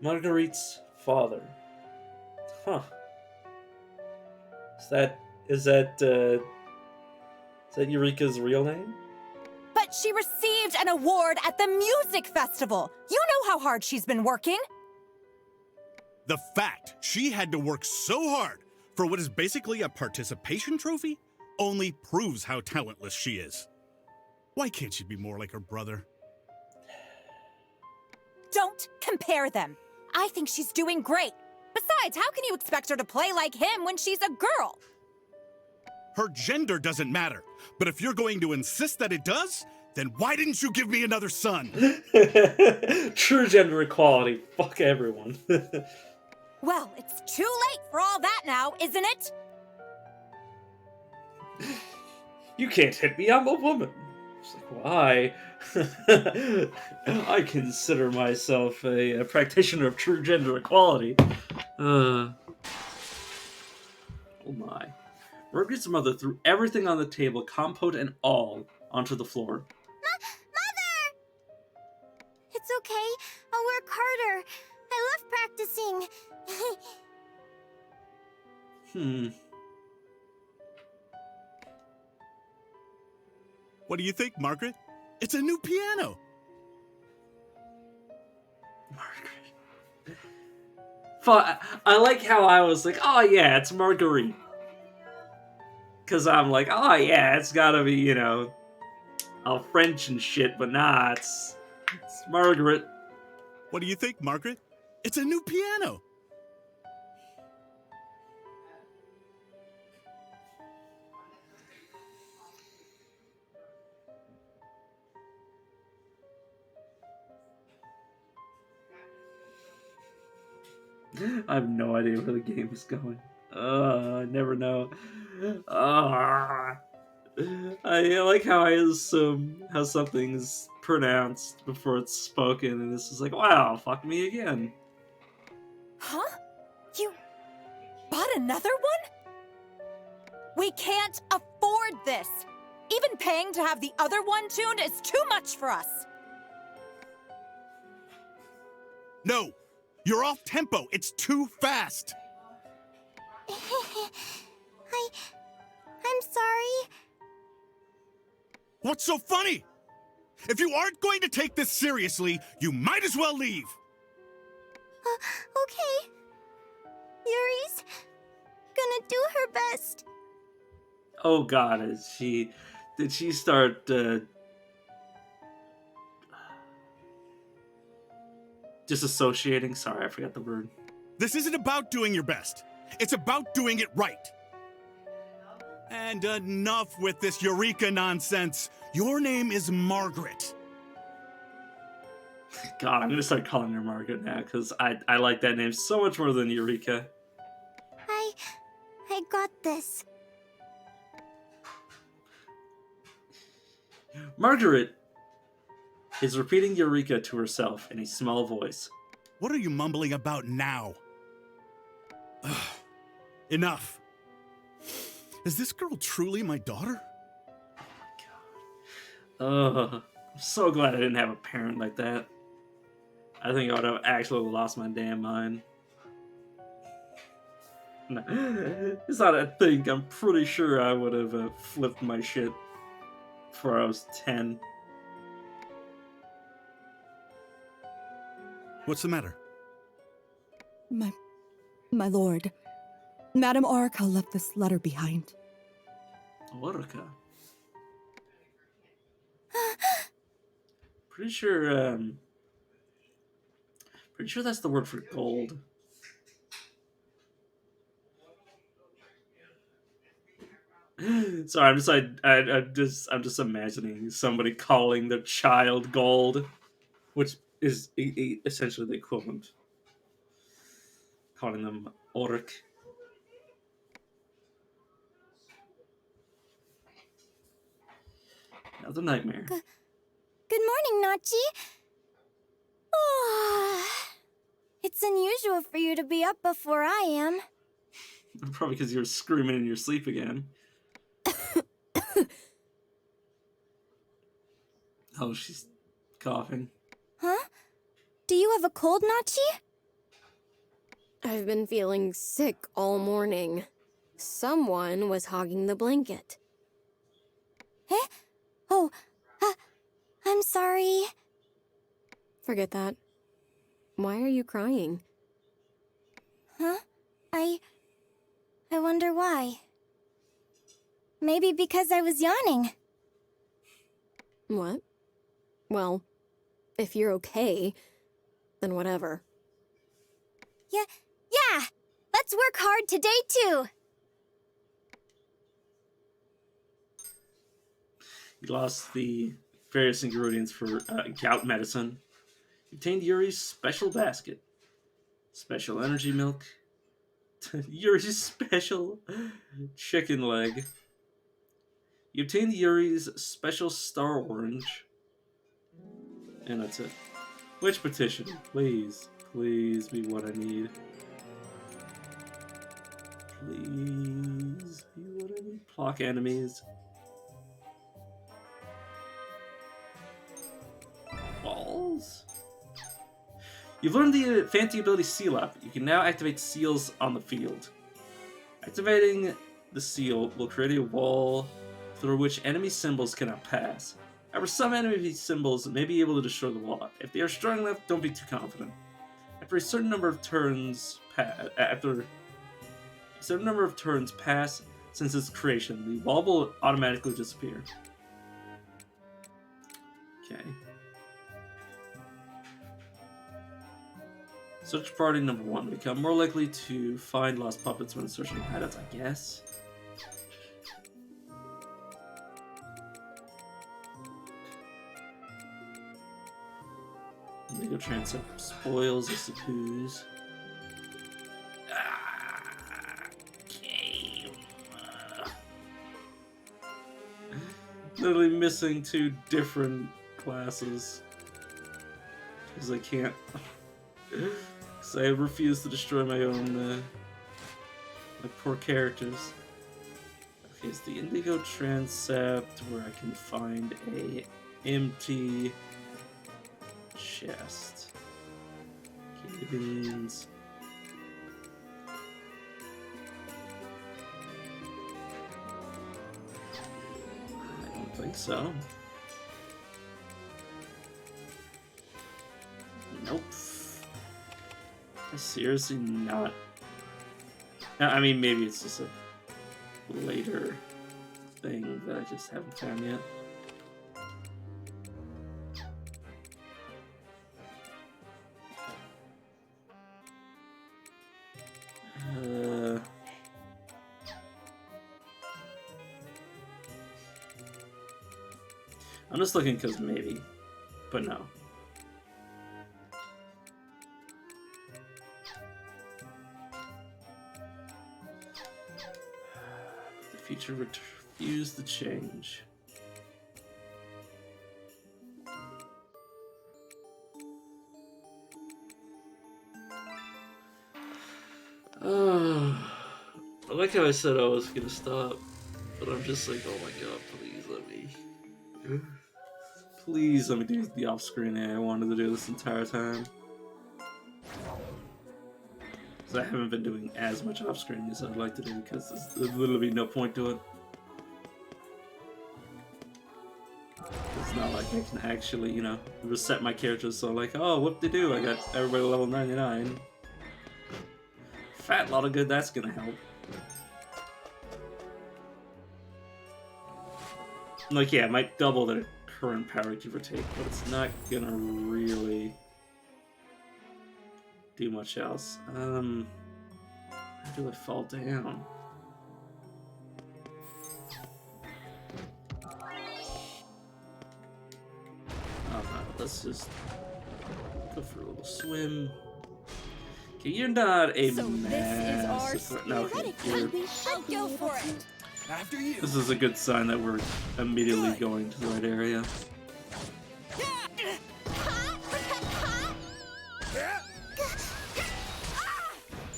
Marguerite's father. Huh. Is that Eureka's real name? But she received an award at the music festival. You know how hard she's been working. The fact she had to work so hard for what is basically a participation trophy only proves how talentless she is. Why can't she be more like her brother? Don't compare them. I think she's doing great. Besides, how can you expect her to play like him when she's a girl? Her gender doesn't matter, but if you're going to insist that it does, Then why didn't you give me another son? True gender equality. Fuck everyone. Well, it's too late for all that now, isn't it? You can't hit me, I'm a woman. It's like, why? I consider myself a practitioner of true gender equality. Oh my. Margaret's mother threw everything on the table, compote and all, onto the floor. Mother! It's okay. I'll work harder. I love practicing. What do you think, Margaret? It's a new piano. I like how I was like, oh yeah, it's Marguerite. Because I'm like, oh yeah, it's gotta be, you know, all French and shit, but nah, it's Margaret. What do you think, Margaret? It's a new piano. I have no idea where the game is going. I never know. I like how I assume how something's pronounced before it's spoken, and this is like, wow, fuck me again. Huh? You bought another one? We can't afford this. Even paying to have the other one tuned is too much for us. No, you're off tempo. It's too fast. I'm sorry. What's so funny? If you aren't going to take this seriously, you might as well leave. Okay. Yuri's gonna do her best. Oh god, did she start disassociating? Sorry, I forgot the word. This isn't about doing your best. It's about doing it right. And enough with this Eureka nonsense. Your name is Margaret. God, I'm gonna start calling her Margaret now, because I like that name so much more than Eureka. I got this. Margaret is repeating Eureka to herself in a small voice. What are you mumbling about now? Ugh. Enough. Is this girl truly my daughter? I'm so glad I didn't have a parent like that. I think I would have actually lost my damn mind. No, it's not a thing. I'm pretty sure I would have flipped my shit before I was 10. What's the matter? My lord, Madame Orica left this letter behind. Orica? Pretty sure that's the word for gold. Sorry, I'm just imagining somebody calling their child gold, which is essentially the equivalent. Calling them Oric. Another nightmare. Good morning, Nachi. Oh, it's unusual for you to be up before I am. Probably because you're screaming in your sleep again. Oh, she's coughing. Huh? Do you have a cold, Nachi? I've been feeling sick all morning. Someone was hogging the blanket. Eh? Oh, I'm sorry. Forget that. Why are you crying? Huh? I wonder why. Maybe because I was yawning. What? Well, if you're okay, then whatever. Yeah! Let's work hard today, too! You lost the various ingredients for gout medicine. You obtained Yuri's special basket. Special energy milk. Yuri's special chicken leg. You obtained Yuri's special star orange. And that's it. Which petition? Please. Please be what I need. Please be what I need. Block enemies. Balls? You've learned the fancy ability Seal Up. You can now activate seals on the field. Activating the seal will create a wall through which enemy symbols cannot pass. However, some enemy symbols may be able to destroy the wall. If they are strong enough, don't be too confident. After a certain number of turns pass since its creation, the wall will automatically disappear. Okay. Search party number 1. Become more likely to find lost puppets when searching hideouts, I guess. Indigo transept spoils, I suppose. Game. Literally missing 2 different classes. Because I can't. Because I refuse to destroy my own, my poor characters. Okay, it's the Indigo Transept where I can find a empty chest. Kidney beans. I don't think so. Nope. Seriously not. I mean, maybe it's just a later thing that I just haven't found yet. I'm just looking because maybe, but no. The future refused to change. I like how I said I was gonna stop, but I'm just like, oh my god, please let me. Please let me do the off-screen I wanted to do this entire time. Because I haven't been doing as much off-screen as I'd like to do, because there's literally no point to it. It's not like I can actually, you know, reset my characters, so like, oh, whoop-de-doo, I got everybody level 99. Fat lot of good that's gonna help. Like, yeah, it might double their current power, give or take, but it's not gonna really do much else. How do I fall down? Oh no, let's just go for a little swim. Okay, you're not a massive... No, okay, Go for it. After you. this is a good sign that we're immediately going to the right area.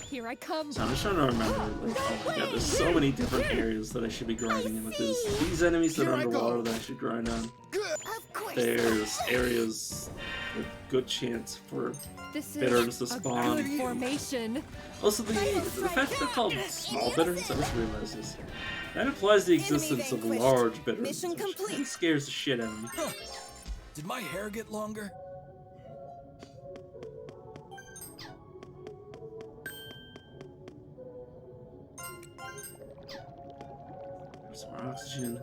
Here I come. So I'm just trying to remember, like, oh my god, there's so many different areas that I should be grinding in with this. These enemies that are underwater that I should grind on. There's areas with good chance for bitterns to spawn. Formation. Also, the fact that they're called small bitterns, I just realized this. That implies the existence of large bitterns, which scares the shit out of me. Huh. Did my hair get longer? Some more oxygen.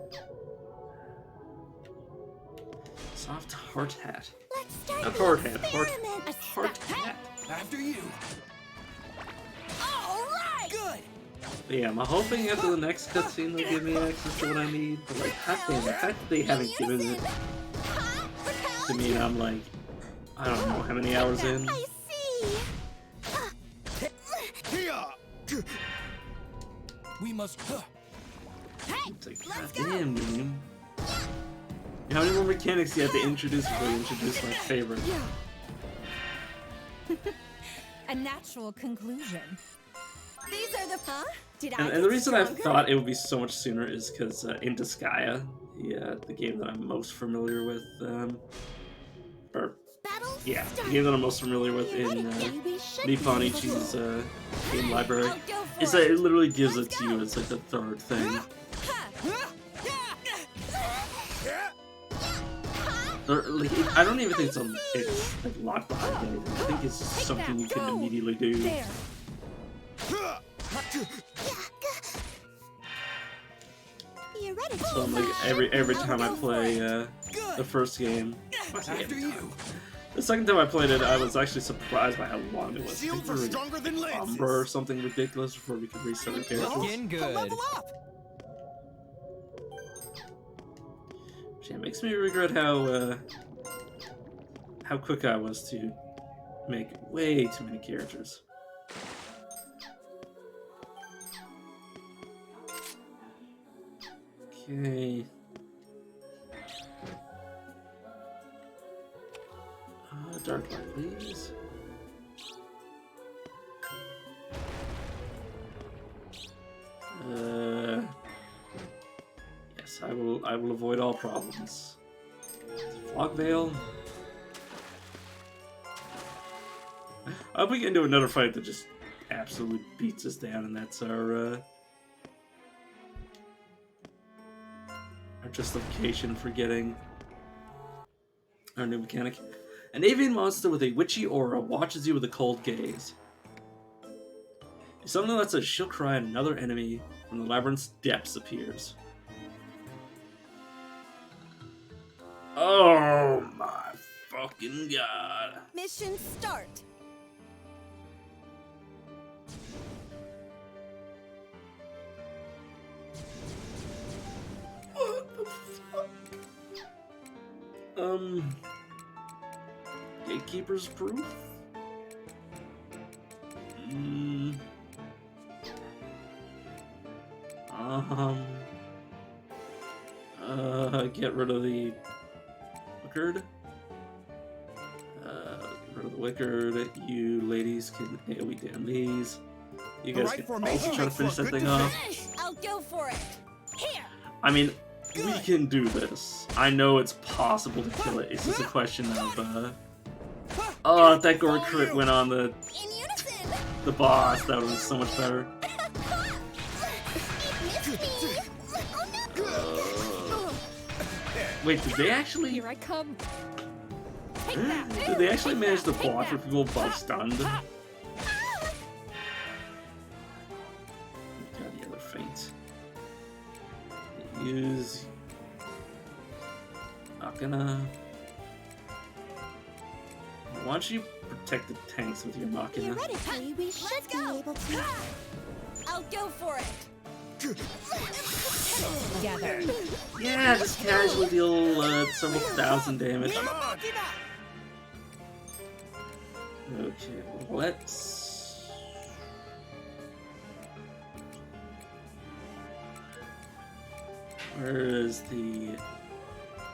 Soft heart hat. Not hard hat, heart hat. After you. All right. Good. But yeah, I'm hoping after the next cutscene they'll give me access to what I need. But like, goddamn, the fact that they haven't given it to me, and I'm like, I don't know how many hours in. I see. We must. It's like, goddamn, game. How many more mechanics do you have to introduce before you introduce my favorite? A natural conclusion. These are the Did I And get the reason I stronger? thought it would be so much sooner is because Into Skya, the game that I'm most familiar with, the game that I'm most familiar with in Nippon Ichi's game library, is that it literally gives it to you as like the third thing. Or, like, I don't even think it's like locked behind anything. I think it's just something you can immediately do. There. You're ready. So I'm like every time I play the first game, the second time I played it, I was actually surprised by how long it was. I think we were in Umbra or something ridiculous before we could reset our characters. Looking good. It makes me regret how quick I was to make way too many characters. Okay. Dark light, please. Yes, I will avoid all problems. Fog Veil. I hope we get into another fight that just absolutely beats us down, and that's our justification for getting our new mechanic. An avian monster with a witchy aura watches you with a cold gaze. If something lets a she'll cry and another enemy from the labyrinth's depths appears. Oh my fucking god. Mission start. What the fuck? Gatekeeper's proof? Get rid of the Wickard. Get rid of the Wickard. You ladies can AoE down these. You guys can also try to finish that thing off. I'll go for it. Here. I mean, we can do this. I know it's possible to kill it. It's just a question of, oh, if that Gore crit went on the boss, that would be so much better. Wait, did they actually? Here I come. Did they actually manage to block for people while stunned? God, the other feint. Use. Not gonna. Why don't you protect the tanks with your Machina? You're ready, Free. We should be able to. I'll go for it. Together. Yeah, just casually deal several thousand damage. Okay, let's. Where is the?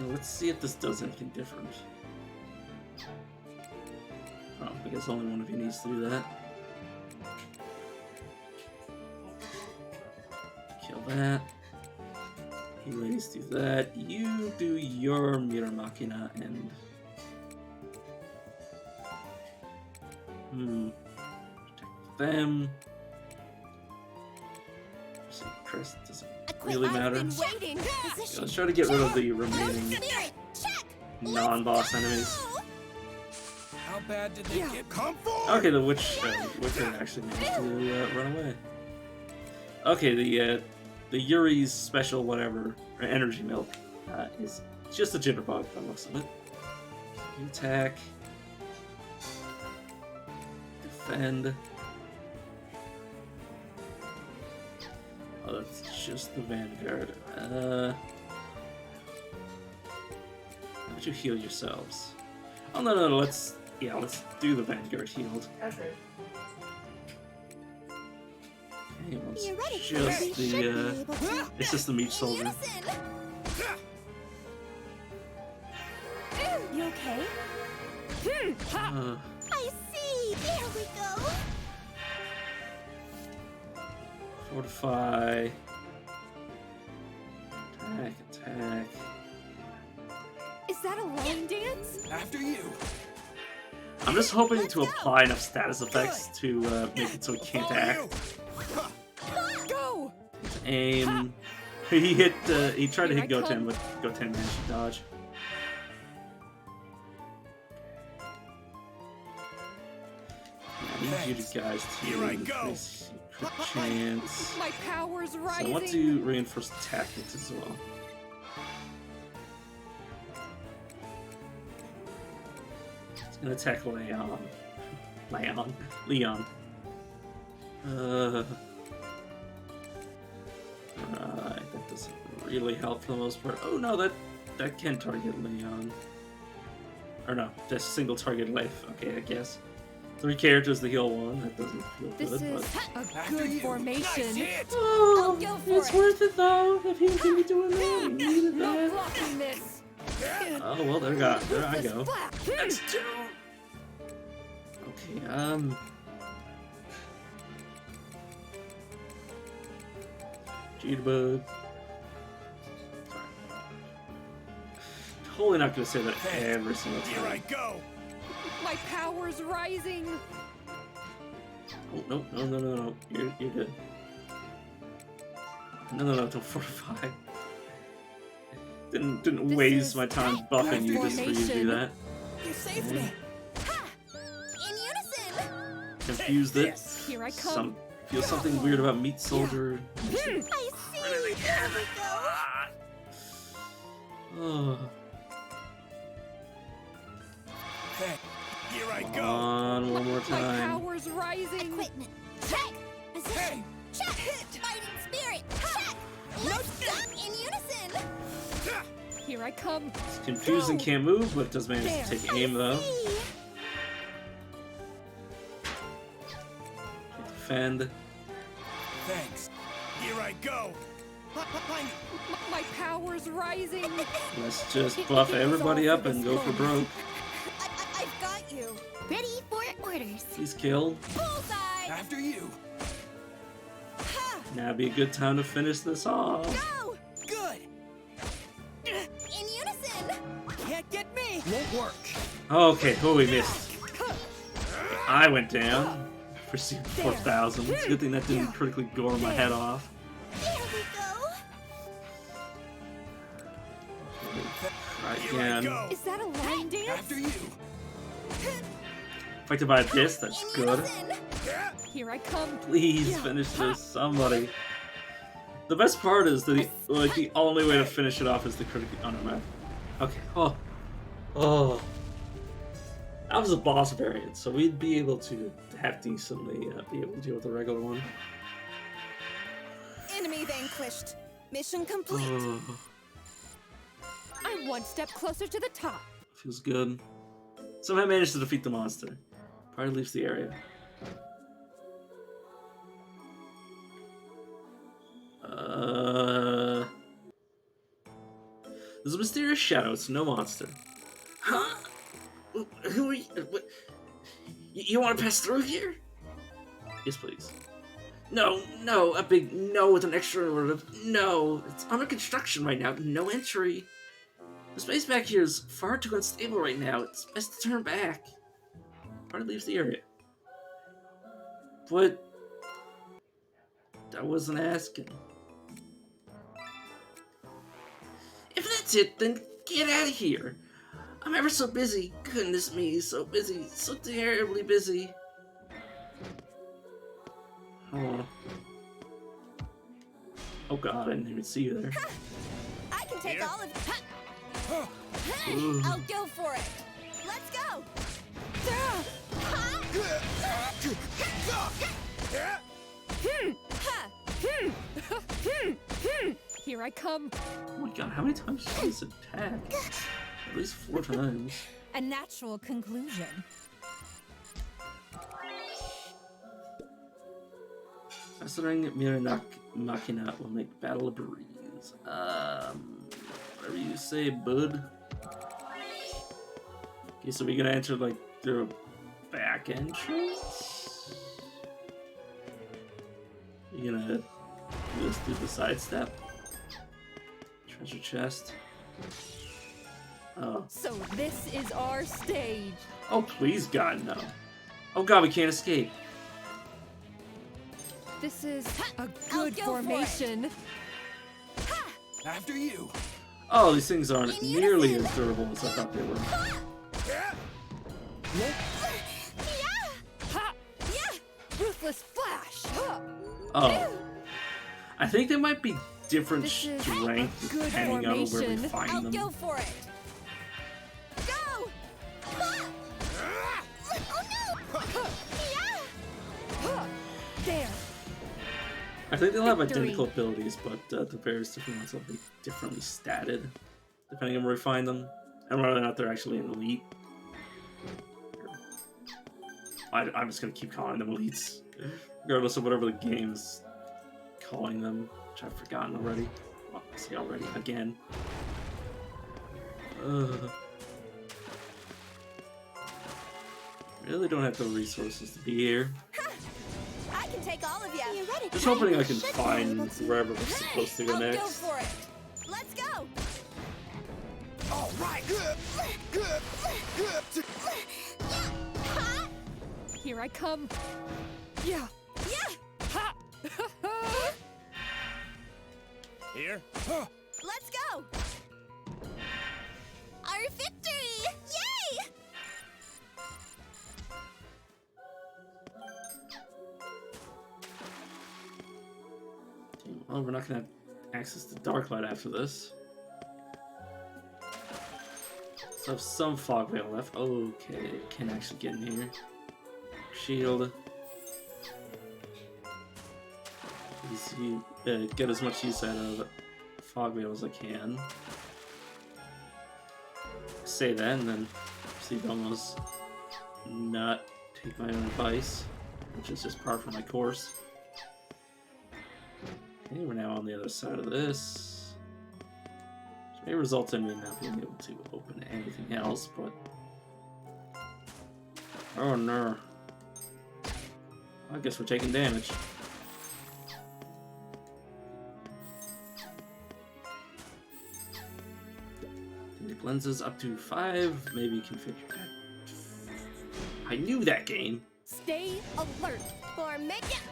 Let's see if this does anything different. Oh, I guess only one of you needs to do that. Kill that. You ladies do that. You do your Mirror Machina and... Protect them. See, Chris doesn't really matter. Waiting. Yeah, let's try to get rid of the remaining non-boss enemies. How bad did they get? Come forward! Okay, the Witcher actually managed to run away. Okay, the Yuri's special whatever, or energy milk, is just a jitterbug by the looks of it. Attack. Defend. Oh, that's just the Vanguard. don't you heal yourselves? Oh no, let's do the Vanguard healed. Okay. Okay, well, it's just the meat soldier. You okay? I see. There we go. Fortify. Attack. Is that a line dance? After you. I'm just hoping to apply enough status effects to make it so he can't act. Go! Aim. He tried to hit Goten, but Goten managed to dodge. I need you guys to increase your crit chance. My power's So rising. I want to reinforce tactics as well. It's gonna attack Leon. Right, that doesn't really help for the most part. Oh no, that can target Leon. Or no, just single target life. Okay, I guess. 3 characters to heal 1. That doesn't feel This good, is but... a good formation. Oh, I'll go for it's worth it though. If he can be doing that, we needed No that. blocking this. Oh well, there I go. That's 2. Okay, Jitterbug. Totally not gonna say that every single time. Here I go. My power's rising. Oh no. You're good. No, don't fortify. Didn't waste my time buffing you just for you to do that. You saved me. In unison. Confused it. Here I come. Feel something weird about Meat Soldier. I see. There we go. Oh. Here I Come go. on, one more My time. power's rising. Equipment. Check. Position. Check. Fighting spirit. Check. No stop. In unison. Here I come. It's confused and can't move, but does manage to take aim though. Defend. Thanks. Here I go. My power's rising. Let's just buff everybody up and go for broke. I've got you. Ready for orders. He's killed. Bullseye. After you. Now be a good time to finish this off. Go. Good. In unison. Can't get me. Won't work. Okay, we missed. I went down for 4,000. It's a good thing that didn't critically gore my head off. There we go. Try again. Is that a line dance? After you. Affected by this, that's good. Here I come. Please finish this, somebody. The best part is that the only way to finish it off is the critical. Oh no, man. Okay. Oh. That was a boss variant, so we'd be able to have decently be able to deal with the regular one. Enemy vanquished. Mission complete. Oh, I'm one step closer to the top. feels good. Somehow managed to defeat the monster. Probably leaves the area. There's a mysterious shadow. It's no monster. Huh? Who are you? What? You want to pass through here? Yes, please. No, a big no with an extra word of no. It's under construction right now. No entry. The space back here is far too unstable right now. It's best to turn back. Probably leaves the area. But I wasn't asking. If that's it, then get out of here. I'm ever so busy. Goodness me, so busy. So terribly busy. Oh god, I didn't even see you there. I can take all of it. Ooh. I'll go for it. Let's go. Here I come. Oh my god, how many times did this attack? At least 4 times. A natural conclusion. Mastering Mirror Machina will make battle a breeze. Whatever you say, bud. Okay, so we're gonna enter like through a back entrance? You're gonna do this through the sidestep? Treasure chest. Oh. So this is our stage. Oh, please, God, no. Oh, God, we can't escape. This is a good formation. After you. Oh, these things aren't nearly as durable as I thought they were. Ruthless flash. Oh. I think there might be different This is strengths a good depending on where we formation. find I'll them. go for it. Go! There. I think they'll have Victory. identical abilities, but the various different ones will be differently statted, depending on where we find them, and whether or not they're actually an elite. I'm just gonna keep calling them elites, regardless of whatever the game's calling them, which I've forgotten already. Well, I say already, again. Really don't have the resources to be here. I can take all of you. Just hoping I can find wherever we're supposed to go I'll next. go for it. Let's go. All right. Here I come. Yeah. Ha! Here. Let's go. Our victory! Yay! Well, we're not gonna have access to Darklight after this. So I have some fog veil left. Okay, can actually get in here. Shield. Get as much use out of fog veil as I can. Say that, and then proceed to almost not take my own advice, which is just par for my course. Okay, we're now on the other side of this. Which may result in me not being able to open anything else, but... Oh no. I guess we're taking damage. Contact lenses up to 5, maybe configure that. I knew that game! Stay alert. Formation.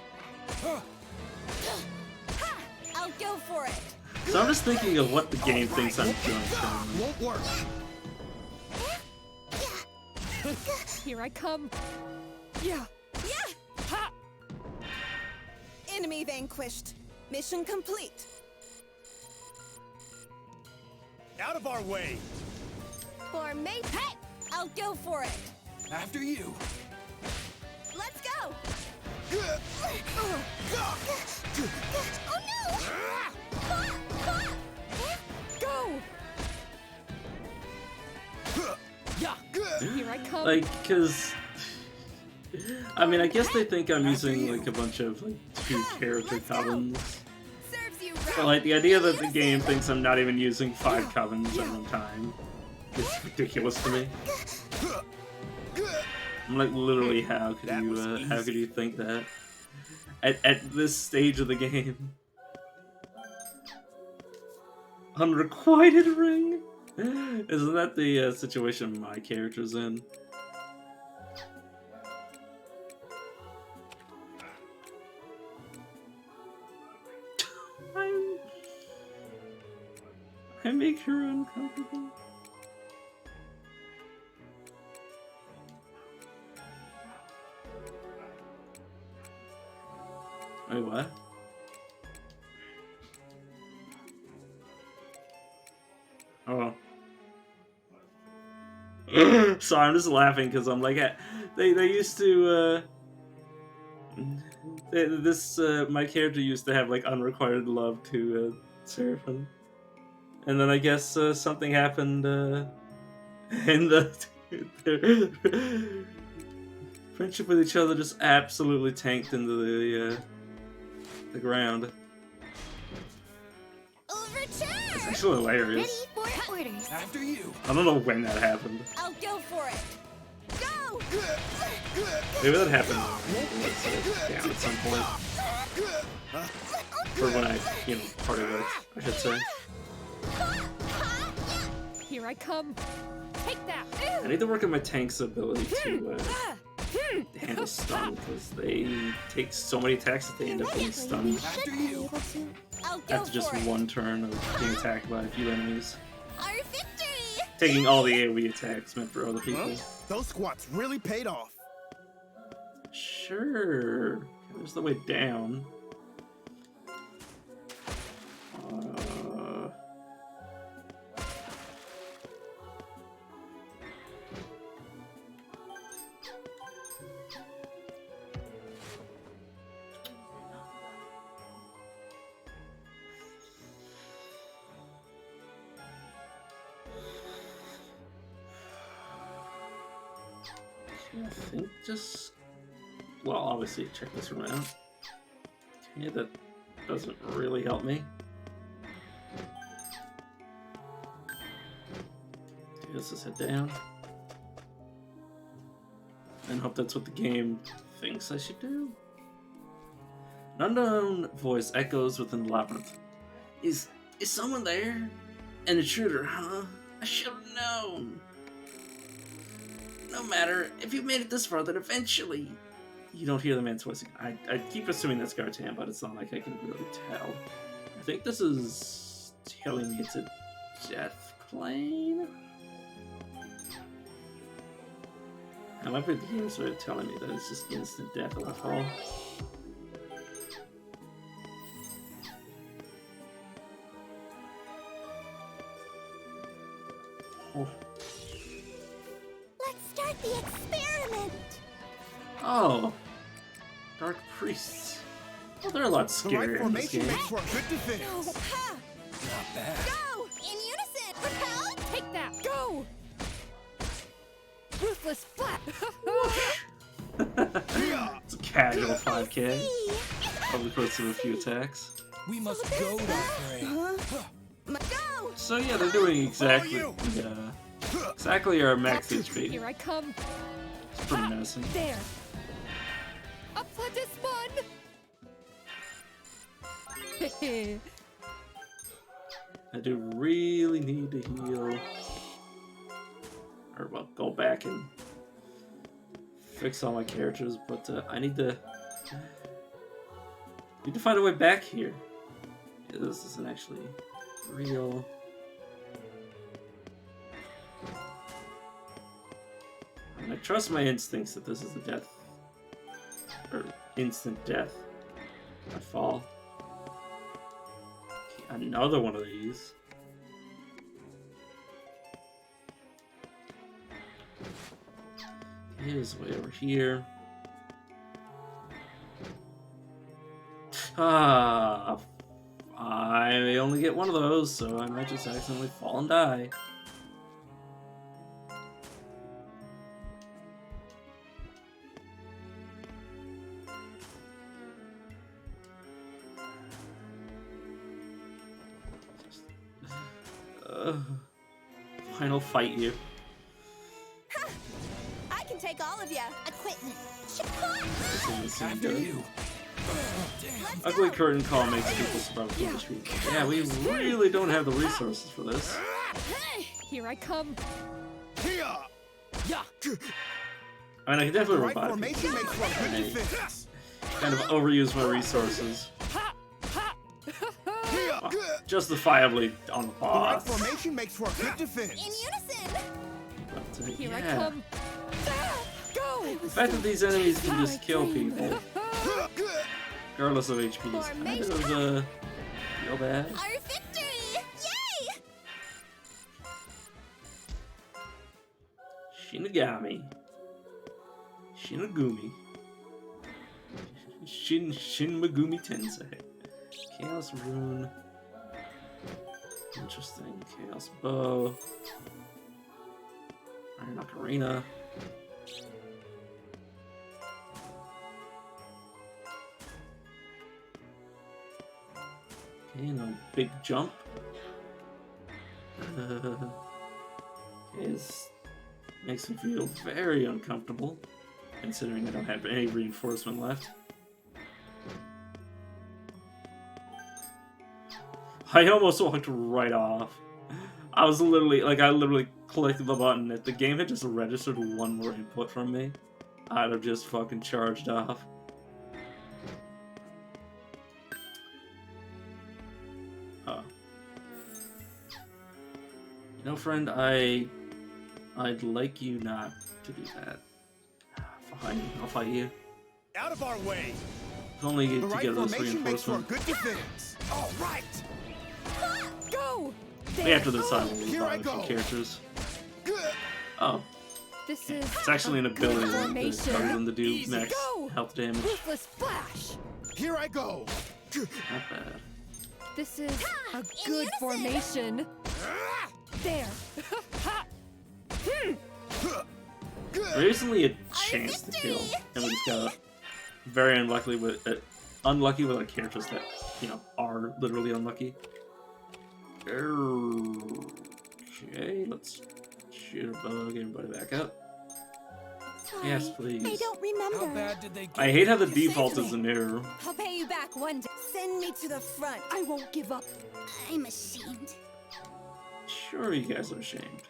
I'll go for it. So I'm just thinking of what the game thinks I'm doing. Won't work. Here I come. Yeah. Ha! Enemy vanquished. Mission complete. Out of our way. Formation. Hey! I'll go for it. After you. Let's go. Oh no! Go! Here I come. Like, cause... I mean, I guess they think I'm using, like, a bunch of, like, 2-character covens. But, like, the idea that the game thinks I'm not even using 5 covens at one time is ridiculous to me. I'm like, literally, how could you think that? At this stage of the game. Unrequited ring? Isn't that the situation my character's in? I make her uncomfortable. Wait, what? Oh. Sorry, I'm just laughing because I'm like, they used to, my character used to have, like, unrequited love to, Seraphim. And then I guess, something happened, And their friendship with each other just absolutely tanked into the ground. It's actually hilarious. After you. I don't know when that happened. I'll go for it. Go! Maybe that happened down at some point. Or when I, part of it, I should say. Here I come. Take that. I need to work on my tank's ability to handle stun, because they take so many attacks that they end up being stunned after just one turn of being attacked by a few enemies. Taking all the AoE attacks meant for other people. Those squats really paid off. Sure. There's the way down. I think just... Well, obviously, check this room out. Okay, that doesn't really help me. Okay, let's just head down. And hope that's what the game thinks I should do. An unknown voice echoes within the labyrinth. Is someone there? An intruder, huh? I should have known. No matter, if you made it this far, then eventually... You don't hear the man's voice. I keep assuming that's Gartan, but it's not like I can really tell. I think this is telling me it's a death plane? I might be the game's way of telling me that it's just instant death if I fall. Oh. Let's start the experiment. Oh, Dark Priests. Well, they're a lot scarier in this game. Makes for a good defense. Not bad. Go! In unison! Repel! Take that! Go! Ruthless flap! It's a casual 5k. Probably puts in a few attacks. We must go, Go! So yeah, they're doing exactly our max HP. Here I come. It's pretty menacing. There. Up for this one. I do really need to heal. Or, well, go back and fix all my characters, but I need to find a way back here. Yeah, this isn't actually real. And I trust my instincts that this is a death, or instant death. I fall. Okay, another one of these. Here's way over here. I only get one of those, so I might just accidentally fall and die. Final fight you. I can take all of you. Equipment. After you. Ugly curtain call makes people survive from the street. Yeah, we really don't have the resources for this. Here I come. I mean, I can definitely revive people. Kind of overuse my resources. Justifiably on the boss. The right formation makes for a good defense. In unison. But, Here I yeah. come. Go. The fact that these enemies can just kill people, regardless of HP, is kind of real bad. Our victory! Yay! Shinigami. Shinigami. Shinmagumi Tensei. Chaos Rune. Interesting. Chaos Bow. Iron Ocarina. Okay, no big jump. Okay, this makes me feel very uncomfortable, considering I don't have any reinforcement left. I almost walked right off. I literally clicked the button. If the game had just registered one more input from me, I'd have just fucking charged off. Oh. You know, friend, I'd like you not to do that. Fine, I'll fight you. Out of our way. If only to The right get this formation makes for a reinforcement. good defense. All right. Go! Maybe after this, I will Here I buy a few go. characters. Oh, This is it's actually an ability that formation. causes them to do Easy. max Go. health damage. Ruthless flash. Here I go. Not bad. This is a good formation. There. Recently, a chance to kill, and we just got very unlucky with like characters that are literally unlucky. Okay, let's shoot a bug. Everybody back up. Sorry, Yes, please. I don't remember. How bad did they get? I hate how the You default saved is me. an arrow. I'll pay you back one day. Send me to the front. I won't give up. I'm ashamed. Sure, you guys are ashamed.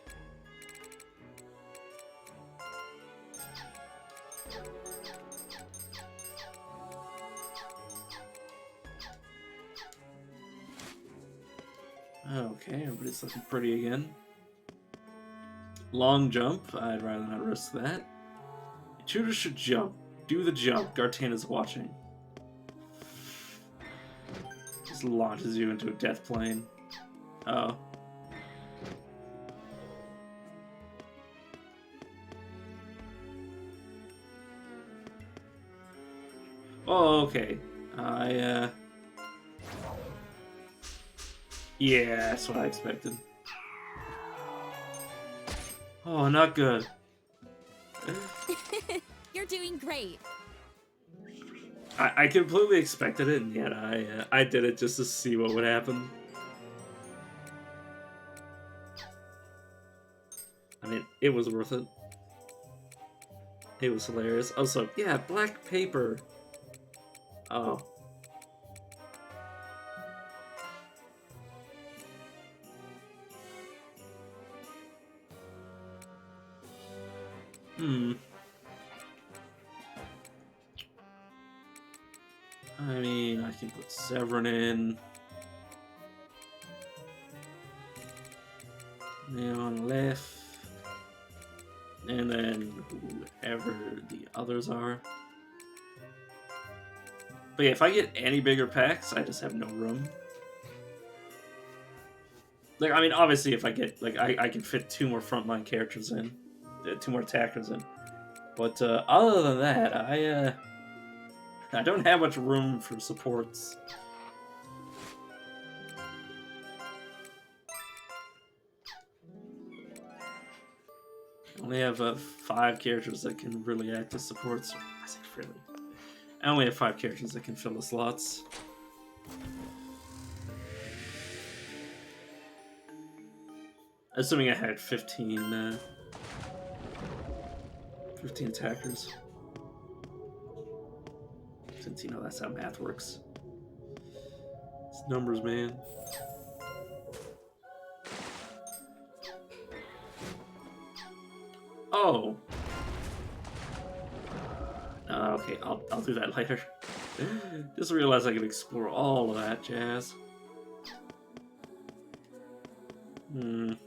Okay, everybody's looking pretty again. Long jump. I'd rather not risk that. Tutors should jump. Do the jump. Gartana's watching. Just launches you into a death plane. Oh. Oh, okay. Yeah, that's what I expected. Oh, not good. You're doing great. I completely expected it, and yet I did it just to see what would happen. I mean, it was worth it. It was hilarious. Also, yeah, black paper. Oh. I mean, I can put Severin in. Now on the left. And then whoever the others are. But yeah, if I get any bigger packs, I just have no room. Like, I mean, obviously if I get, like, I can fit 2 more frontline characters in. 2 more attackers in. But other than that, I don't have much room for supports. I only have 5 characters that can really act as supports. I say really. I only have 5 characters that can fill the slots. Assuming I had 15 attackers. Since, you know, that's how math works. It's numbers, man. Oh! Okay, I'll do that later. Just realized I could explore all of that jazz. Okay,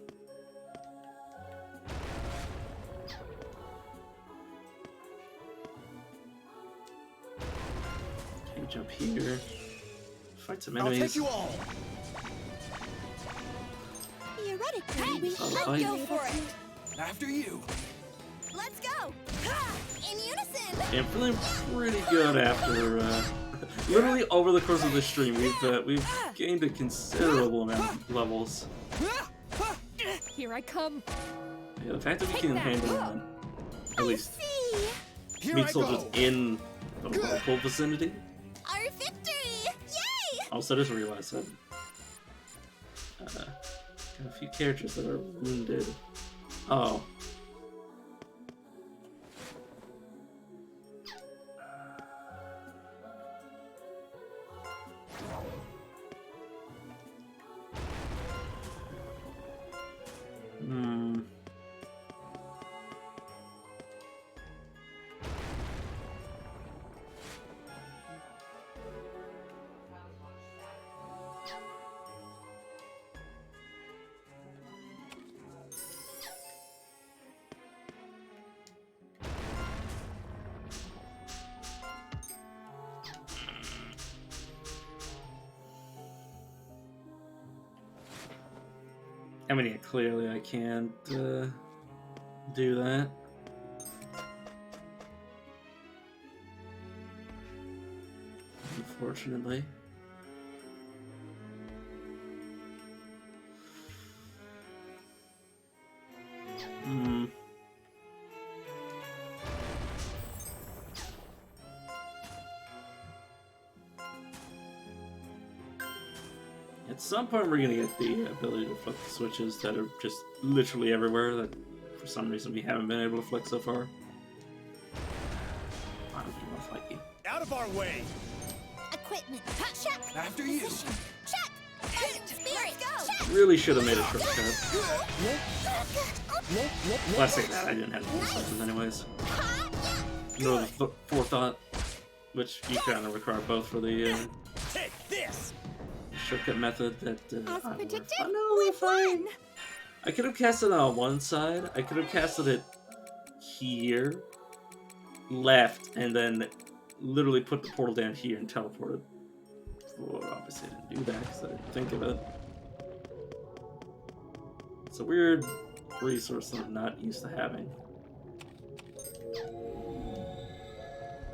jump here. Fight some enemies. I'll take you all. Theoretically, we I'll should fight. go for it. After you. Let's go! Ha! In unison! Yeah, I'm feeling pretty good after, literally over the course of the stream, we've gained a considerable amount of levels. Here I come. Yeah, the fact that we can handle at least Here meat I soldiers go. in the local vicinity. Our victory! Yay! Also, I just realized that got a few characters that are wounded. Oh. Hmm. I mean, yeah, clearly I can't do that. Unfortunately. Hmm. At some point, we're gonna get the ability to flip the switches that are just literally everywhere that for some reason we haven't been able to flick so far. I don't even want to fight you. Out of our way. Equipment. Check. After you. Position. Check. Fighting spirit. Check. Really should have made a shortcut. Classic that I didn't have the resources anyways. No forethought, which you kind of require both for the Take this. shortcut method that As predicted, we're fine. I could have casted it on one side. I could have casted it here, left, and then literally put the portal down here and teleported. Well, obviously I didn't do that because I didn't think of it. It's a weird resource that I'm not used to having.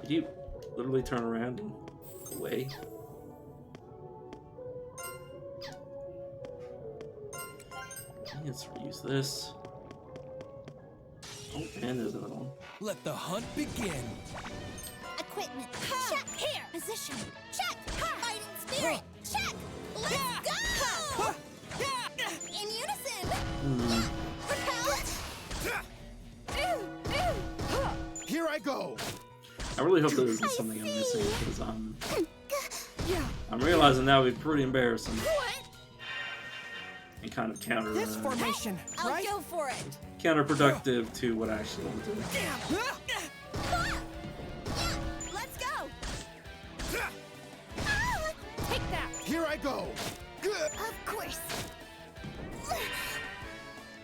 Did you literally turn around and go away? Let's reuse this. Oh, and there's another one. Let the hunt begin. Equipment. Check. Here. Position. Check. Fighting spirit. Check. Let's go! In unison. Repel. Here I go. I really hope there isn't something I'm missing because I'm realizing that would be pretty embarrassing. And kind of This formation, right? I'll go for it. counterproductive to what I actually want to do. Let's go. Take that. Here I go. Of course.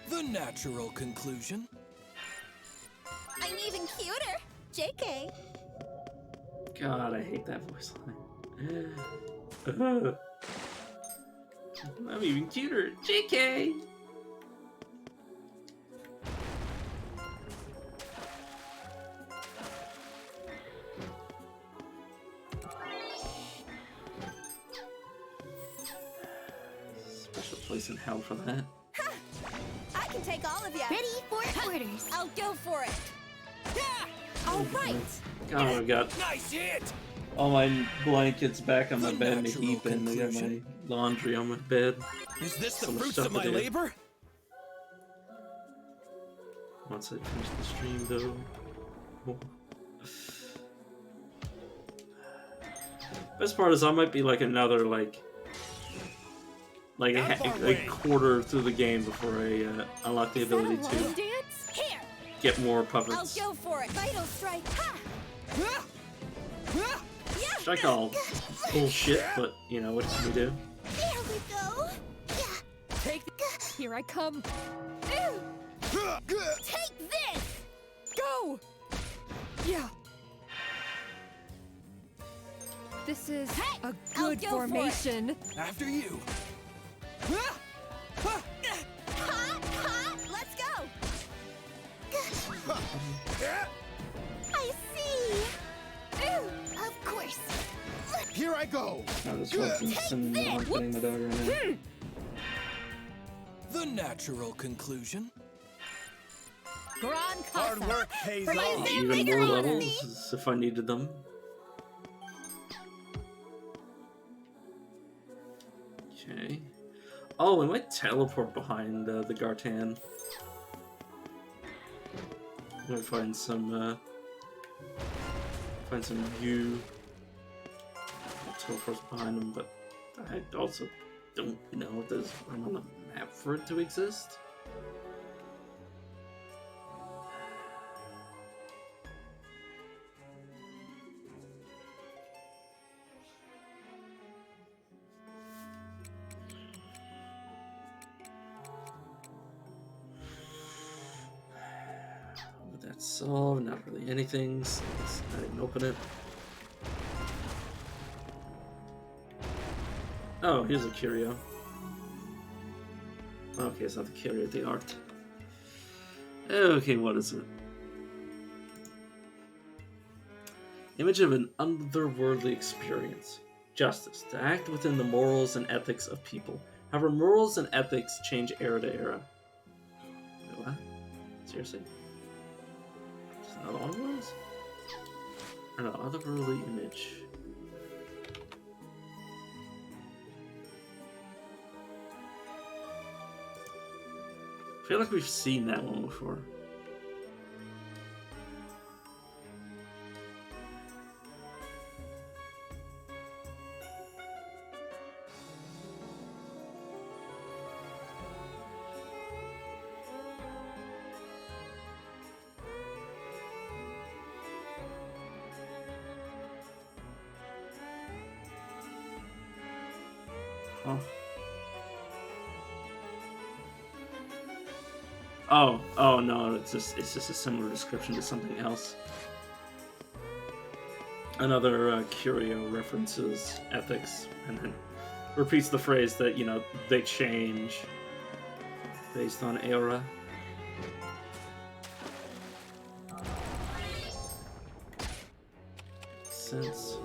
The natural conclusion. I'm even cuter. JK. God, I hate that voice line. I'm even cuter. JK! Special place in hell for that. I can take all of you. Ready for orders. I'll go for it. All right. God, I've got Nice hit. all my blankets back on my bed in a heap, and I got my laundry on my bed. Is this the So much fruits stuff of to my do. labor? Once I finish the stream, though. Oh. Best part is I might be like another a quarter through the game before I unlock the ability to Dance? Here. get more I'll puppets. go for it. Vital strike. Ha! Which I call bullshit, but you know, what can we do? There we go. Take this. Here I come. Take this. Go. Yeah. This is a I'll good go for it. formation. After you. Ha! Let's go. I see. Of course. Here I go. Now this reference and I'm getting my dog right now. The natural conclusion. Gran Hard Casa. work pays For my off. Even more levels if I needed them. Okay. Oh, we might teleport behind the Gartan. I'm gonna find some view. Teleports behind them, but I also don't know if there's room on the map for it to exist. With that solved, not really anything, so let's not even open it. Oh, here's a curio. Okay, it's not the curio, the art. Okay, what is it? Image of an otherworldly experience. Justice, to act within the morals and ethics of people. However, morals and ethics change era to era. Wait, what? Seriously? Just another one of those? Or no, otherworldly image. I feel like we've seen that one before. Huh. Oh no, it's just a similar description to something else. Another curio references ethics and then repeats the phrase that, you know, they change based on era. Sense.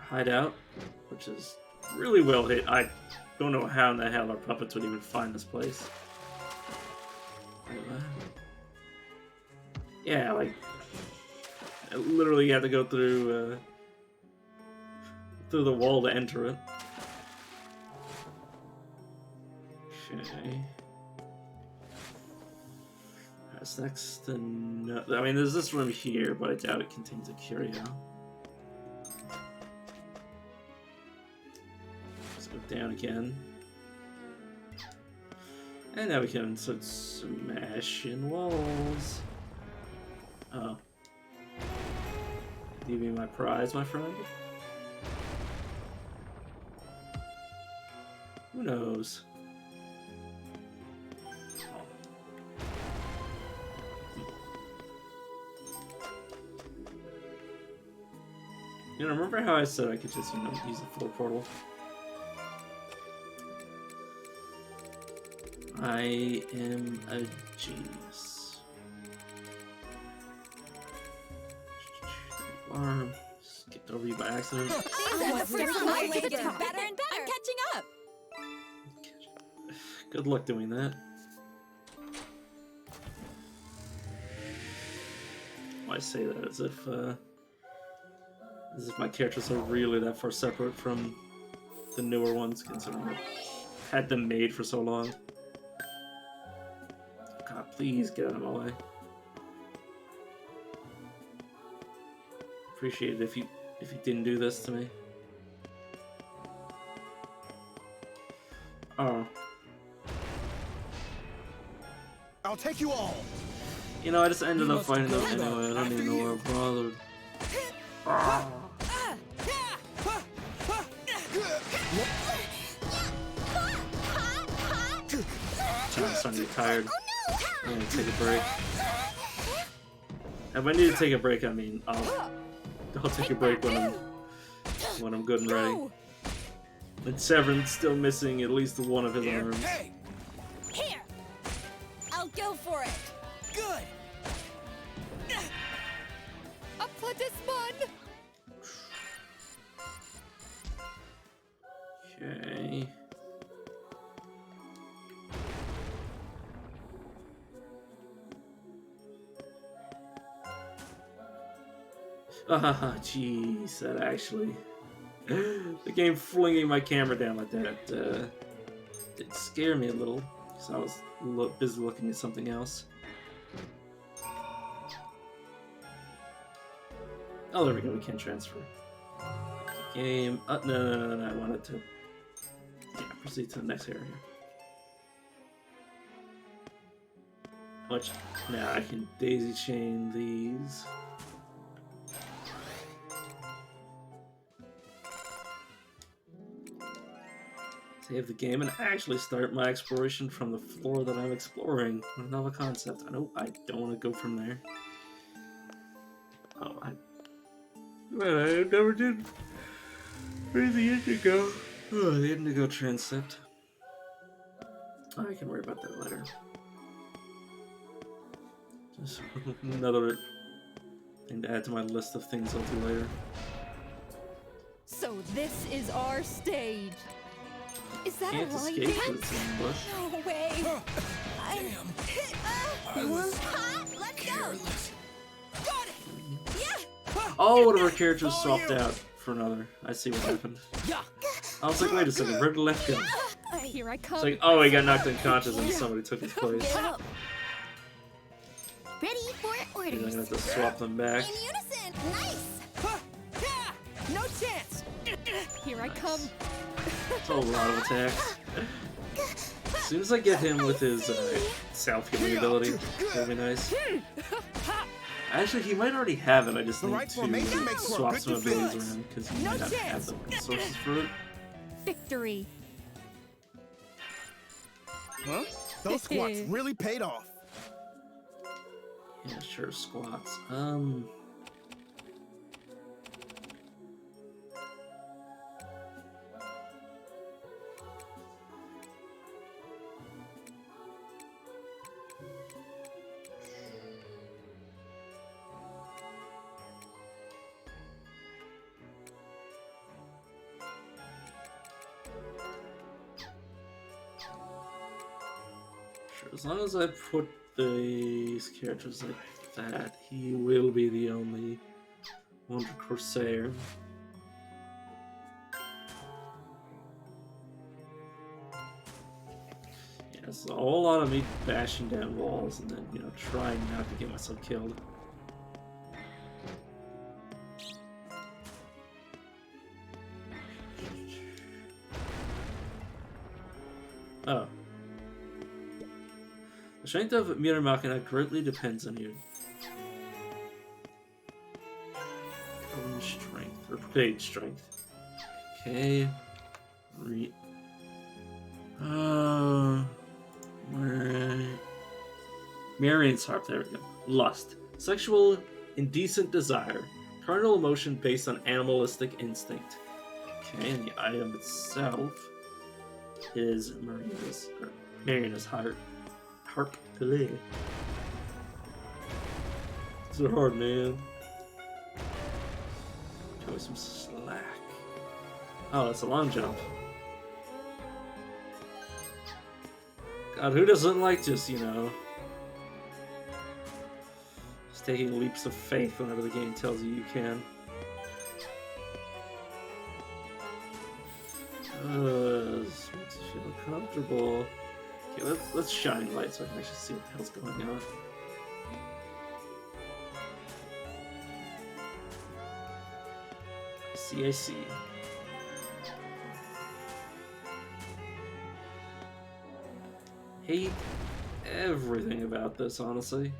Hideout, which is really well hit. I don't know how in the hell our puppets would even find this place. Yeah, like I literally had to go through the wall to enter it. Okay. That's next to no. I mean, there's this room here, but I doubt it contains a curio. Let's go down again. And now we can start smashing walls. Oh. Do you mean my prize, my friend? Who knows? You know, remember how I said I could just, you know, use the floor portal? I am a genius. Arm. Skipped over you by accident. I'm catching up. Good luck doing that. I say that as if my characters are really that far separate from the newer ones, considering I've had them made for so long. God, please get out of my way. Appreciate it if you didn't do this to me. Oh. I'll take you all. You know, I just ended up fighting them anyway. I don't even know why I bothered. Ah. I'm starting to get tired. I'm gonna take a break. If I need to take a break, I mean, I'll take a break when I'm good and ready. And Severin's still missing at least one of his arms. Here, I'll go for it. Good. Applaudissement. Okay. Ah, jeez, that actually... the game flinging my camera down like that did scare me a little, because I was busy looking at something else. Oh, there we go, we can transfer. Game... no, I wanted to... Yeah, proceed to the next area. Which, now I can daisy chain these. Save the game and actually start my exploration from the floor that I'm exploring. Another concept. I know I don't want to go from there. Oh, I never did. Where's the indigo? Oh, the indigo transept. I can worry about that later. Just another thing to add to my list of things I'll do later. So this is our stage. Is that Can't a right? escape this ambush. No way. Let's go. Got it. Yeah. Oh, one of our characters swapped out for another. I see what happened. I was like, wait a second, where did left go? Here I come. It's like, oh, he got knocked unconscious and somebody took his place. Ready for I'm orders. gonna have to swap them back. In unison. Nice. No chance. Here I come. That's a lot of attacks. As soon as I get him with his self-healing ability, that'll be nice. Actually, he might already have it. I just need to swap some abilities around because he might not have the resources for it. Victory. Huh? Those squats really paid off. Yeah, sure, squats. As long as I put these characters like that, he will be the only Wonder Corsair. Yeah, it's a whole lot of me bashing down walls and then, you know, trying not to get myself killed. Oh. The strength of Miramachina greatly depends on you. Cone strength, or page strength. Okay. Marion's harp, there we go. Lust. Sexual, indecent desire. Carnal emotion based on animalistic instinct. Okay, and the item itself is Marion's heart. Harp delay. These are hard, man. Show me some slack. Oh, that's a long jump. God, who doesn't like just, you know, just taking leaps of faith whenever the game tells you you can? This makes you feel comfortable. Okay, let's shine light so I can actually see what the hell's going on. I see. Hate everything about this, honestly.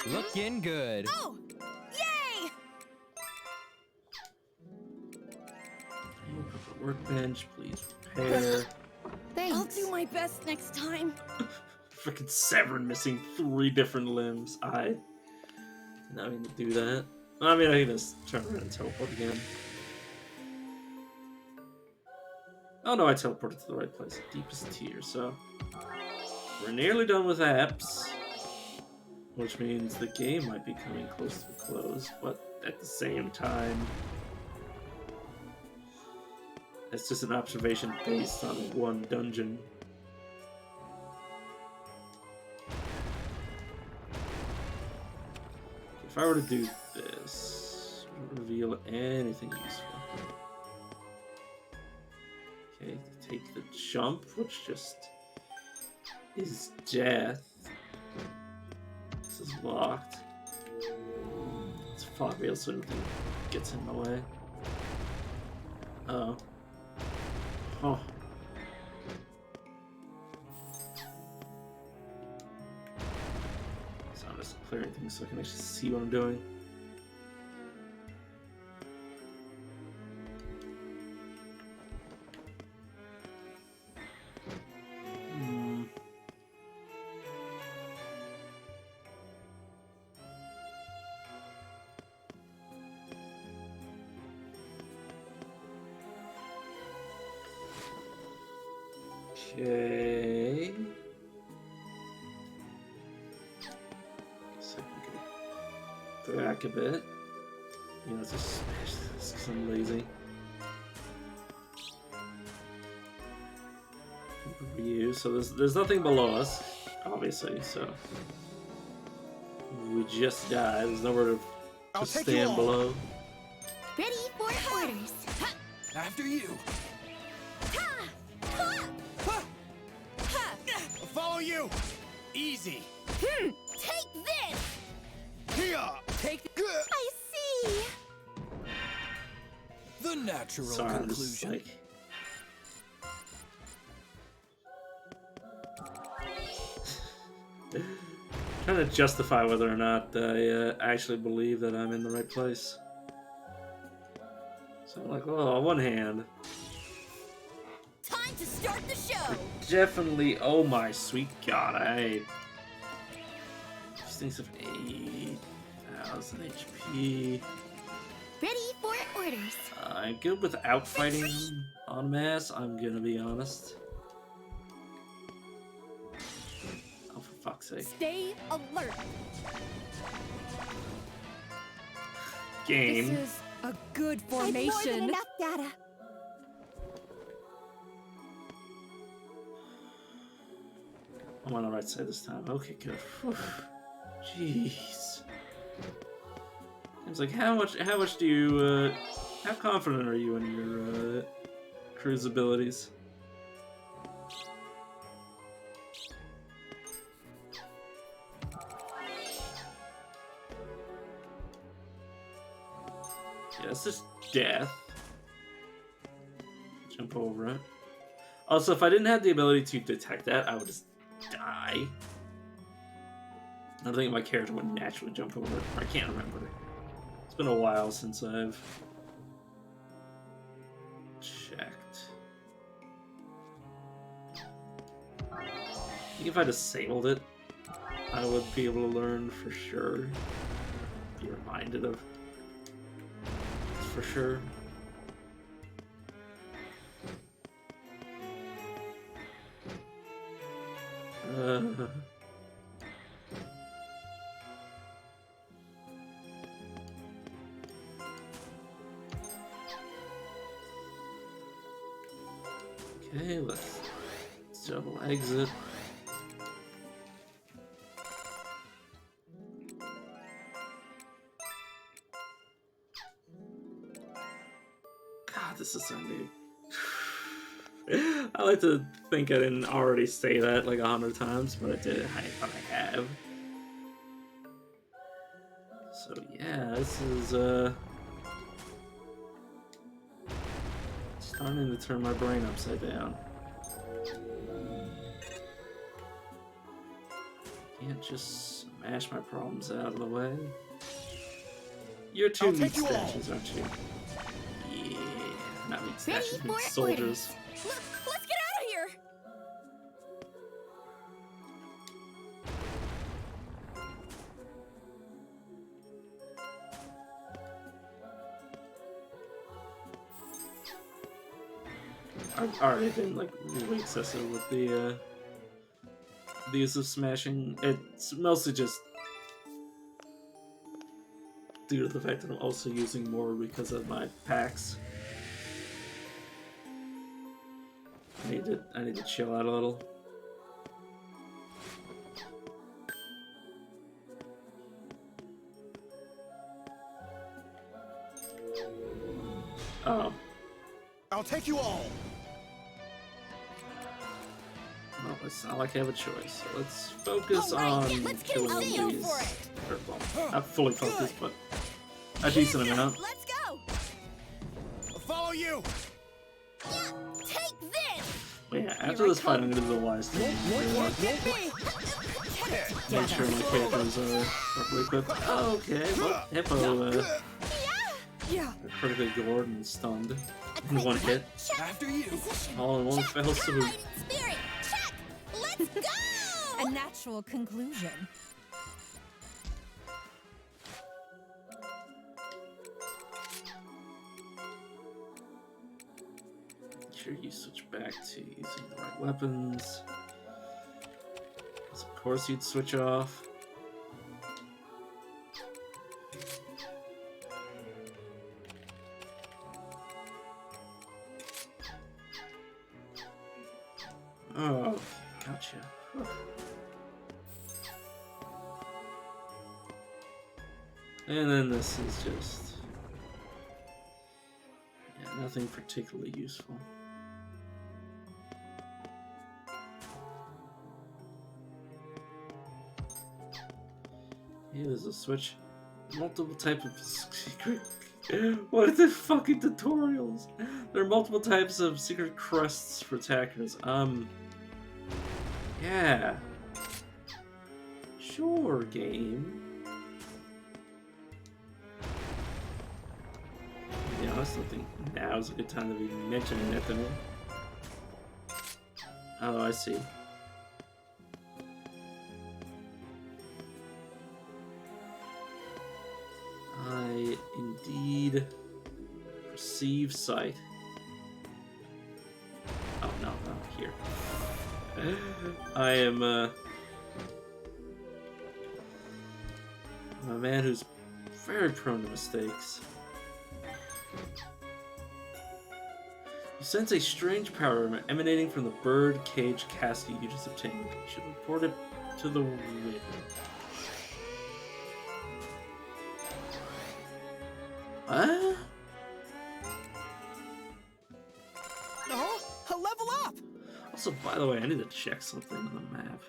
Looking good. Oh! Yay! Workbench, please repair. Thanks. I'll do my best next time. Freaking Severn missing 3 different limbs. I did not mean to do that. I mean, I can just turn around and teleport again. Oh no, I teleported to the right place. Deepest tier, so we're nearly done with apps. Which means the game might be coming close to a close, but at the same time, It's just an observation based on one dungeon. If I were to do this, reveal anything useful. Okay, take the jump, which just is death. This is locked. It's fog wheel, so anything gets in the way. Oh. Oh. So I'm just clearing things so I can actually see what I'm doing. Okay. So I can go back a bit. You know, just smash this because I'm lazy. Reuse. So there's nothing below us, obviously. So we just died. There's nowhere to stand below. Ready for orders. After you. I'll follow you. Easy. Take this. Here. Take. I see. The natural Sorry, I'm conclusion. just like... trying to justify whether or not I actually believe that I'm in the right place. So I'm like, well, on one hand, Time to start the show. definitely, oh my sweet god, these things have 8,000 HP. Ready for orders. I'm good without fighting en masse, I'm gonna be honest. Oh, for fuck's sake. Stay alert. Game. This is a good I've more than formation. enough data. I'm on the right side this time. Okay, good. Whew. Jeez. Seems like how much do you how confident are you in your crew's abilities? Yeah, it's just death. Jump over it. Also, if I didn't have the ability to detect that, I would just die. I don't think my character would naturally jump over it. I can't remember. It's been a while since I've checked. I think if I disabled it, I would be able to learn for sure. Be reminded of for sure. Okay, let's double exit. God, this is so new. I like to think I didn't already say that like 100 times, but I did. But I have. So yeah, this is starting to turn my brain upside down. Can't just smash my problems out of the way. You're two meat stashes, aren't you? Yeah, not meat stashes, meat soldiers. Look, let's get out of here. I've already been like really excessive with the use of smashing. It's mostly just due to the fact that I'm also using more because of my packs. need to chill out a little. Oh. I'll take you all. Well, it's not like I have a choice. So let's focus on killing these. Or, well, not fully focused, but a decent amount. Let's go. I'll follow you. Yeah, take this. But yeah, after this fight, I'm gonna do the wise thing. Make sure my characters are properly equipped. Oh, okay, well, Hippo critically gored and stunned in one hit. After you. All in one fell swoop. Spirit, check. Let's go. A natural conclusion. Make sure you switch back to using the right weapons. Of course, you'd switch off. Oh, gotcha. And then this is just... yeah, nothing particularly useful. Here, there's a switch. Multiple types of secret... what are the fucking tutorials? There are multiple types of secret crests for attackers. Yeah. Sure, game. Yeah, I still think now's a good time to be mentioning that to me. Oh, I see. I indeed perceive sight. Oh, no, not here. I am, I'm a man who's very prone to mistakes. You sense a strange power emanating from the bird cage casket you just obtained. You should report it to the wind. What? Oh, level up! Also, by the way, I need to check something on the map.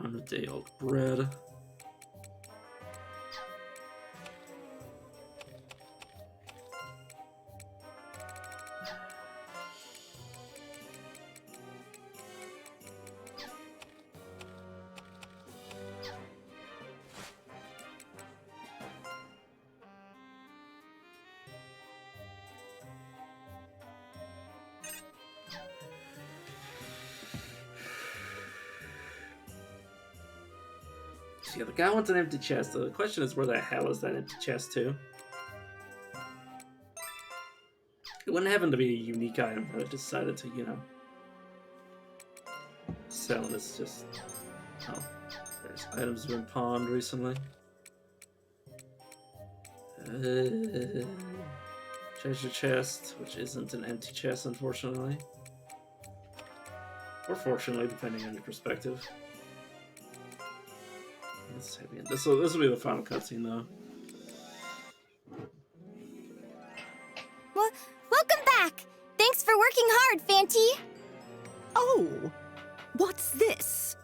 On the day-old bread. Yeah, the guy wants an empty chest. The question is, where the hell is that empty chest to? It wouldn't happen to be a unique item, but I decided to, you know, sell this. Just oh, there's items have been pawned recently. Treasure chest, which isn't an empty chest, unfortunately, or fortunately, depending on your perspective. This will be the final cutscene, though. Well, welcome back! Thanks for working hard, Fanty! Oh, what's this?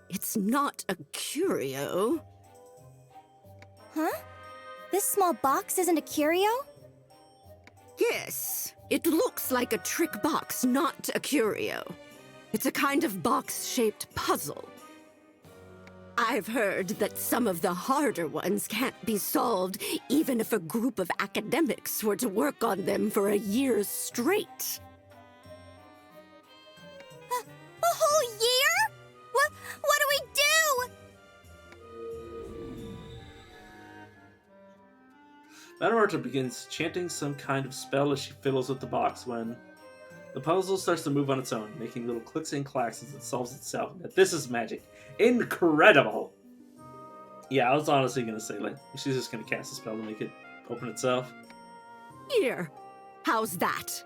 It's not a curio. Huh? This small box isn't a curio? Yes, it looks like a trick box, not a curio. It's a kind of box-shaped puzzle. I've heard that some of the harder ones can't be solved even if a group of academics were to work on them for a year straight. A whole year? What do we do? Madame Archer begins chanting some kind of spell as she fiddles with the box when the puzzle starts to move on its own, making little clicks and clacks as it solves itself. Now, this is magic. Incredible! Yeah, I was honestly gonna say, like, she's just gonna cast a spell to make it open itself. Here. How's that?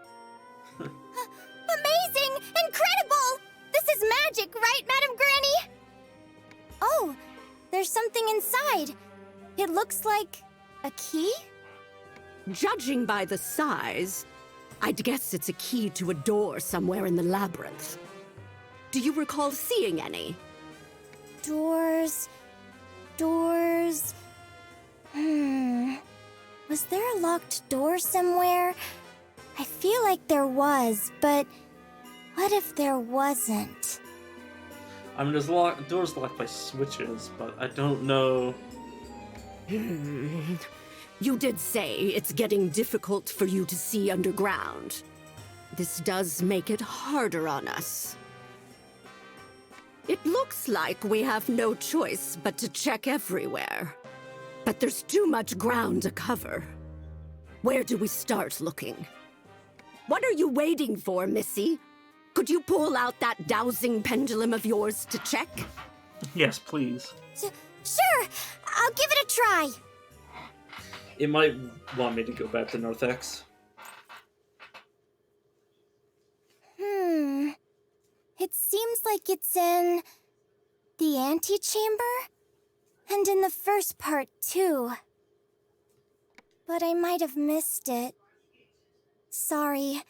Amazing! Incredible! This is magic, right, Madam Granny? Oh, there's something inside. It looks like a key? Judging by the size, I'd guess it's a key to a door somewhere in the labyrinth. Do you recall seeing any? Doors... Was there a locked door somewhere? I feel like there was, but what if there wasn't? I mean, there's doors locked by switches, but I don't know. You did say it's getting difficult for you to see underground. This does make it harder on us. It looks like we have no choice but to check everywhere. But there's too much ground to cover. Where do we start looking? What are you waiting for, Missy? Could you pull out that dowsing pendulum of yours to check? Yes, please. Sure, I'll give it a try. It might want me to go back to Northex. It seems like it's in the antechamber, and in the first part too. But I might have missed it. Sorry,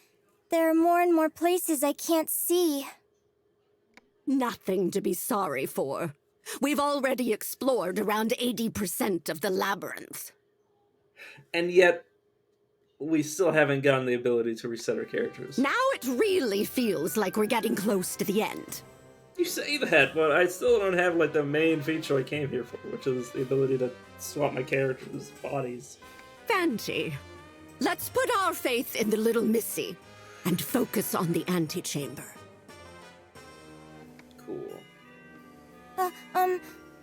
there are more and more places I can't see. Nothing to be sorry for. We've already explored around 80% of the labyrinth. And yet, we still haven't gotten the ability to reset our characters. Now it really feels like we're getting close to the end. You say that, but I still don't have like the main feature I came here for, which is the ability to swap my characters' bodies. Fancy. Let's put our faith in the little Missy and focus on the antechamber. Cool.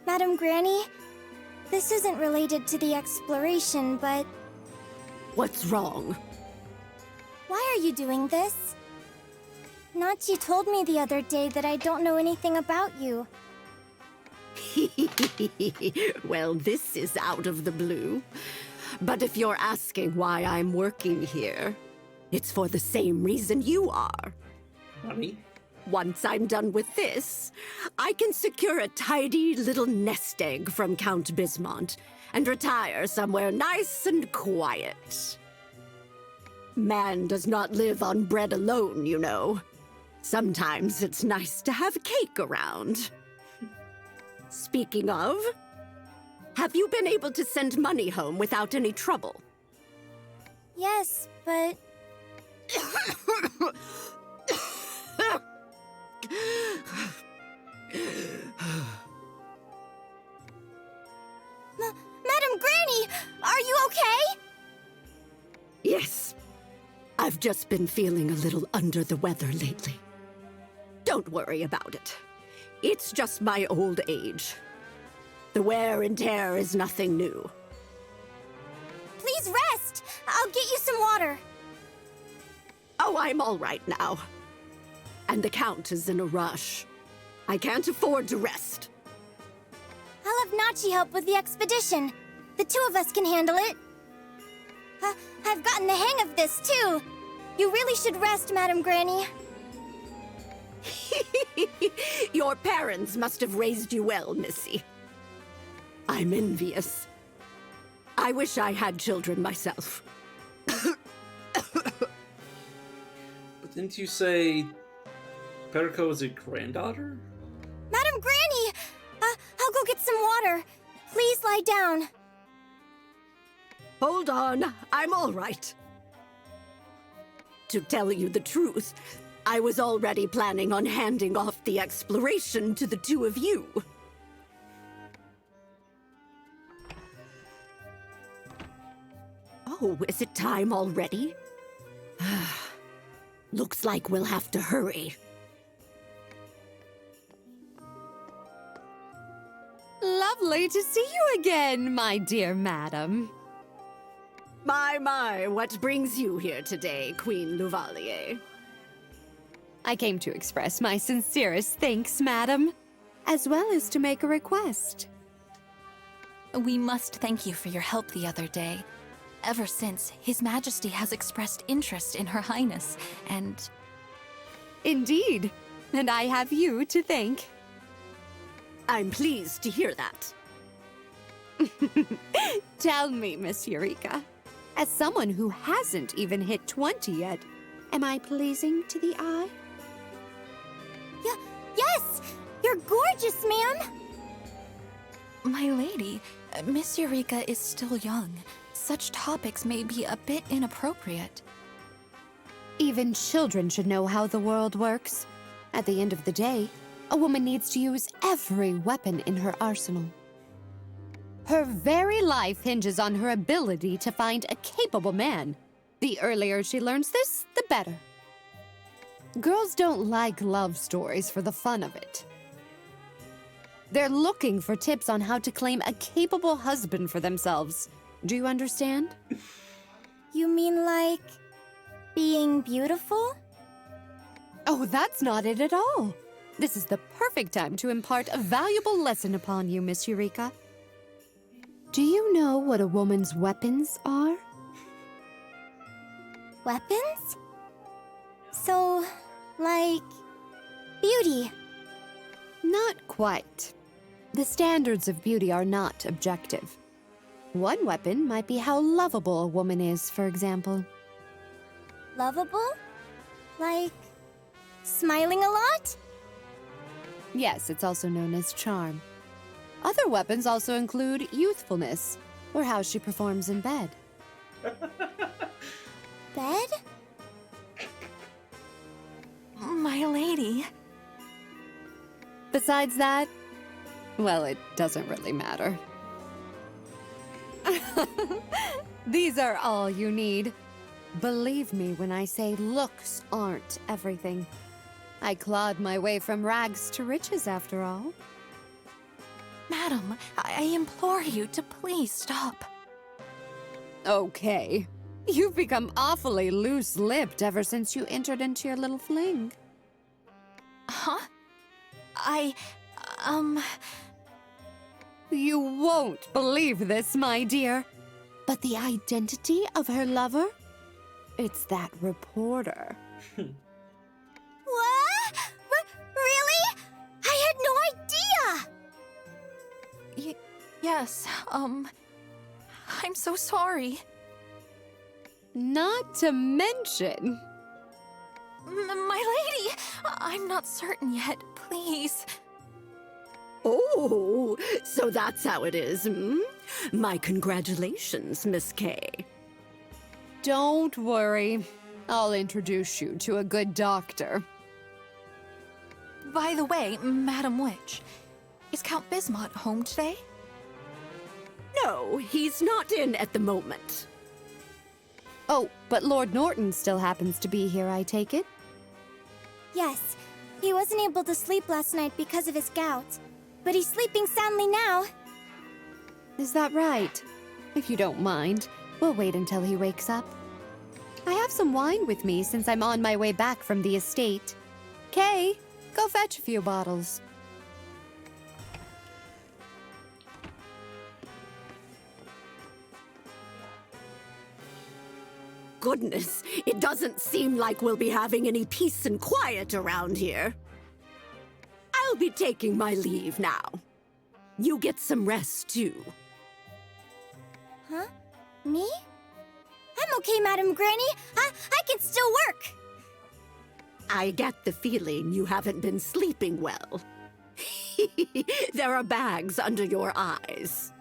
Madam Granny? This isn't related to the exploration, but... What's wrong? Why are you doing this? Nachi told me the other day that I don't know anything about you. Well, this is out of the blue. But if you're asking why I'm working here, it's for the same reason you are. Money? Once I'm done with this, I can secure a tidy little nest egg from Count Bismont and retire somewhere nice and quiet. Man does not live on bread alone, you know. Sometimes it's nice to have cake around. Speaking of, have you been able to send money home without any trouble? Yes, but... Madam Granny, are you okay? Yes. I've just been feeling a little under the weather lately. Don't worry about it. It's just my old age. The wear and tear is nothing new. Please rest. I'll get you some water. Oh, I'm all right now. And the Count is in a rush. I can't afford to rest. I'll have Nachi help with the expedition. The two of us can handle it. I've gotten the hang of this, too. You really should rest, Madam Granny. Your parents must have raised you well, Missy. I'm envious. I wish I had children myself. But didn't you say Perico is a granddaughter? Madam Granny! I'll go get some water. Please lie down. Hold on, I'm all right. To tell you the truth, I was already planning on handing off the exploration to the two of you. Oh, is it time already? Looks like we'll have to hurry. Lovely to see you again, my dear madam. My, what brings you here today, Queen Louvalier? I came to express my sincerest thanks, madam, as well as to make a request. We must thank you for your help the other day, Ever since, His Majesty has expressed interest in Her Highness, and... Indeed. And I have you to thank. I'm pleased to hear that. Tell me, Miss Eureka, as someone who hasn't even hit 20 yet, am I pleasing to the eye? Yes! You're gorgeous, ma'am! My lady, Miss Eureka is still young. Such topics may be a bit inappropriate. Even children should know how the world works. At the end of the day, a woman needs to use every weapon in her arsenal. Her very life hinges on her ability to find a capable man. The earlier she learns this, the better. Girls don't like love stories for the fun of it. They're looking for tips on how to claim a capable husband for themselves. Do you understand? You mean like being beautiful? Oh, that's not it at all. This is the perfect time to impart a valuable lesson upon you, Miss Eureka. Do you know what a woman's weapons are? Weapons? So, like, beauty. Not quite. The standards of beauty are not objective. One weapon might be how lovable a woman is, for example. Lovable? Like, smiling a lot? Yes, it's also known as charm. Other weapons also include youthfulness, or how she performs in bed. Bed? My lady. Besides that, well, it doesn't really matter. These are all you need. Believe me when I say looks aren't everything. I clawed my way from rags to riches, after all. Madam, I implore you to please stop. Okay. You've become awfully loose-lipped ever since you entered into your little fling. Huh? You won't believe this, my dear. But the identity of her lover? It's that reporter. What? Really? I had no idea! Yes, I'm so sorry. Not to mention... My lady, I'm not certain yet, please. Oh, so that's how it is, hmm? My congratulations, Miss K. Don't worry. I'll introduce you to a good doctor. By the way, Madam Witch, is Count Bismuth home today? No, he's not in at the moment. Oh, but Lord Norton still happens to be here, I take it? Yes, he wasn't able to sleep last night because of his gout, but he's sleeping soundly now. Is that right? If you don't mind, we'll wait until he wakes up. I have some wine with me since I'm on my way back from the estate. Kay, go fetch a few bottles. Goodness, it doesn't seem like we'll be having any peace and quiet around here. I'll be taking my leave now. You get some rest, too. Huh? Me? I'm okay, Madam Granny. I can still work. I get the feeling you haven't been sleeping well. There are bags under your eyes.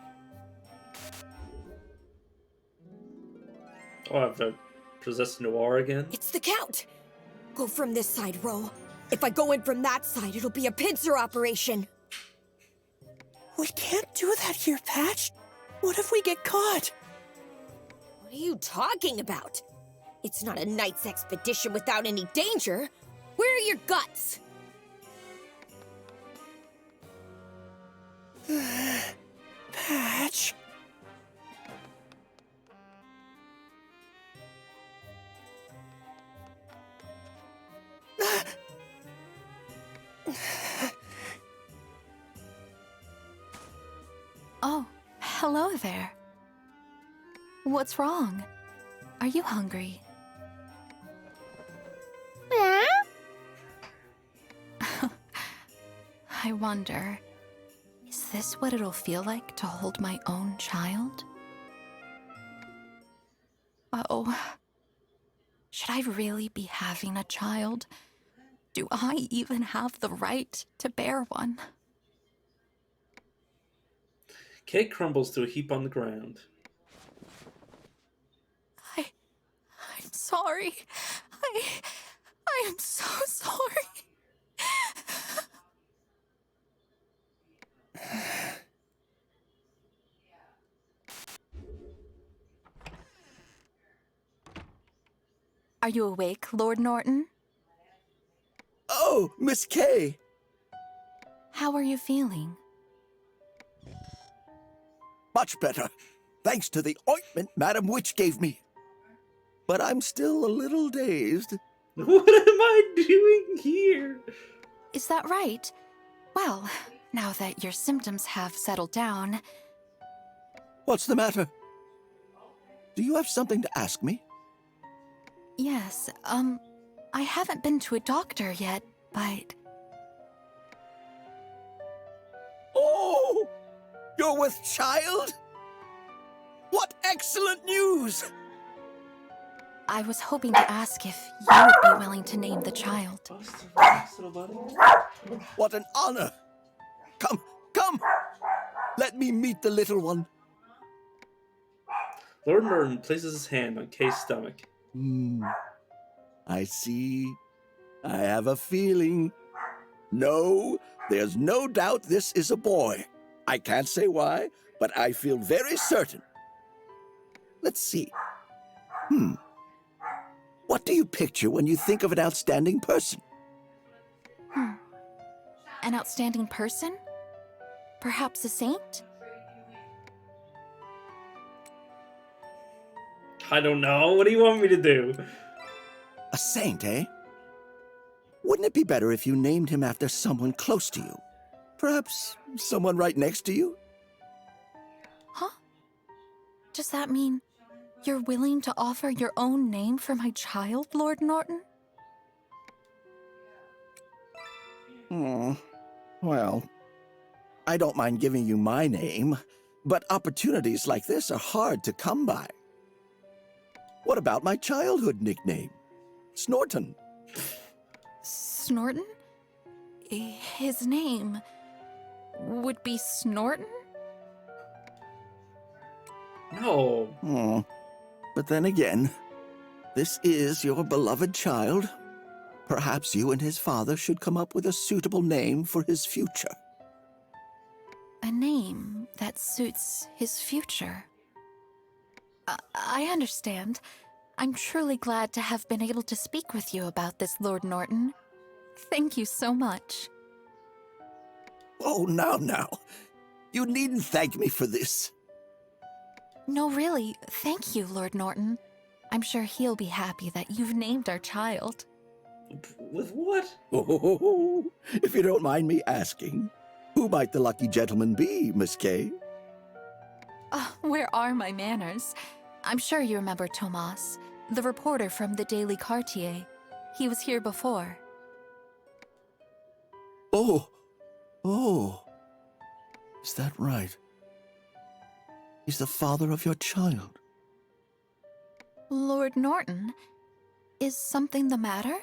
Oh, I have to possess Noir again? It's the Count! Go from this side, Ro. If I go in from that side, it'll be a pincer operation. We can't do that here, Patch. What if we get caught? What are you talking about? It's not a knight's expedition without any danger. Where are your guts? Patch. Oh, hello there. What's wrong? Are you hungry? I wonder, is this what it'll feel like to hold my own child? Oh, should I really be having a child? Do I even have the right to bear one? Cake crumbles to a heap on the ground. I'm sorry. I am so sorry. Are you awake, Lord Norton? Oh, Miss Kay! How are you feeling? Much better, thanks to the ointment Madam Witch gave me. But I'm still a little dazed. What am I doing here? Is that right? Well, now that your symptoms have settled down... What's the matter? Do you have something to ask me? Yes, I haven't been to a doctor yet, but... Oh! You're with child? What excellent news! I was hoping to ask if you would be willing to name the child. What an honor! Come, come! Let me meet the little one. Lord Norton places his hand on Kay's stomach. I see. I have a feeling. No, there's no doubt this is a boy. I can't say why, but I feel very certain. Let's see. What do you picture when you think of an outstanding person? An outstanding person? Perhaps a saint? I don't know. What do you want me to do? A saint, eh? Wouldn't it be better if you named him after someone close to you? Perhaps someone right next to you? Huh? Does that mean you're willing to offer your own name for my child, Lord Norton? Well, I don't mind giving you my name, but opportunities like this are hard to come by. What about my childhood nickname? Snorton. Snorton? His name would be Snorton? No. But then again, this is your beloved child. Perhaps you and his father should come up with a suitable name for his future. A name that suits his future. I understand. I'm truly glad to have been able to speak with you about this, Lord Norton. Thank you so much. Oh, now. You needn't thank me for this. No, really, thank you, Lord Norton. I'm sure he'll be happy that you've named our child. With what? Oh, if you don't mind me asking, who might the lucky gentleman be, Miss Kay? Where are my manners? I'm sure you remember Tomas, the reporter from the Daily Quartier. He was here before. Oh. Is that right? He's the father of your child. Lord Norton, is something the matter?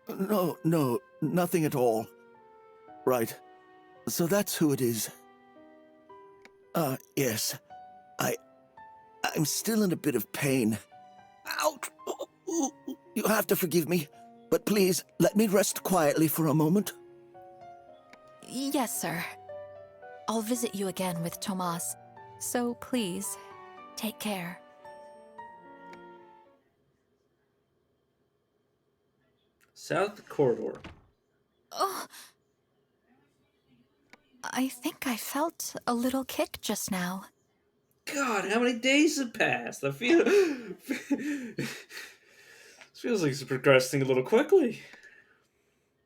No, nothing at all. Right. So that's who it is. Yes. I'm still in a bit of pain. Ouch! You have to forgive me, but please, let me rest quietly for a moment. Yes, sir. I'll visit you again with Tomas, so please, take care. South corridor. Oh. I think I felt a little kick just now. God, how many days have passed? I feel... This feels like it's progressing a little quickly.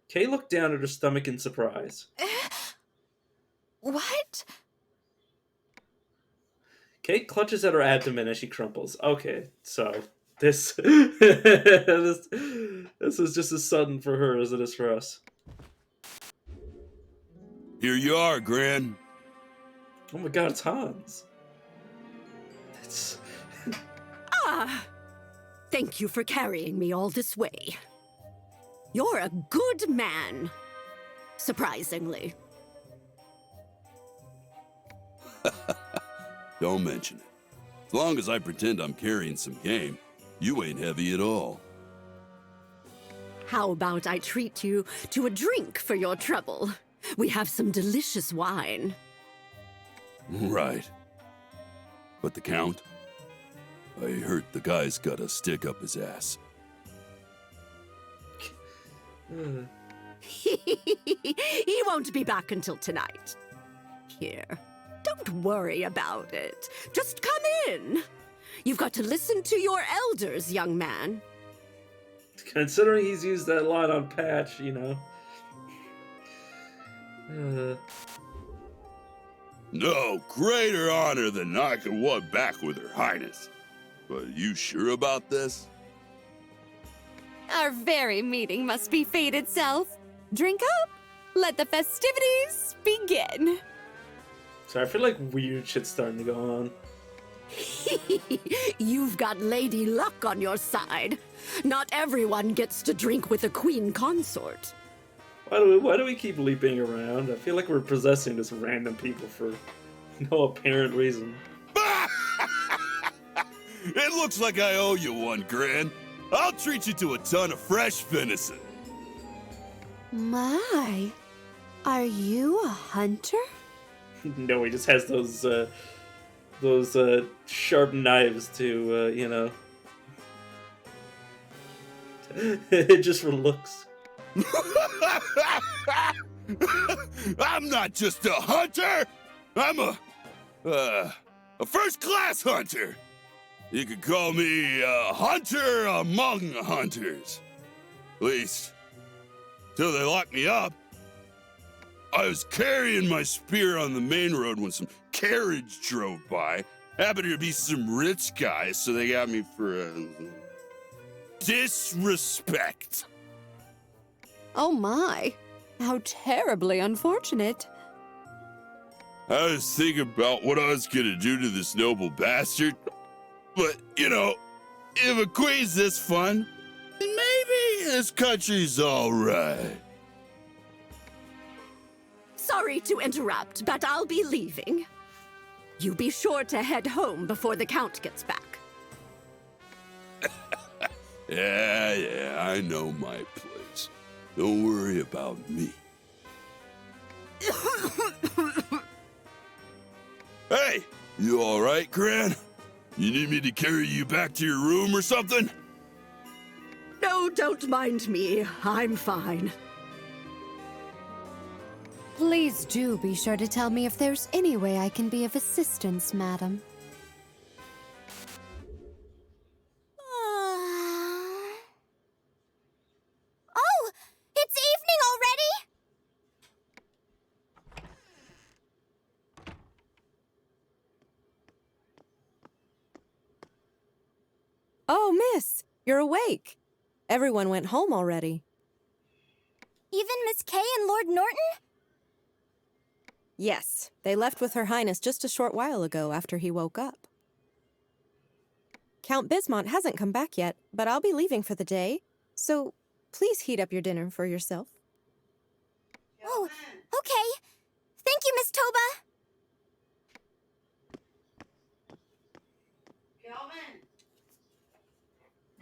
Kay looked down at her stomach in surprise. What? Kate clutches at her abdomen as she crumples. Okay, so this this is just as sudden for her as it is for us. Here you are, Gran. Oh my god, it's Hans. It's... Ah! Thank you for carrying me all this way. You're a good man. Surprisingly. Don't mention it. As long as I pretend I'm carrying some game, you ain't heavy at all. How about I treat you to a drink for your trouble? We have some delicious wine. Right. But the Count? I heard the guy's got a stick up his ass. He won't be back until tonight. Here, don't worry about it. Just come in. You've got to listen to your elders, young man. Considering he's used that line on Patch, you know. No greater honor than knocking one back with her highness. But you sure about this? Our very meeting must be fate itself. Drink up. Let the festivities begin. So I feel like weird shit's starting to go on. You've got Lady Luck on your side. Not everyone gets to drink with a queen consort. Why do we keep leaping around? I feel like we're possessing this random people for no apparent reason. It looks like I owe you one, Gran. I'll treat you to a ton of fresh venison. My, are you a hunter? No, he just has those sharp knives to, you know. Just for looks. I'm not just a hunter. I'm a first-class hunter. You could call me a hunter among hunters. At least, till they locked me up. I was carrying my spear on the main road when some carriage drove by. Happened to be some rich guys, so they got me for disrespect. Oh my, how terribly unfortunate. I was thinking about what I was gonna do to this noble bastard. But, you know, if a queen's this fun, then maybe this country's alright. Sorry to interrupt, but I'll be leaving. You be sure to head home before the Count gets back. Yeah, I know my place. Don't worry about me. Hey, you alright, Gran? You need me to carry you back to your room or something? No, don't mind me. I'm fine. Please do be sure to tell me if there's any way I can be of assistance, madam. Oh, it's evening already? Oh, miss, you're awake. Everyone went home already. Even Miss Kay and Lord Norton? Yes, they left with Her Highness just a short while ago after he woke up. Count Bismont hasn't come back yet, but I'll be leaving for the day, so please heat up your dinner for yourself. Oh, okay. Thank you, Miss Toba.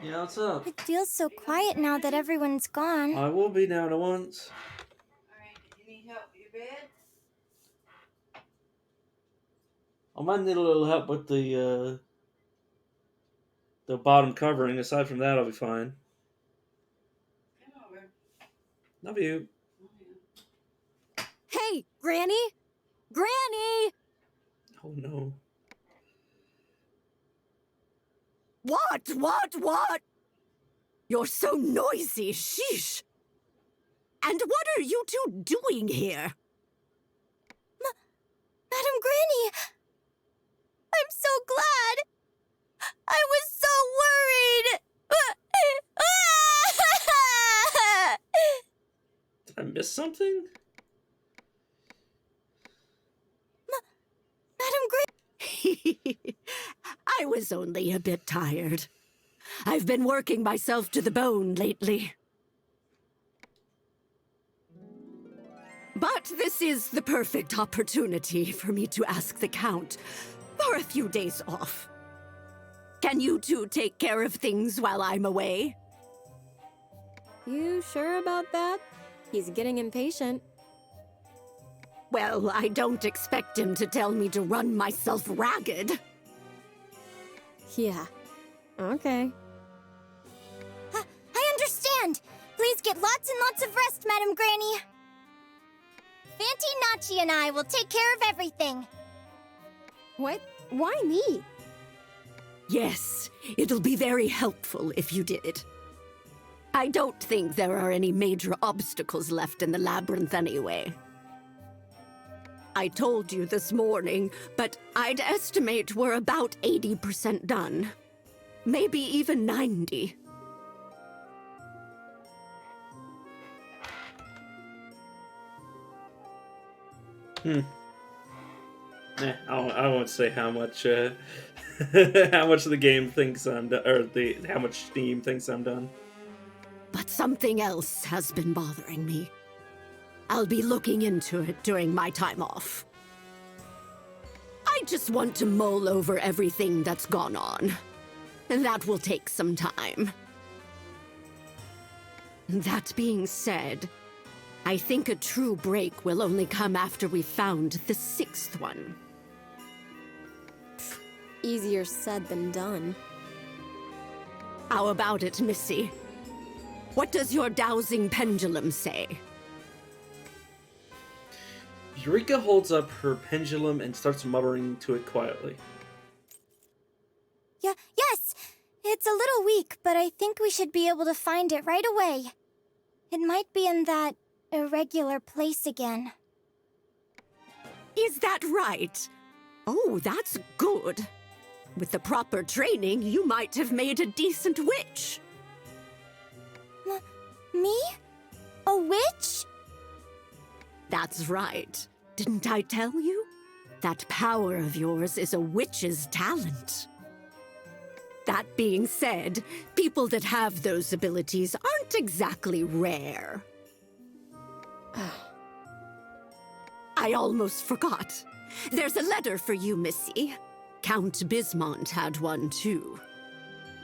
Yeah, what's up? It feels so quiet now that everyone's gone. I will be down at once. I might need a little help with the bottom covering. Aside from that, I'll be fine. Come over. Love you. Hey, Granny! Granny! Oh no. What? You're so noisy, sheesh! And what are you two doing here? Madam Granny! I'm so glad! I was so worried! Did I miss something? Madam Granny! I was only a bit tired. I've been working myself to the bone lately. But this is the perfect opportunity for me to ask the Count for a few days off. Can you two take care of things while I'm away? You sure about that? He's getting impatient. Well, I don't expect him to tell me to run myself ragged. Yeah. Okay. I understand! Please get lots and lots of rest, Madam Granny! Fanti, Nachi, and I will take care of everything. What? Why me? Yes, it'll be very helpful if you did. I don't think there are any major obstacles left in the Labyrinth anyway. I told you this morning, but I'd estimate we're about 80% done. Maybe even 90. I won't say how much how much the game thinks I'm done, or how much Steam thinks I'm done. But something else has been bothering me. I'll be looking into it during my time off. I just want to mull over everything that's gone on. And that will take some time. That being said, I think a true break will only come after we've found the 6th one. Easier said than done. How about it, Missy? What does your dowsing pendulum say? Eureka holds up her pendulum and starts muttering to it quietly. Yes! It's a little weak, but I think we should be able to find it right away. It might be in that irregular place again. Is that right? Oh, that's good. With the proper training, you might have made a decent witch. Me? A witch? That's right. Didn't I tell you? That power of yours is a witch's talent. That being said, people that have those abilities aren't exactly rare. I almost forgot. There's a letter for you, Missy. Count Bismont had one, too.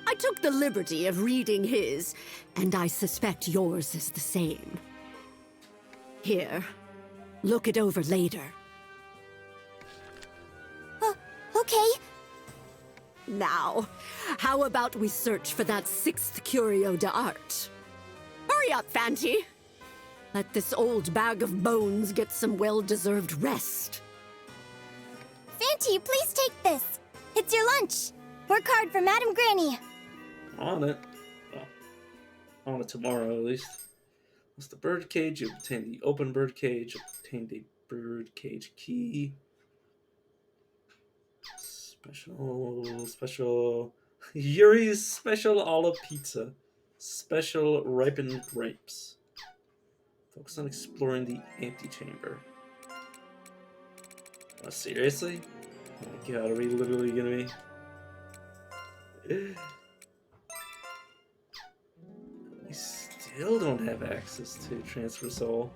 I took the liberty of reading his, and I suspect yours is the same. Here, look it over later. Okay. Now, how about we search for that 6th curio d'art? Hurry up, Fanti! Let this old bag of bones get some well-deserved rest. Fanti, please take this. It's your lunch. Work hard for Madam Granny. On it. Well, on it tomorrow, at least. That's the birdcage. You obtain the open birdcage. Obtained a birdcage key. Special. Yuri's special olive pizza. Special ripened grapes. Focus on exploring the antechamber. Seriously? Oh my god, are we literally gonna be... We still don't have access to Transfer Soul.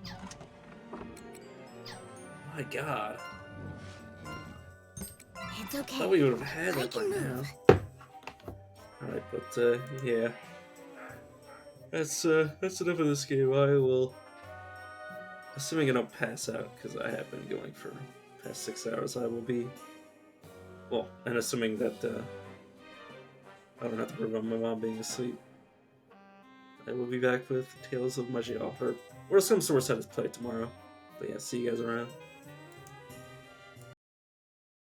My god. It's okay. I thought we would have had that by now. Alright, but yeah. That's enough of this game. I will... Assuming I don't pass out, because I have been going for the past 6 hours, I will be... Well, and assuming that I don't have to worry about my mom being asleep, I will be back with Tales of Majia, or some sort of set of play tomorrow. But yeah, see you guys around.